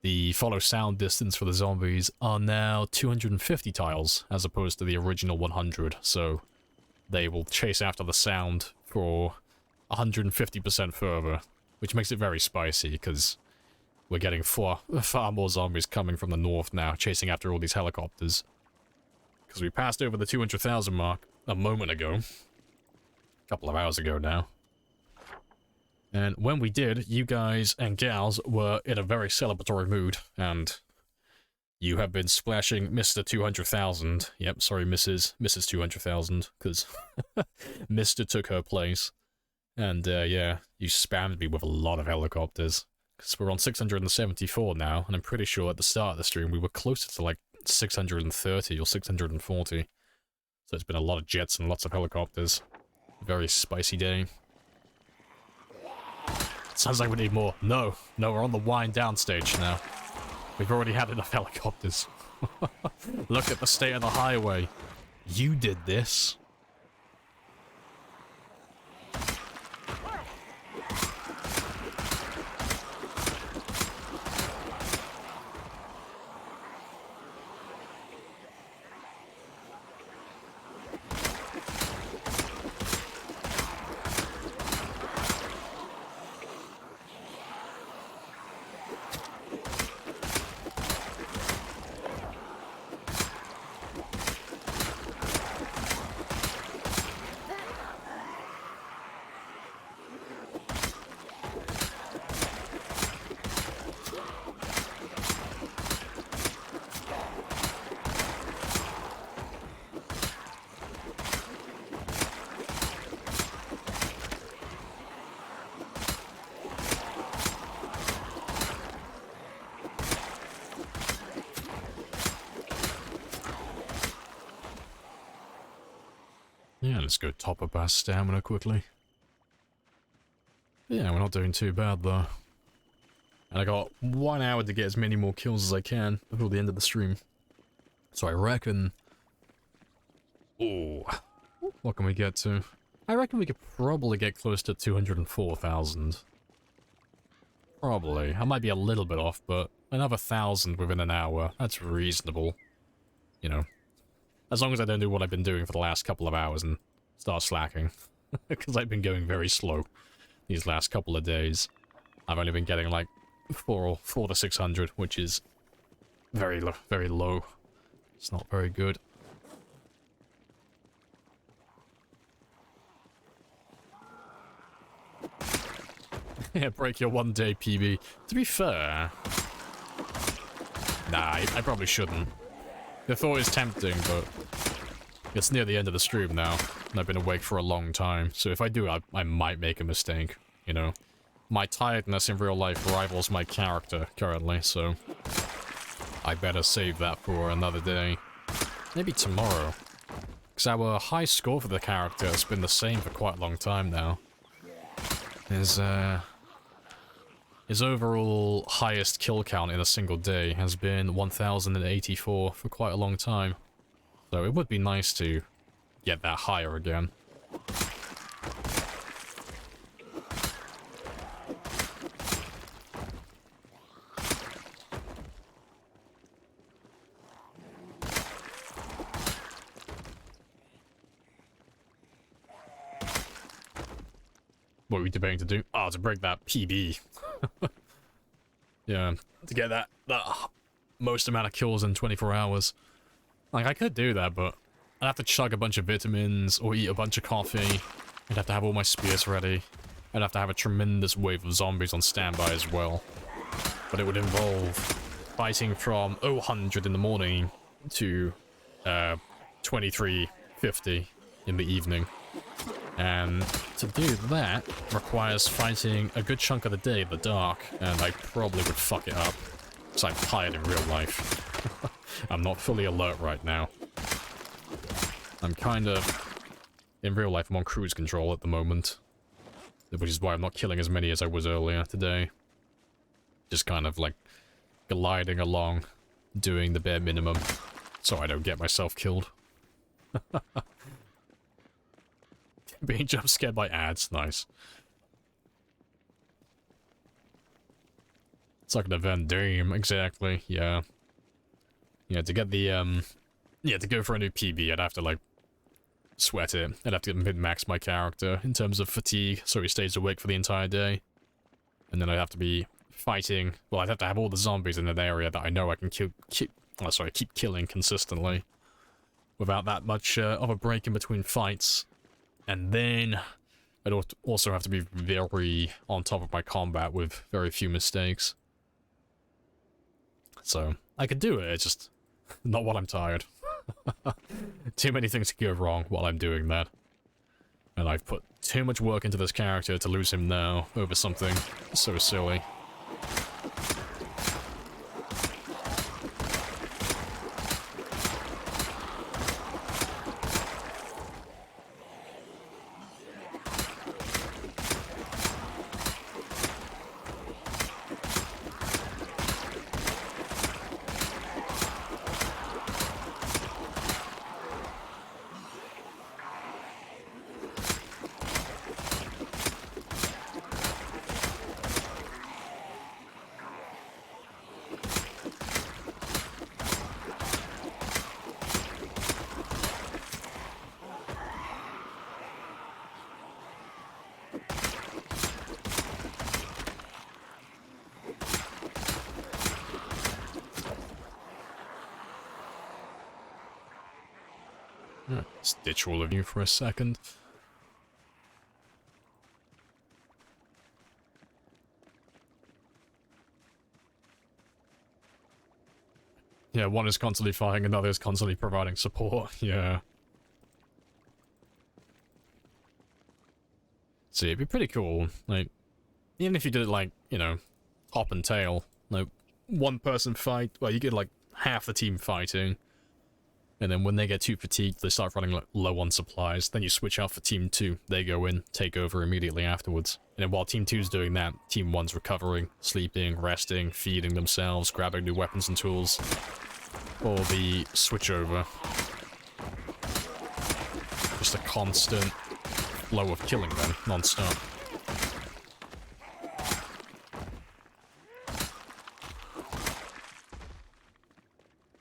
The follow sound distance for the zombies are now 250 tiles, as opposed to the original 100. So they will chase after the sound for 150% further, which makes it very spicy, because we're getting far more zombies coming from the north now, chasing after all these helicopters. Because we passed over the 200,000 mark a moment ago. A couple of hours ago now. And when we did, you guys and gals were in a very celebratory mood, and you have been splashing Mr. 200,000. Yep, sorry, Mrs. 200,000, because Mr. took her place. And, yeah, you spammed me with a lot of helicopters. Because we're on 674 now, and I'm pretty sure at the start of the stream we were closer to, like, 630 or 640. So it's been a lot of jets and lots of helicopters. Very spicy day. Sounds like we need more. No, we're on the wind down stage now. We've already had enough helicopters. Look at the state of the highway. You did this. Yeah, let's go top up our stamina quickly. Yeah, we're not doing too bad though. And I got 1 hour to get as many more kills as I can before the end of the stream. So I reckon... Ooh. What can we get to? I reckon we could probably get close to 204,000. Probably. I might be a little bit off, but another 1,000 within an hour. That's reasonable. You know. As long as I don't do what I've been doing for the last couple of hours and start slacking. Because I've been going very slow these last couple of days. I've only been getting like 4 to 600, which is very low. It's not very good. Yeah, break your 1-day PB. To be fair... Nah, I probably shouldn't. The thought is tempting, but... It's near the end of the stream now, and I've been awake for a long time, so if I do, I might make a mistake, you know? My tiredness in real life rivals my character currently, so... I better save that for another day. Maybe tomorrow. Because our high score for the character has been the same for quite a long time now. His overall highest kill count in a single day has been 1,084 for quite a long time. So it would be nice to get that higher again. What are we debating to do? Oh, to break that PB. Yeah, to get that most amount of kills in 24 hours. Like, I could do that, but I'd have to chug a bunch of vitamins or eat a bunch of coffee. I'd have to have all my spears ready. I'd have to have a tremendous wave of zombies on standby as well. But it would involve fighting from 0-100 in the morning to 23:50 in the evening. And to do that requires fighting a good chunk of the day in the dark, and I probably would fuck it up, because I'm tired in real life. I'm not fully alert right now. I'm kind of... In real life, I'm on cruise control at the moment, which is why I'm not killing as many as I was earlier today. Just kind of like gliding along, doing the bare minimum, so I don't get myself killed. Being jump scared by ads, nice. It's like an event dream, exactly, yeah. Yeah, to get the, yeah, to go for a new PB, I'd have to, like, sweat it. I'd have to min-max my character in terms of fatigue, so he stays awake for the entire day. And then I'd have to be fighting, well, I'd have to have all the zombies in an area that I know I can keep killing consistently. Without that much of a break in between fights. And then I'd also have to be very on top of my combat with very few mistakes. So, I could do it, it's just not while I'm tired. Too many things can go wrong while I'm doing that. And I've put too much work into this character to lose him now over something so silly. Let's ditch all of you for a second. Yeah, one is constantly fighting, another is constantly providing support, yeah. See, it'd be pretty cool, like, even if you did it like, you know, top and tail, like, one person fight, well, you get like half the team fighting, And then when they get too fatigued, they start running low on supplies. Then you switch out for Team 2. They go in, take over immediately afterwards. And then while Team 2's doing that, Team 1's recovering, sleeping, resting, feeding themselves, grabbing new weapons and tools. Or the switchover. Just a constant flow of killing them, non-stop.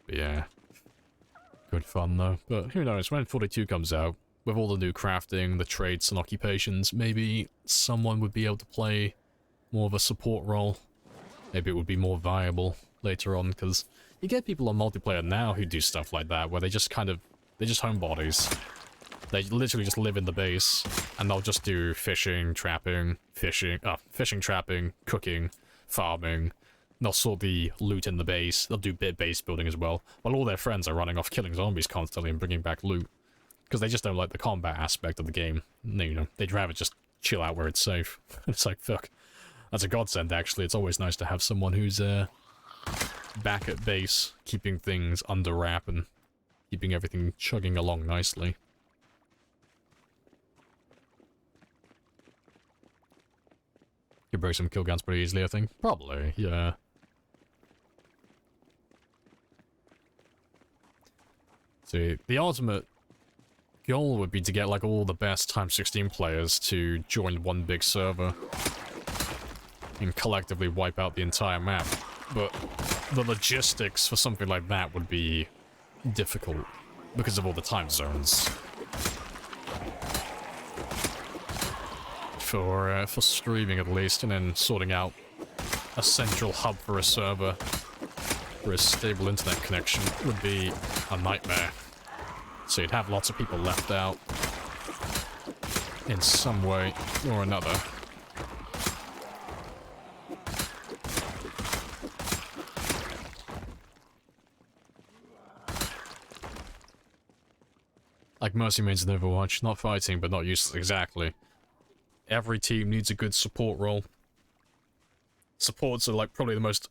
But yeah. Good fun though. But who knows, when 42 comes out, with all the new crafting, the trades and occupations, maybe someone would be able to play more of a support role. Maybe it would be more viable later on, because you get people on multiplayer now who do stuff like that, where they just they're just homebodies. They literally just live in the base, and they'll just do fishing, trapping, trapping, cooking, farming. They'll sort the loot in the base. They'll do base building as well, while all their friends are running off killing zombies constantly and bringing back loot. Because they just don't like the combat aspect of the game. You know, they'd rather just chill out where it's safe. It's like, fuck. That's a godsend, actually. It's always nice to have someone who's, back at base, keeping things under wrap and keeping everything chugging along nicely. You break some kill guns pretty easily, I think. Probably, yeah. See, the ultimate goal would be to get, like, all the best Times 16 players to join one big server and collectively wipe out the entire map. But the logistics for something like that would be difficult because of all the time zones. For streaming at least, and then sorting out a central hub for a server for a stable internet connection would be a nightmare. So you'd have lots of people left out in some way or another. Like Mercy mains in Overwatch, not fighting but not useless exactly. Every team needs a good support role. Supports are like probably the most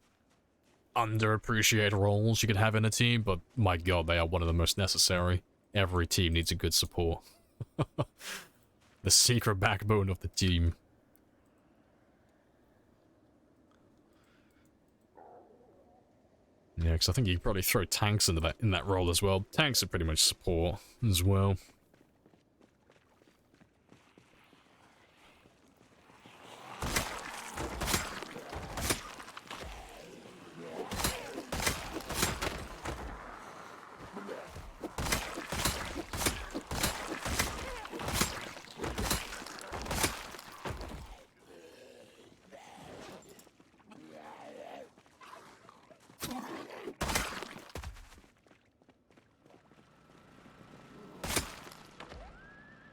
underappreciated roles you could have in a team, but my god, they are one of the most necessary. Every team needs a good support. The secret backbone of the team. Yeah, because I think you could probably throw tanks into that role as well. Tanks are pretty much support as well.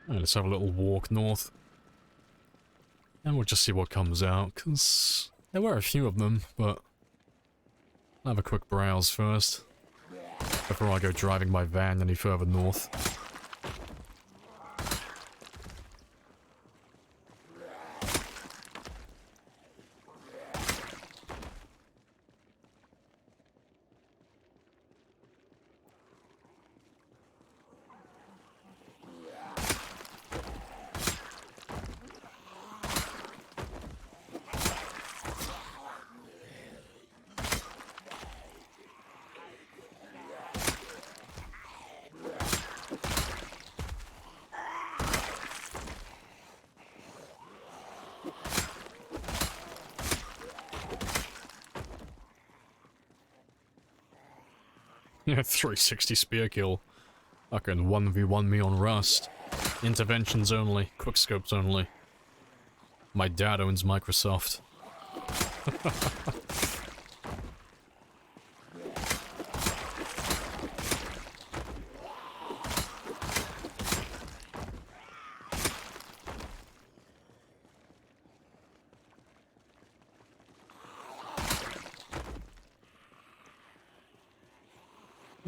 Let's have a little walk north. And we'll just see what comes out, because there were a few of them, but I'll have a quick browse first, before I go driving my van any further north. Yeah, 360 spear kill. I can 1v1 me on Rust. Interventions only, quickscopes only. My dad owns Microsoft.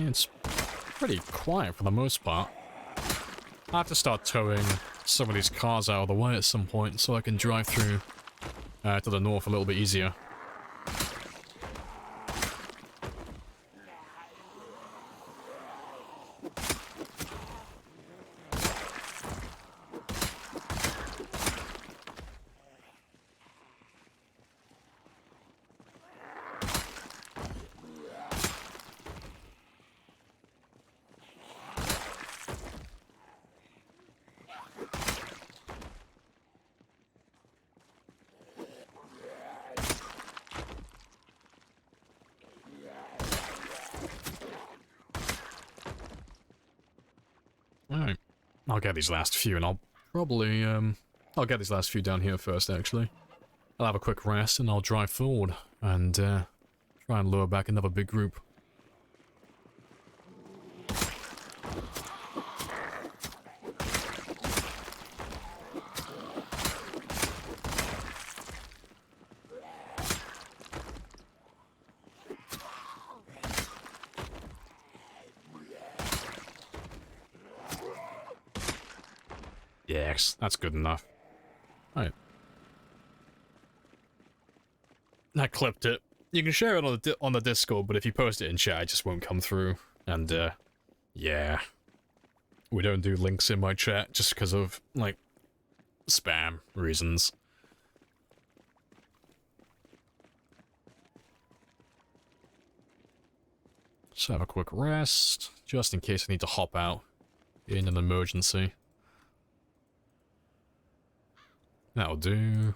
It's pretty quiet for the most part. I have to start towing some of these cars out of the way at some point so I can drive through to the north a little bit easier. I'll get these last few, and I'll probably, I'll get these last few down here first, actually. I'll have a quick rest, and I'll drive forward, and, try and lure back another big group. Yes, that's good enough. Alright. I clipped it. You can share it on the Discord, but if you post it in chat, it just won't come through. And, yeah. We don't do links in my chat just because of, like, spam reasons. Just have a quick rest, just in case I need to hop out in an emergency. That'll do.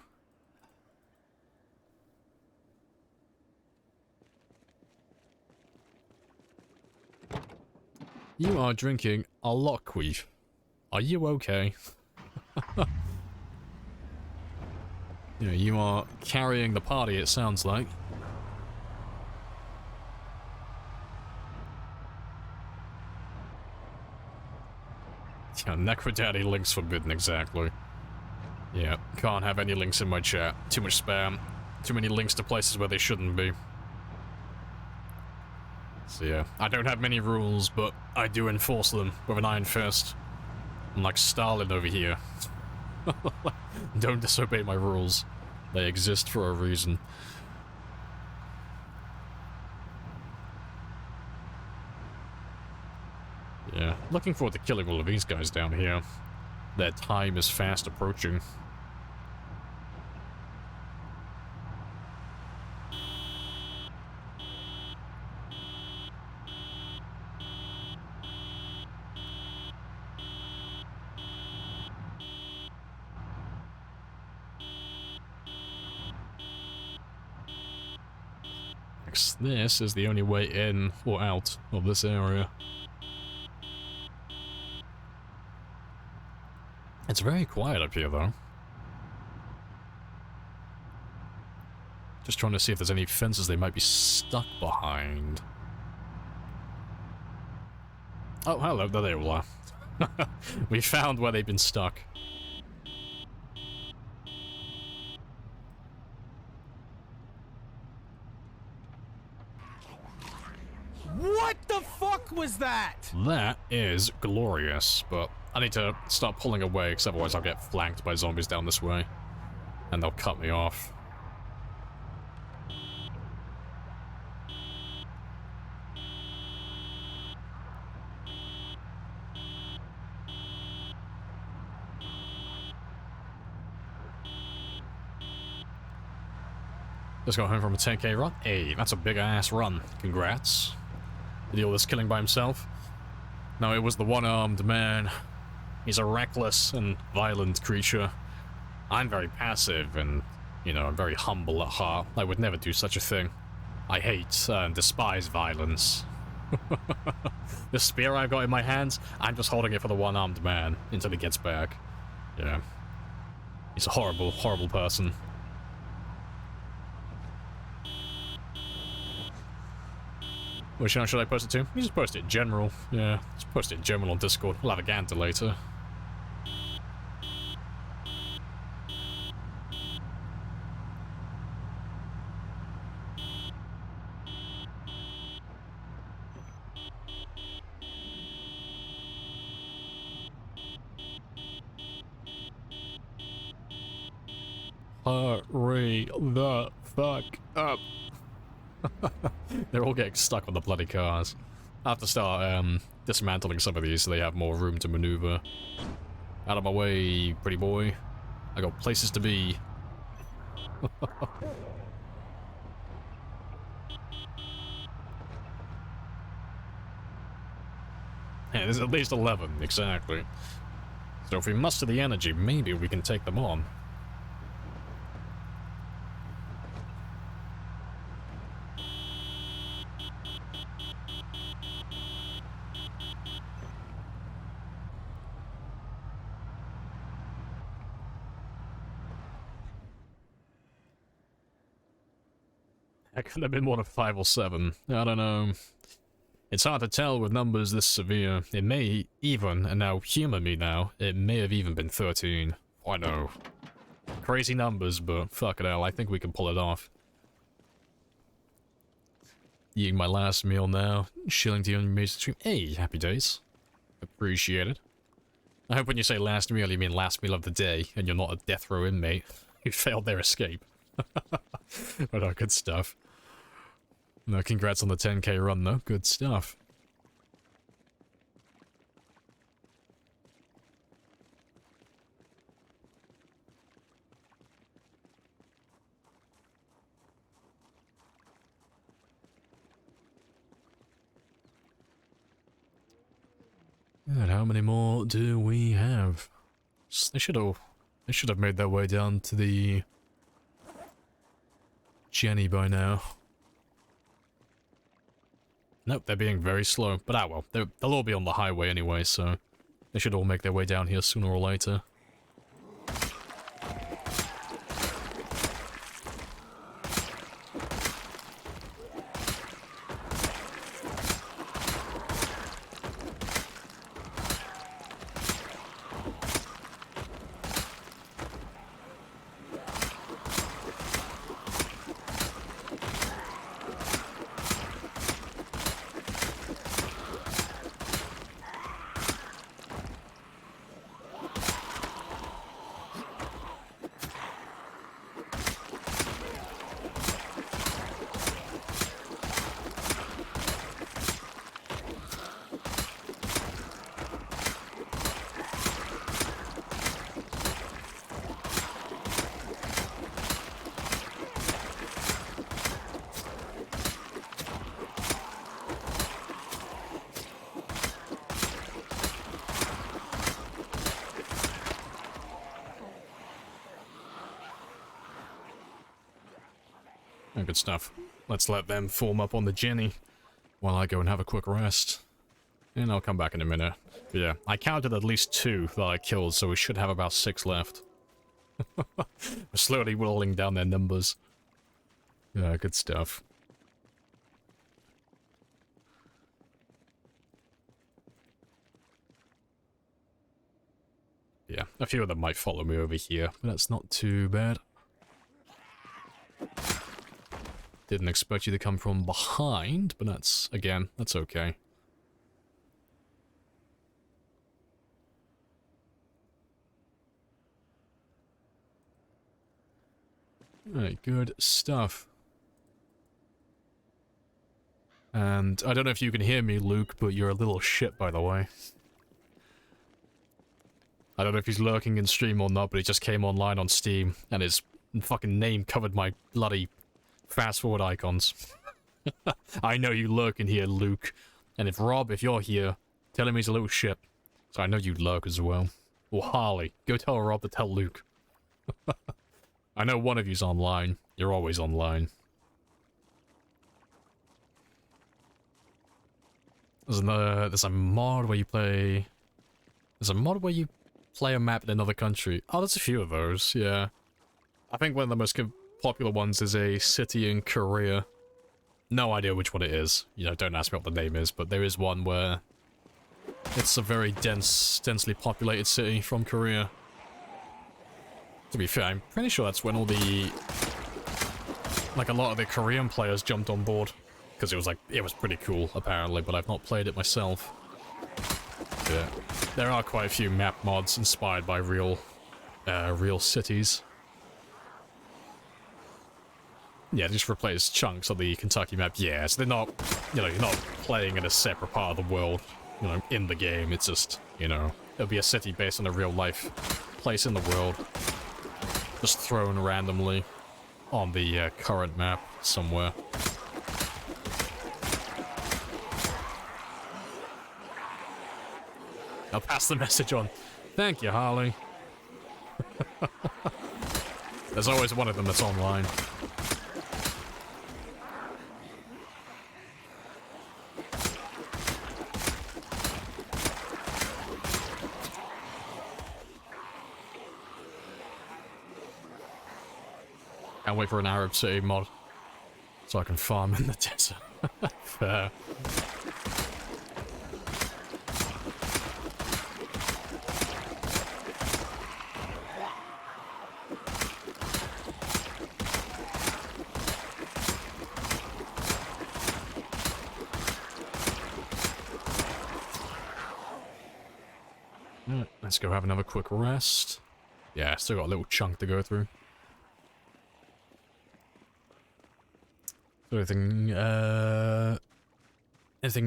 You are drinking a lockweed. Are you okay? Yeah, you are carrying the party, it sounds like. Yeah, Necrodaddy links forbidden, exactly. Yeah, can't have any links in my chat. Too much spam. Too many links to places where they shouldn't be. So yeah, I don't have many rules, but I do enforce them with an iron fist. I'm like Stalin over here. Don't disobey my rules. They exist for a reason. Yeah, looking forward to killing all of these guys down here. Their time is fast approaching. This is the only way in or out of this area. It's very quiet up here, though. Just trying to see if there's any fences they might be stuck behind. Oh, hello, there they all are. We found where they've been stuck. What the fuck was that? That is glorious, but I need to start pulling away, because otherwise I'll get flanked by zombies down this way. And they'll cut me off. Just got home from a 10k run. Hey, that's a big-ass run. Congrats. Did he all this killing by himself? No, it was the one-armed man. He's a reckless and violent creature. I'm very passive and, you know, I'm very humble at heart. I would never do such a thing. I hate and despise violence. The spear I've got in my hands, I'm just holding it for the one-armed man until he gets back. Yeah. He's a horrible, horrible person. Which channel should I post it to? You just post it in general. Yeah, just post it in general on Discord. We'll have a gander later. Hurry the fuck up. They're all getting stuck on the bloody cars. I have to start dismantling some of these so they have more room to maneuver. Out of my way, pretty boy. I got places to be. Yeah, there's at least 11, exactly. So if we muster the energy, maybe we can take them on. That could have been one of 5 or 7. I don't know. It's hard to tell with numbers this severe. It may even, and now humor me now, it may have even been 13. I know. Crazy numbers, but fuck it hell, I think we can pull it off. Eating my last meal now, chilling to your amazing stream. Hey, happy days. Appreciate it. I hope when you say last meal, you mean last meal of the day, and you're not a death row inmate who failed their escape. But good stuff. No, congrats on the 10k run though, good stuff. And how many more do we have? They should have made their way down to the Jenny by now. Nope, they're being very slow, but well, they'll all be on the highway anyway, so they should all make their way down here sooner or later. Good stuff. Let's let them form up on the Jenny while I go and have a quick rest. And I'll come back in a minute. But yeah, I counted at least 2 that I killed, so we should have about 6 left. We're slowly whittling down their numbers. Yeah, good stuff. Yeah, a few of them might follow me over here, but that's not too bad. Didn't expect you to come from behind, but that's, again, that's okay. Alright, good stuff. And I don't know if you can hear me, Luke, but you're a little shit, by the way. I don't know if he's lurking in stream or not, but he just came online on Steam, and his fucking name covered my bloody fast-forward icons. I know you lurk in here, Luke. And if Rob, if you're here, tell him he's a little shit. So I know you lurk as well. Or Harley, go tell Rob to tell Luke. I know one of you's online. You're always online. There's a mod where you play... There's a mod where you play a map in another country. Oh, there's a few of those, yeah. I think one of the most popular ones is a city in Korea. No idea which one it is. You know, don't ask me what the name is, but there is one where it's a very densely populated city from Korea. To be fair, I'm pretty sure that's when all the... like, a lot of the Korean players jumped on board. Because it was pretty cool, apparently, but I've not played it myself. Yeah. There are quite a few map mods inspired by real cities. Yeah, just replace chunks of the Kentucky map. Yeah, so they're not, you know, you're not playing in a separate part of the world, you know, in the game. It's just, you know, it'll be a city based on a real life place in the world. Just thrown randomly on the current map somewhere. I'll pass the message on. Thank you, Harley. There's always one of them that's online. Can't wait for an Arab City mod. So I can farm in the desert. Fair. Let's go have another quick rest. Yeah, still got a little chunk to go through. So anything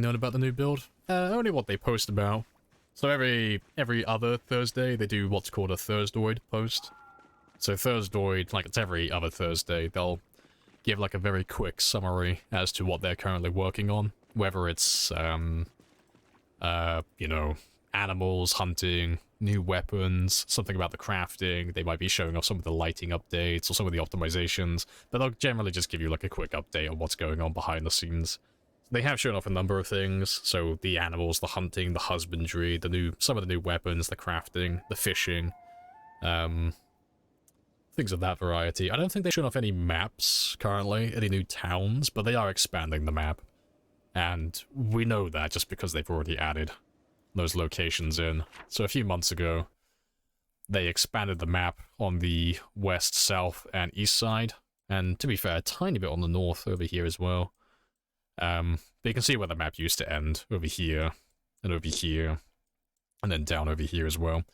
known about the new build? Only what they post about. So every other Thursday, they do what's called a Thursdoid post. So Thursdoid, like it's every other Thursday, they'll give like a very quick summary as to what they're currently working on. Whether it's, you know, animals, hunting, new weapons, something about the crafting. They might be showing off some of the lighting updates or some of the optimizations, but they'll generally just give you like a quick update on what's going on behind the scenes. They have shown off a number of things, so the animals, the hunting, the husbandry, some of the new weapons, the crafting, the fishing, things of that variety. I don't think they've shown off any maps currently, any new towns, but they are expanding the map. And we know that just because they've already added those locations in. So a few months ago, they expanded the map on the west, south, and east side. And to be fair, a tiny bit on the north over here as well. But you can see where the map used to end, over here, and over here, and then down over here as well.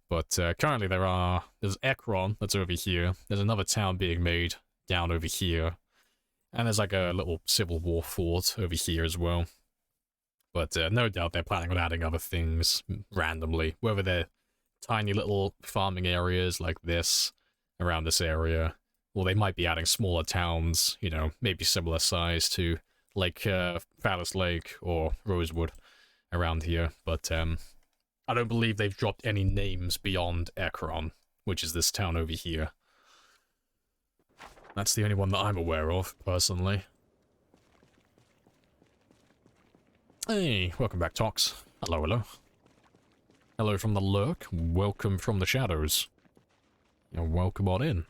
But currently there's Ekron that's over here, there's another town being made down over here, and there's like a little Civil War fort over here as well. But no doubt they're planning on adding other things randomly, whether they're tiny little farming areas like this, around this area, or they might be adding smaller towns, you know, maybe similar size to like Phallus Lake or Rosewood around here. But I don't believe they've dropped any names beyond Ekron, which is this town over here. That's the only one that I'm aware of, personally. Hey, welcome back, Tox. Hello, hello. Hello from the lurk. Welcome from the shadows. And welcome on in.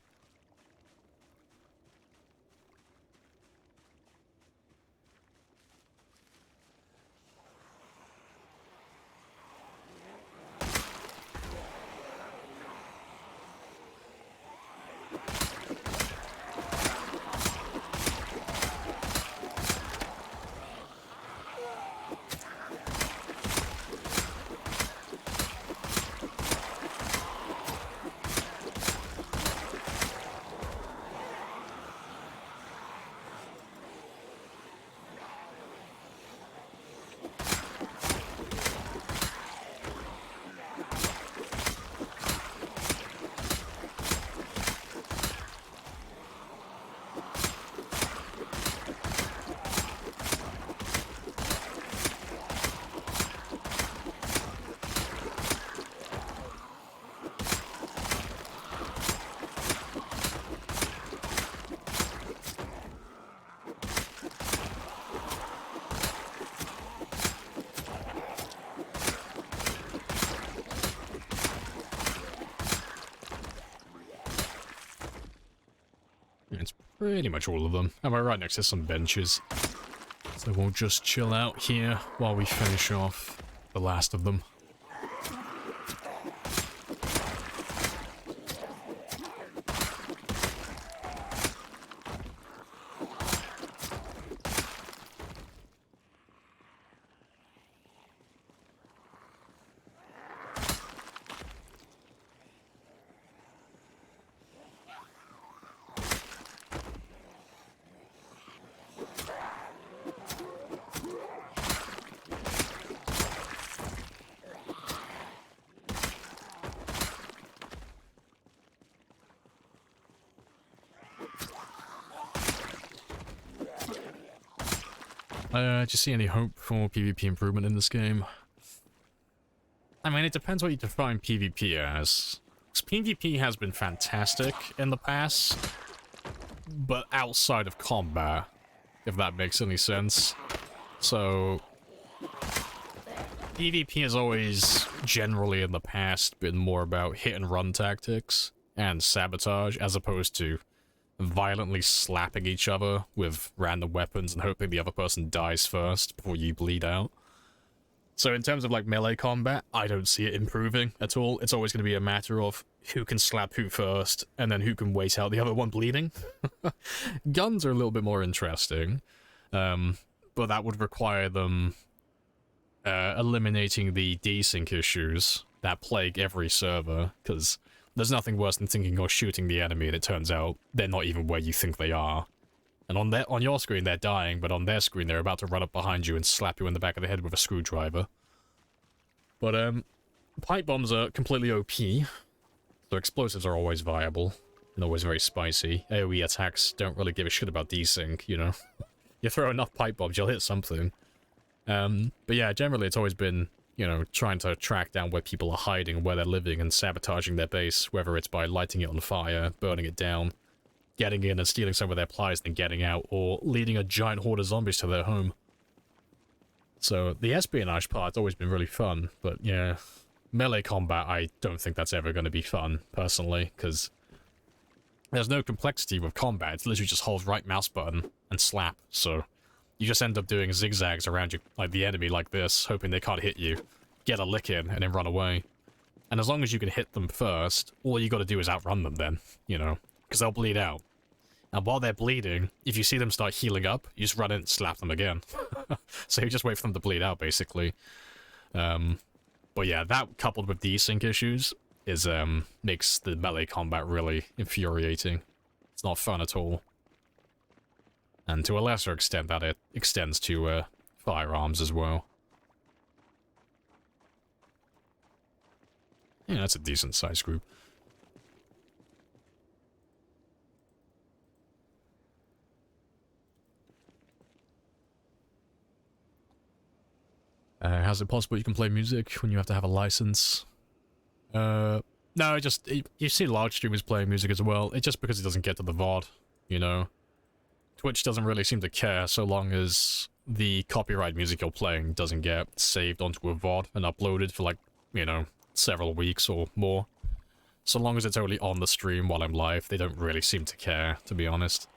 It's pretty much all of them. And we're right next to some benches. So we'll just chill out here while we finish off the last of them. Do you see any hope for PvP improvement in this game? I mean, it depends what you define PvP as. 'Cause PvP has been fantastic in the past, but outside of combat, if that makes any sense. So, PvP has always, generally in the past, been more about hit and run tactics and sabotage, as opposed to violently slapping each other with random weapons and hoping the other person dies first before you bleed out. So in terms of like melee combat, I don't see it improving at all. It's always going to be a matter of who can slap who first, and then who can wait out the other one bleeding. Guns are a little bit more interesting, but that would require them eliminating the desync issues that plague every server, because there's nothing worse than thinking you're shooting the enemy and it turns out they're not even where you think they are. And on your screen they're dying, but on their screen they're about to run up behind you and slap you in the back of the head with a screwdriver. But pipe bombs are completely OP, so explosives are always viable and always very spicy. AoE attacks don't really give a shit about desync, you know. You throw enough pipe bombs, you'll hit something. But yeah, generally it's always been, you know, trying to track down where people are hiding, where they're living, and sabotaging their base, whether it's by lighting it on fire, burning it down, getting in and stealing some of their supplies, then getting out, or leading a giant horde of zombies to their home. So the espionage part's always been really fun, but yeah, melee combat, I don't think that's ever going to be fun, personally, because there's no complexity with combat. It's literally just hold right mouse button and slap, so you just end up doing zigzags around you, like the enemy like this, hoping they can't hit you, get a lick in, and then run away. And as long as you can hit them first, all you gotta do is outrun them then, you know, because they'll bleed out. And while they're bleeding, if you see them start healing up, you just run in and slap them again. So you just wait for them to bleed out, basically. But yeah, that coupled with desync issues is makes the melee combat really infuriating. It's not fun at all. And to a lesser extent, that it extends to firearms as well. Yeah, that's a decent sized group. How's it possible you can play music when you have to have a license? No, you see large streamers playing music as well. It's just because it doesn't get to the VOD, you know? Twitch doesn't really seem to care so long as the copyright music you're playing doesn't get saved onto a VOD and uploaded for, like, you know, several weeks or more. So long as it's only on the stream while I'm live, they don't really seem to care, to be honest.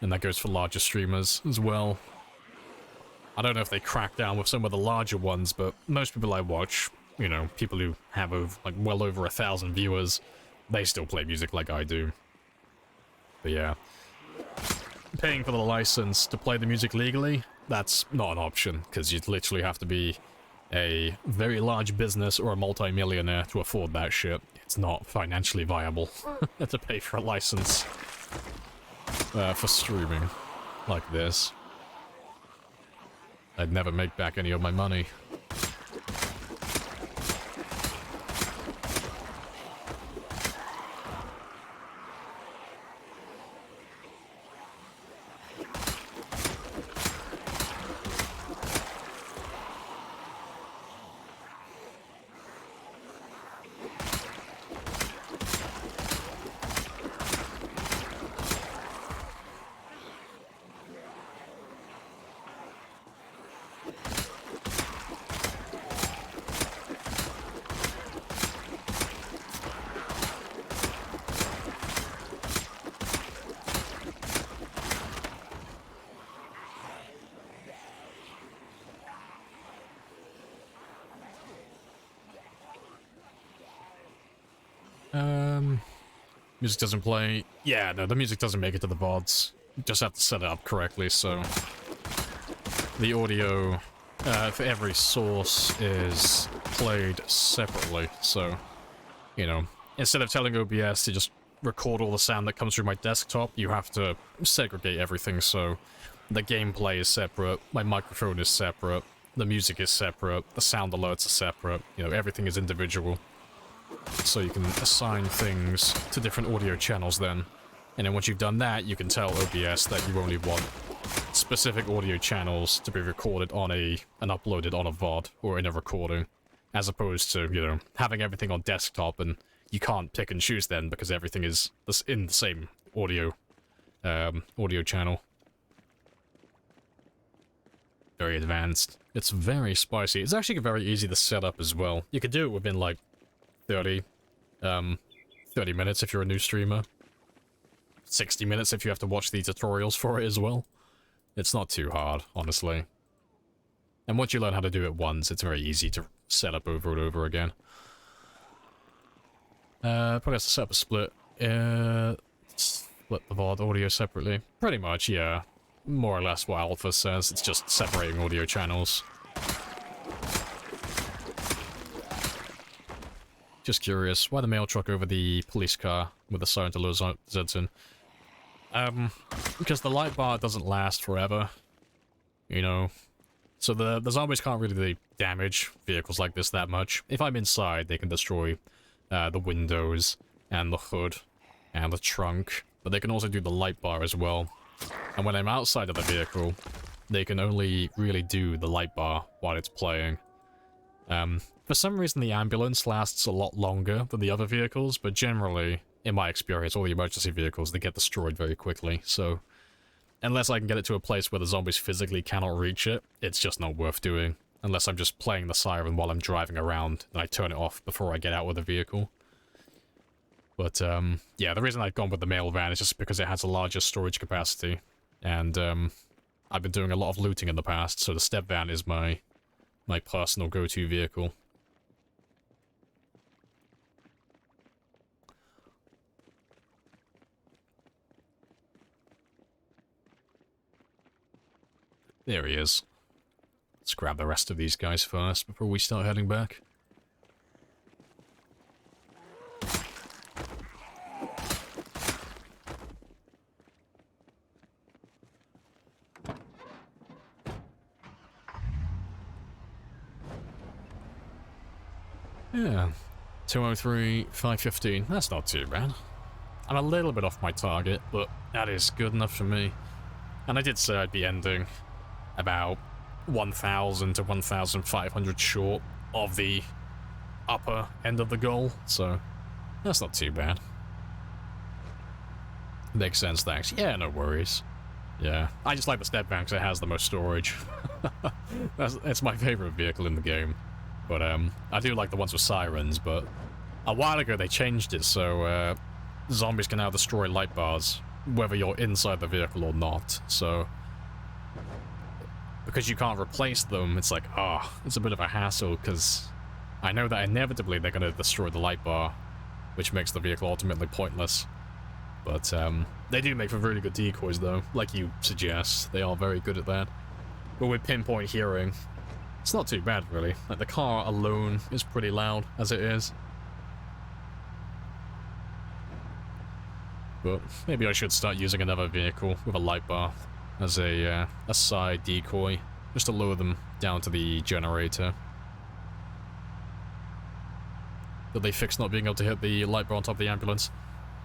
And that goes for larger streamers as well. I don't know if they crack down with some of the larger ones, but most people I watch, you know, people who have like well over 1,000 viewers, they still play music like I do. But yeah. Paying for the license to play the music legally, that's not an option, because you'd literally have to be a very large business or a multi-millionaire to afford that shit. It's not financially viable to pay for a license for streaming like this. I'd never make back any of my money. Music doesn't play. Yeah, no, the music doesn't make it to the VODs. You just have to set it up correctly, so the audio for every source is played separately, so, you know, instead of telling OBS to just record all the sound that comes through my desktop, you have to segregate everything, so the gameplay is separate, my microphone is separate, the music is separate, the sound alerts are separate, you know, everything is individual. So you can assign things to different audio channels then. And then once you've done that, you can tell OBS that you only want specific audio channels to be recorded on and uploaded on a VOD or in a recording. As opposed to, you know, having everything on desktop and you can't pick and choose then because everything is in the same audio channel. Very advanced. It's very spicy. It's actually very easy to set up as well. You could do it within like 30 minutes if you're a new streamer. 60 minutes if you have to watch the tutorials for it as well. It's not too hard, honestly. And once you learn how to do it once, it's very easy to set up over and over again. Probably has to set up a split. Split the VOD audio separately. Pretty much, yeah. More or less what Alpha says. It's just separating audio channels. Just curious, why the mail truck over the police car with the siren to low Zeds in? Because the light bar doesn't last forever. You know. So the zombies can't really damage vehicles like this that much. If I'm inside, they can destroy the windows and the hood and the trunk. But they can also do the light bar as well. And when I'm outside of the vehicle, they can only really do the light bar while it's playing. For some reason, the ambulance lasts a lot longer than the other vehicles, but generally, in my experience, all the emergency vehicles, they get destroyed very quickly, so... Unless I can get it to a place where the zombies physically cannot reach it, it's just not worth doing. Unless I'm just playing the siren while I'm driving around, and I turn it off before I get out of the vehicle. But, yeah, the reason I've gone with the mail van is just because it has a larger storage capacity. And, I've been doing a lot of looting in the past, so the step van is my personal go-to vehicle. There he is. Let's grab the rest of these guys first before we start heading back. Yeah, 203, 515. That's not too bad. I'm a little bit off my target, but that is good enough for me. And I did say I'd be ending about 1,000 to 1,500 short of the upper end of the goal, so that's not too bad. Makes sense, thanks. Yeah, no worries. Yeah, I just like the step van because it has the most storage. It's my favorite vehicle in the game. But, I do like the ones with sirens, but a while ago they changed it so, zombies can now destroy light bars, whether you're inside the vehicle or not, so... Because you can't replace them, it's like, it's a bit of a hassle, because I know that inevitably they're going to destroy the light bar, which makes the vehicle ultimately pointless. But, they do make for really good decoys, though, like you suggest. They are very good at that. But with pinpoint hearing, it's not too bad, really. Like, the car alone is pretty loud, as it is. But maybe I should start using another vehicle with a light bar as a side decoy, just to lure them down to the generator. Did they fix not being able to hit the light bar on top of the ambulance?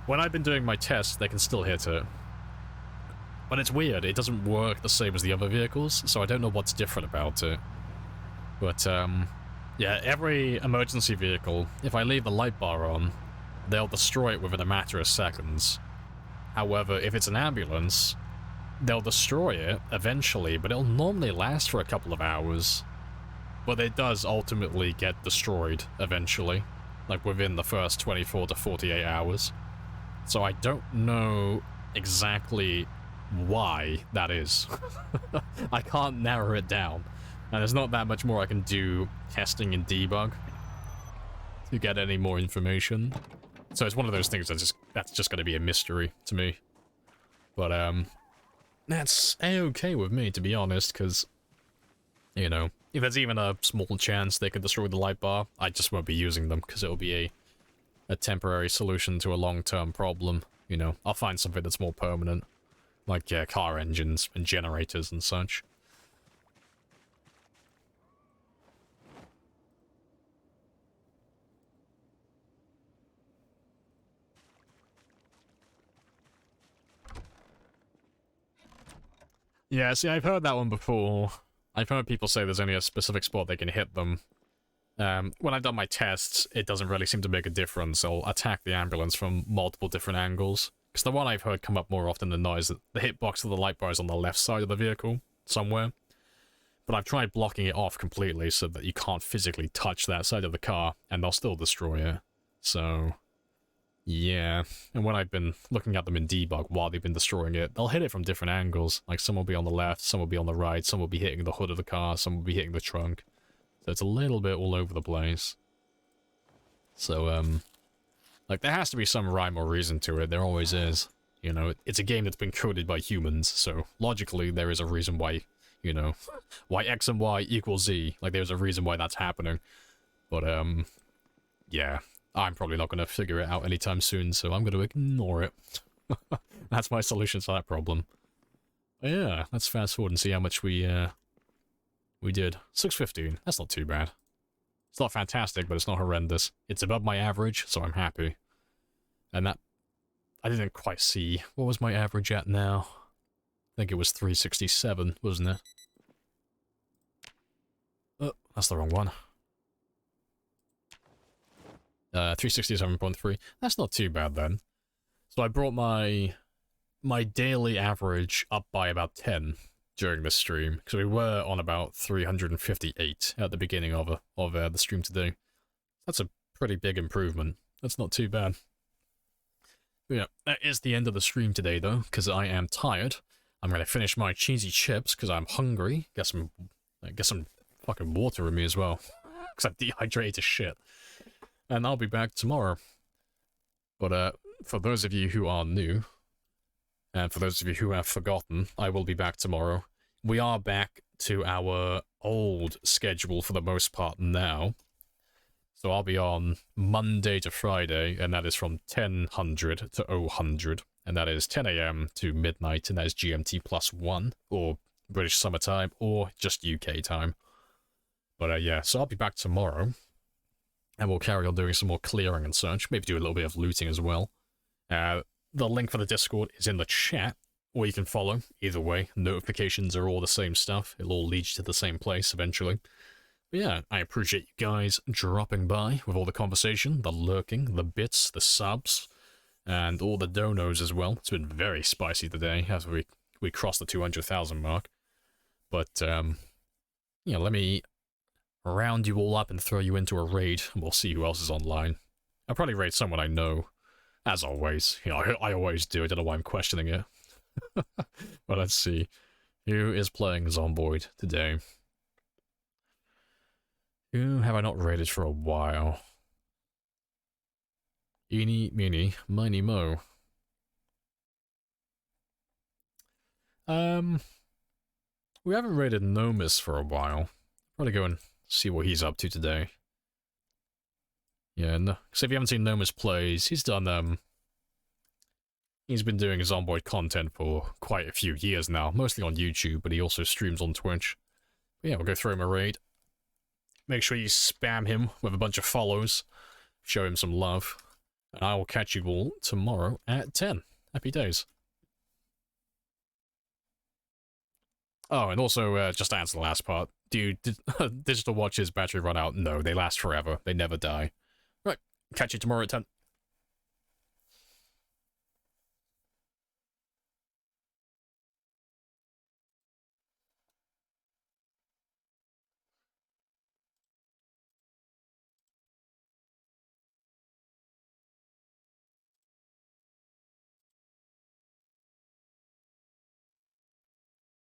When I've been doing my tests, they can still hit it. But it's weird, it doesn't work the same as the other vehicles, so I don't know what's different about it. But, yeah, every emergency vehicle, if I leave the light bar on, they'll destroy it within a matter of seconds. However, if it's an ambulance, they'll destroy it eventually, but it'll normally last for a couple of hours. But it does ultimately get destroyed eventually, like within the first 24 to 48 hours. So I don't know exactly why that is. I can't narrow it down. And there's not that much more I can do testing and debug to get any more information. So it's one of those things that's just going to be a mystery to me. But, that's a-okay with me, to be honest, because, you know, if there's even a small chance they could destroy the light bar, I just won't be using them, because it'll be a temporary solution to a long-term problem. You know, I'll find something that's more permanent, like car engines and generators and such. Yeah, see, I've heard that one before. I've heard people say there's only a specific spot they can hit them. When I've done my tests, it doesn't really seem to make a difference. I'll attack the ambulance from multiple different angles. Because the one I've heard come up more often than not is that the hitbox of the light bar is on the left side of the vehicle, somewhere. But I've tried blocking it off completely so that you can't physically touch that side of the car, and they'll still destroy it. So, Yeah, and when I've been looking at them in debug while they've been destroying it, they'll hit it from different angles. Like, some will be on the left, some will be on the right, some will be hitting the hood of the car, some will be hitting the trunk. So it's a little bit all over the place. So, like, there has to be some rhyme or reason to it. There always is. You know, it's a game that's been coded by humans, so logically there is a reason why, you know, why X and Y equals Z. Like, there's a reason why that's happening. But, yeah, I'm probably not going to figure it out anytime soon, so I'm going to ignore it. That's my solution to that problem. But yeah, let's fast forward and see how much we did. 615, that's not too bad. It's not fantastic, but it's not horrendous. It's above my average, so I'm happy. And that... I didn't quite see. What was my average at now? I think it was 367, wasn't it? Oh, that's the wrong one. 367.3. That's not too bad then. So I brought my daily average up by about 10 during the stream, because we were on about 358 at the beginning of the stream today. That's a pretty big improvement. That's not too bad. Yeah, that is the end of the stream today, though, because I am tired. I'm going to finish my cheesy chips, because I'm hungry. Get some fucking water in me as well, because I'm dehydrated as shit. And I'll be back tomorrow. But, for those of you who are new, and for those of you who have forgotten, I will be back tomorrow. We are back to our old schedule for the most part now. So I'll be on Monday to Friday, and that is from 1000 to 000, and that is 10 AM to midnight, and that is GMT +1, or British Summer Time, or just UK time. But yeah, so I'll be back tomorrow, and we'll carry on doing some more clearing and such, maybe do a little bit of looting as well. The link for the Discord is in the chat, or you can follow. Either way, notifications are all the same stuff. It'll all lead you to the same place eventually. But yeah, I appreciate you guys dropping by with all the conversation, the lurking, the bits, the subs, and all the donos as well. It's been very spicy today as we crossed the 200,000 mark. But, yeah, let me round you all up and throw you into a raid, and we'll see who else is online. I'll probably raid someone I know, as always. You know, I always do. I don't know why I'm questioning it. But let's see. Who is playing Zomboid today? Who have I not raided for a while? Eeny, meeny, miny, mo. We haven't raided Nomis for a while. Probably go and see what he's up to today. Yeah, no, because if you haven't seen Nomis plays, he's done, he's been doing Zomboid content for quite a few years now, mostly on YouTube, but he also streams on Twitch. But yeah, we'll go throw him a raid. Make sure you spam him with a bunch of follows. Show him some love. And I will catch you all tomorrow at 10. Happy days. Oh, and also, just to answer the last part. Do digital watches battery run out? No, they last forever. They never die. Right, catch you tomorrow at 10.